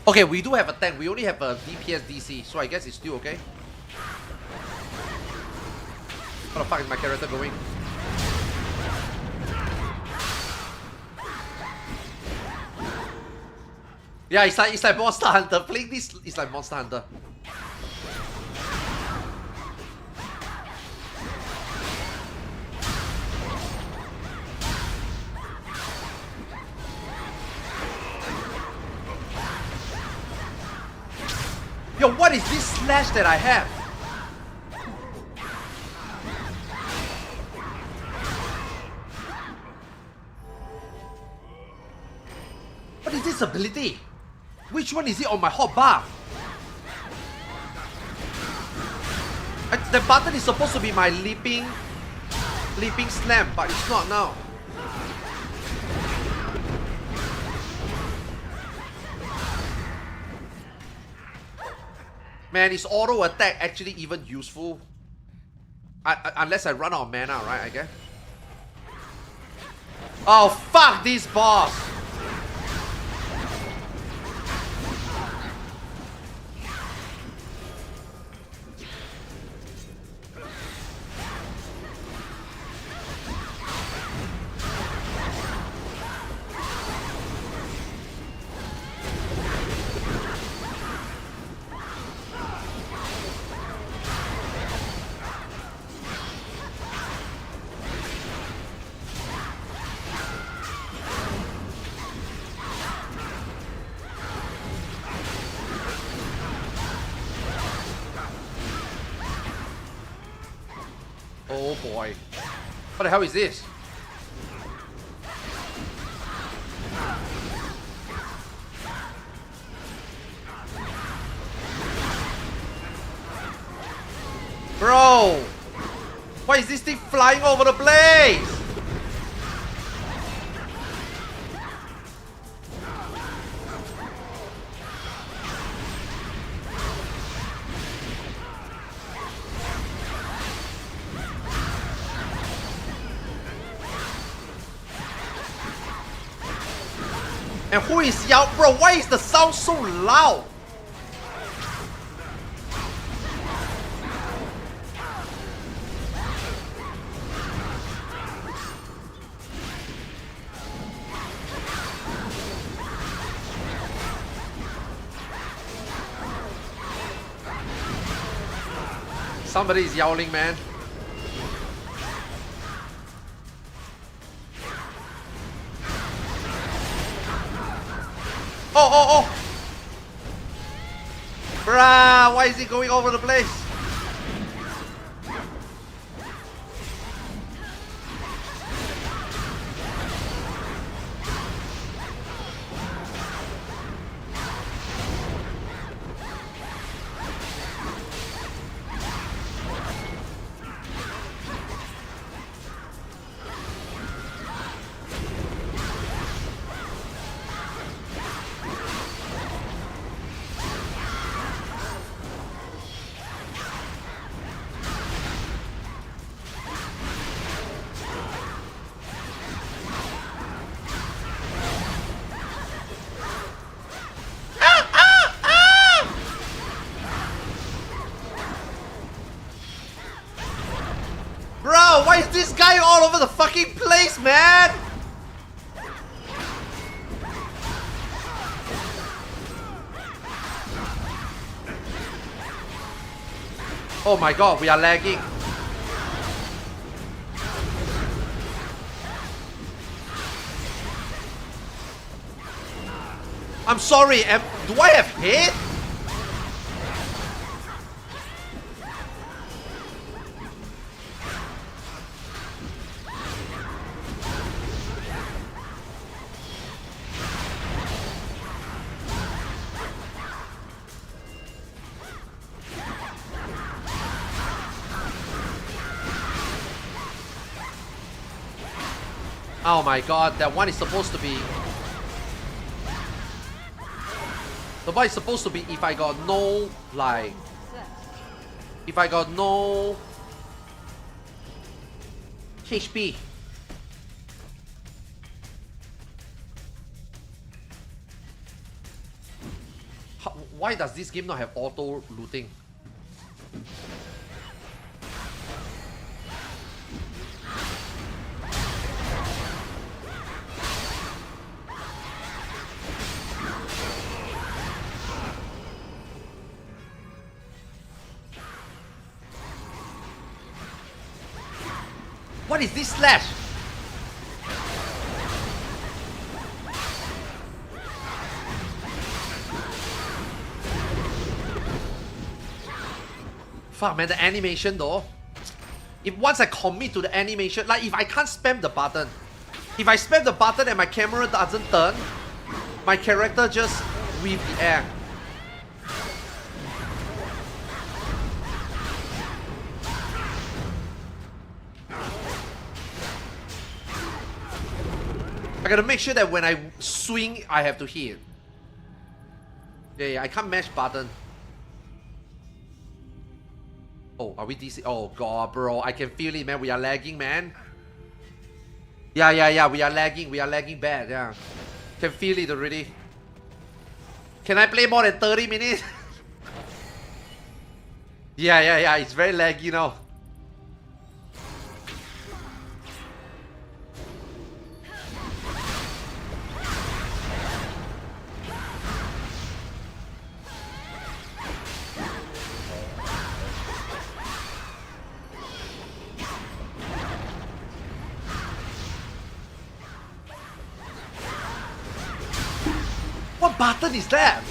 Okay, we do have a tank. We only have a DPS DC, so I guess it's still okay. Where the fuck is my character going? Yeah, it's like Monster Hunter. Playing this is like Monster Hunter. Yo, what is this slash that I have? What is this ability? Which one is it on my hotbar? The button is supposed to be my leaping slam, but it's not now. Man, is auto attack actually even useful? Unless I run out of mana, right, I guess? Oh, fuck this boss! Oh boy. What the hell is this? Bro! Why is this thing flying over the place? And who is yelling? Bro, why is the sound so loud? Somebody is yowling, man. Oh! Bruh, why is he going over the place? Bro, why is this guy all over the fucking place, man? Oh my god, we are lagging. I'm sorry, do I have hit? Oh my god, that one is supposed to be... The one is supposed to be if I got no, like... If I got no... HP. Why does this game not have auto looting? What is this slash? Fuck man, the animation though. If once I commit to the animation, like if I can't spam the button. If I spam the button and my camera doesn't turn, My character just weave the air. I gotta make sure that when I swing, I have to hit. Yeah, I can't mash button. Oh, are we DC? Oh god, bro, I can feel it, man. We are lagging, man. Yeah, we are lagging. We are lagging bad, yeah. Can feel it already. Can I play more than 30 minutes? Yeah, it's very laggy now. What button is that?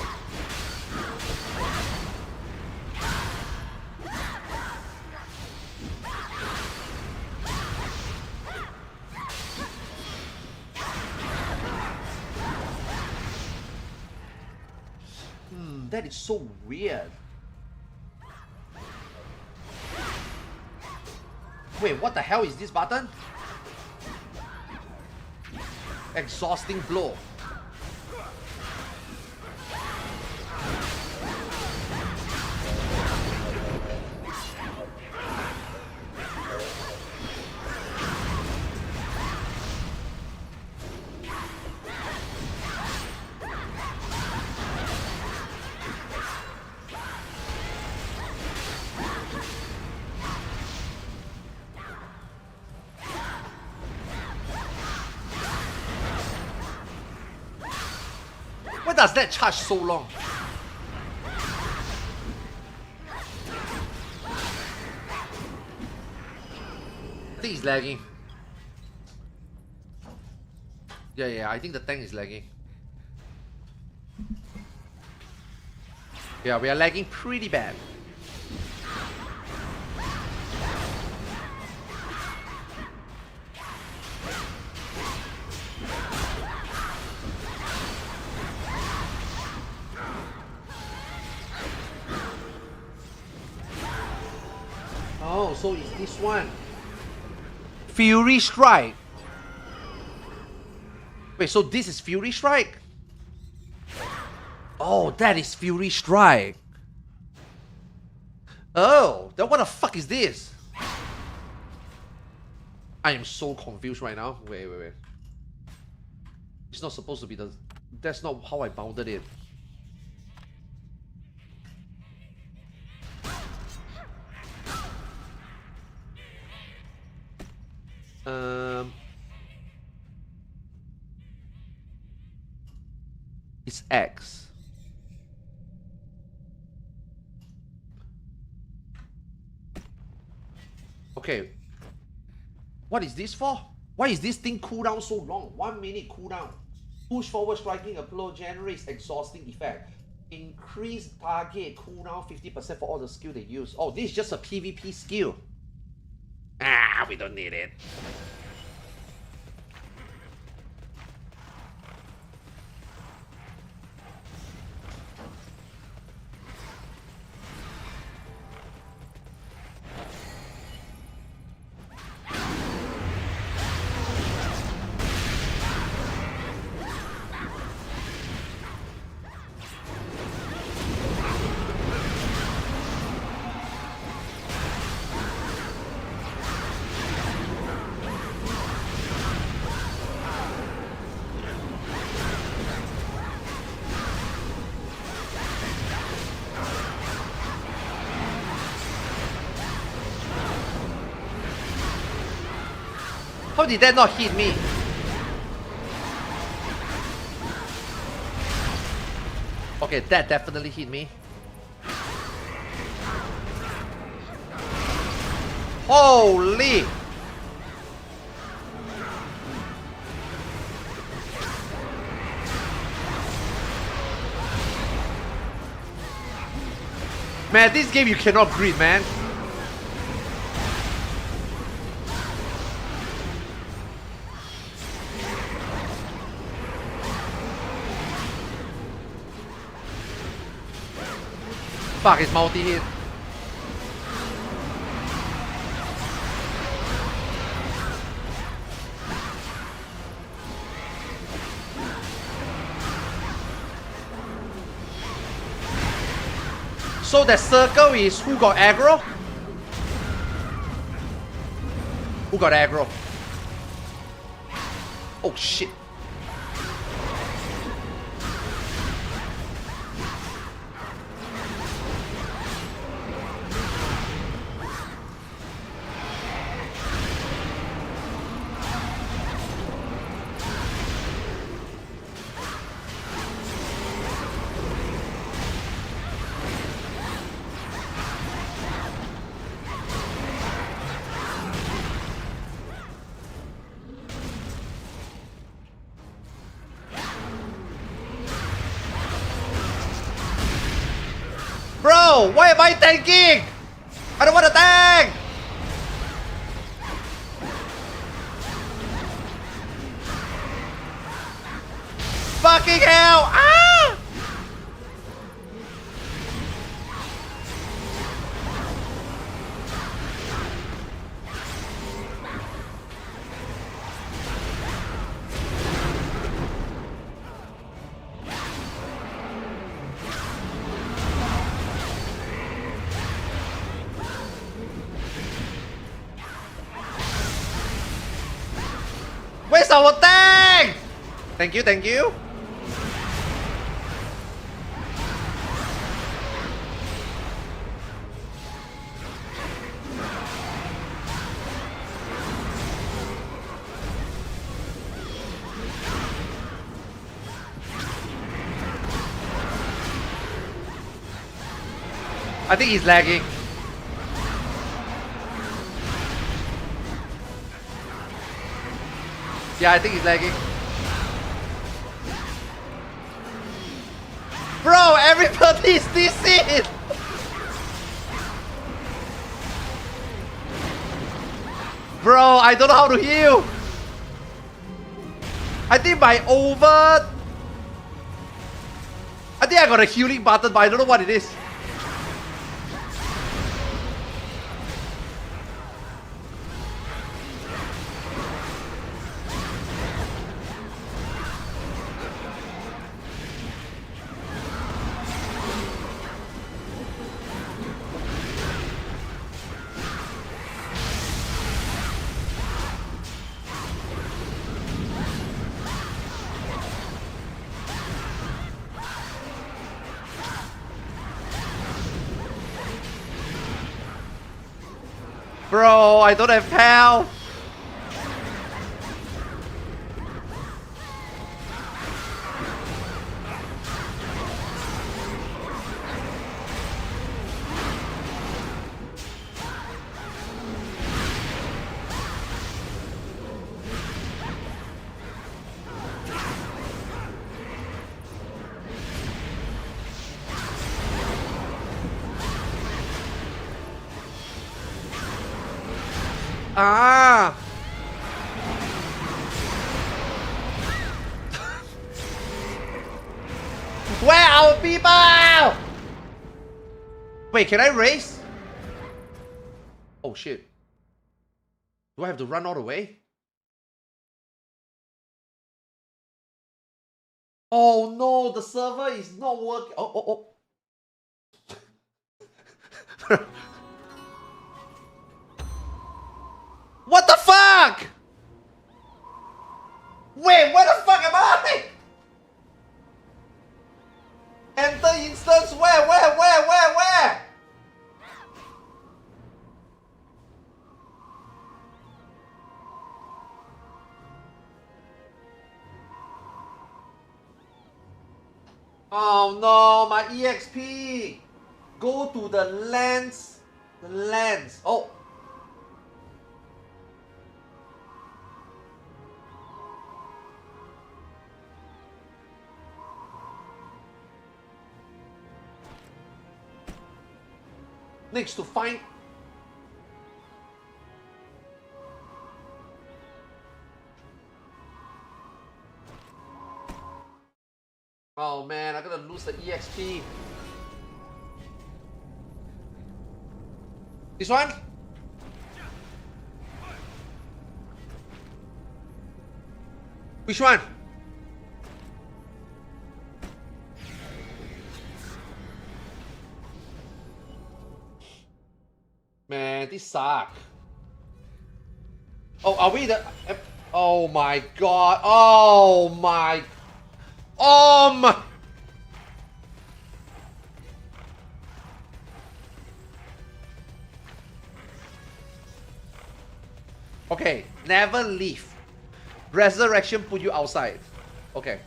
That is so weird. Wait, what the hell is this button? Exhausting blow. Why does that charge so long? I think it's lagging. Yeah, I think the tank is lagging. Yeah, we are lagging pretty bad. Oh, so it's this one. Fury Strike. Wait, so this is Fury Strike? Oh, that is Fury Strike. Oh, then what the fuck is this? I am so confused right now. Wait. It's not supposed to be the... That's not how I bounded it. It's X. Okay. What is this for? Why is this thing cooldown so long? 1 minute cooldown. Push forward striking a blow generates exhausting effect. Increase target cooldown 50% for all the skill they use. Oh, this is just a PvP skill. Ah, we don't need it. How did that not hit me? Okay, that definitely hit me. Holy! Man, this game you cannot breathe, man. Fuck, it's multi-hit. So the circle is who got aggro? Who got aggro? Oh shit. Bro, why am I tanking? I don't want to tank! Fucking hell! Ah! Where's our tank? Thank you, thank you. I think he's lagging. Yeah, I think he's lagging. Bro, everybody's DC'd! Bro, I don't know how to heal. I think my over... I think I got a healing button, but I don't know what it is. Bro, I don't have health. Ah! Where are our people? Wait, can I race? Oh shit. Do I have to run all the way? Oh no, the server is not working. Oh. What the fuck? Wait, where the fuck am I? Enter instance, where? Oh no, my EXP. Go to the lens. The lens. Oh. Next to find. Oh man, I'm gonna lose the EXP. This one? Which one? Man, this suck. Oh, are we the... Oh my god. Oh my... Okay, never leave. Resurrection put you outside. Okay.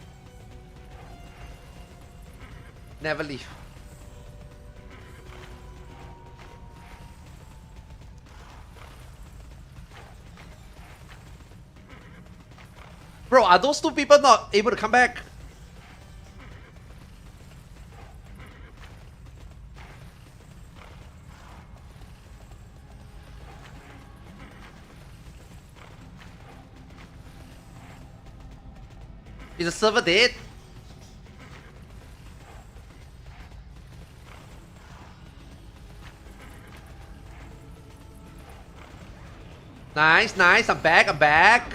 Never leave. Bro, are those two people not able to come back? Is the server dead? Nice, nice. I'm back. I'm back.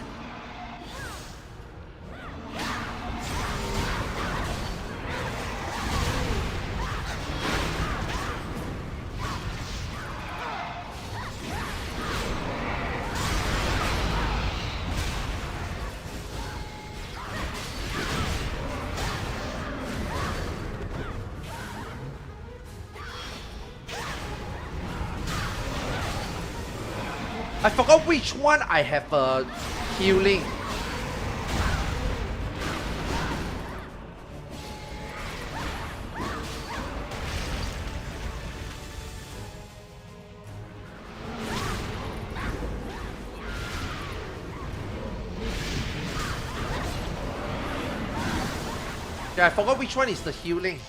I forgot which one I have healing. Yeah, I forgot which one is the healing.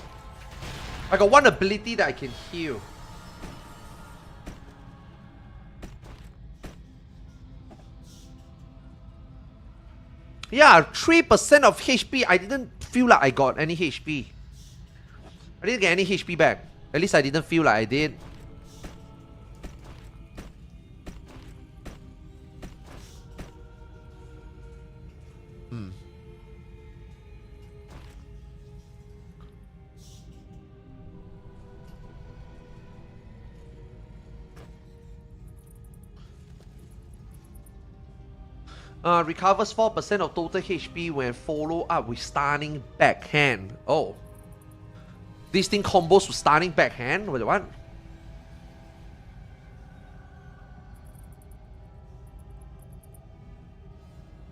I got one ability that I can heal. Yeah, 3% of HP. I didn't feel like I got any HP. I didn't get any HP back. At least I didn't feel like I did. Recovers 4% of total HP when follow up with stunning backhand. Oh. This thing combos with stunning backhand? What?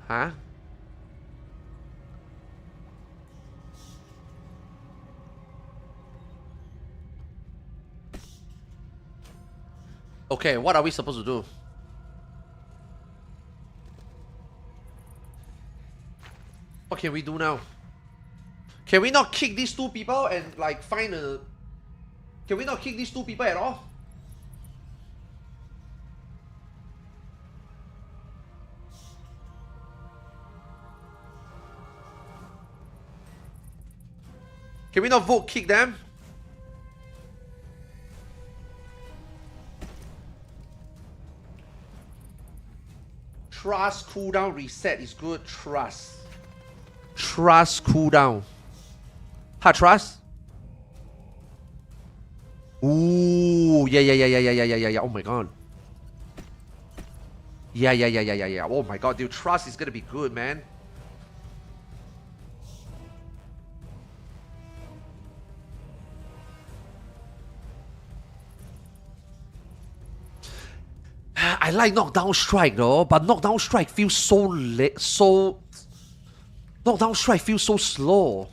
Huh? Okay, what are we supposed to do? What can we do now? Can we not kick these two people and like find a... Can we not kick these two people at all? Can we not vote kick them? Trust cooldown reset is good. Trust. Trust cooldown. Hard trust? Ooh, yeah. Oh my god. Yeah. Oh my god, dude, trust is gonna be good, man. I like knockdown strike though, but knockdown strike feels so knockdown strike feels so slow.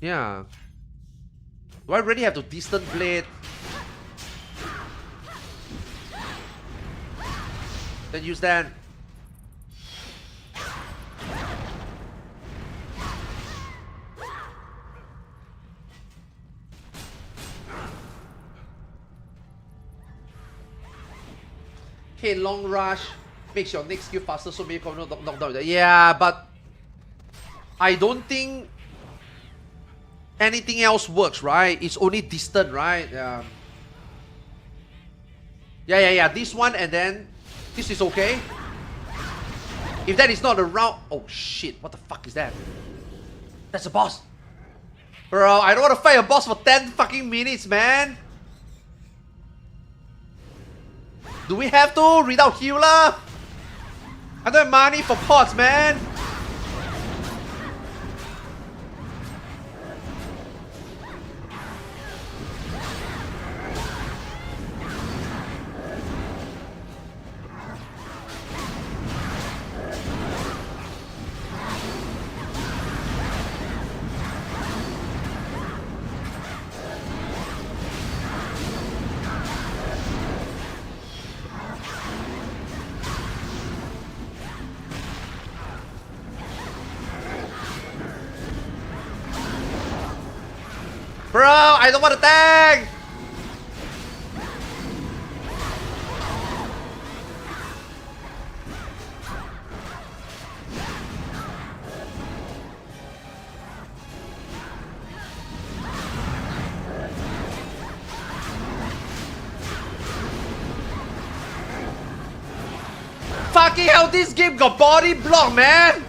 Yeah. Do I really have to distant blade? Then use that. Okay, long rush makes your next skill faster, so maybe you knock down. Yeah, but I don't think anything else works, right? It's only distant, right? Yeah. This one and then this is okay. If that is not a round... Oh shit, what the fuck is that? That's a boss. Bro, I don't want to fight a boss for 10 fucking minutes, man. Do we have to? Read out healer? I don't have money for pots, man. Bro, I don't want to tag! Fucking hell, this game got body block, man!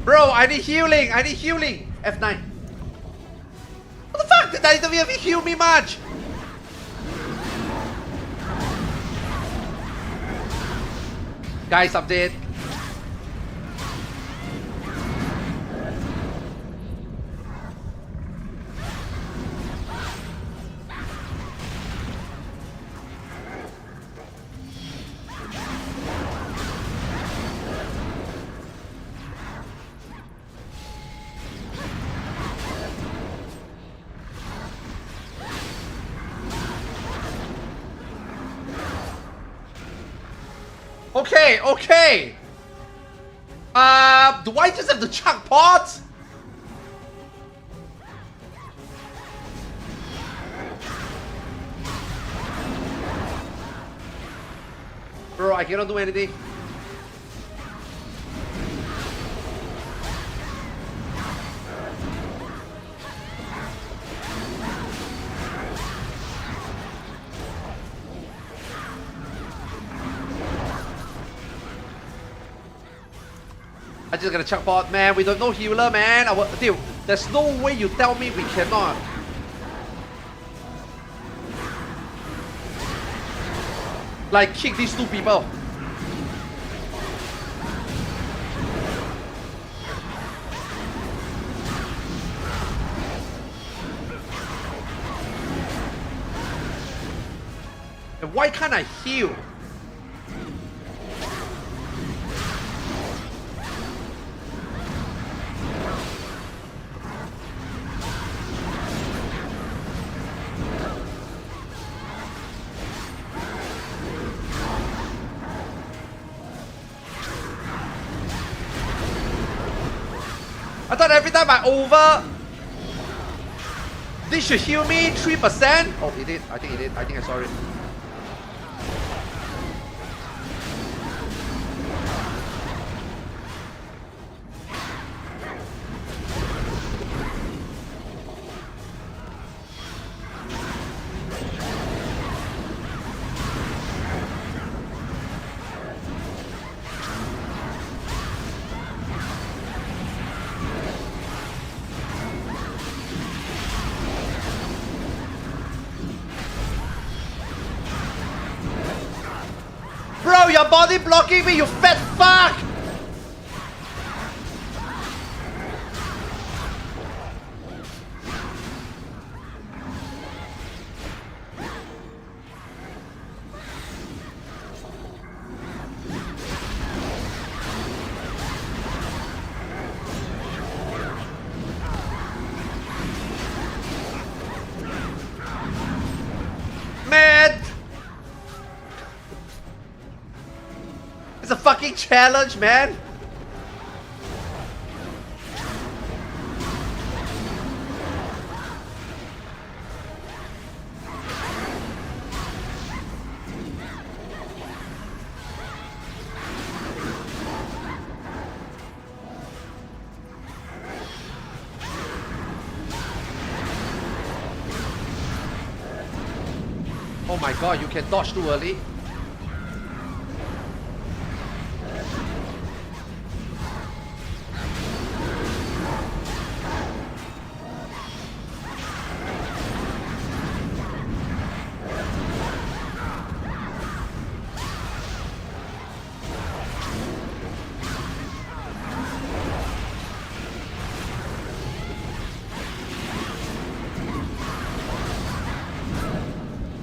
Bro, I need healing! I need healing! F9. What the fuck? Did I don't even heal me much? Guys, I'm dead. Okay. Do I just have to chuck pots? Bro, I cannot do anything. I just gotta chuck pot, man. We don't know healer, man. Dude, there's no way you tell me we cannot. Like, kick these two people. And why can't I heal? I thought every time I over, this should heal me 3%. Oh, it did. I think it did. I think I saw it. Bro, your body blocking me, you fat fuck! fucking challenge, man. Oh my god, you can dodge too early.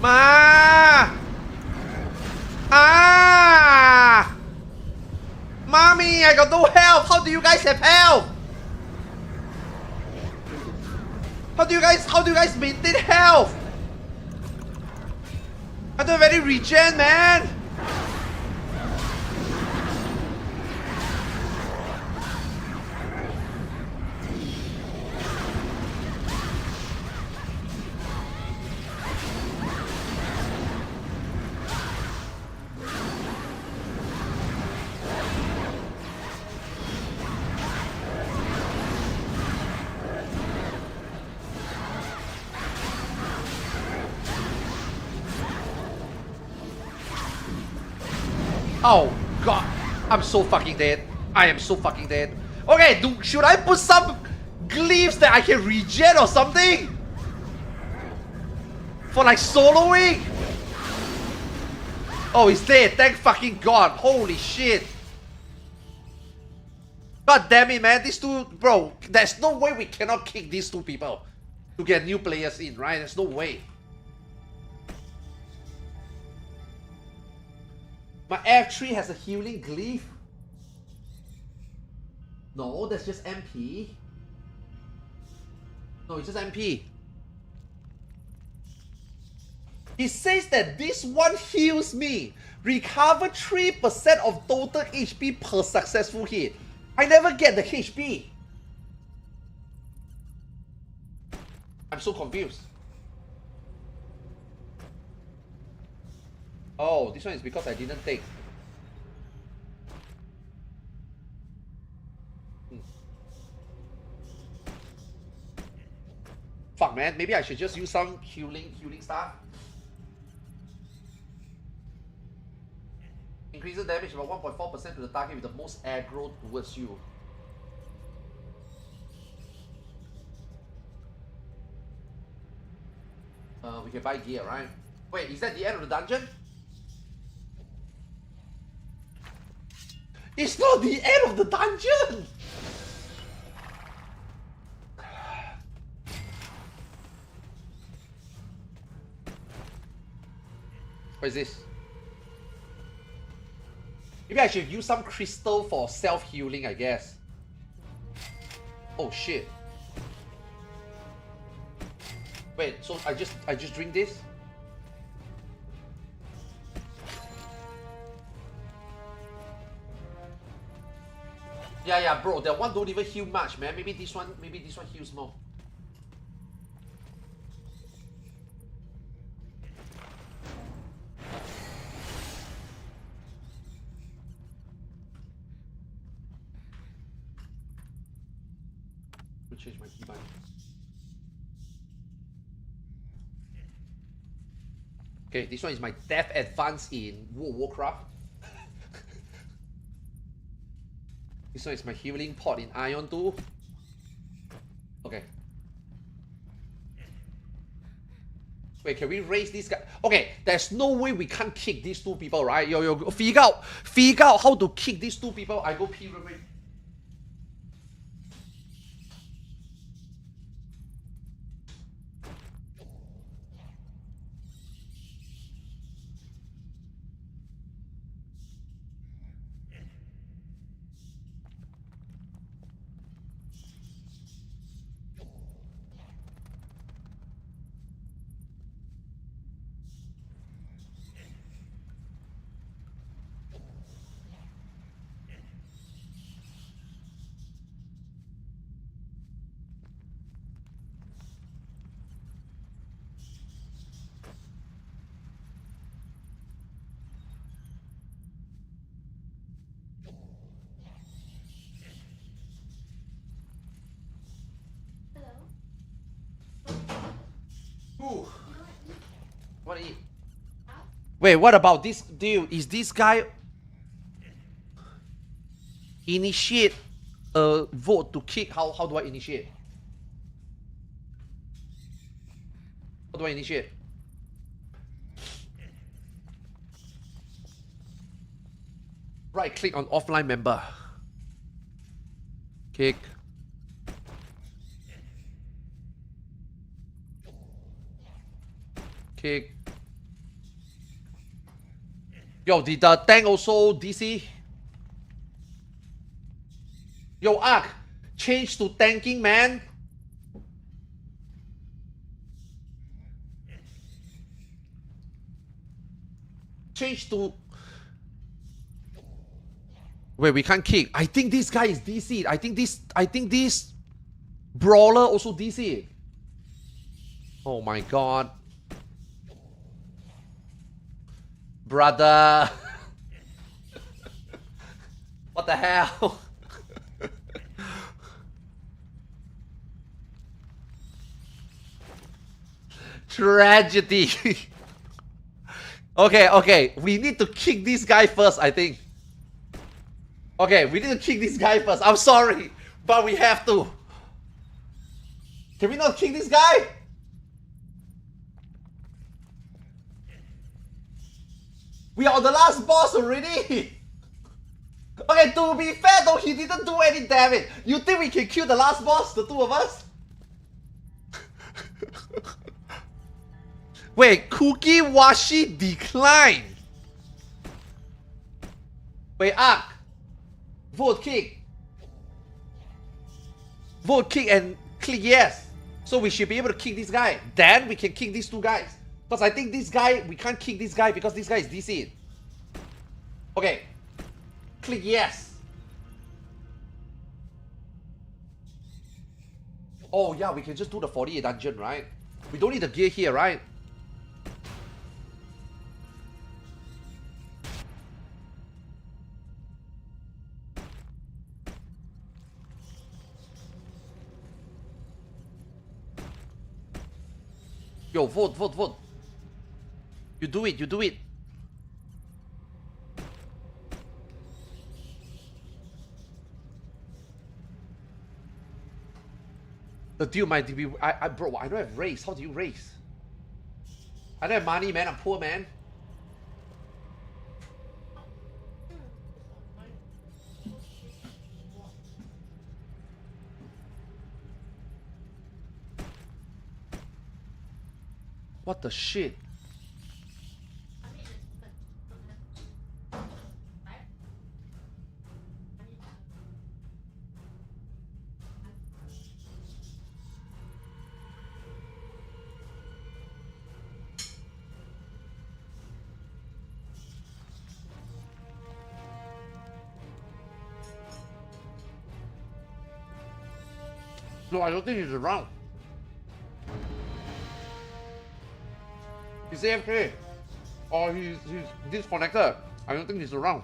Ma! Ah! Mommy, I got no health. How do you guys have health? How do you guys maintain health? I don't have any regen, man. Oh god, I'm so fucking dead. I am so fucking dead. Okay, should I put some glyphs that I can regen or something? For like soloing? Oh, he's dead. Thank fucking god. Holy shit. God damn it, man. These two, bro, there's no way we cannot kick these two people to get new players in, right? There's no way. My F3 has a healing glyph. No, that's just MP. No, it's just MP. It says that this one heals me. Recover 3% of total HP per successful hit. I never get the HP. I'm so confused. Oh, this one is because I didn't take. Fuck, man. Maybe I should just use some healing stuff. Increases damage by 1.4% to the target with the most aggro towards you. We can buy gear, right? Wait, is that the end of the dungeon? It's not the end of the dungeon! What is this? Maybe I should use some crystal for self-healing, I guess. Oh shit. Wait, so I just drink this? Yeah, bro, that one don't even heal much, man. Maybe this one heals more. Change my keybind. Okay, this one is my death advance in World of Warcraft. This one is my healing pot in Ion 2. Okay. Wait, can we raise this guy? Okay, there's no way we can't kick these two people, right? Yo, figure out how to kick these two people. I go pyramid. Ooh. What to eat? Wait, what about this deal? Is this guy initiate a vote to kick? How do I initiate? How do I initiate? Right click on offline member. Kick. Kick. Yo, did the tank also DC? Yo, Ark, change to tanking, man. Change to... Wait, we can't kick. I think this guy is DC. I think this brawler also DC. Oh my god. Brother. What the hell? Tragedy. Okay. We need to kick this guy first, I think. Okay, we need to kick this guy first. I'm sorry, but we have to. Can we not kick this guy? We are on the last boss already. Okay, to be fair though, he didn't do any damage. You think we can kill the last boss, the two of us? Wait, Cookie Washi decline. Wait, Ark. Vote kick. Vote kick and click yes. So we should be able to kick this guy. Then we can kick these two guys. Because I think this guy, we can't kick this guy because this guy is DC. Okay. Click yes. Oh yeah, we can just do the 48 dungeon, right? We don't need the gear here, right? Yo, vote. You do it. The deal might be... bro, I don't have race. How do you race? I don't have money, man. I'm poor, man. What the shit? No, I don't think he's around. He's AFK. Or he's disconnected. I don't think he's around.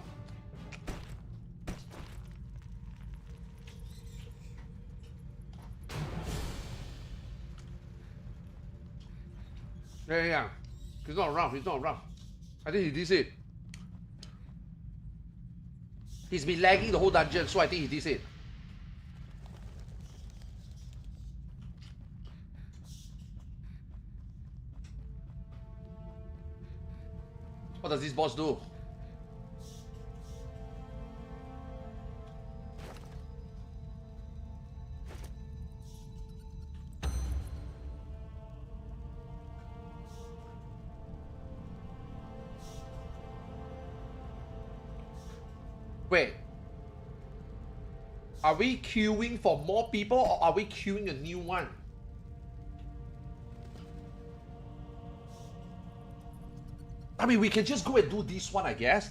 Yeah. He's not around. I think he DC'd. He's been lagging the whole dungeon, so I think he DC'd. What does this boss do? Wait. Are we queuing for more people or are we queuing a new one? I mean, we can just go and do this one, I guess.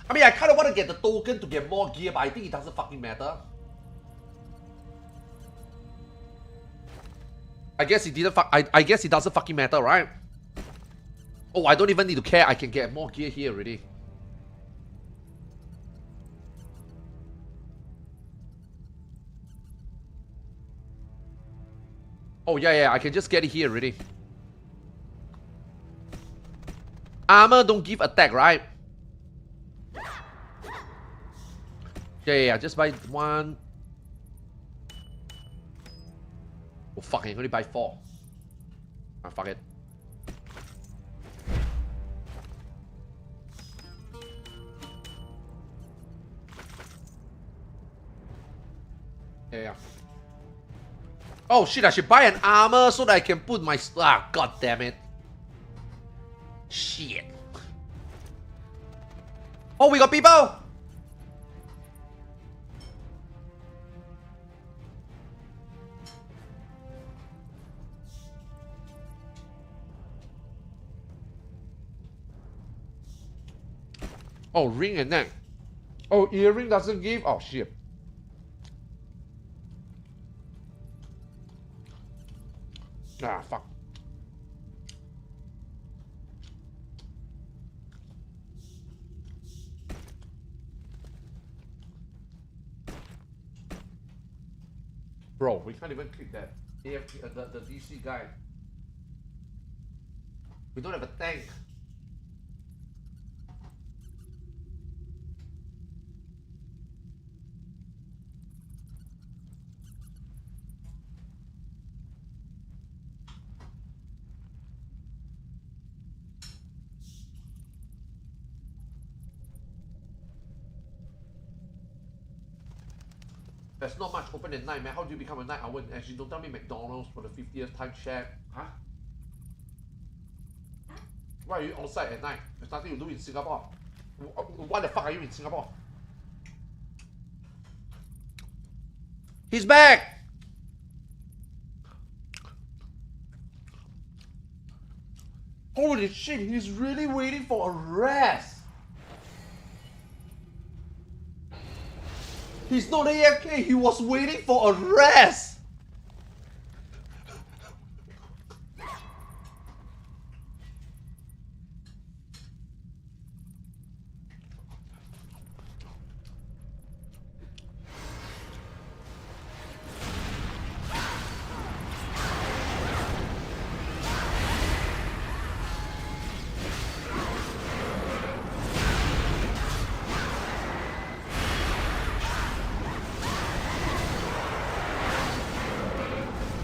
I mean, I kind of want to get the token to get more gear, but I think it doesn't fucking matter. I guess it didn't I guess it doesn't fucking matter, right? Oh, I don't even need to care. I can get more gear here already. Oh, yeah, I can just get it here already. Armor don't give attack, right? Yeah. Just buy one. Oh fuck, I can only buy 4. Ah, fuck it. Yeah. Oh shit, I should buy an armor so that I can put my... Ah, god damn it. Shit. Oh, we got people! Oh, ring and neck. Oh, earring doesn't give? Oh, shit. Ah, fuck. Bro, we can't even click that. The DC guy. We don't have a tank. There's not much open at night, man. How do you become a night owl? Actually, don't tell me McDonald's for the 50th time share. Huh? Why are you outside at night? There's nothing to do in Singapore. Why the fuck are you in Singapore? He's back! Holy shit, he's really waiting for a rest! He's not AFK, he was waiting for a rest!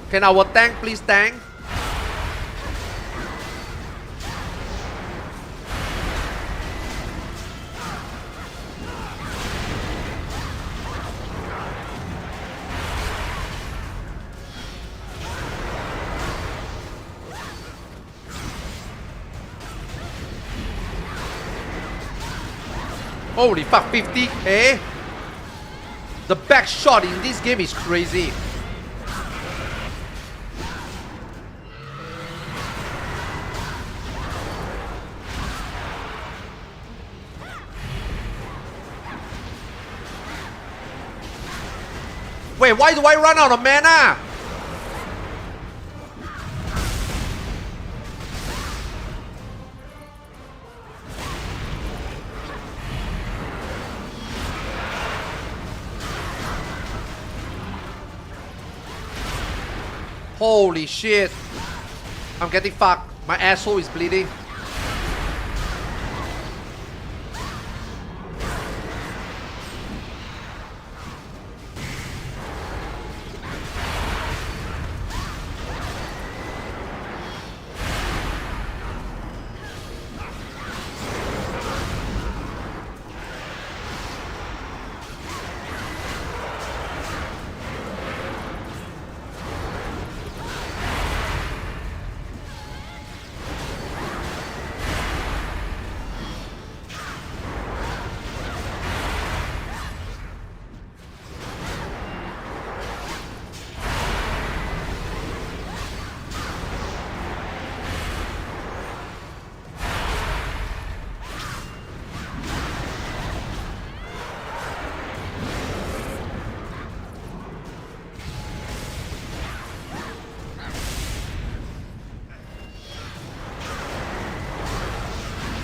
Can our tank please tank? Holy fuck, 50k? The back shot in this game is crazy. Wait, why do I run out of mana? Holy shit. I'm getting fucked. My asshole is bleeding.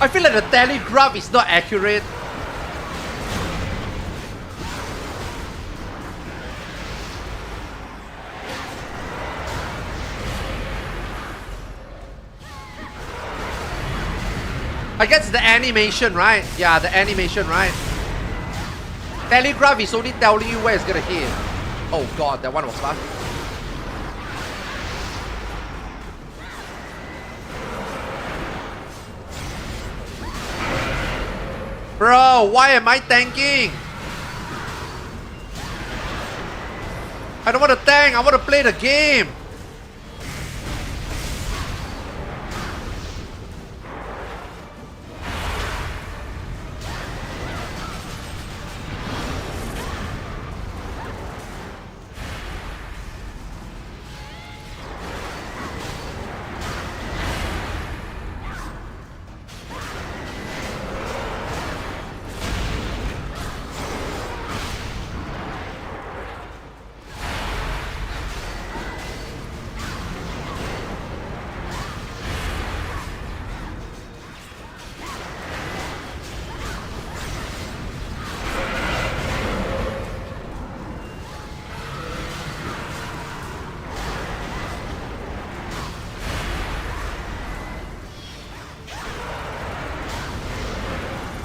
I feel like the telegraph is not accurate. I guess the animation, right? Yeah, the animation, right? Telegraph is only telling you where it's gonna hit. Oh god, that one was fast. Bro, why am I tanking? I don't want to tank, I want to play the game.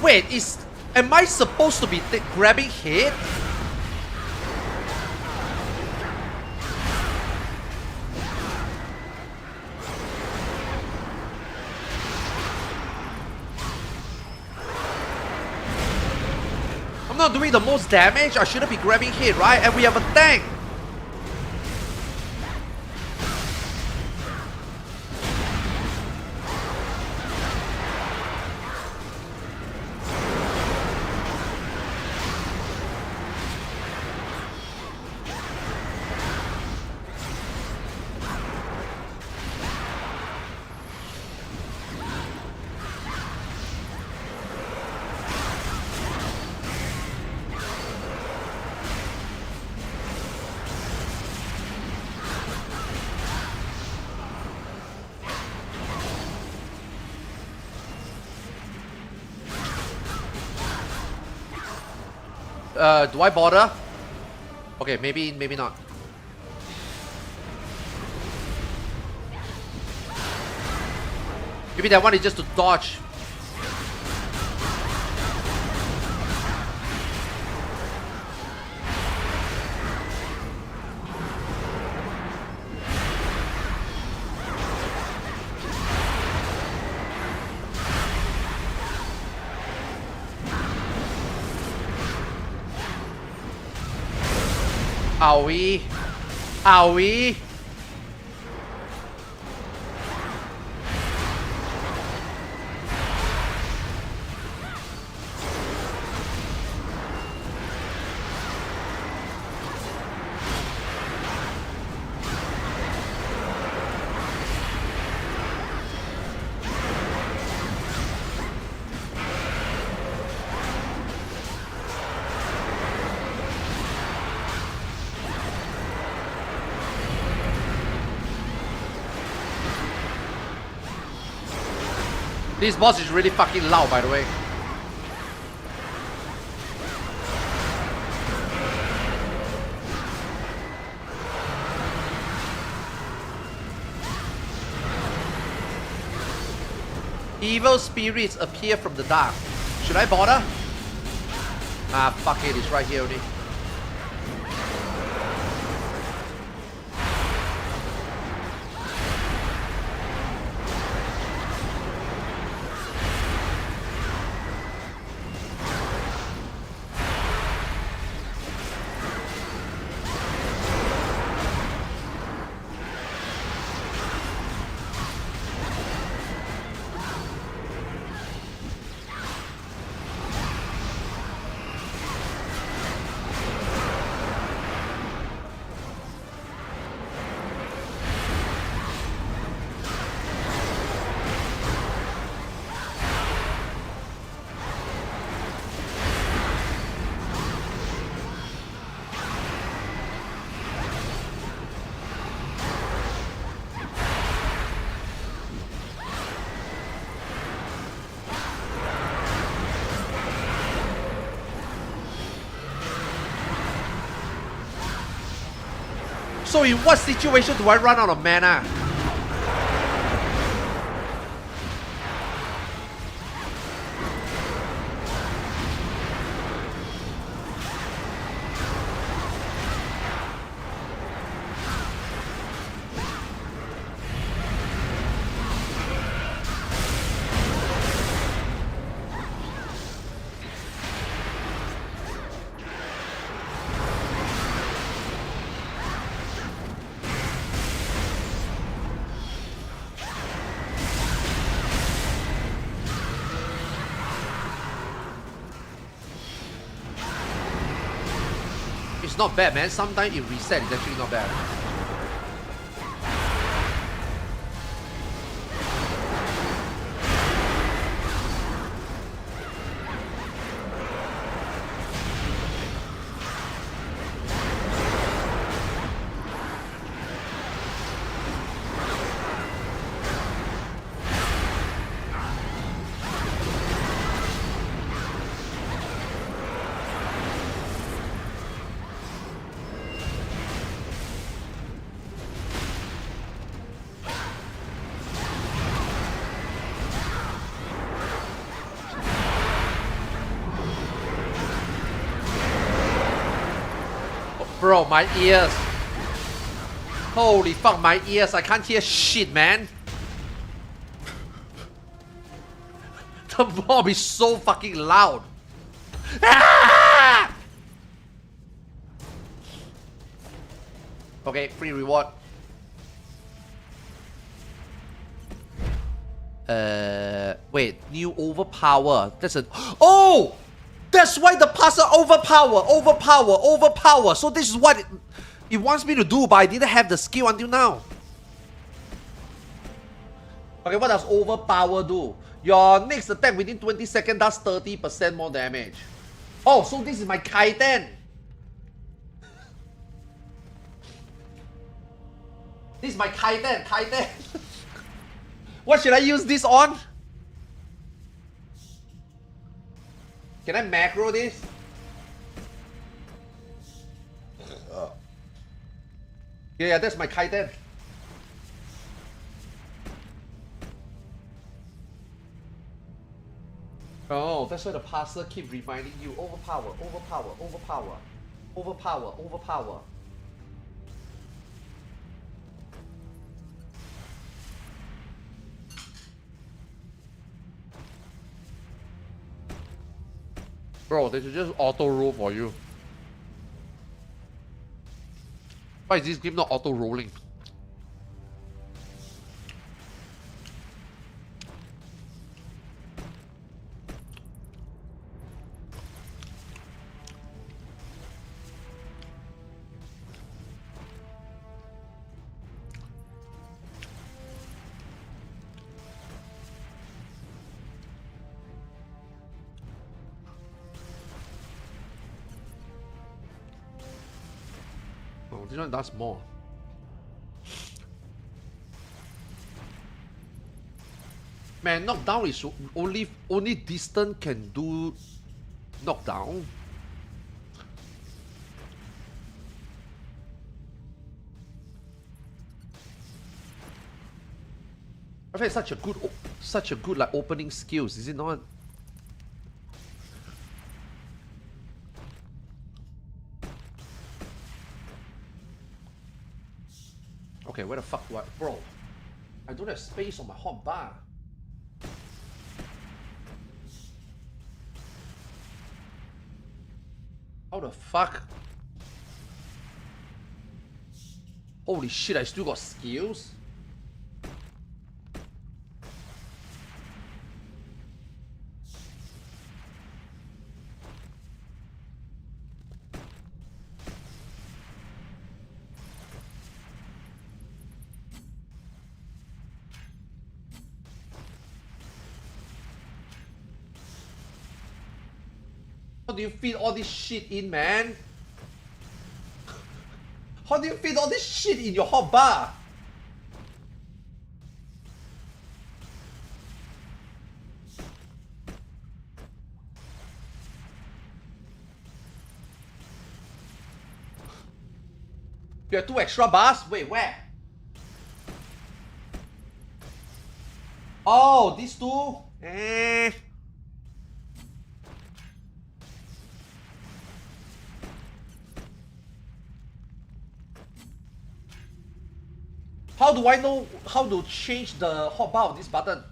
Wait, am I supposed to be grabbing hit? I'm not doing the most damage. I shouldn't be grabbing hit, right? And we have a tank. Do I bother? Okay, maybe not. Maybe that one is just to dodge. Are we? Are we? This boss is really fucking loud, by the way. Evil spirits appear from the dark. Should I bother? Ah, fuck it, it's right here only. So in what situation do I run out of mana? It's not bad, man. Sometimes it reset. It's actually not bad. Bro, my ears. Holy fuck, my ears. I can't hear shit, man. The mob is so fucking loud. Ah! Okay, free reward. Wait, new overpower. That's a. Oh! That's why the puzzle overpower. So this is what it wants me to do, but I didn't have the skill until now. Okay, what does overpower do? Your next attack within 20 seconds does 30% more damage. Oh, so this is my Kaiten. This is my Kaiten. What should I use this on? Can I macro this? Yeah, that's my Kaiten. Oh, that's why the pastor keep reminding you. Overpower. Bro, they should just auto roll for you. Why is this game not auto rolling? Oh, this one does more. Man, knockdown is only distance can do knockdown. I think such a good like opening skills, is it not? Okay, where the fuck do I... Bro, I don't have space on my hotbar. How the fuck? Holy shit, I still got skills? How do you fit all this shit in, man? How do you fit all this shit in your hotbar? You have 2 extra bars? Wait, where? Oh, these 2? Eh. How do I know how to change the hotbar of this button?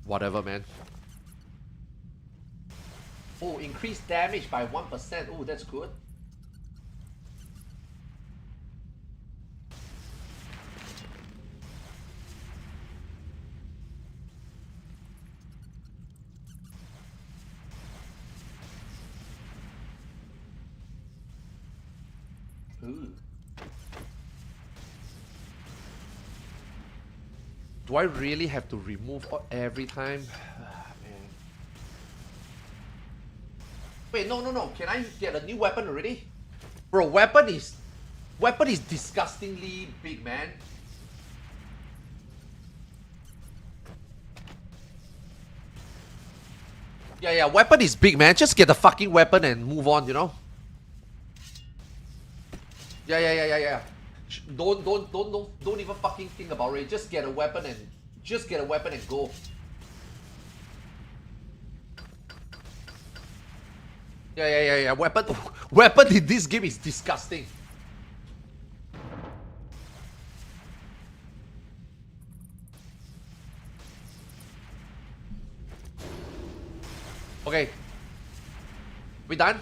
Whatever, man. Oh, increase damage by 1%. Oh, that's good. Ooh. Do I really have to remove every time? Man. Wait, no. Can I get a new weapon already? Bro, weapon is disgustingly big, man. Yeah, weapon is big, man. Just get the fucking weapon and move on, you know? Yeah. Don't even fucking think about it. Just get a weapon and go. Yeah. Weapon in this game is disgusting. Okay. We done?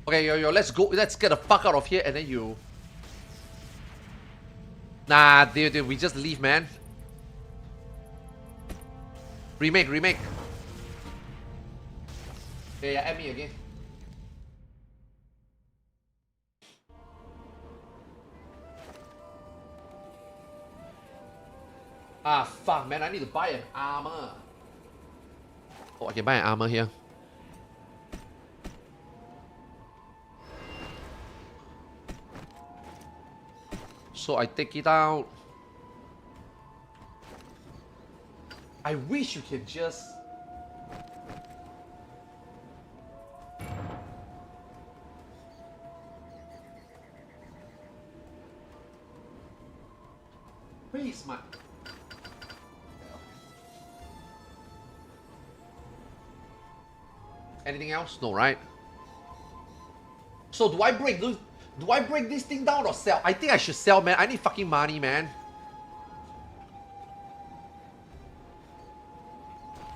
Okay, yo, let's go. Let's get the fuck out of here and then you... Nah, dude, we just leave, man. Remake. Yeah, add me again. Ah, fuck, man. I need to buy an armor. Oh, I can buy an armor here. So I take it out. I wish you can just... Where is my... Anything else? No, right? So do I break this thing down or sell? I think I should sell, man. I need fucking money, man.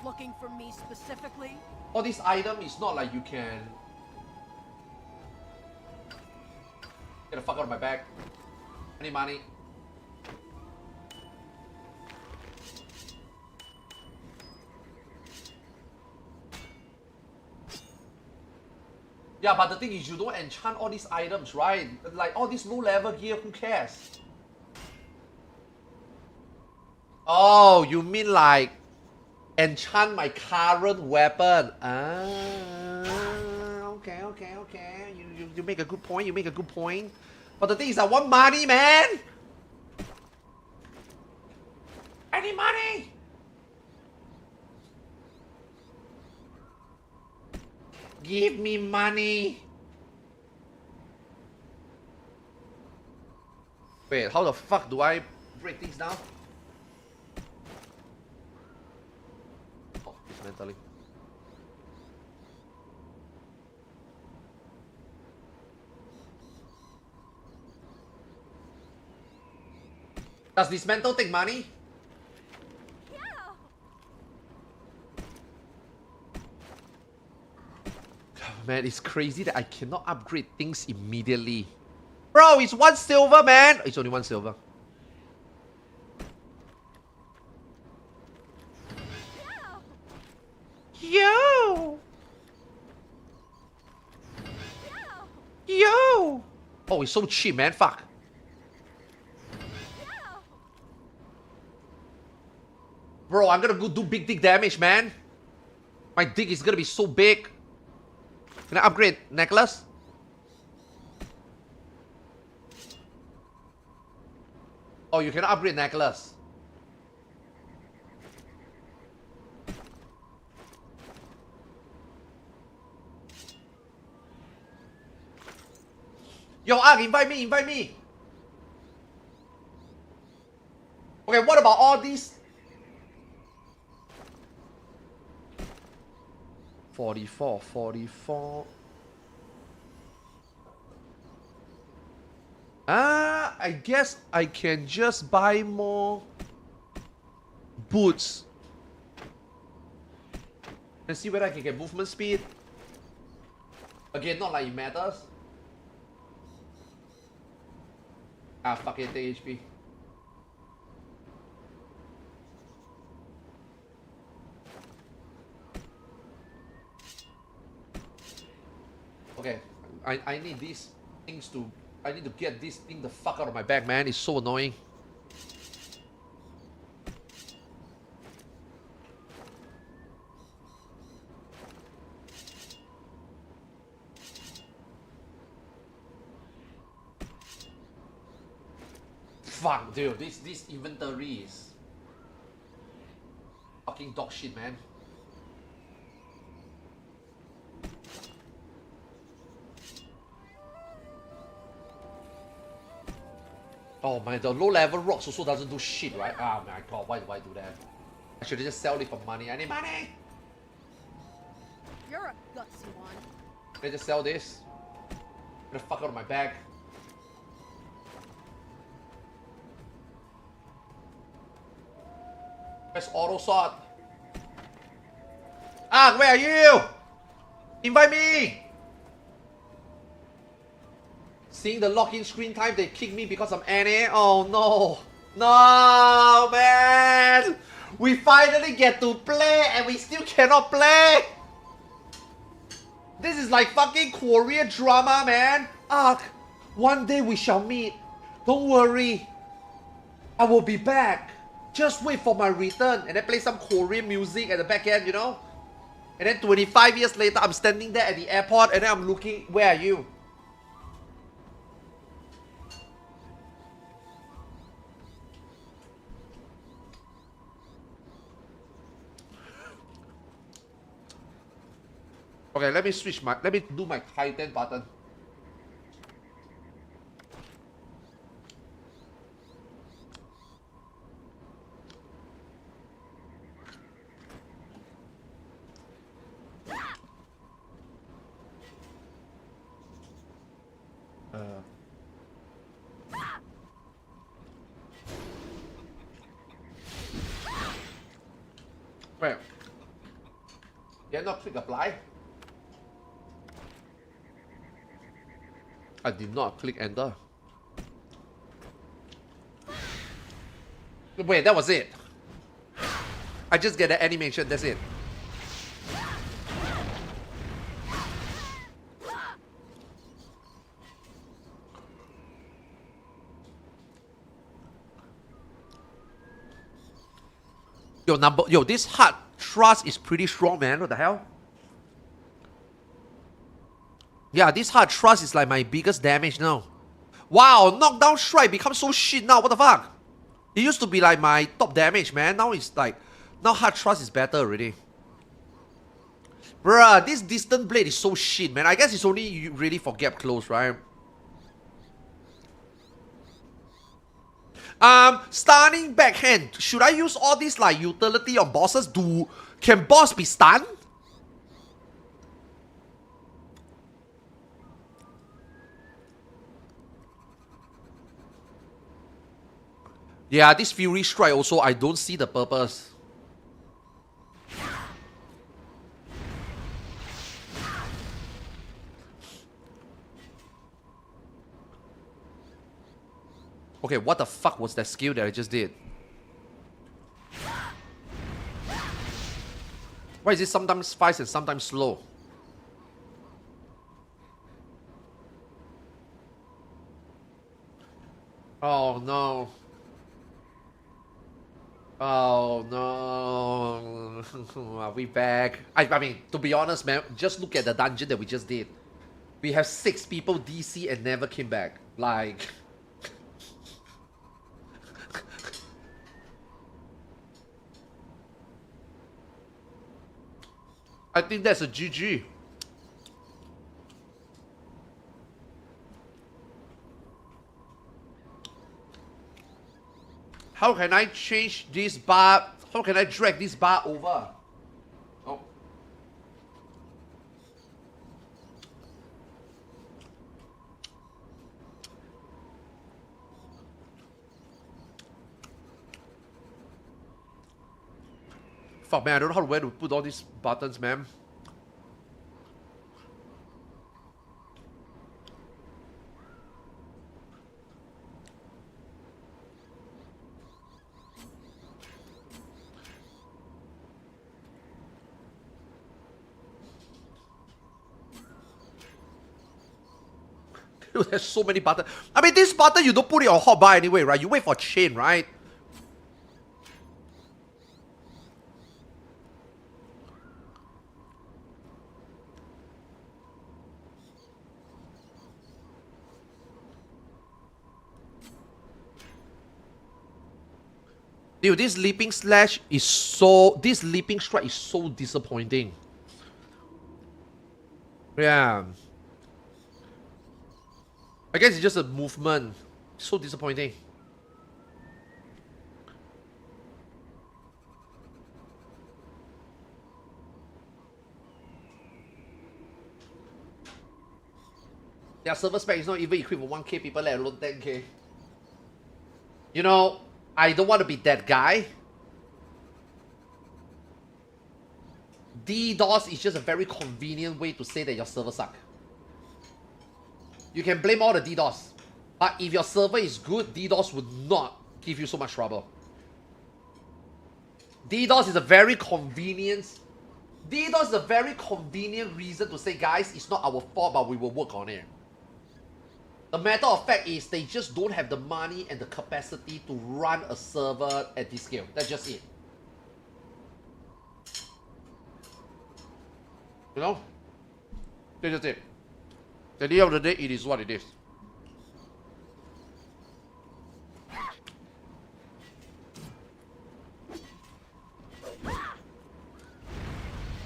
Looking for me specifically? All this item is not like you can... Get the fuck out of my bag. I need money. Yeah, but the thing is you don't enchant all these items, right? Like all this low level gear, who cares? Oh, you mean like enchant my current weapon? Okay. You make a good point. But the thing is I want money, man! I need money! Give me money! Wait, how the fuck do I break things down? Oh, dismantling. Does dismantle take money? Man, it's crazy that I cannot upgrade things immediately. Bro, it's 1 silver, man! It's only 1 silver. Yo! Oh, it's so cheap, man. Fuck. Bro, I'm gonna go do big dick damage, man. My dick is gonna be so big. Can I upgrade necklace? Oh, you can upgrade necklace. Yo, Ark, invite me. Okay, what about all these? 44. I guess I can just buy more boots. And see whether I can get movement speed. Again, not like it matters. Ah, fuck it, take HP. Okay, I need this. things to... I need to get this thing the fuck out of my bag, man. It's so annoying. Fuck, dude. This inventory is... fucking dog shit, man. Oh my, the low level rocks also doesn't do shit, right? Oh my god, why do I do that? I should just sell it for money. I need money! You're a gutsy one. Can I just sell this? Get the fuck out of my bag. Press auto sort. Ah, where are you? Invite me! Seeing the login screen time, they kick me because I'm NA. Oh no. No, man! We finally get to play and we still cannot play! This is like fucking Korean drama, man. Ark, one day we shall meet. Don't worry. I will be back. Just wait for my return and then play some Korean music at the back end, you know? And then 25 years later, I'm standing there at the airport and then I'm looking, where are you? Okay, let me do my Titan button. Wait. Did I not click apply? I did not click enter. Wait, that was it. I just get the animation, that's it. Yo, this hard thrust is pretty strong, man. What the hell? Yeah, this hard thrust is like my biggest damage now. Wow, knockdown strike becomes so shit now. What the fuck? It used to be like my top damage, man. Now it's like, now hard thrust is better already. Bruh, this distant blade is so shit, man. I guess it's only really for gap close, right? Stunning backhand. Should I use all this like utility on bosses? Can boss be stunned? Yeah, this Fury Strike also, I don't see the purpose. Okay, what the fuck was that skill that I just did? Why is it sometimes fast and sometimes slow? Oh no. Oh no. Are we back? I mean, to be honest, man, just look at the dungeon that we just did. We have 6 people DC and never came back. Like... I think that's a GG. How can I change this bar? How can I drag this bar over? Oh. Fuck, man, I don't know where to put all these buttons, man. There's so many buttons. I mean, this button you don't put it on hotbar anyway, right? You wait for chain, right? Dude, this leaping slash is so... This leaping strike is so disappointing. Yeah. I guess it's just a movement. So disappointing. Their server spec is not even equipped for 1k people, let alone 10k. You know, I don't want to be that guy. DDoS is just a very convenient way to say that your server sucks. You can blame all the DDoS. But if your server is good, DDoS would not give you so much trouble. DDoS is a very convenient... DDoS is a very convenient reason to say, guys, it's not our fault, but we will work on it. The matter of fact is they just don't have the money and the capacity to run a server at this scale. That's just it. You know? That's just it. At the end of the day, it is what it is.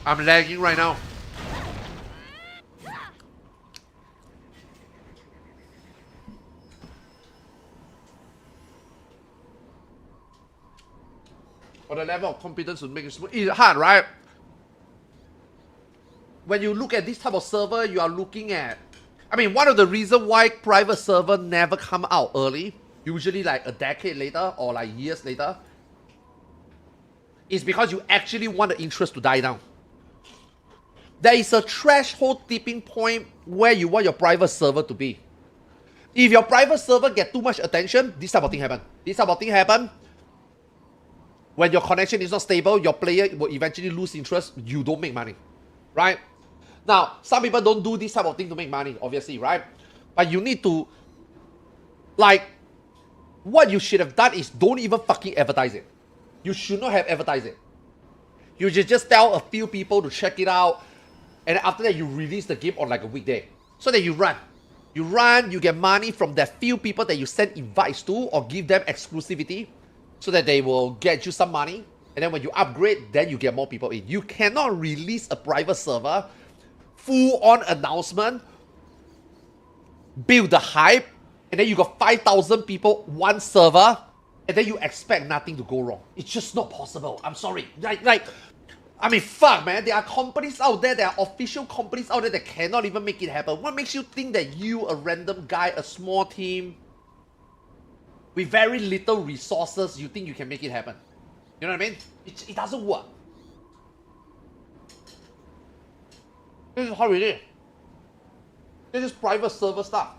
I'm lagging right now. For the level of competence to make it smooth. It's hard, right? When you look at this type of server, you are looking at... I mean, one of the reasons why private server never come out early, usually like a decade later or like years later, is because you actually want the interest to die down. There is a threshold tipping point where you want your private server to be. If your private server get too much attention, this type of thing happen. This type of thing happen. When your connection is not stable, your player will eventually lose interest. You don't make money, right? Now, some people don't do this type of thing to make money, obviously, right? But you need to, like, what you should have done is don't even fucking advertise it. You should not have advertised it. You should just tell a few people to check it out, and after that you release the game on like a weekday. So that you run. You run, you get money from that few people that you send invites to or give them exclusivity so that they will get you some money. And then when you upgrade, then you get more people in. You cannot release a private server, full-on announcement, build the hype, and then you got 5,000 people, one server, and then you expect nothing to go wrong. It's just not possible. I'm sorry. I mean, fuck, man. There are companies out there, there are official companies out there that cannot even make it happen. What makes you think that you, a random guy, a small team, with very little resources, you think you can make it happen? You know what I mean? It doesn't work. This is how it is. This is private server stuff.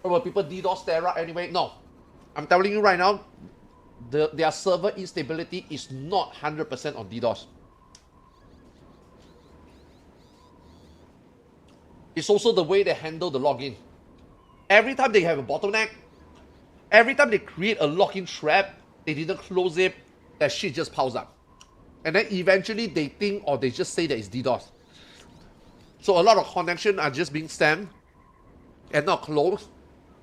Will people DDoS Terra anyway? No. I'm telling you right now, their server instability is not 100% on DDoS. It's also the way they handle the login. Every time they have a bottleneck, every time they create a login trap, they didn't close it, that shit just piles up. And then eventually they think or they just say that it's DDoS. So a lot of connections are just being stemmed and not closed,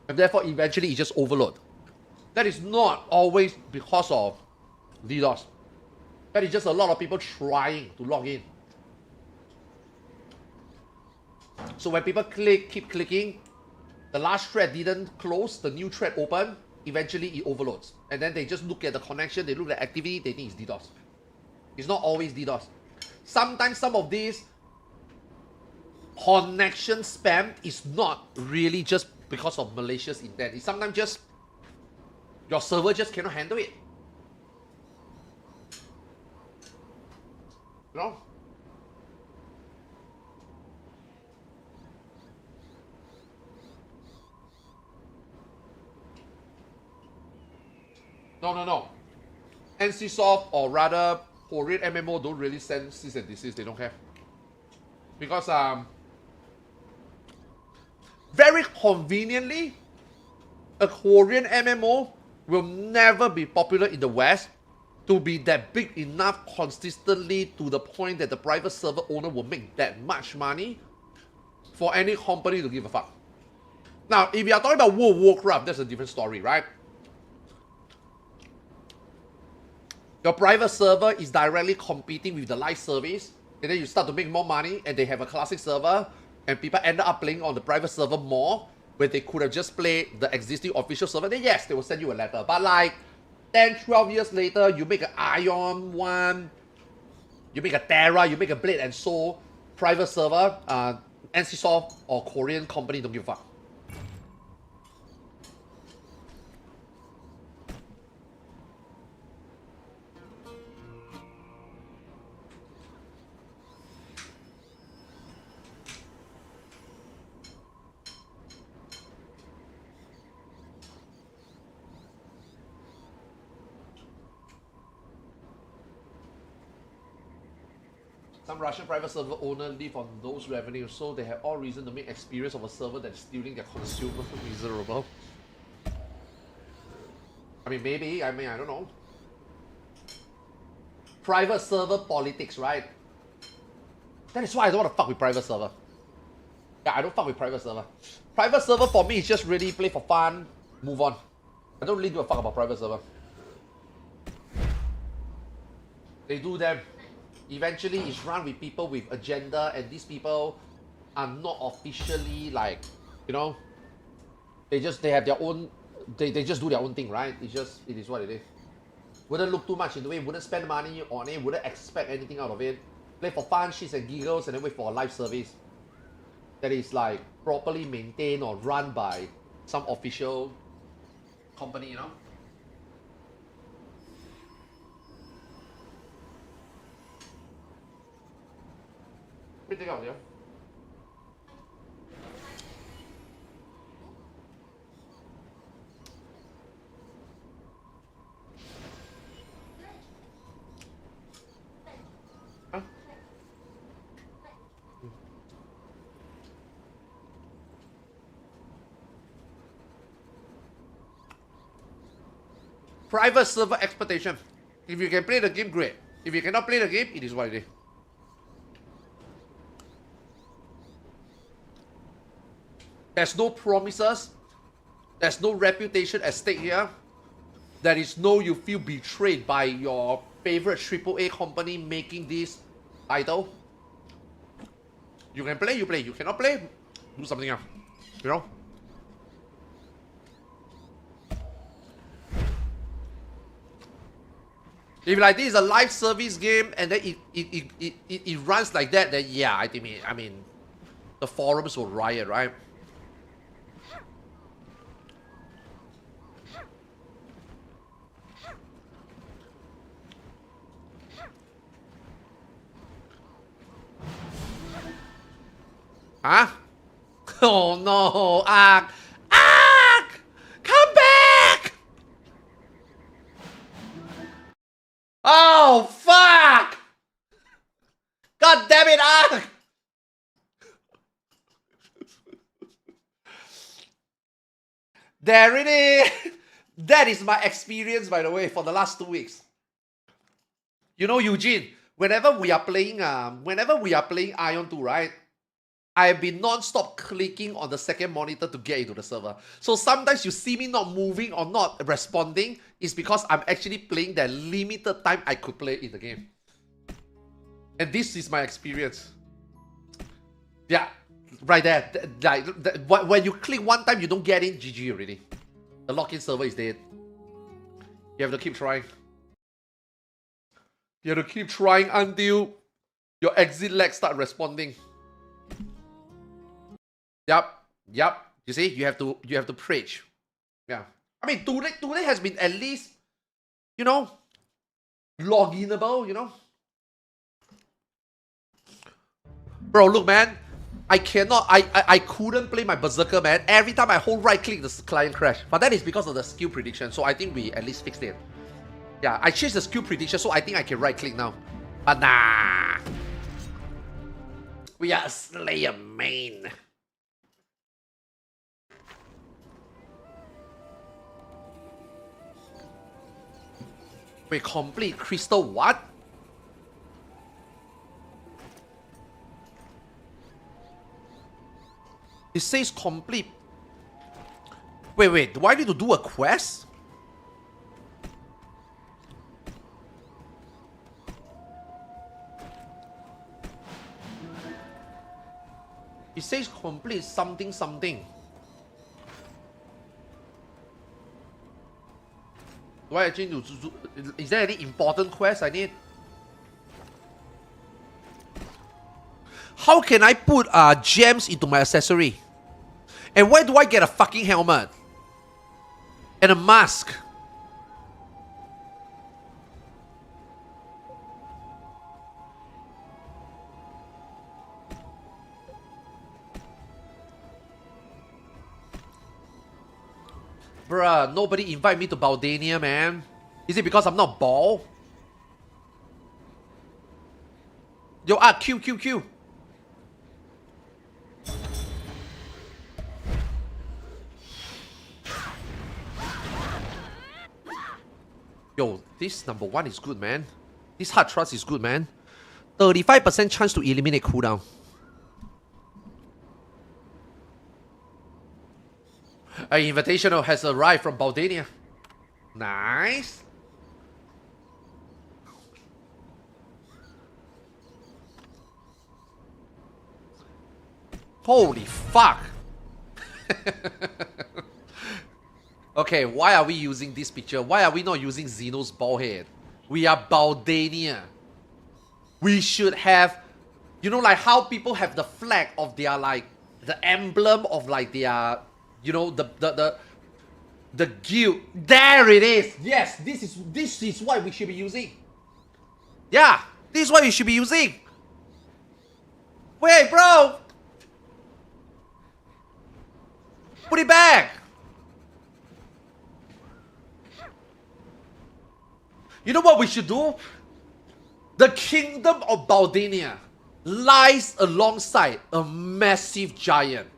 and therefore eventually it just overload. That is not always because of DDoS. That is just a lot of people trying to log in. So when people keep clicking, the last thread didn't close, the new thread opened, eventually it overloads. And then they just look at the connection, they look at activity, they think it's DDoS. It's not always DDoS. Sometimes some of these connection spam is not really just because of malicious intent. It's sometimes just your server just cannot handle it. You know? No. NCSoft or rather Korean MMO don't really send cease and desist. They don't have. Because very conveniently, a Korean MMO will never be popular in the West to be that big enough consistently to the point that the private server owner will make that much money for any company to give a fuck. Now, if you are talking about World of Warcraft, that's a different story, right? Your private server is directly competing with the live service, and then you start to make more money, and they have a classic server, and people end up playing on the private server more, where they could have just played the existing official server. Then yes, they will send you a letter. But like 10, 12 years later, you make an Ion 1, you make a Terra, you make a Blade and Soul private server, NCSoft or Korean company don't give a fuck. Some Russian private server owner live on those revenues, so they have all reason to make experience of a server that's stealing their consumers miserable. I mean, maybe, I don't know. Private server politics, right? That is why I don't want to fuck with private server. Yeah, I don't fuck with private server. Private server for me is just really play for fun, move on. I don't really give a fuck about private server. They do them. Eventually it's run with people with agenda, and these people are not officially like, you know, they have their own, they just do their own thing, right? It is what it is. Wouldn't look too much into it, wouldn't spend money on it, wouldn't expect anything out of it. Play for fun, shits and giggles, and then wait for a live service that is like properly maintained or run by some official company, you know? Take out here. Huh? Private server expectation. If you can play the game, great. If you cannot play the game, it is what it is. There's no promises. There's no reputation at stake here. There is no you feel betrayed by your favorite AAA company making this title. You can play, you play. You cannot play, do something else. You know? If like this is a live service game and then it runs like that, then yeah, I mean the forums will riot, right? Huh? Oh no, Ark! Ark! Come back! Oh fuck! God damn it, Ark! There it is! That is my experience, by the way, for the last 2 weeks. You know, Eugene, whenever we are playing Ion 2, right? I've been non-stop clicking on the second monitor to get into the server. So sometimes you see me not moving or not responding is because I'm actually playing that limited time I could play in the game. And this is my experience. Yeah, right there. Like, when you click one time, you don't get in, GG already. The lock-in server is dead. You have to keep trying. You have to keep trying until your exit lag start responding. Yep. You see, you have to preach. Yeah. I mean, today has been at least, you know, loginable, you know. Bro, look, man. I couldn't play my Berserker, man. Every time I hold right click, the client crash. But that is because of the skill prediction. So I think we at least fixed it. Yeah, I changed the skill prediction, so I think I can right click now. But nah. We are a Slayer main. Wait, complete crystal what? It says complete. Wait, do I need to do a quest? It says complete something something. Do I actually need to do, is there any important quest I need? How can I put gems into my accessory? And where do I get a fucking helmet? And a mask? Bruh, nobody invite me to Baldania, man. Is it because I'm not bald? Yo, Q. Yo, this number 1 is good, man. This Arthars is good, man. 35% chance to eliminate cooldown. An invitational has arrived from Baldania. Nice. Holy fuck. Okay, why are we using this picture? Why are we not using Xeno's bald head? We are Baldania. We should have, you know, like how people have the flag of their, like, the emblem of, like, their, you know, the guild. There it is. Yes, this is what we should be using. Yeah, this is what we should be using. Wait, bro. Put it back. You know what we should do? The kingdom of Baldania lies alongside a massive giant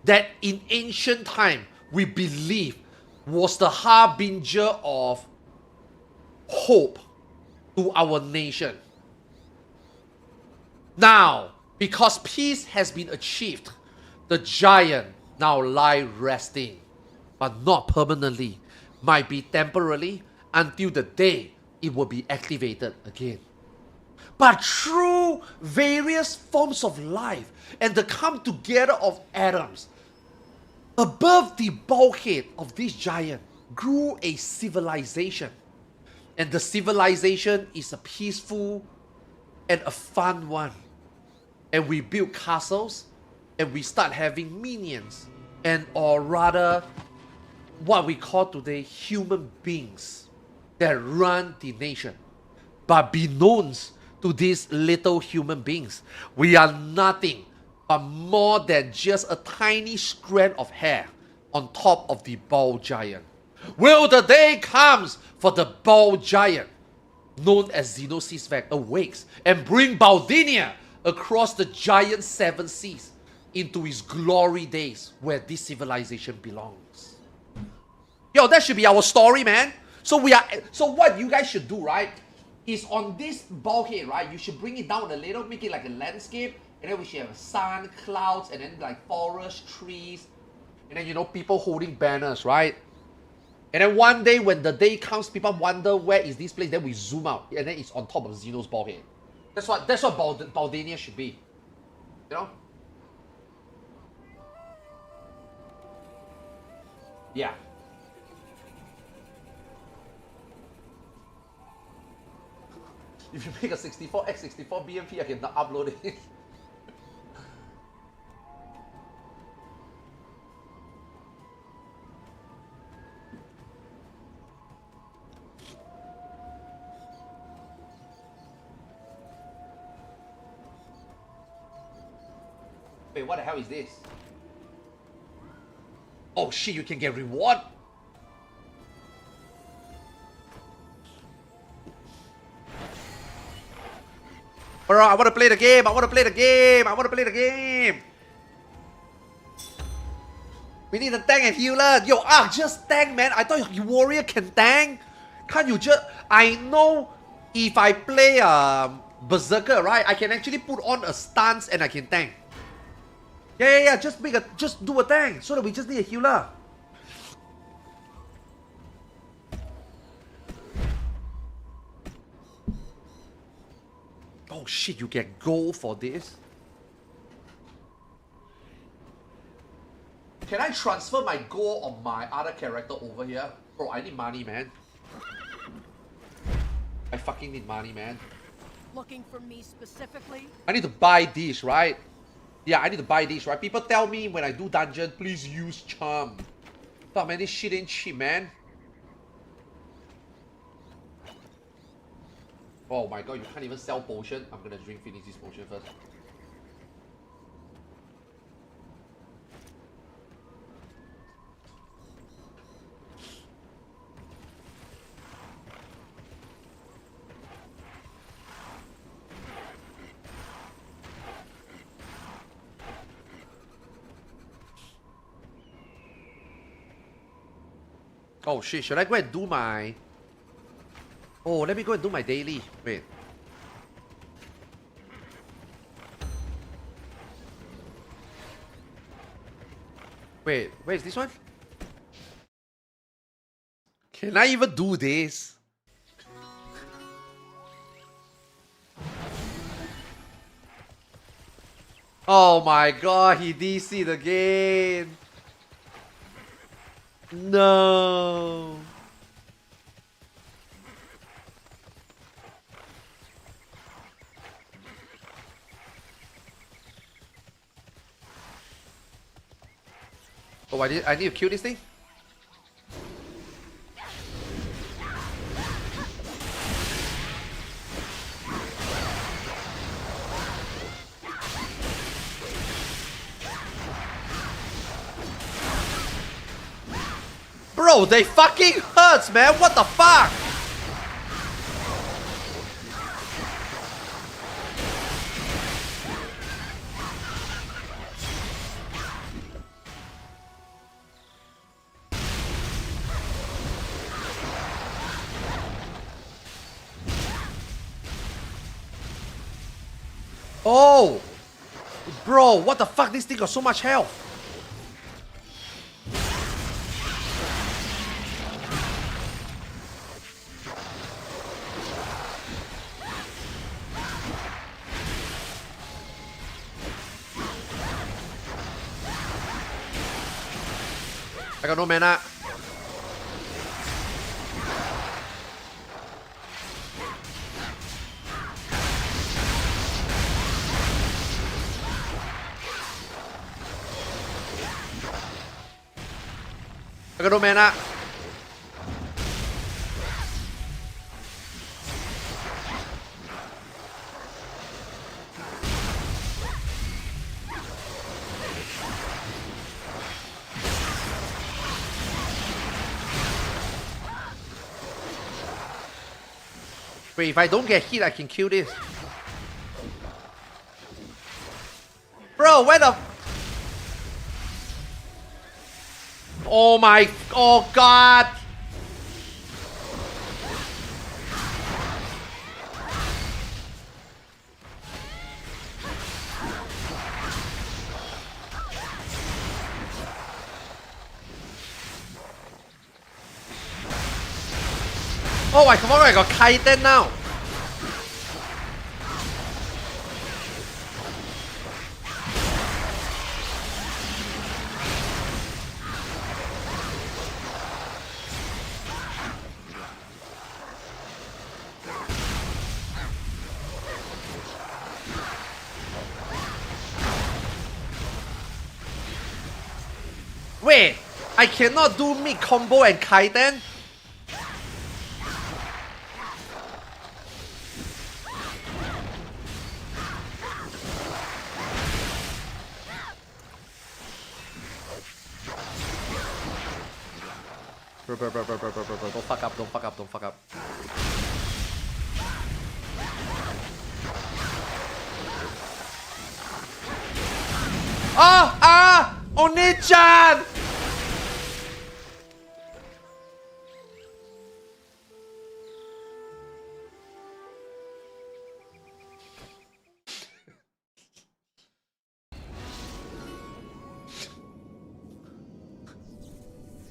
that in ancient time we believe was the harbinger of hope to our nation. Now, because peace has been achieved, the giant now lie resting, but not permanently, might be temporarily until the day it will be activated again. But through various forms of life and the come together of atoms, above the bulkhead of this giant grew a civilization. And the civilization is a peaceful and a fun one. And we build castles and we start having minions, and or rather what we call today human beings that run the nation. But be known to these little human beings, we are nothing but more than just a tiny strand of hair on top of the bald giant. Will the day comes for the bald giant, known as Xenocisvac, awakes and bring Baldania across the giant 7 seas into its glory days where this civilization belongs. Yo, that should be our story, man. So what you guys should do, right, is on this bulkhead, right, you should bring it down a little, make it like a landscape, and then we should have sun, clouds, and then like forest, trees, and then, you know, people holding banners, right? And then one day when the day comes, people wonder where is this place, then we zoom out, and then it's on top of Xeno's bulkhead. That's what Baldania should be, you know? Yeah. If you make a 64x64 BMP, I can upload it. Wait, what the hell is this? Oh shit, you can get reward? Bro, I want to play the game. I want to play the game. I want to play the game. We need a tank and healer. Yo, just tank, man. I thought your warrior can tank. Can't you just... I know if I play Berserker, right? I can actually put on a stance and I can tank. Yeah. Just do a tank. So that we just need a healer. Oh shit, you get gold for this? Can I transfer my gold on my other character over here? Bro, I need money, man. I fucking need money, man. Looking for me specifically? I need to buy this, right? Yeah, I need to buy this, right? People tell me when I do dungeon, please use charm. Fuck, man, this shit ain't cheap, man. Oh my god, you can't even sell potion. I'm gonna finish this potion first. Oh shit, should I go and do my... Oh, let me go and do my daily. Wait. Wait, where's this one? Can I even do this? Oh my god, he DC'd again. No. Oh, I need to kill this thing? Bro, they fucking hurts, man. What the fuck? Oh! Bro, what the fuck? This thing got so much health. I got no mana. I got no mana. Wait, if I don't get hit, I can kill this. Bro, where the... Oh my... Oh god! Oh, I forgot I got Kaiten now. Wait, I cannot do mid combo and Kaiten? Bro, don't fuck up, don't fuck up, don't fuck up. Oni-chan!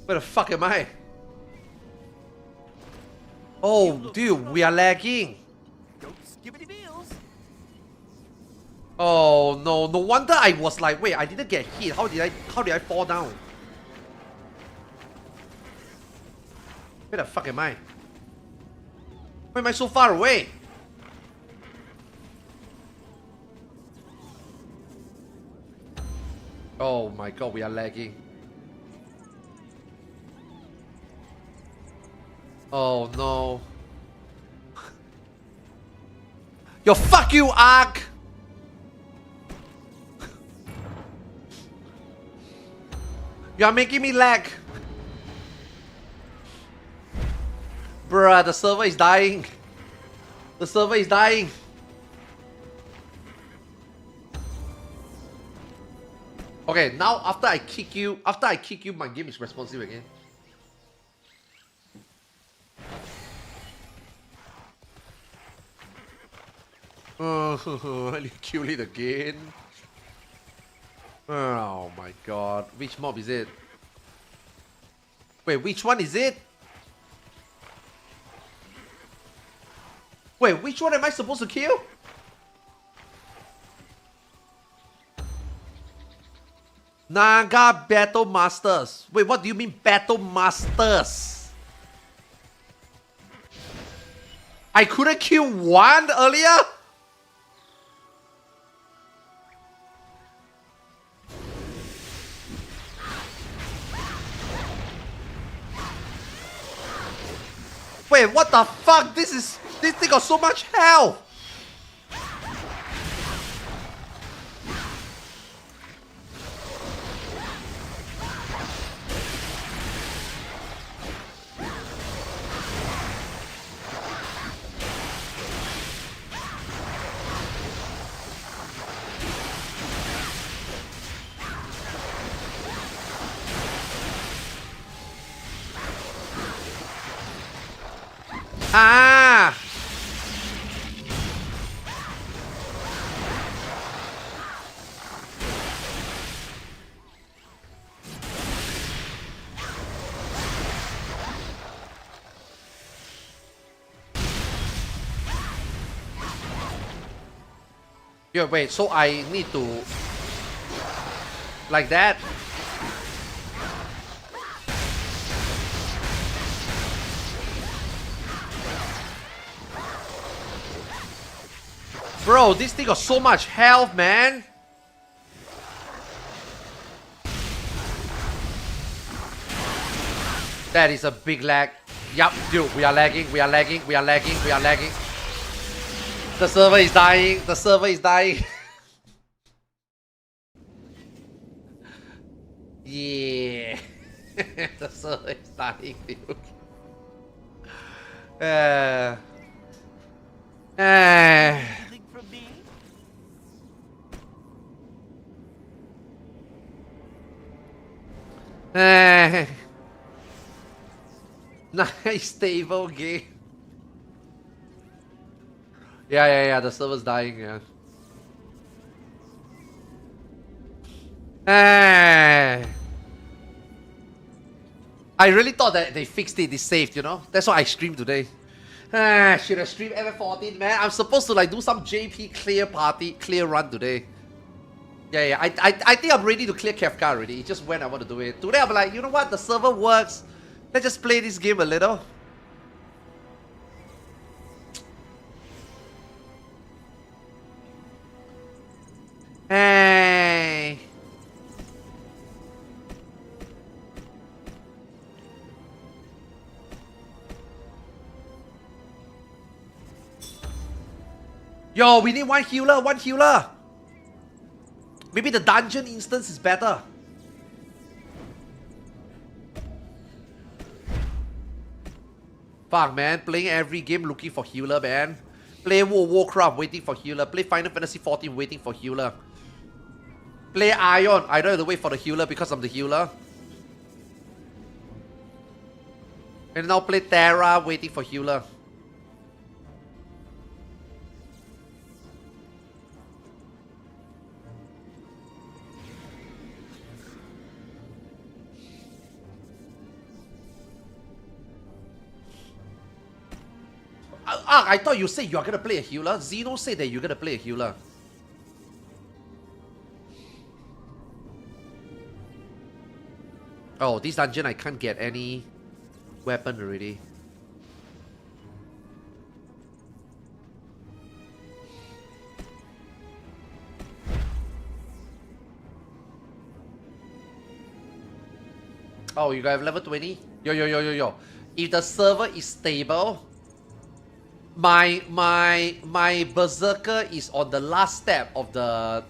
Where the fuck am I? Oh, dude, we are lagging. Oh no, no wonder I was like, wait, I didn't get hit. How did I fall down? Where the fuck am I? Why am I so far away? Oh my god, we are lagging. Oh no. Yo, fuck you, Ark! You are making me lag. Bruh, the server is dying. The server is dying. Okay, now after I kick you, my game is responsive again. Oh, you kill it again. Oh my god. Which mob is it? Wait, which one is it? Wait, which one am I supposed to kill? Naga Battle Masters. Wait, what do you mean Battle Masters? I couldn't kill one earlier? Wait, what the fuck? This thing got so much health! Ah! Yeah, wait, so I need to... like that? Bro, this thing got so much health, man. That is a big lag. Yup, dude, we are lagging, we are lagging, we are lagging, we are lagging. The server is dying, the server is dying. Yeah. The server is dying, dude. Nice stable game. Yeah, the server's dying, yeah. I really thought that they fixed it, it's saved, you know? That's why I streamed today. Should have streamed FF14, man. I'm supposed to like do some JP clear run today. Yeah, I think I'm ready to clear Kefka already. It's just when I want to do it. Today I'm like, you know what? The server works. Let's just play this game a little. Hey. Yo, we need one healer, one healer. Maybe the dungeon instance is better. Fuck, man. Playing every game looking for healer, man. Play World of Warcraft waiting for healer. Play Final Fantasy 14 waiting for healer. Play Ion. I don't have to wait for the healer because I'm the healer. And now play Terra, waiting for healer. I thought you said you are gonna play a healer. Zeno said that you're gonna play a healer. Oh, this dungeon I can't get any weapon already. Oh, you guys have level 20? Yo. If the server is stable, my berserker is on the last step of the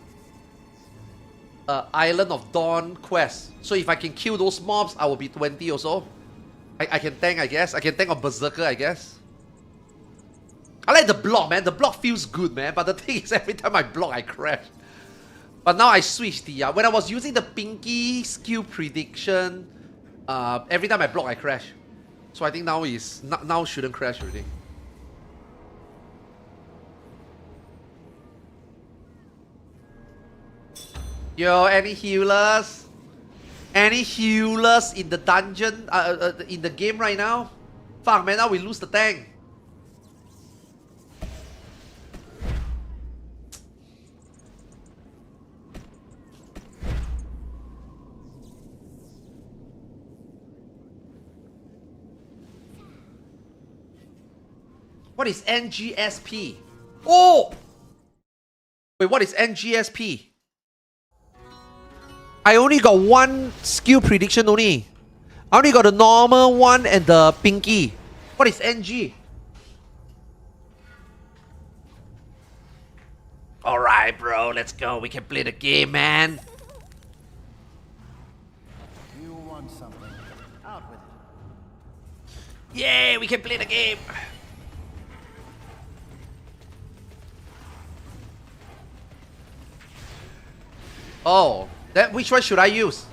Island of Dawn quest. So if I can kill those mobs, I will be 20 or so. I can tank, I guess. I can tank on berserker, I guess. I like the block, man. The block feels good, man. But the thing is, every time I block, I crash. But now I switched the... when I was using the Pinky skill prediction, every time I block, I crash. So I think now is... now shouldn't crash already. Yo, any healers? Any healers in the dungeon, in the game right now? Fuck, man, now we lose the tank. What is NGSP? Oh! Wait, what is NGSP? I only got one skill prediction only. I only got the normal one and the pinky. What is NG? Alright, bro, let's go. We can play the game, man. You want something? Out with it. Yay, we can play the game. Oh. Which one should I use?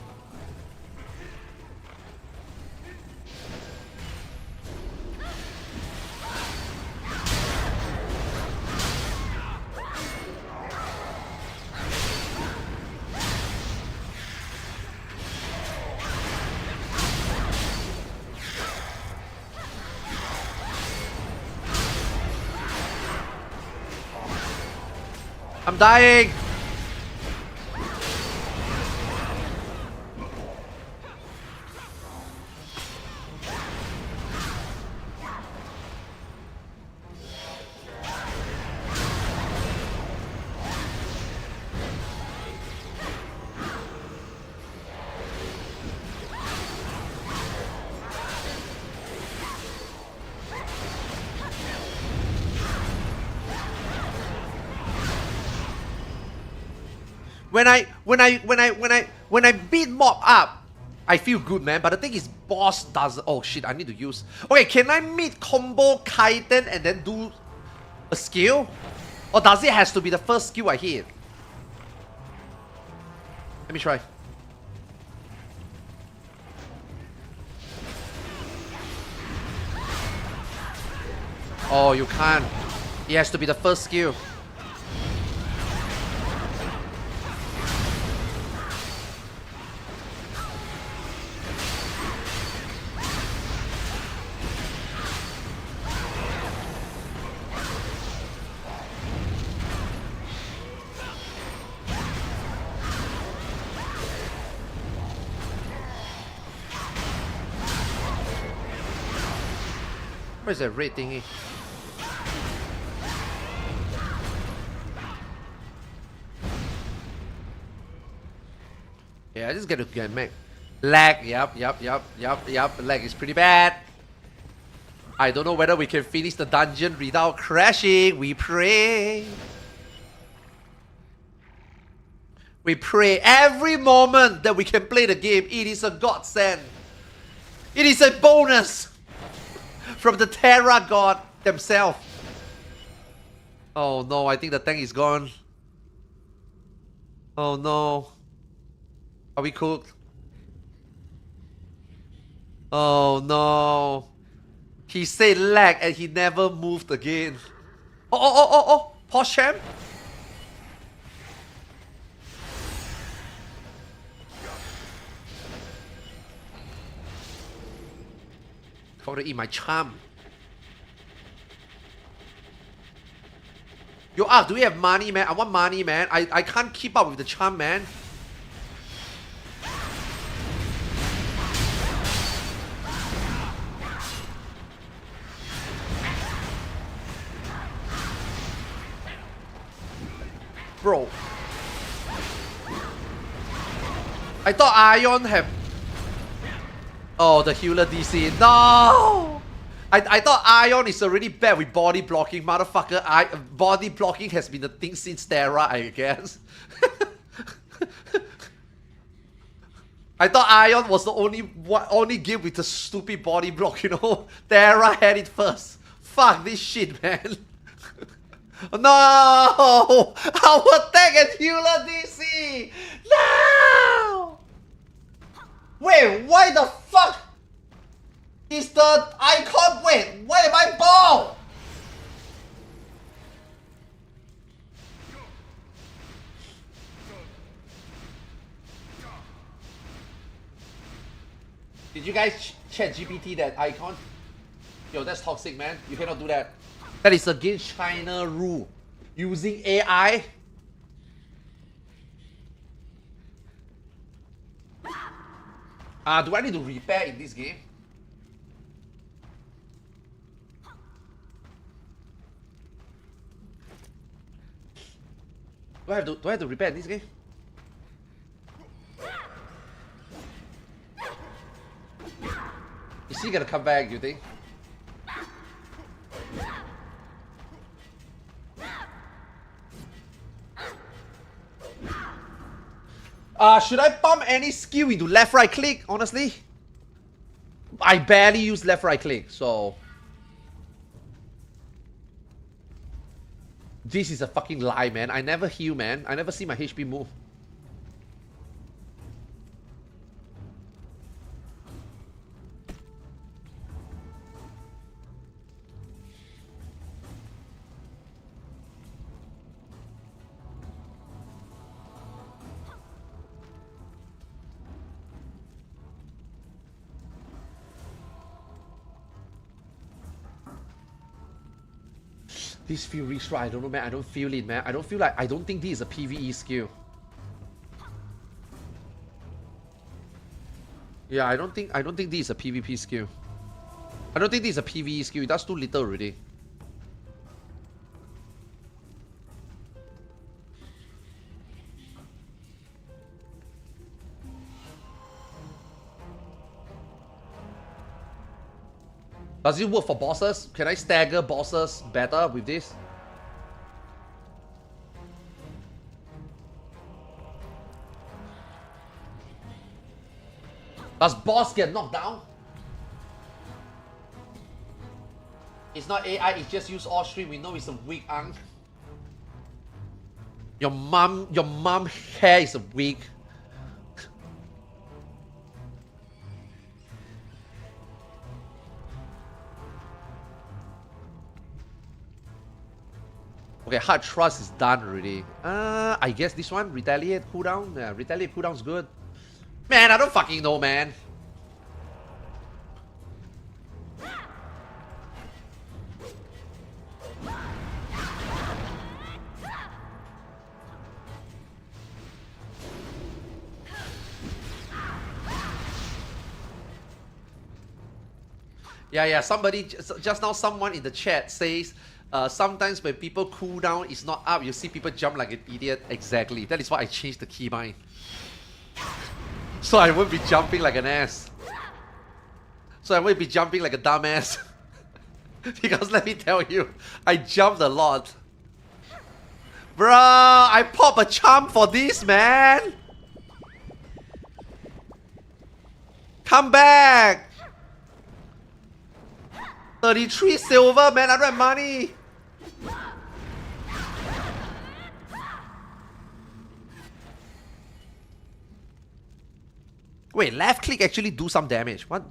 I'm dying. When I beat mob up, I feel good, man. But the thing is, boss doesn't. Oh shit! I need to use. Okay, can I meet combo Kaiten and then do a skill, or does it has to be the first skill I hit? Let me try. Oh, you can't. It has to be the first skill. Where's that red thingy? Yeah, I just gotta get mad. Lag, yup. Lag is pretty bad. I don't know whether we can finish the dungeon without crashing. We pray. We pray every moment that we can play the game. It is a godsend. It is a bonus from the Terra God themselves. Oh no, I think the tank is gone. Oh no. Are we cooked? Oh no. He said lag and he never moved again. Oh. Posh champ? I want to eat my charm. Yo, do we have money, man? I want money, man. I can't keep up with the charm, man. Bro. I thought Ion have... Oh, the healer DC. No! I thought Ion is already bad with body blocking. Motherfucker, body blocking has been the thing since Terra, I guess. I thought Ion was the only game with the stupid body block, you know? Terra had it first. Fuck this shit, man. No! Our tech and healer DC! No! Wait, why the fuck is the icon? Wait, why am I bald? Did you guys chat GPT that icon? Yo, that's toxic, man. You cannot do that. That is against China rule. Using AI. Do I need to repair in this game? Do I have to repair in this game? Is he gonna come back, you think? Should I pump any skill into left right click, honestly? I barely use left right click, so... This is a fucking lie, man. I never heal, man. I never see my HP move. This feel rich, right? I don't know, man. I don't feel it, man. I don't think this is a PvE skill. Yeah, I don't think this is a PvP skill. I don't think this is a PvE skill. That's too little already. Does it work for bosses? Can I stagger bosses better with this? Does boss get knocked down? It's not AI, it's just use all stream. We know it's a weak unk. Your mom hair is a weak. Okay, hard trust is done already. I guess this one, retaliate cooldown. Yeah, retaliate cooldown's good. Man, I don't fucking know, man. Yeah, somebody, just now someone in the chat says, sometimes when people cool down, it's not up, you see people jump like an idiot. Exactly, that is why I changed the keybind. So I won't be jumping like an ass. So I won't be jumping like a dumbass. Because let me tell you, I jumped a lot. Bruh, I pop a charm for this, man. Come back. 33 silver, man. I don't have money. Wait, left click actually do some damage. What?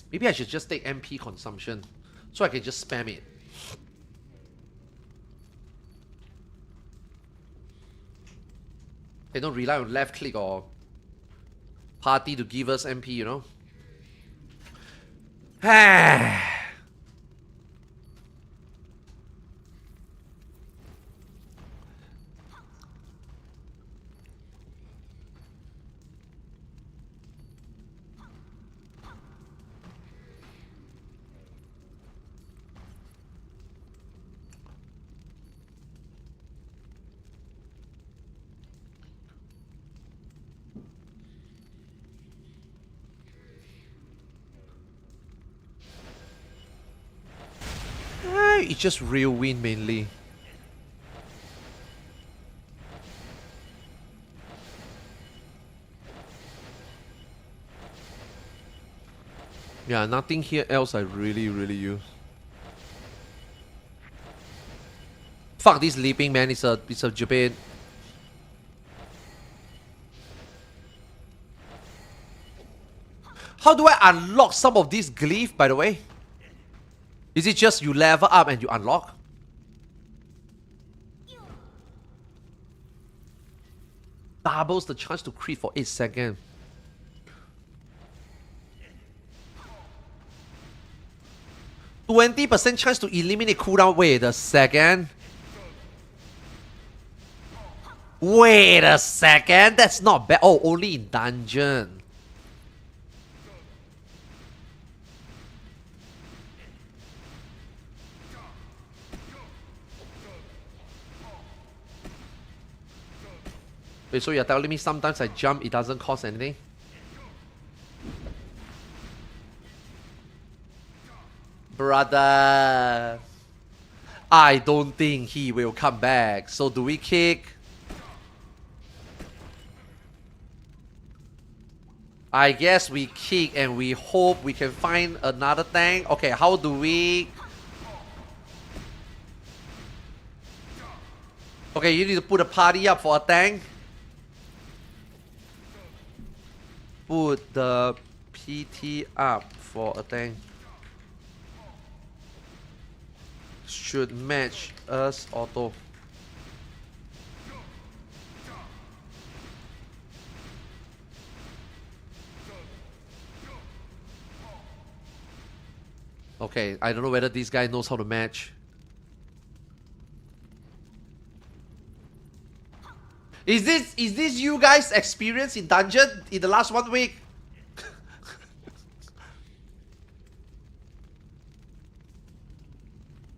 Maybe I should just take MP consumption so I can just spam it. They don't rely on left click or party to give us MP, you know? It's just real win mainly. Yeah, nothing here else I really use. Fuck this leaping, man. It's a Japan. How do I unlock some of these glyph, by the way? Is it just you level up and you unlock? Doubles the chance to crit for 8 seconds. %20 chance to eliminate cooldown. Wait a second. Wait a second. That's not bad. Oh, only in dungeon. Wait, so you're telling me sometimes I jump, it doesn't cost anything? Brother, I don't think he will come back. So do we kick? I guess we kick and we hope we can find another tank. Okay, how do we... Okay, you need to put a party up for a tank. Put the PT up for a tank. Should match us auto. Okay, I don't know whether this guy knows how to match. Is this you guys' experience in dungeon in the last 1 week?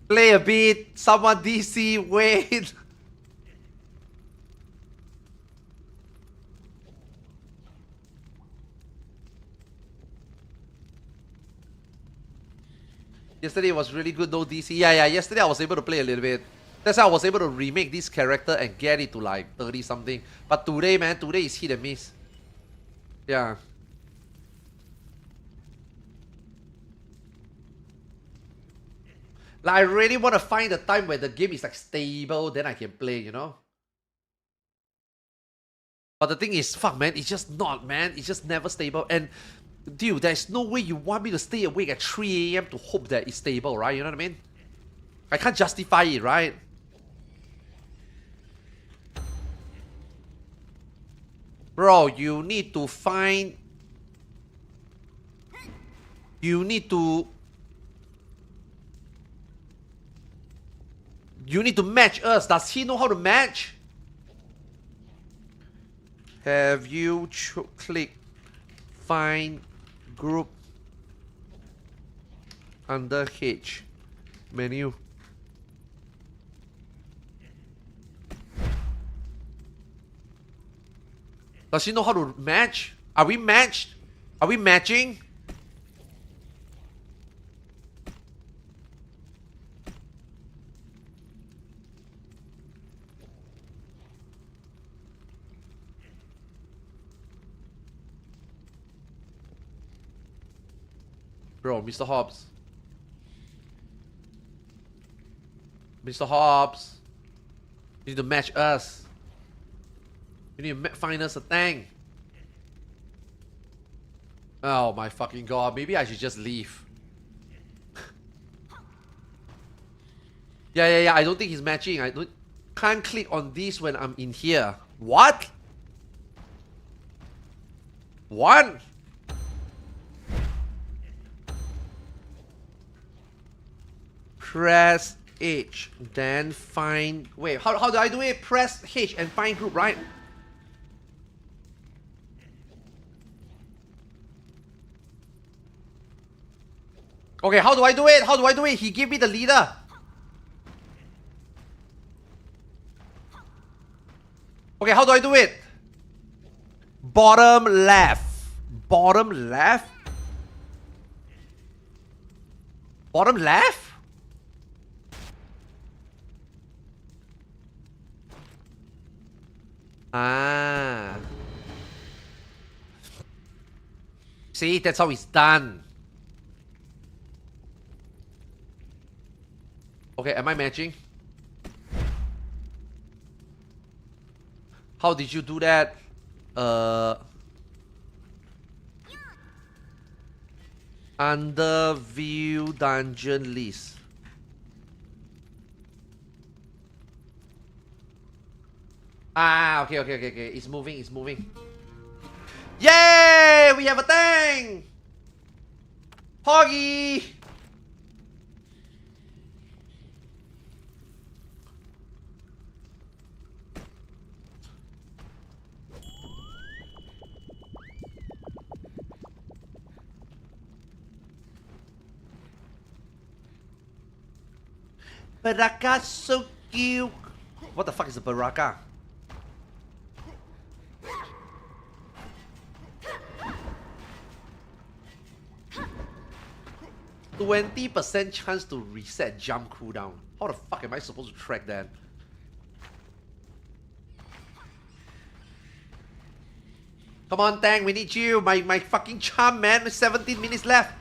Play a bit, someone DC, wait. Yesterday was really good, no DC. Yeah, yesterday I was able to play a little bit. That's how I was able to remake this character and get it to like 30 something. But today, man, today is hit and miss. Yeah. Like, I really want to find a time where the game is like stable, then I can play, you know? But the thing is, fuck, man, it's just not, man. It's just never stable. And, dude, there's no way you want me to stay awake at 3 AM to hope that it's stable, right? You know what I mean? I can't justify it, right? Bro, you need to find... You need to match us. Does he know how to match? Have you click find group under H menu? Does he know how to match? Are we matched? Are we matching? Bro, Mr. Hobbs. Mr. Hobbs. You need to match us. You need to find us a tank. Oh my fucking god. Maybe I should just leave. Yeah. I don't think he's matching. Can't click on this when I'm in here. What? What? Press H, then find. Wait, how do I do it? Press H and find group, right? Okay, how do I do it? How do I do it? He gave me the leader. Okay, how do I do it? Bottom left. Bottom left? Bottom left? Ah. See, that's how it's done. Okay, am I matching? How did you do that? Under view dungeon list. Ah, okay. It's moving. Yay! We have a tank! Poggy! Baraka so cute. What the fuck is a Baraka? %20 chance to reset jump cooldown. How the fuck am I supposed to track that? Come on, tank, we need you. My fucking charm, man. 17 minutes left.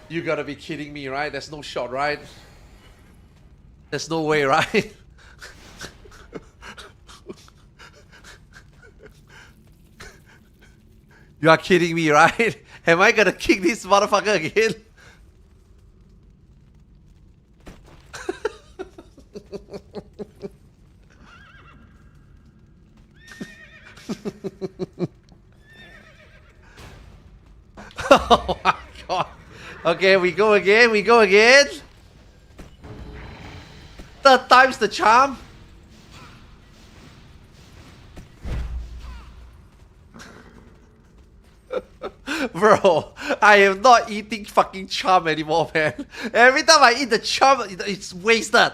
You gotta be kidding me, right? There's no shot, right? There's no way, right? You are kidding me, right? Am I gonna kick this motherfucker again? Oh my god. Okay, we go again. Third time's the charm. Bro, I am not eating fucking charm anymore, man. Every time I eat the charm, it's wasted.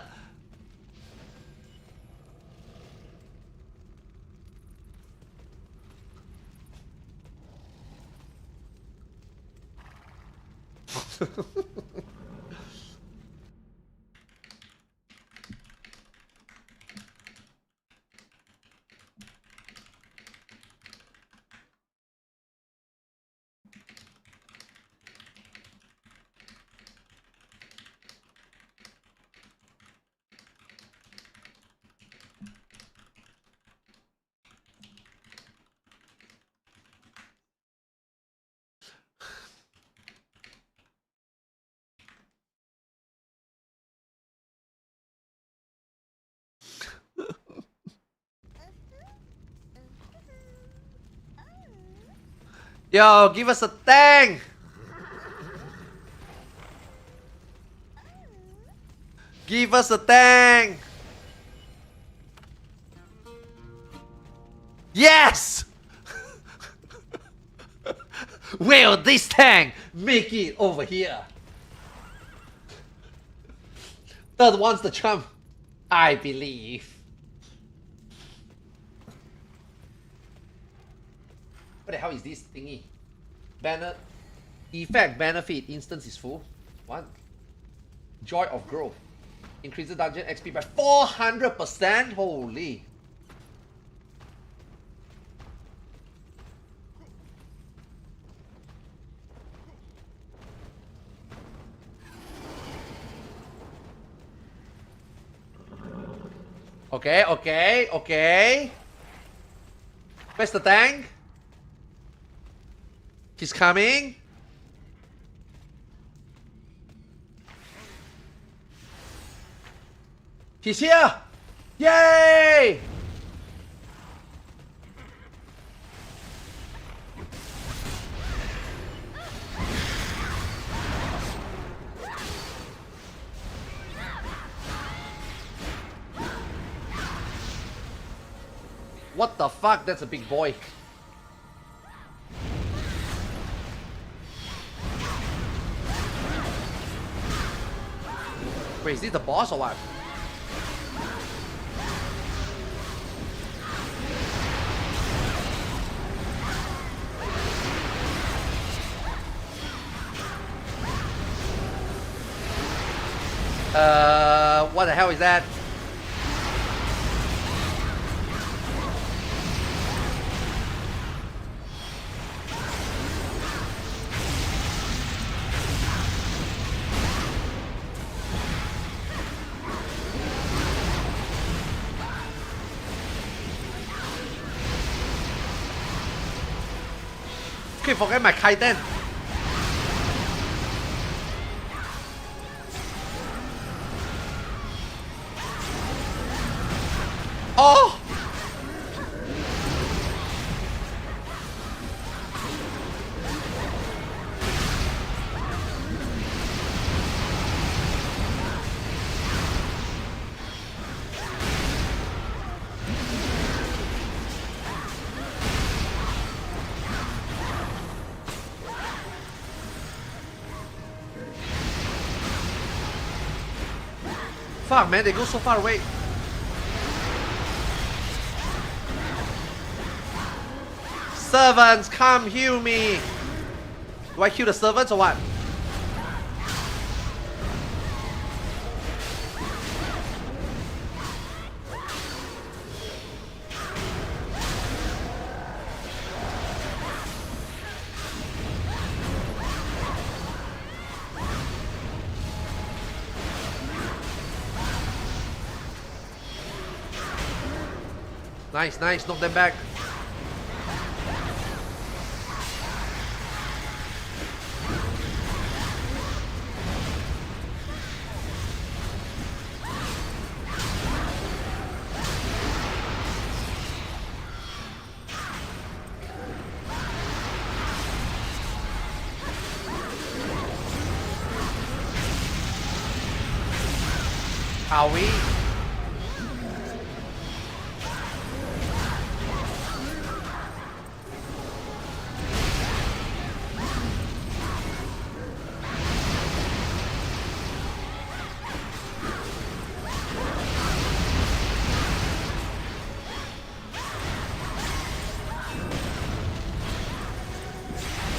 Yo, give us a tank! Give us a tank! Yes! Will this tank make it over here? Third one's the charm, I believe. What the hell is this thingy? Banner effect benefit instance is full. What? Joy of growth. Increases dungeon XP by 400%. Holy. Okay, okay, okay. Where's the tank? He's coming. He's here! Yay! What the fuck? That's a big boy. Wait, is this the boss or what? What the hell is that? Okay, forget my kite then. Oh! Fuck, man, they go so far away. Servants, come heal me. Do I kill the servants or what? Nice, nice, knock them back. Are we?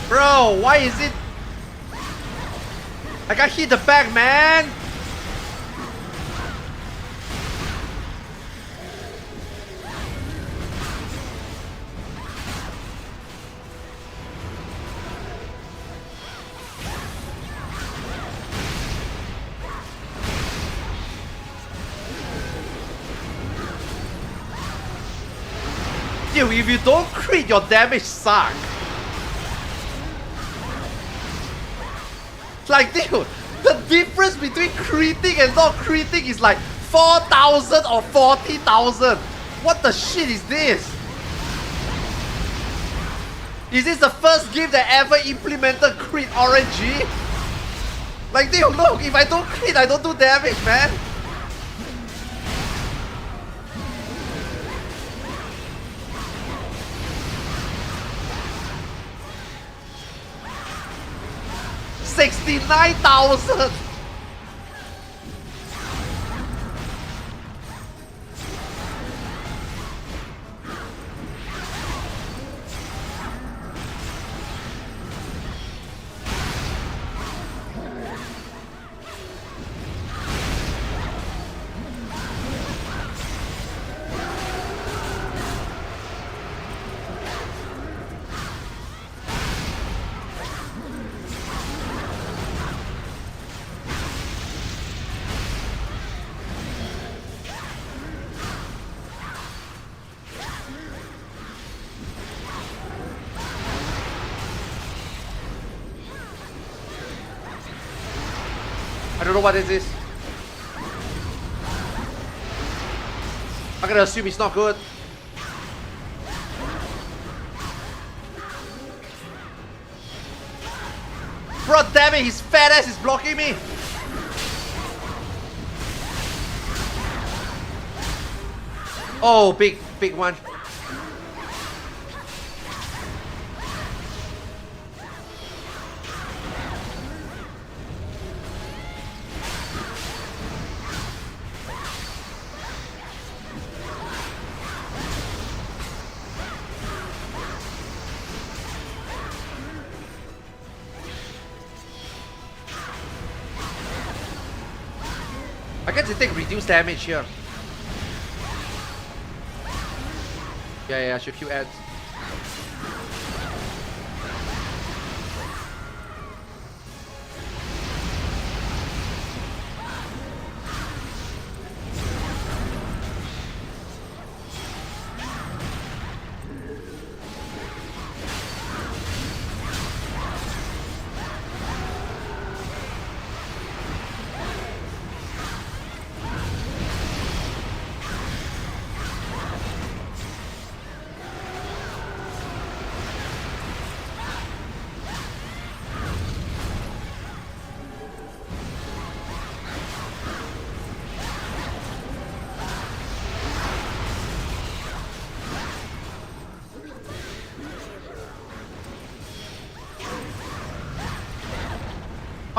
Bro, why is it? I got hit the back, man. Dude, if you don't crit, your damage sucks. Like, dude, the difference between critting and not critting is like 4,000 or 40,000. What the shit is this? Is this the first game that ever implemented crit RNG? Like, dude, look, if I don't crit, I don't do damage, man. $69,000. don't know what this is. I'm gonna assume it's not good. Bro, damn it, his fat ass is blocking me. Oh, big one. I get to take reduced damage here. Yeah, I should kill ads.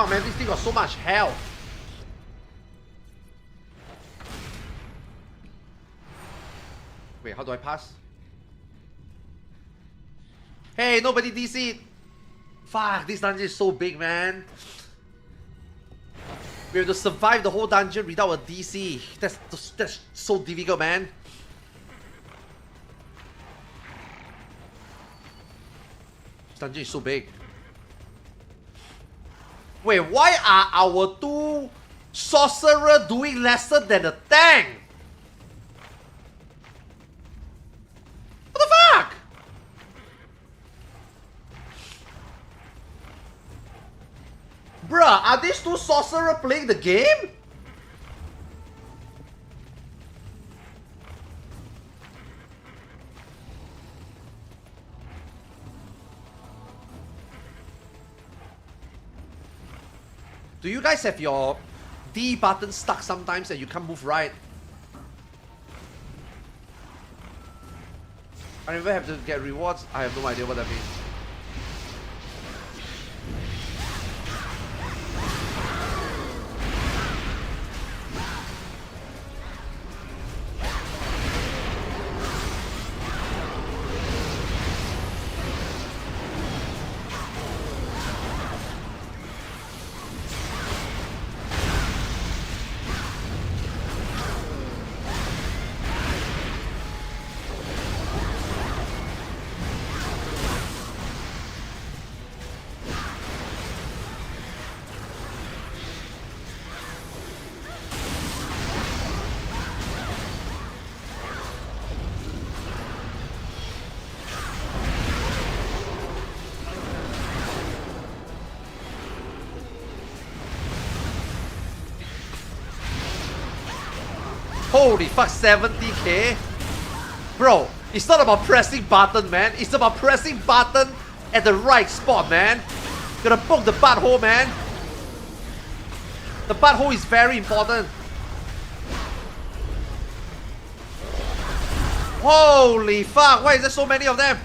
Oh man, this thing got so much health. Wait, how do I pass? Hey, nobody DC'd. Fuck, this dungeon is so big, man. We have to survive the whole dungeon without a DC. That's so difficult, man. This dungeon is so big. Wait, why are our two sorcerer doing lesser than the tank? What the fuck? Bruh, are these two sorcerer playing the game? Do you guys have your D button stuck sometimes and you can't move right? I never have to get rewards. I have no idea what that means. Holy fuck, 70k? Bro, it's not about pressing button, man. It's about pressing button at the right spot, man. Gotta poke the butthole, man. The butthole is very important. Holy fuck, why is there so many of them?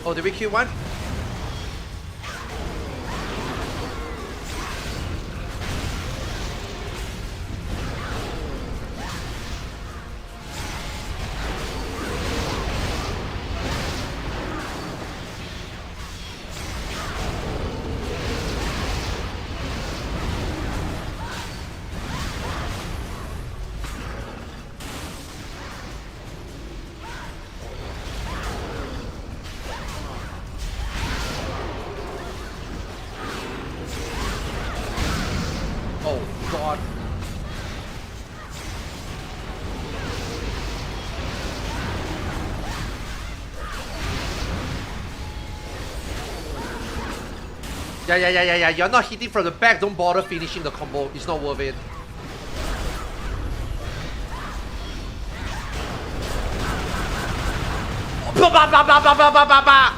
Oh, did we kill one? Yeah. You're not hitting from the back. Don't bother finishing the combo. It's not worth it. Ba ba ba ba ba ba ba ba ba.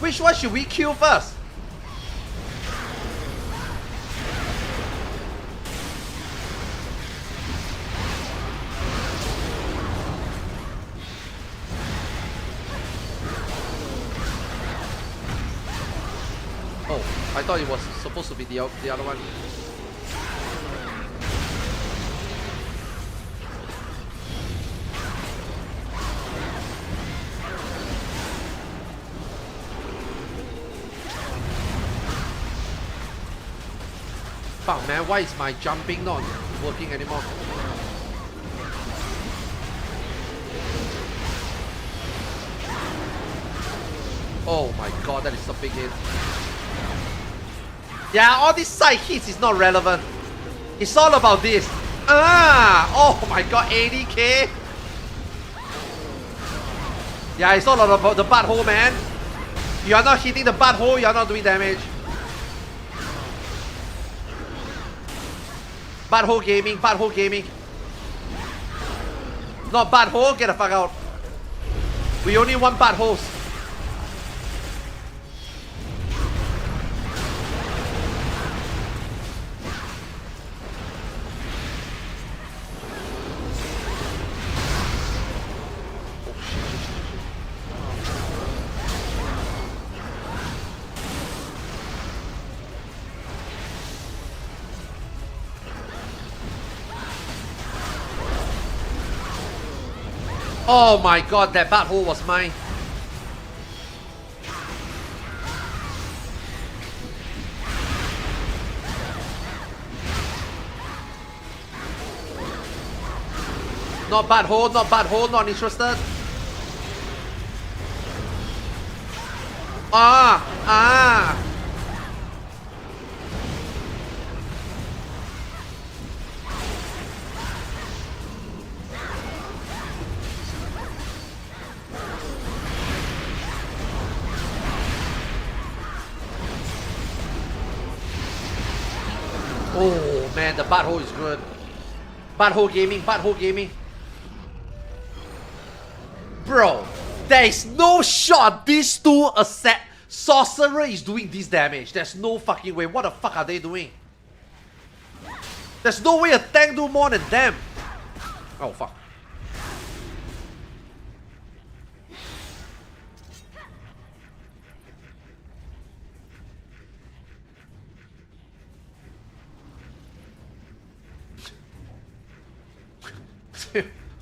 Which one should we kill first? Oh, I thought it was supposed to be the other one. Fuck man, why is my jumping not working anymore? Oh my god, that is a big hit. Yeah, all these side hits is not relevant. It's all about this. Oh my god, 80k. Yeah, it's all about the butthole, man. You are not hitting the butthole, you are not doing damage. Butthole gaming, butthole gaming. Not butthole, get the fuck out. We only want buttholes. Oh my god, that butthole was mine. Not butthole, not interested. Ah. Oh man, the butthole is good. Butthole gaming. Bro, there is no shot these two sorcerer is doing this damage. There's no fucking way. What the fuck are they doing? There's no way a tank do more than them. Oh fuck.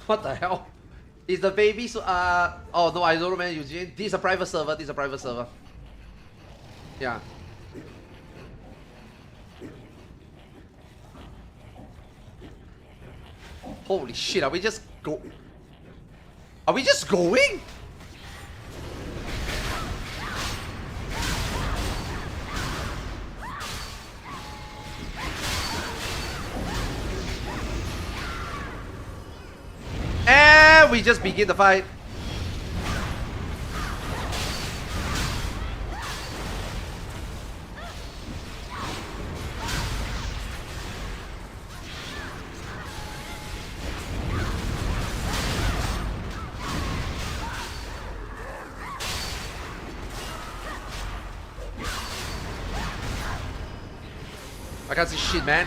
What the hell? Is the baby so oh no, I don't know man, Eugene. This is a private server. Yeah. Holy shit, are we just going? And we just begin the fight. I can't see shit, man.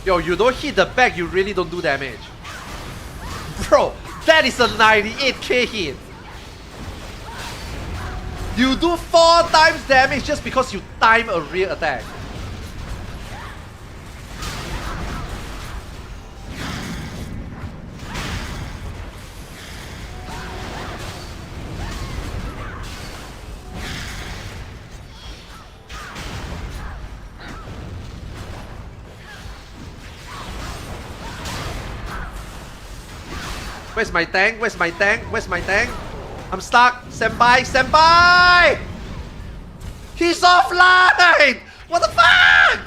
Yo, you don't hit the back, you really don't do damage. Bro, that is a 98k hit. You do 4 times damage just because you time a rear attack. Where's my tank? Where's my tank? Where's my tank? I'm stuck. Senpai! Senpai! He's offline! What the fuck?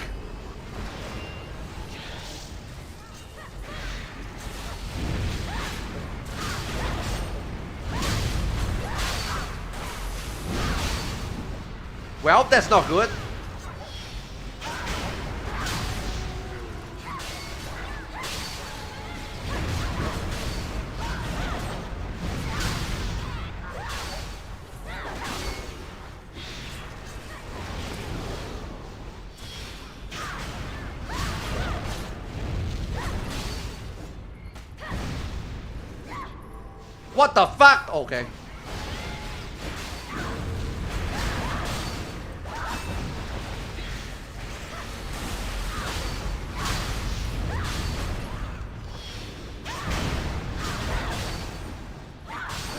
Well, that's not good. What the fuck? Okay.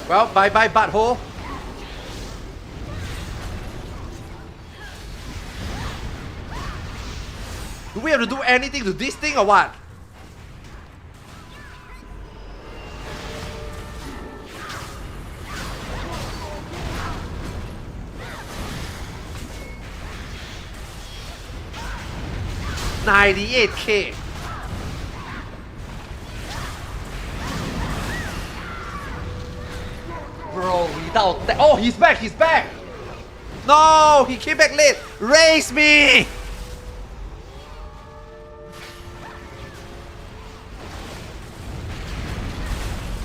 Well, bye-bye, butthole. Do we have to do anything to this thing or what? $98K. Bro, without that. Oh, he's back, he's back. No, he came back late. Raise me.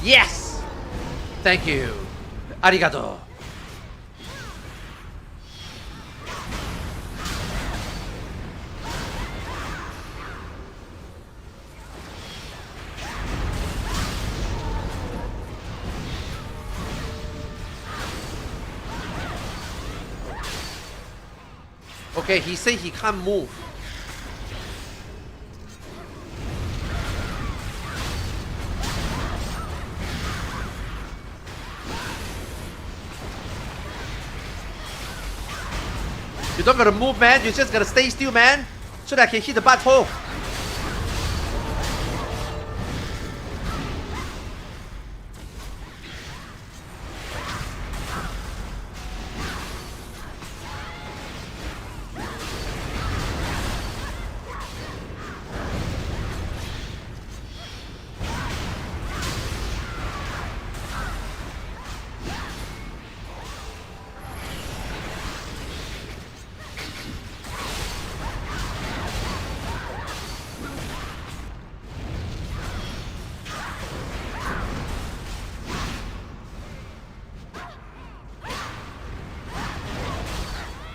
Yes. Thank you. Arigato. Okay, he said he can't move. You don't gotta move, man. You just gotta stay still, man. So that I can hit the butthole.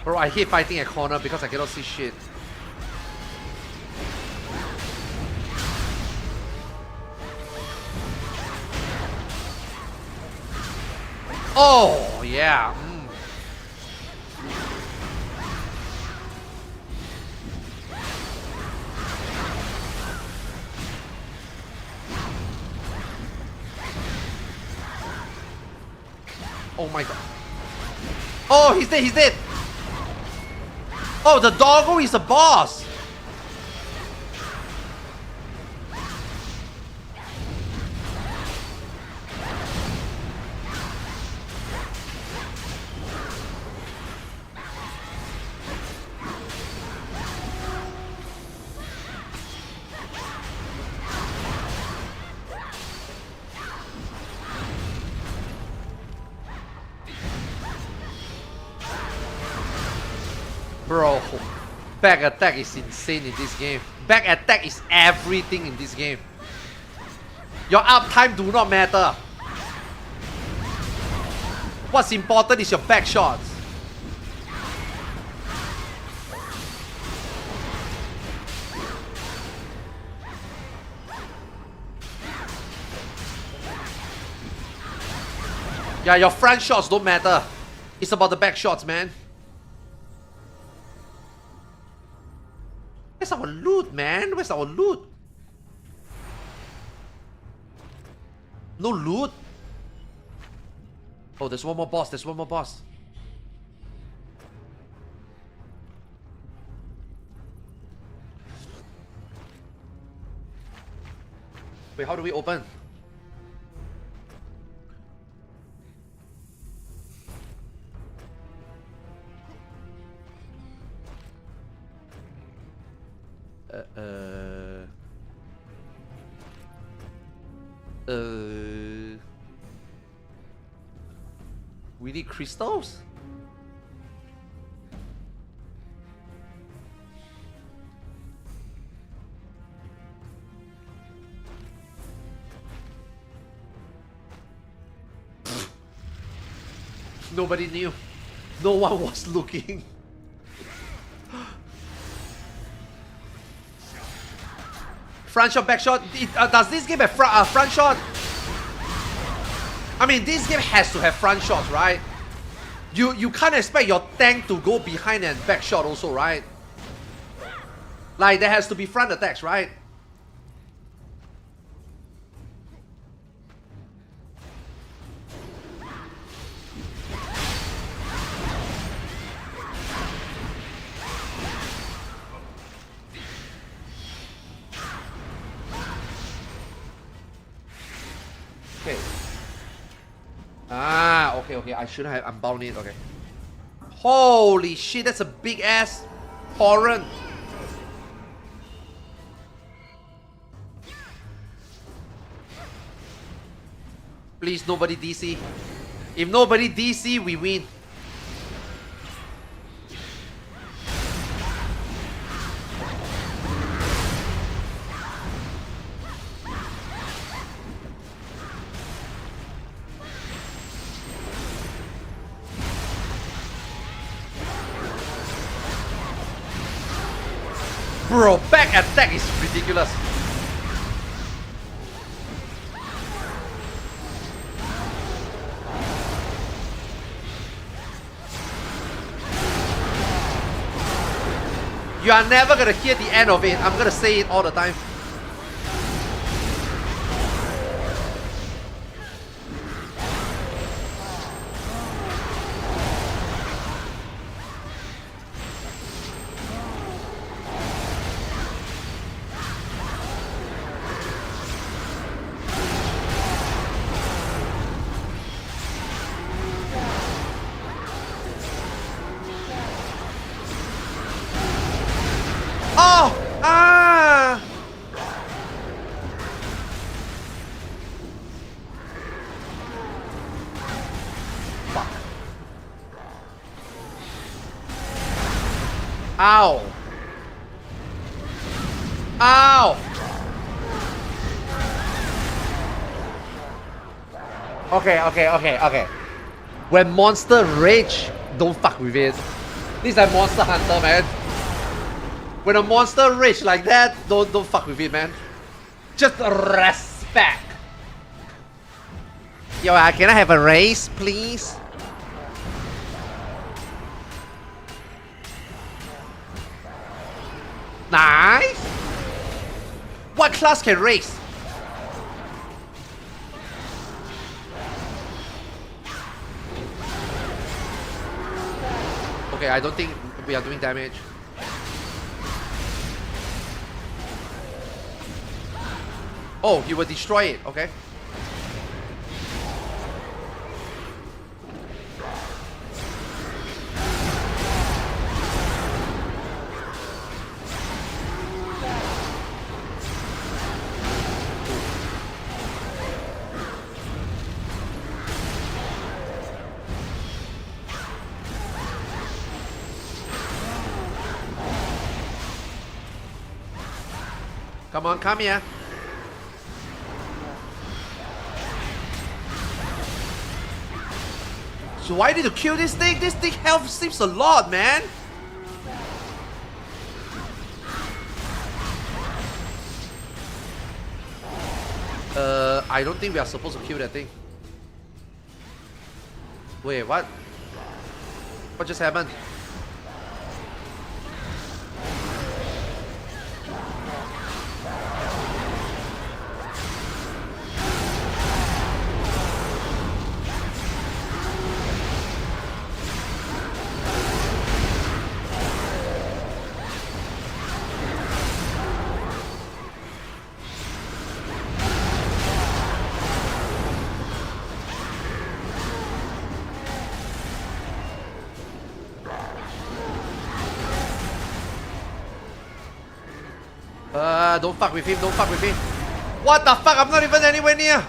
Bro, I hate fighting a corner because I cannot see shit. Oh, yeah. Oh my god. Oh, he's dead, he's dead. Oh, the doggo is the boss. Bro, back attack is insane in this game. Back attack is everything in this game. Your uptime do not matter. What's important is your back shots. Yeah, your front shots don't matter. It's about the back shots, man. Where's our loot, man? Where's our loot? No loot? Oh, there's one more boss. There's one more boss. Wait, how do we open? We need crystals? Nobody knew. No one was looking. Front shot, back shot. Does this game have front shot? I mean, this game has to have front shots, right? You can't expect your tank to go behind and back shot also, right? Like, there has to be front attacks, right? Okay. Ah, okay. I shouldn't have unbound it. Okay. Holy shit, that's a big ass torrent. Please, nobody DC. If nobody DC, we win. Bro, back attack is ridiculous. You are never gonna hear the end of it. I'm gonna say it all the time. Oh! Ah! Fuck. Ow! Ow! Okay. When monster rage, don't fuck with it. This is like Monster Hunter, man. When a monster rage like that, don't fuck with it, man. Just respect. Yo, can I have a race, please? Nice. What class can race? Okay, I don't think we are doing damage. Oh, he will destroy it, okay. Come on, come here. So why did you kill this thing? This thing health seems a lot, man. I don't think we are supposed to kill that thing. Wait, what? What just happened? Don't fuck with him, don't fuck with him. What the fuck? I'm not even anywhere near.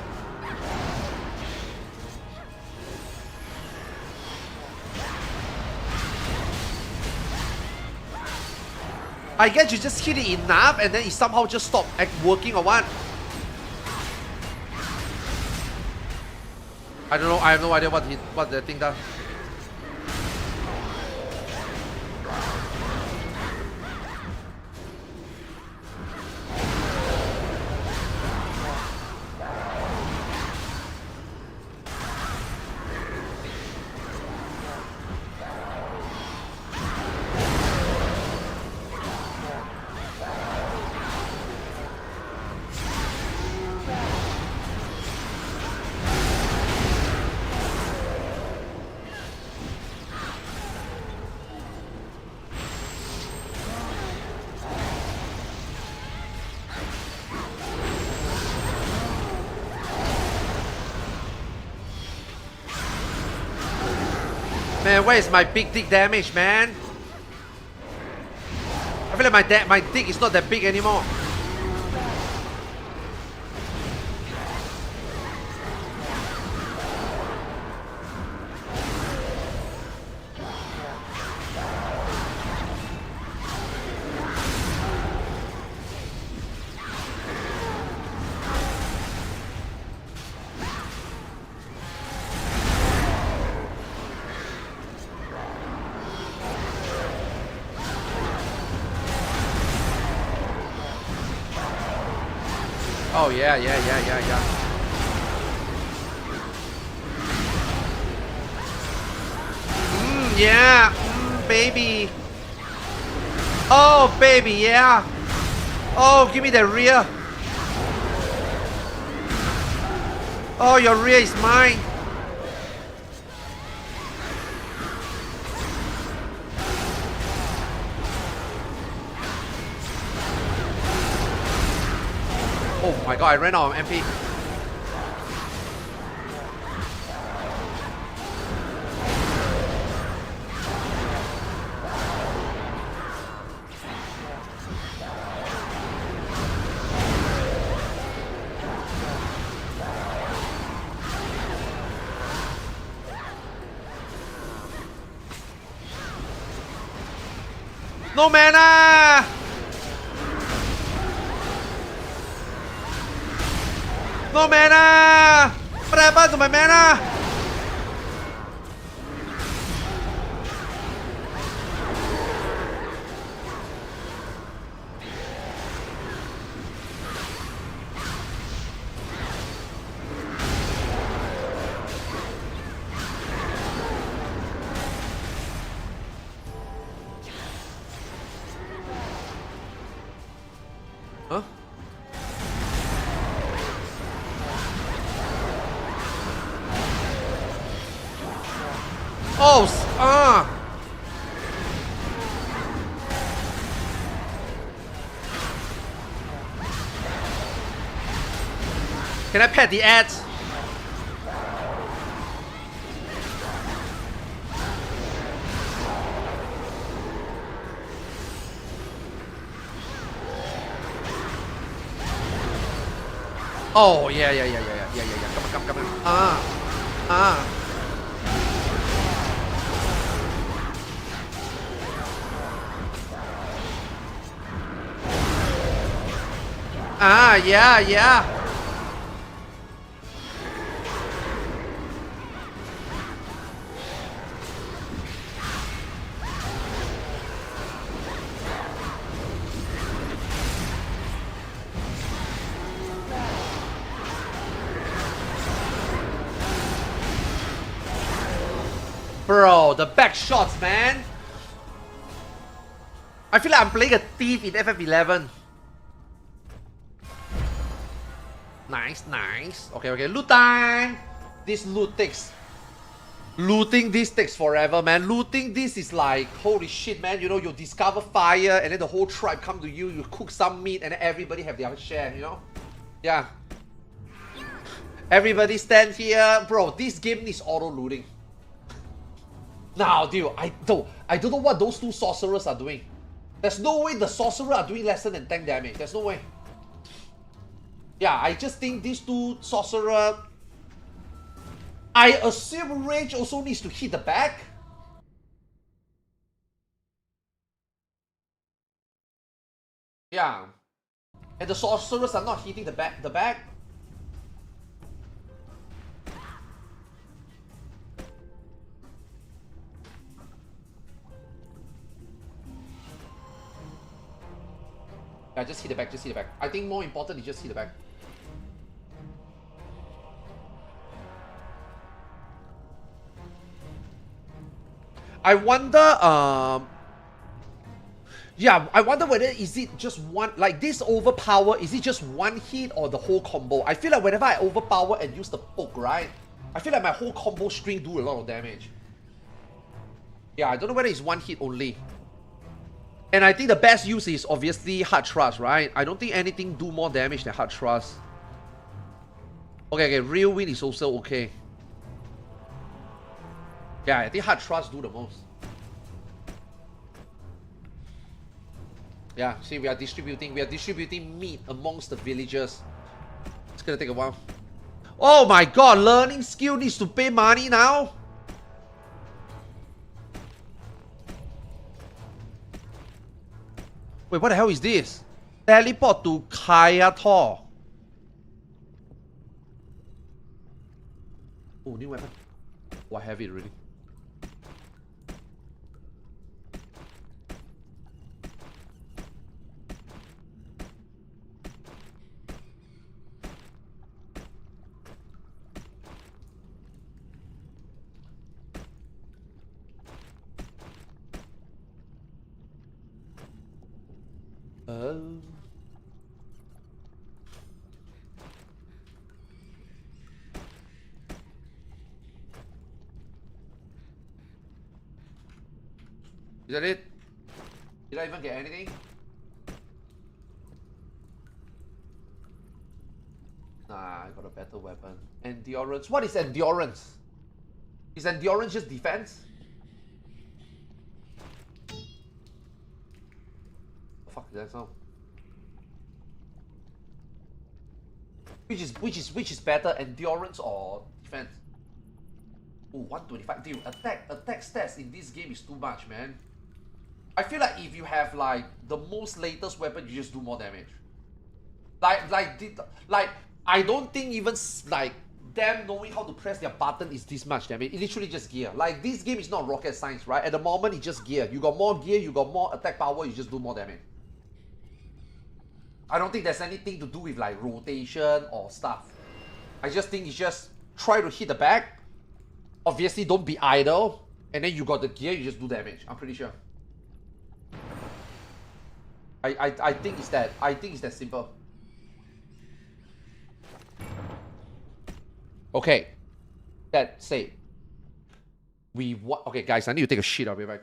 I guess you just hit it enough and then it somehow just stopped working or what? I don't know, I have no idea what the thing does. Man, where is my big dick damage, man? I feel like my dick is not that big anymore. Oh yeah. Yeah, baby. Oh baby, yeah. Oh, give me the rear. Oh, your rear is mine. Oh my god, I ran out of MP. No mana! No mana! What happened to my mana? Huh? Oh, Can I pet the ads? Oh yeah. Come on. Yeah. Bro, the back shots, man. I feel like I'm playing a thief in FF11. Nice, nice. Okay, okay. Loot time. This loot takes... Looting this takes forever, man. Looting this is like, holy shit, man. You know, you discover fire and then the whole tribe come to you. You cook some meat and then everybody have their share, you know? Yeah. Everybody stand here. Bro, this game needs auto-looting. Now, dude, I don't know what those two sorcerers are doing. There's no way the sorcerer are doing lesser than tank damage. There's no way. Yeah, I just think these two sorcerer... I assume range also needs to hit the back. Yeah. And the sorcerers are not hitting the back. Yeah, just hit the back, just hit the back. I think more important is just hit the back. I wonder, yeah, I wonder whether is it just one, like this overpower, is it just one hit or the whole combo? I feel like whenever I overpower and use the poke, right? I feel like my whole combo string do a lot of damage. Yeah, I don't know whether it's one hit only. And I think the best use is obviously Hard Thrust, right? I don't think anything do more damage than Hard Thrust. Okay, okay, Real Wind is also okay. Yeah, I think Hard Thrust do the most. Yeah, see, we are distributing meat amongst the villagers. It's gonna take a while. Oh my god, learning skill needs to pay money now? Wait, what the hell is this? Teleport to Kayator. Oh, new weapon. Oh, I have it already. Is that it? Did I even get anything? Nah, I got a better weapon. Endurance. What is endurance? Is endurance just defense? The fuck is that sound? Which is better, endurance or defense? Oh, 125. Dude, attack stats in this game is too much, man. I feel like if you have like the most latest weapon, you just do more damage. Like I don't think even like them knowing how to press their button is this much damage. It literally just gear. Like this game is not rocket science, right? At the moment, it's just gear. You got more gear, you got more attack power, you just do more damage. I don't think there's anything to do with like rotation or stuff. I just think it's just try to hit the back. Obviously, don't be idle. And then you got the gear, you just do damage. I'm pretty sure. I think it's that. I think it's that simple. Okay. That said. Okay, guys, I need to take a shit. I'll be back.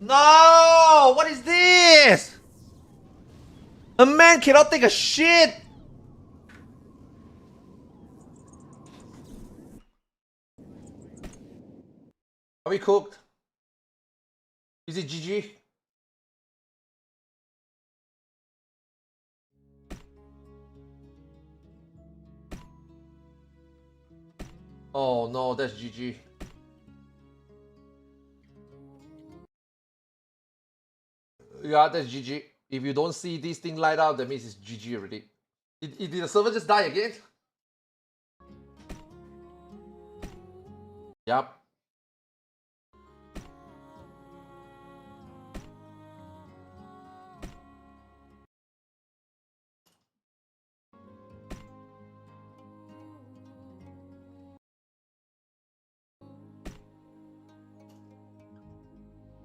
No! What is this? A man cannot take a shit! Are we cooked? Is it GG? Oh no, that's GG. Yeah, that's GG. If you don't see this thing light up, that means it's GG already. Did the server just die again? Yup.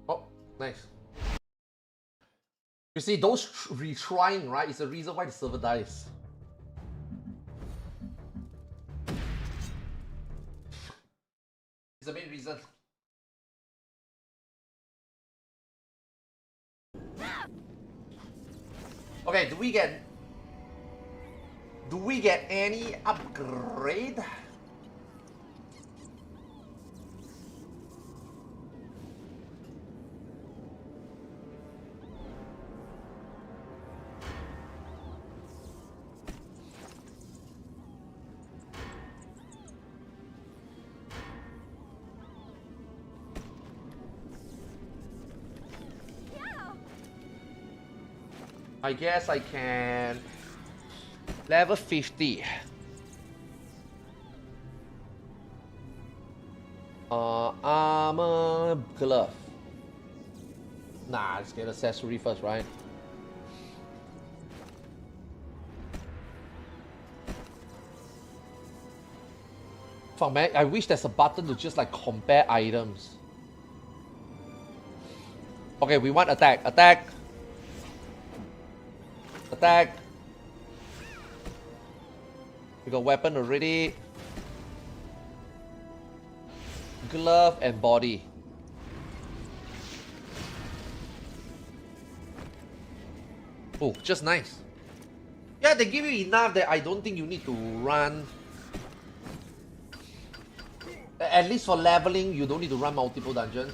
Oh, nice. You see, those retrying, right, is the reason why the server dies. It's the main reason. Okay, do we get any upgrade? I guess I can level 50. Armor glove. Nah, let's get accessory first, right? Fuck man, I wish there's a button to just like compare items. Okay, we want attack. Attack. Attack. We got weapon already. Glove and body. Oh, just nice. Yeah, they give you enough that I don't think you need to run. At least for leveling, you don't need to run multiple dungeons.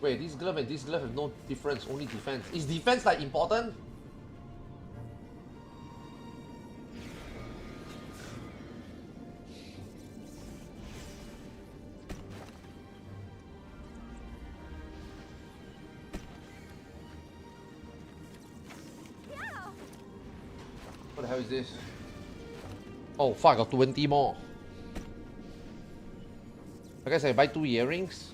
Wait, this glove and this glove have no difference, only defense. Is defense like important? What the hell is this? Oh fuck, I got 20 more. I guess I buy 2 earrings.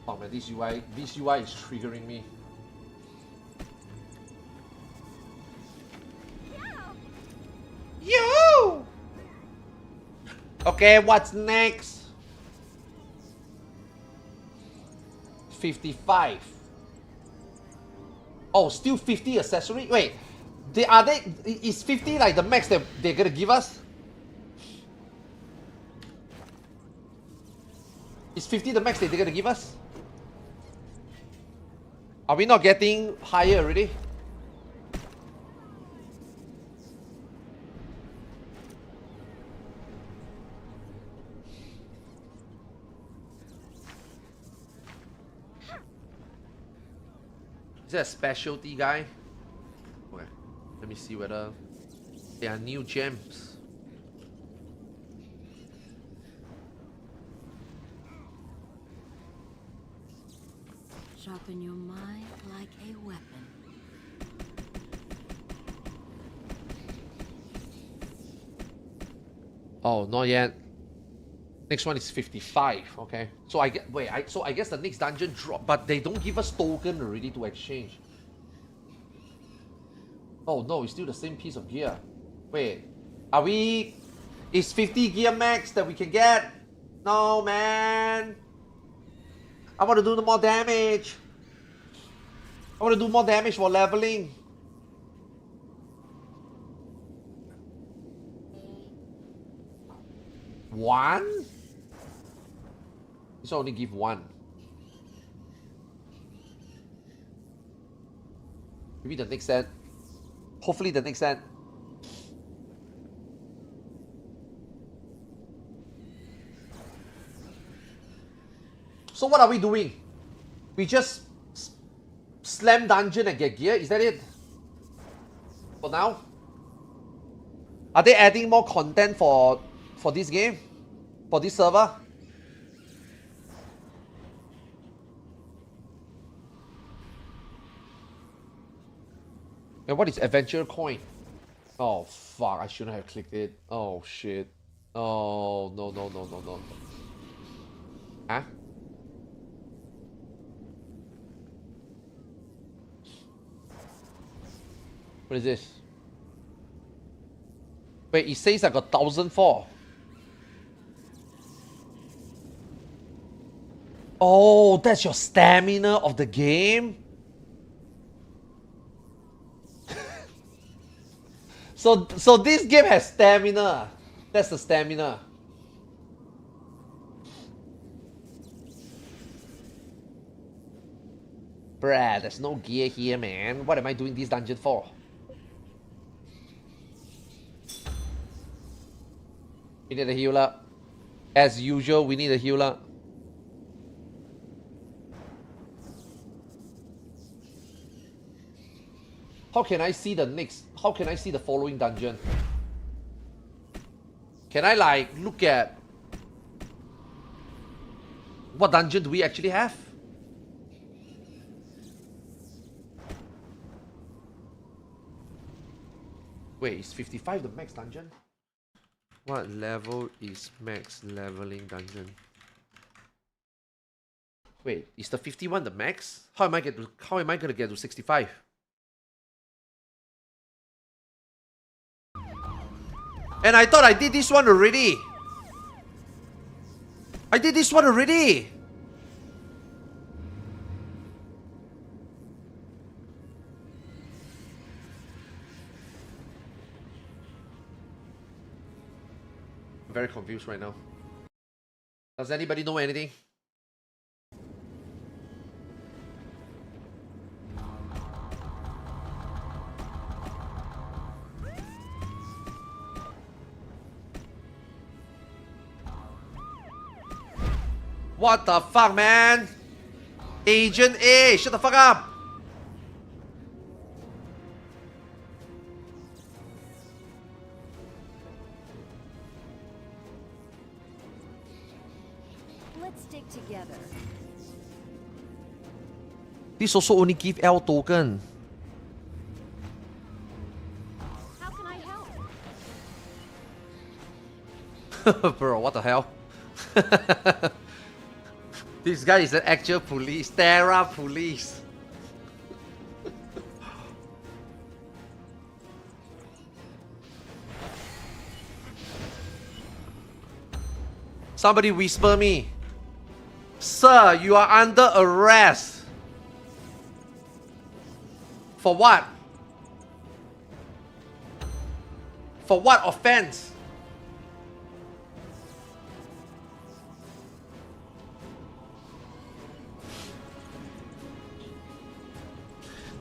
Oh man, this UI is triggering me. Yo! Okay, what's next? 55. Oh, still 50 accessory? Wait, is 50 like the max that they're gonna give us? Is 50 the max that they're gonna give us? Are we not getting higher already? Is that a specialty guy? Okay, let me see whether there are new gems. Sharpen your mind like a weapon. Oh, not yet. Next one is 55. Okay. So I get so I guess the next dungeon drop, but they don't give us token already to exchange. Oh no, it's still the same piece of gear. Wait, are we... Is 50 gear max that we can get? No, man. I want to do more damage. I want to do more damage for leveling. One? This only give one. Maybe the next set. Hopefully the next set. So what are we doing? We just slam dungeon and get gear? Is that it? For now? Are they adding more content for this game? For this server? And what is adventure coin? Oh fuck, I shouldn't have clicked it. Oh shit. Oh no no no no no. Huh? What is this? Wait, it says I got 1,004. Oh, that's your stamina of the game? So this game has stamina. That's the stamina. Bruh, there's no gear here, man. What am I doing this dungeon for? We need a healer. As usual, we need a healer. How can I see the next? How can I see the following dungeon? Can I like look at what dungeon do we actually have? Wait, is 55 the max dungeon? What level is max leveling dungeon? Wait, is the 51 the max? How am I gonna get to 65? And I thought I did this one already. I did this one already. I'm very confused right now. Does anybody know anything? What the fuck, man? Agent A, shut the fuck up! Let's stick together. This also only give L token. How can I help? Bro, what the hell? This guy is an actual police, Terra police. Somebody whisper me. Sir, you are under arrest. For what? For what offense?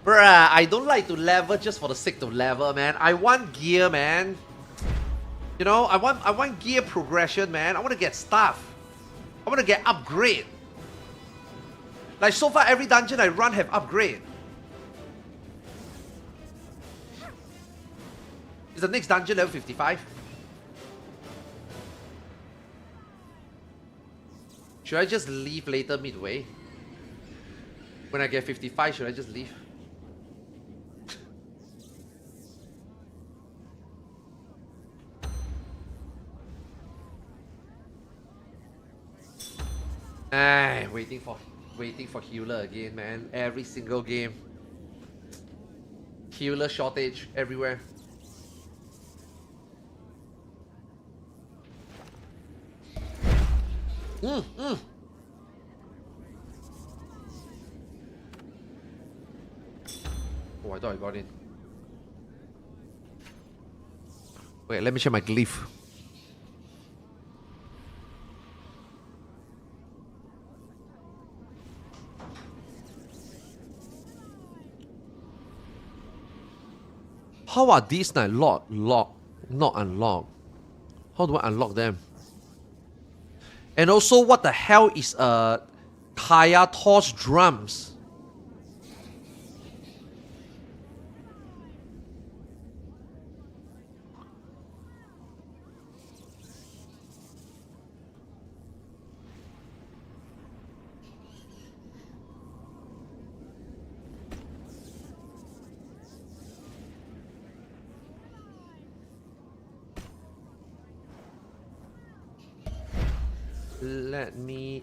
Bruh, I don't like to level just for the sake of level, man. I want gear, man. You know, I want gear progression, man. I want to get stuff. I want to get upgrade. Like so far, every dungeon I run have upgrade. Is the next dungeon level 55? Should I just leave later midway? When I get 55, should I just leave? Ay, waiting for healer again, man. Every single game. Healer shortage everywhere. Oh, I thought I got it. Wait, let me check my glyph. How are these like lock, not unlock? How do I unlock them? And also, what the hell is Arthars drums?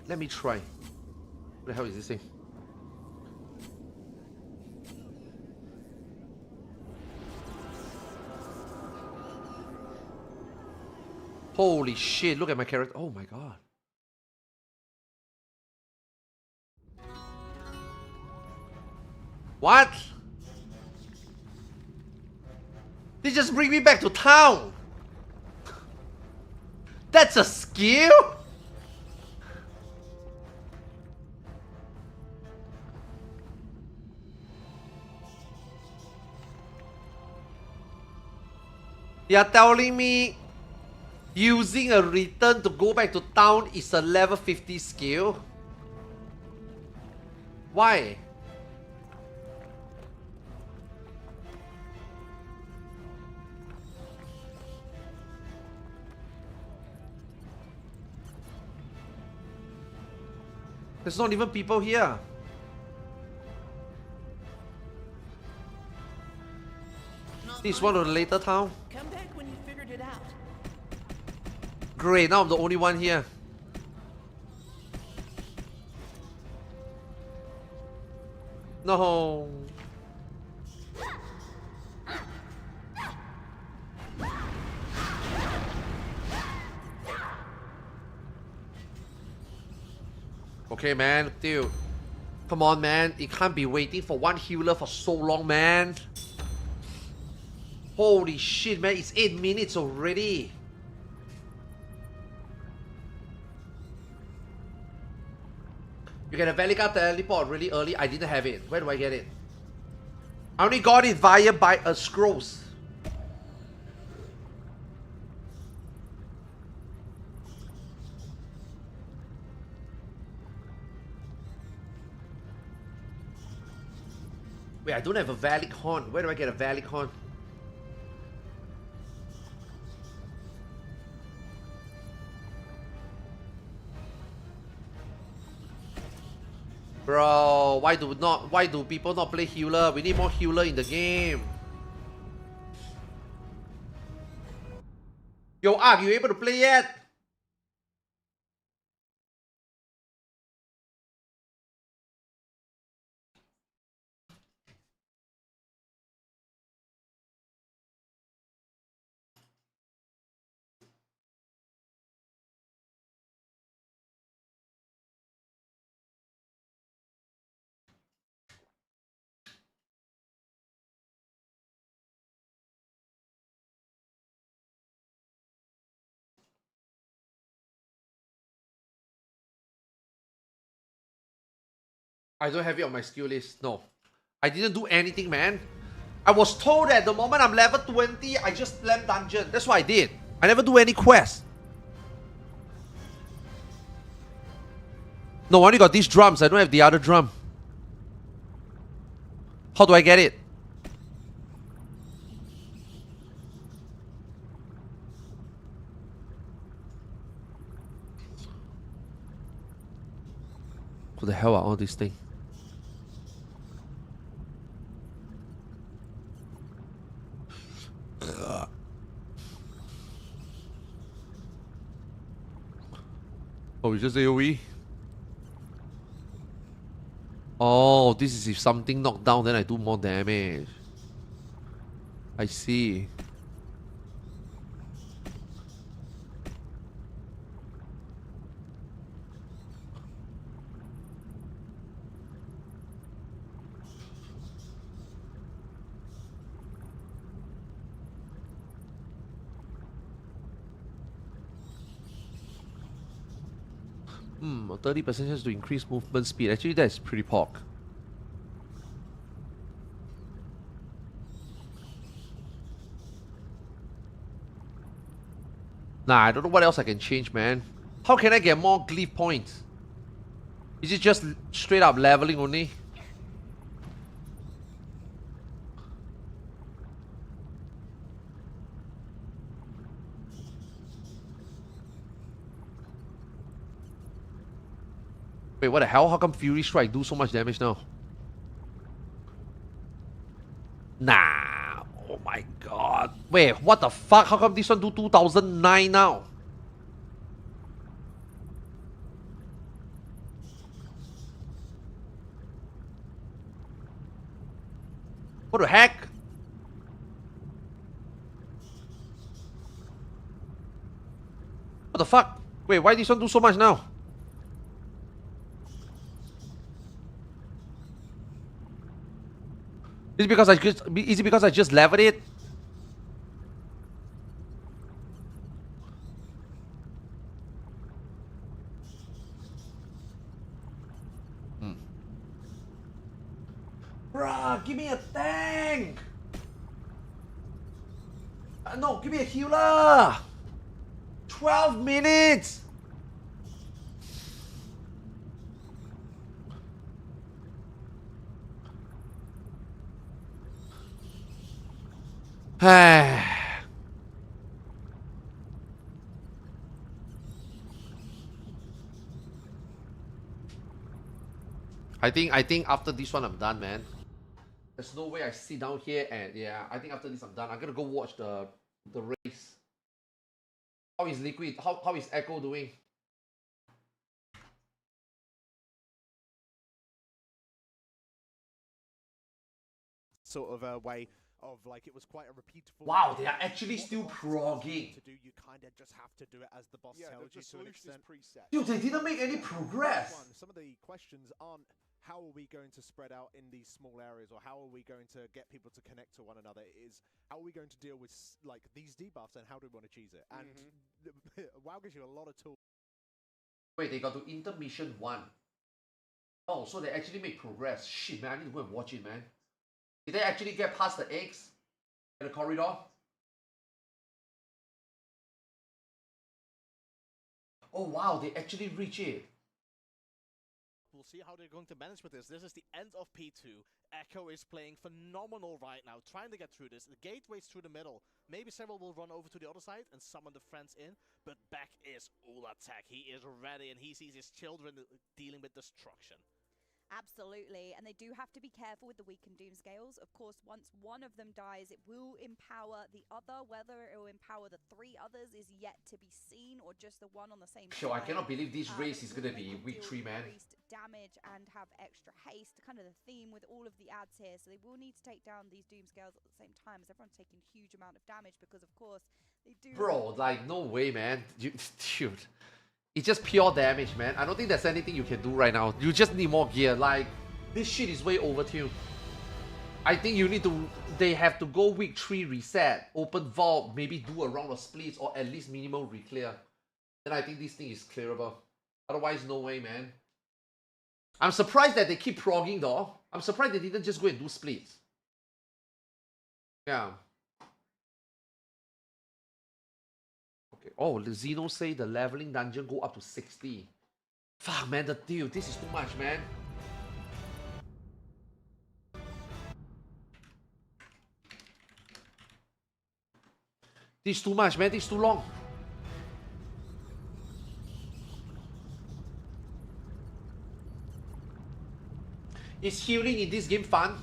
Let me try. What the hell is this thing? Holy shit, look at my character. Oh my god. What? They just bring me back to town. That's a skill? They are telling me using a return to go back to town is a level 50 skill. Why? There's not even people here. This is one of the later town. Come back when you figured it out. Great, now I'm the only one here. No. Okay, man, dude. Come on, man. It can't be waiting for one healer for so long, man. Holy shit, man. It's 8 minutes already. You get a Velica teleport really early. I didn't have it. Where do I get it? I only got it via scrolls. Wait, I don't have a Valic Horn. Where do I get a Valic Horn? Bro, why do people not play healer? We need more healer in the game. Yo, Ark, you able to play yet? I don't have it on my skill list. No. I didn't do anything, man. I was told that the moment I'm level 20, I just slam dungeon. That's what I did. I never do any quest. No, I only got these drums. I don't have the other drum. How do I get it? What the hell are all these things? Oh, it's just AoE? Oh, this is if something knocked down, then I do more damage. I see. A 30% chance to increase movement speed. Actually, that is pretty pork. Nah, I don't know what else I can change, man. How can I get more glyph points? Is it just straight up leveling only? Wait, what the hell? How come Fury Strike do so much damage now? Nah. Oh my god. Wait, what the fuck? How come this one do 2009 now? What the heck? What the fuck? Wait, why this one do so much now? Is it because I just leveled it? Bruh, give me a tank! No, give me a healer! 12 minutes! I think after this one I'm done, man. There's no way I sit down here and yeah, I think after this I'm done. I'm gonna go watch the race. How is Liquid? How is Echo doing? Sort of a way of like it was quite a repeatable. Wow, they are actually still progging. To do, you kind of just have to do it as the boss tells you to an extent. Dude, they didn't make any progress. Some of the questions aren't how are we going to spread out in these small areas, or how are we going to get people to connect to one another. It is how are we going to deal with like these debuffs and how do we want to cheese it. And WoW gives you a lot of tools. Wait, they got to intermission 1. Oh, so they actually make progress. Shit, man, I need to go and watch it, man. Did they actually get past the eggs in the corridor? Oh wow, they actually reach it. We'll see how they're going to manage with this. This is the end of P2. Echo is playing phenomenal right now, trying to get through this. The gateways through the middle. Maybe several will run over to the other side and summon the friends in. But back is EXITLAG. He is ready and he sees his children dealing with destruction. Absolutely, and they do have to be careful with the weakened doom scales. Of course, once one of them dies, it will empower the other. Whether it will empower the 3 others is yet to be seen, or just the one on the same Sure, I side. cannot believe this race is gonna be week 3, man. Increased damage and have extra haste, kind of the theme with all of the ads here. So they will need to take down these doom scales at the same time, as everyone's taking huge amount of damage because, of course, they do. Bro, like no way, man. Dude. It's just pure damage, man. I don't think there's anything you can do right now. You just need more gear. Like, this shit is way overtuned. I think you need to... They have to go week 3 reset, open vault, maybe do a round of splits, or at least minimal reclear. Then I think this thing is clearable. Otherwise, no way, man. I'm surprised that they keep progging, though. I'm surprised they didn't just go and do splits. Yeah. Okay. Oh, the Zeno say the leveling dungeon go up to 60. Fuck, man, the deal. This is too much, man. This is too much, man. This is too long. Is healing in this game fun?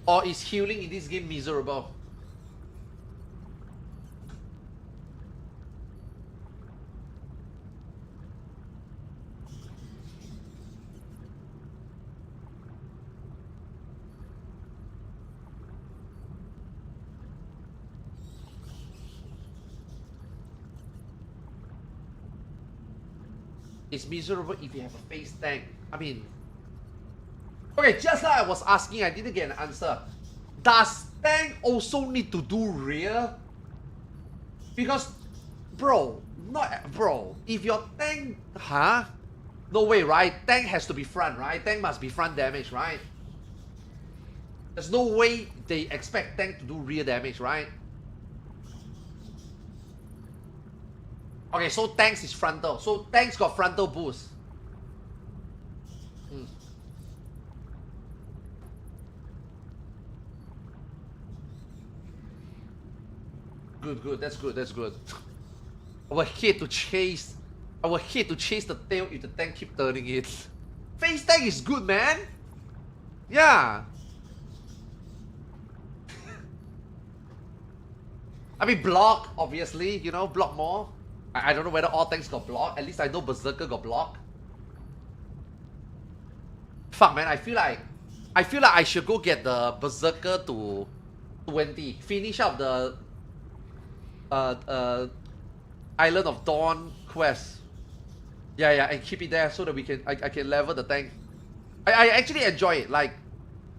Or is healing in this game miserable? It's miserable if you have a face tank. I mean... Okay, just like I was asking, I didn't get an answer. Does tank also need to do rear? Because, bro, if your tank... Huh? No way, right? Tank has to be front, right? Tank must be front damage, right? There's no way they expect tank to do rear damage, right? Okay, so tanks is frontal. So tanks got frontal boost. Good, that's good. I would hate to chase the tail if the tank keep turning it. Face tank is good, man. Yeah. I mean, block, obviously, you know, block more. I don't know whether all tanks got block. At least I know Berserker got block. Fuck, man, I feel like I should go get the Berserker to 20. Finish up the Island of Dawn quest. Yeah, and keep it there so that I can level the tank. I actually enjoy it. Like,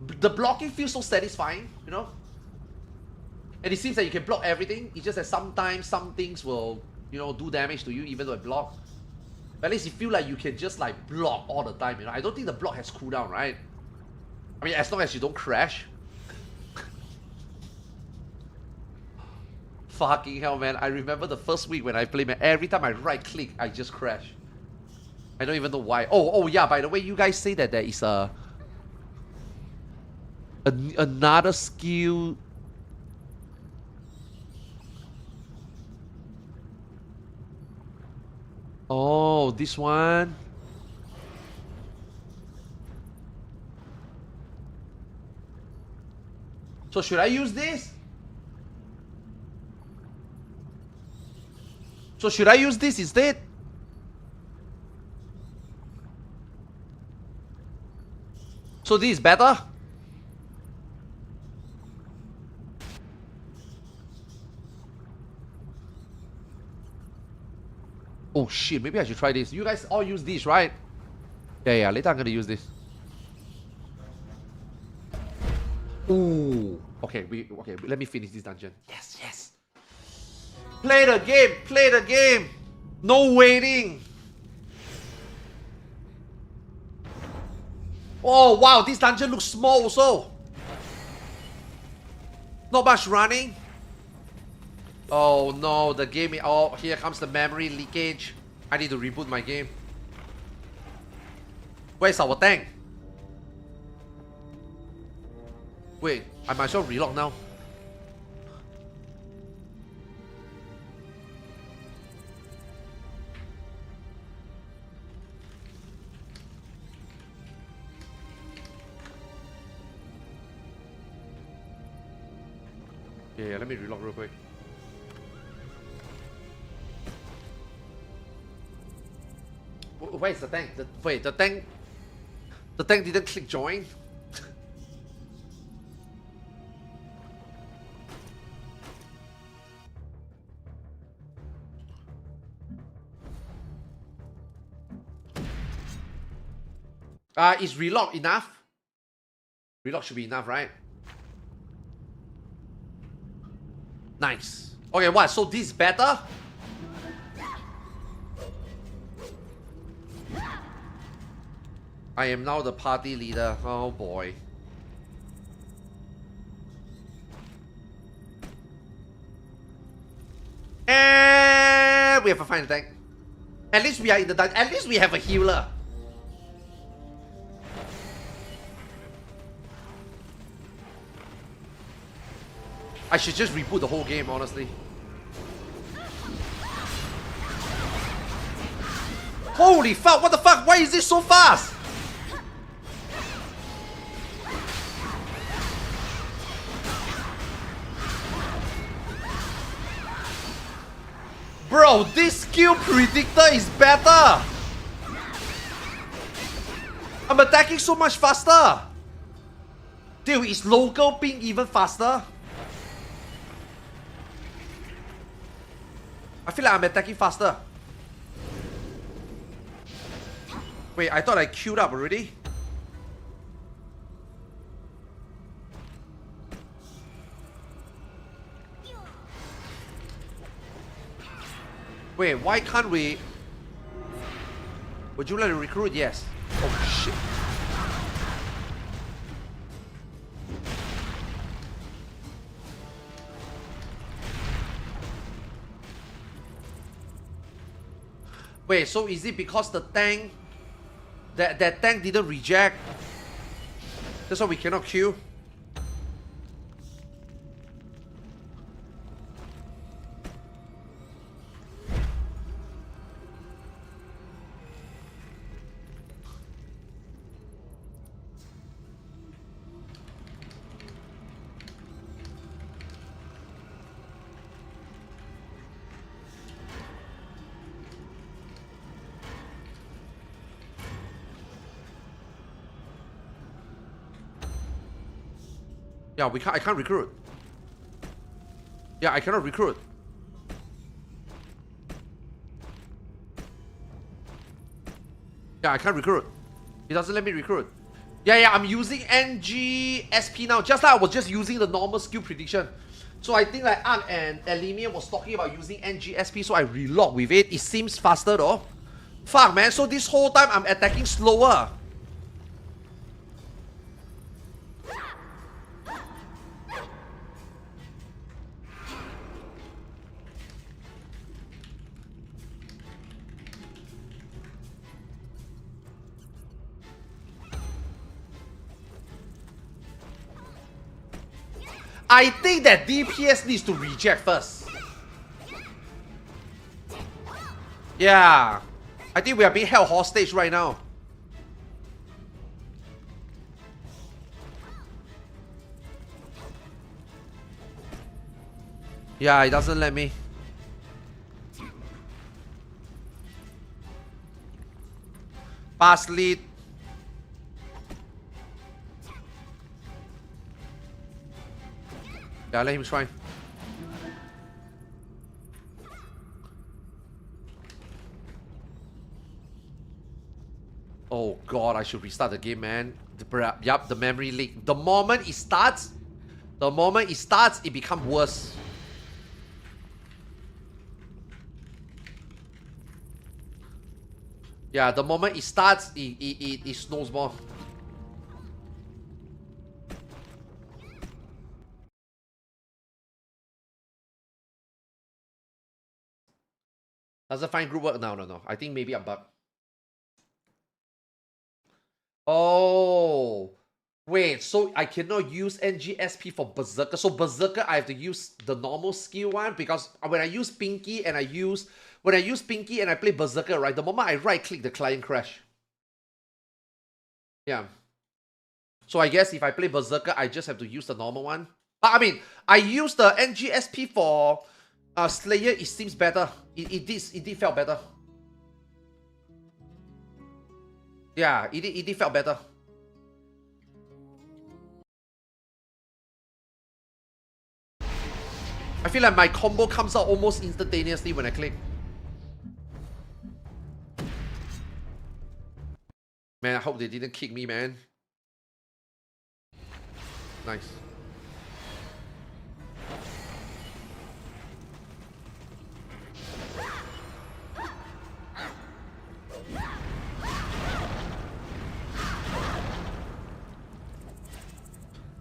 the blocking feels so satisfying, you know? And it seems that you can block everything. It's just that sometimes some things will, you know, do damage to you even though it block. But at least you feel like you can just like block all the time, you know? I don't think the block has cooldown, right? I mean, as long as you don't crash. Fucking hell, man. I remember the first week when I played, man, every time I right click, I just crash. I don't even know why. Oh yeah, by the way, you guys say that there is another skill. Oh, this one. So should I use this? So should I use this instead? So this is better? Oh shit, maybe I should try this. You guys all use this, right? Yeah, later I'm gonna use this. Ooh. Okay, let me finish this dungeon. Yes. Play the game! No waiting! Oh wow, this dungeon looks small also. Not much running. Oh no, the game. Oh, here comes the memory leakage. I need to reboot my game. Where's our tank? Wait, I might as well reload now. Yeah, let me reload real quick. Where's the tank? Wait, the tank didn't click join? Is reload enough? Reload should be enough, right? Nice. Okay, what? So this is better? I am now the party leader. Oh boy. And we have a final tank. At least we are in the dungeon. At least we have a healer. I should just reboot the whole game, honestly. Holy fuck, what the fuck? Why is this so fast? Bro, this skill predictor is better. I'm attacking so much faster. Dude, is local ping even faster? I feel like I'm attacking faster. Wait, I thought I queued up already. Wait, why can't we... Would you like to recruit? Yes. Oh, shit. Wait, so is it because the tank... That tank didn't reject? That's why we cannot queue? Yeah, I can't recruit. Yeah, I cannot recruit. Yeah, I can't recruit. It doesn't let me recruit. Yeah, I'm using NGSP now. Just like I was just using the normal skill prediction. So I think like Art and Elimian was talking about using NGSP, so I relog with it. It seems faster though. Fuck, man. So this whole time I'm attacking slower. I think that DPS needs to reject first. Yeah. I think we are being held hostage right now. Yeah, it doesn't let me. Pass lead. Yeah, let him try. Oh god, I should restart the game, man. Yup, the memory leak. The moment it starts, it becomes worse. Yeah, the moment it starts, it snows more. Doesn't find group work? No. I think maybe a bug. Oh. Wait, so I cannot use NGSP for Berserker. So Berserker, I have to use the normal skill one because when I use Pinky and I play Berserker, right? The moment I right click, the client crash. Yeah. So I guess if I play Berserker, I just have to use the normal one. But I mean, I use the NGSP for Slayer, it seems better. It did felt better. Yeah, it did felt better. I feel like my combo comes out almost instantaneously when I click. Man, I hope they didn't kick me, man. Nice.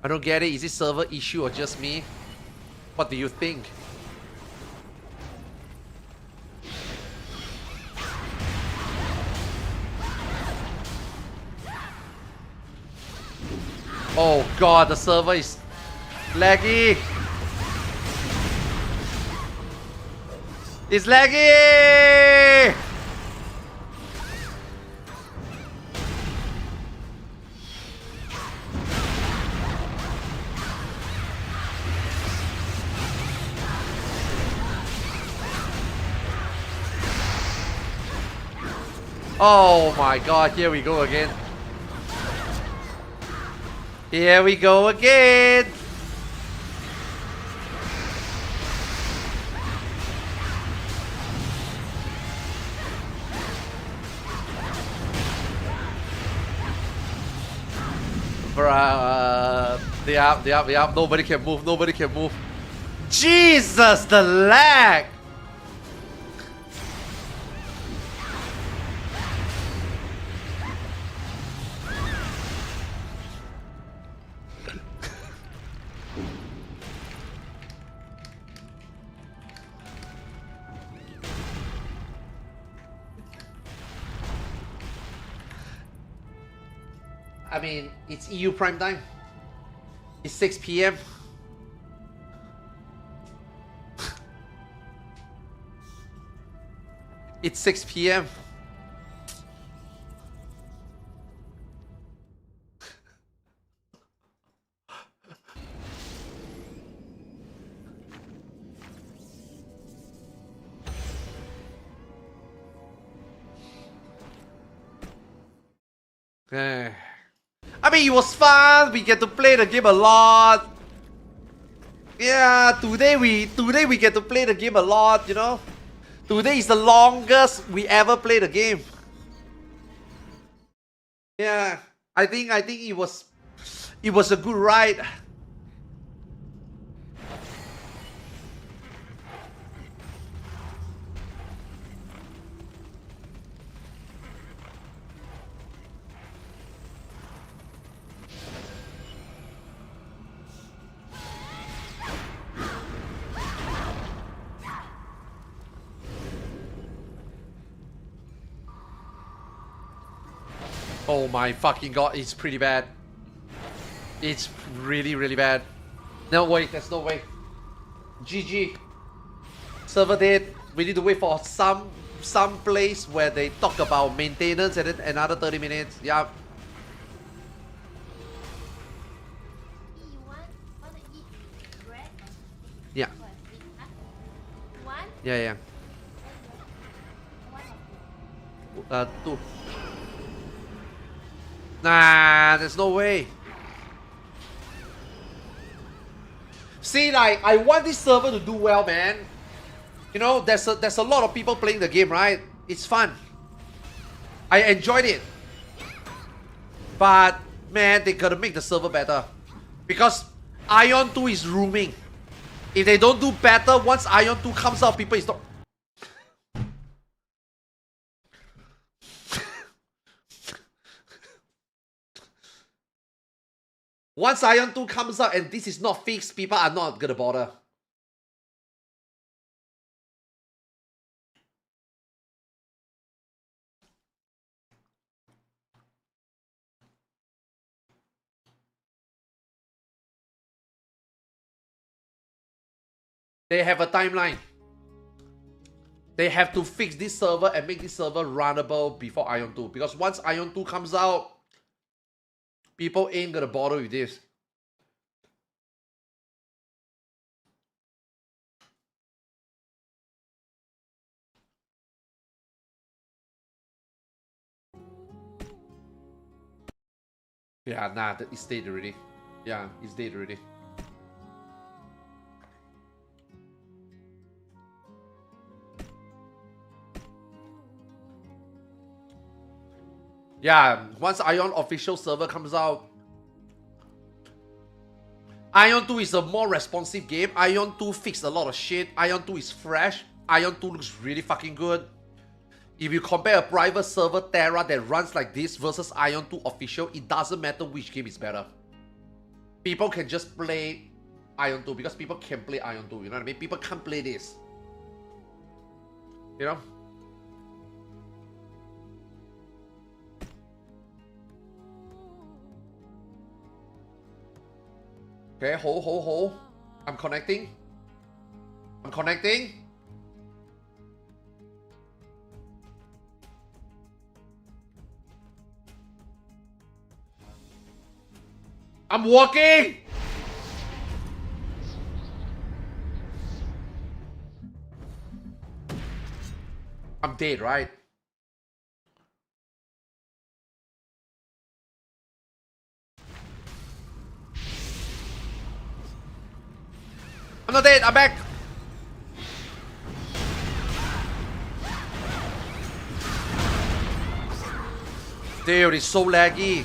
I don't get it. Is it server issue or just me? What do you think? Oh god, the server is laggy. It's laggy! Oh my god, here we go again. Here we go again. Bruh, they up. Nobody can move. Nobody can move. Jesus, the lag. I mean, it's EU prime time. It's 6 p.m. It's 6 p.m. I mean, it was fun. We get to play the game a lot. Yeah, today we get to play the game a lot, you know. Today is the longest we ever played the game. Yeah, I think it was a good ride. Oh my fucking god, it's pretty bad. It's really, really bad. No way, there's no way. GG. Server dead. We need to wait for some place where they talk about maintenance and then another 30 minutes. Yeah. Yeah. Yeah. Two. Nah, there's no way. See, like, I want this server to do well, man. You know, there's a lot of people playing the game, right? It's fun. I enjoyed it. But, man, they gotta make the server better. Because Ion 2 is rooming. If they don't do better, once Ion 2 comes out, people is not... Once Ion 2 comes out and this is not fixed, people are not gonna bother. They have a timeline. They have to fix this server and make this server runnable before Ion 2. Because once Ion 2 comes out, people ain't gonna bother with this. Yeah, nah, it's dead already. Yeah, it's dead already. Yeah, once Ion official server comes out, Ion 2 is a more responsive game. Ion 2 fixed a lot of shit. Ion 2 is fresh. Ion 2 looks really fucking good. If you compare a private server Terra that runs like this versus Ion 2 official, it doesn't matter which game is better. People can just play Ion 2 because people can play Ion 2, you know what I mean? People can't play this. You know? Okay, hold. I'm connecting. I'm walking! I'm dead, right? I'm not dead, I'm back! Dude, it's so laggy.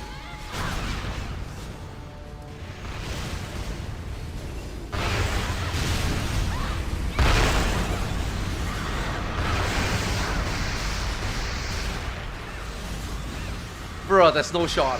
Bro, there's no shot.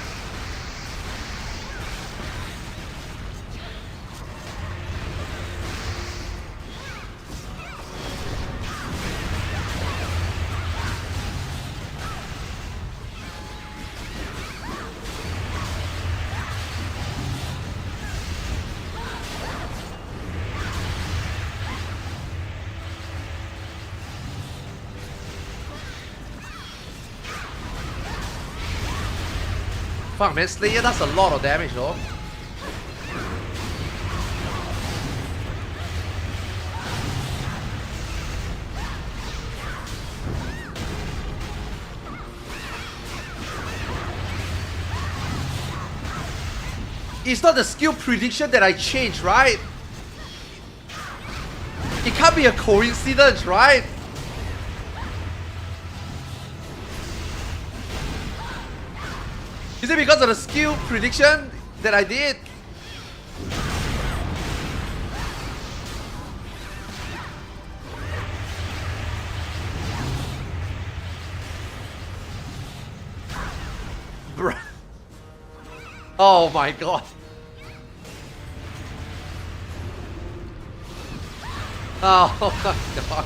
Fuck man, Slayer does a lot of damage though. It's not the skill prediction that I changed, right? It can't be a coincidence, right? Is it because of the skill prediction that I did? Bruh. Oh my god. Oh my god.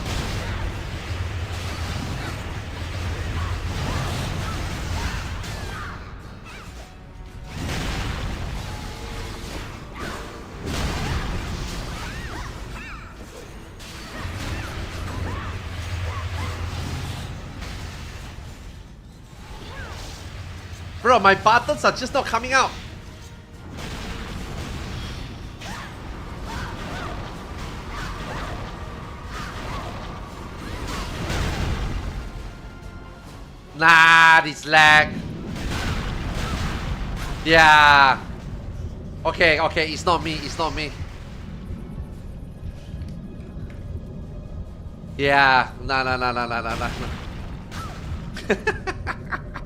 Bro, my buttons are just not coming out. Nah, this lag. Yeah. Okay, okay, it's not me, it's not me. Yeah, nah.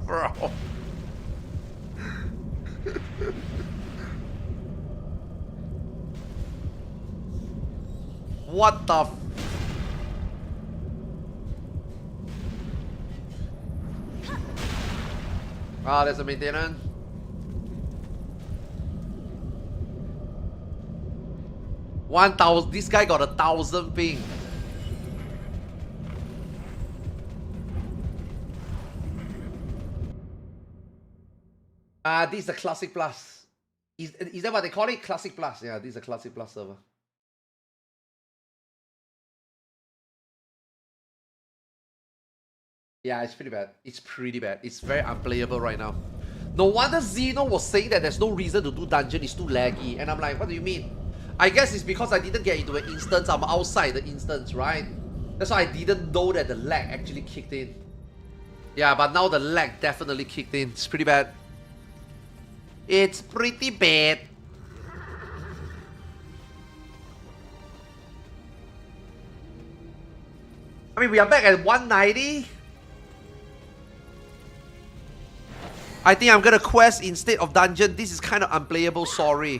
Bro. What the f— Ah, there's a maintenance. This guy got 1,000 ping. This is the Classic Plus. Is that what they call it? Classic Plus. Yeah, this is a Classic Plus server. Yeah, it's pretty bad. It's pretty bad. It's very unplayable right now. No wonder Zeno was saying that there's no reason to do dungeon. It's too laggy. And I'm like, what do you mean? I guess it's because I didn't get into an instance. I'm outside the instance, right? That's why I didn't know that the lag actually kicked in. Yeah, but now the lag definitely kicked in. It's pretty bad. It's pretty bad. I mean, we are back at 190. I think I'm gonna quest instead of dungeon. This is kind of unplayable, sorry.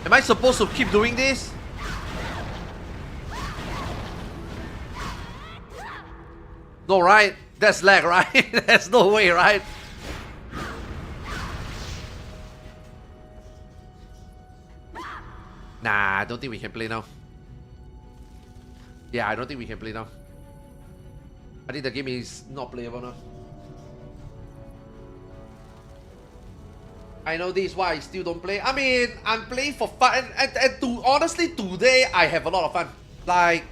Am I supposed to keep doing this? No, right? That's lag, right? There's no way, right? Nah, I don't think we can play now. Yeah, I don't think we can play now. I think the game is not playable now. I know this is why I still don't play. I mean, I'm playing for fun. And honestly, today I have a lot of fun. Like,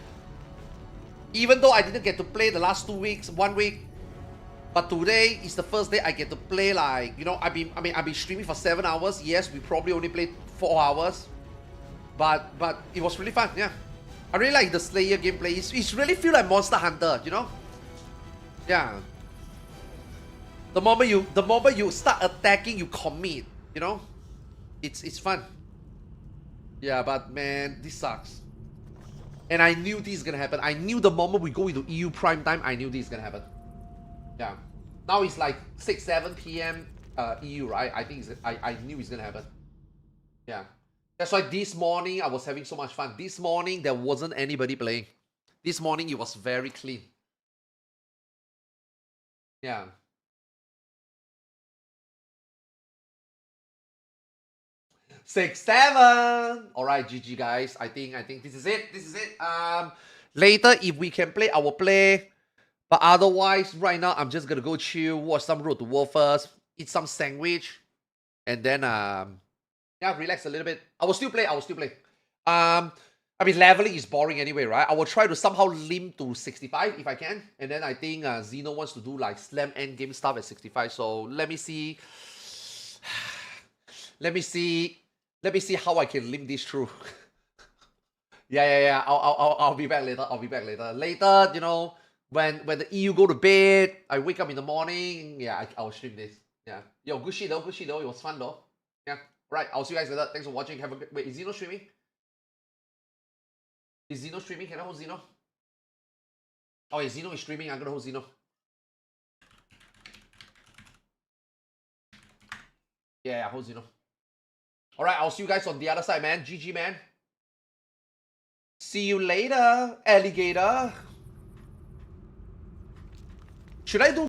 even though I didn't get to play the last 2 weeks, 1 week, but today is the first day I get to play. Like, you know, I've been streaming for 7 hours. Yes, we probably only played 4 hours. But it was really fun, yeah. I really like the Slayer gameplay. It's really feel like Monster Hunter, you know? Yeah. The moment you start attacking, you commit, you know? It's fun. Yeah, but man, this sucks. And I knew this is gonna happen. I knew the moment we go into EU prime time, I knew this is gonna happen. Yeah. Now it's like 6, 7 p.m. EU, right? I think I knew it's gonna happen. Yeah. That's why this morning I was having so much fun. This morning there wasn't anybody playing. This morning it was very clean. Yeah. Six, 7. All right, GG guys. I think this is it. This is it. Later if we can play, I will play. But otherwise, right now I'm just gonna go chill, watch some Road to War first, eat some sandwich, and then yeah, relax a little bit. I will still play. I mean, leveling is boring anyway, right? I will try to somehow limp to 65 if I can. And then I think Zeno wants to do like slam endgame stuff at 65. So let me see. Let me see how I can limp this through. yeah. I'll be back later. Later, you know, when the EU go to bed, I wake up in the morning. Yeah, I'll stream this. Yeah. Yo, good shit though. It was fun though. Yeah. Right. I'll see you guys later. Thanks for watching. Have a good. Wait, is Zeno streaming? Is Zeno streaming? Can I hold Zeno? Oh, yeah, Zeno is streaming. I'm gonna hold Zeno. Yeah, hold Zeno. Alright, I'll see you guys on the other side, man. GG, man. See you later, alligator. Should I do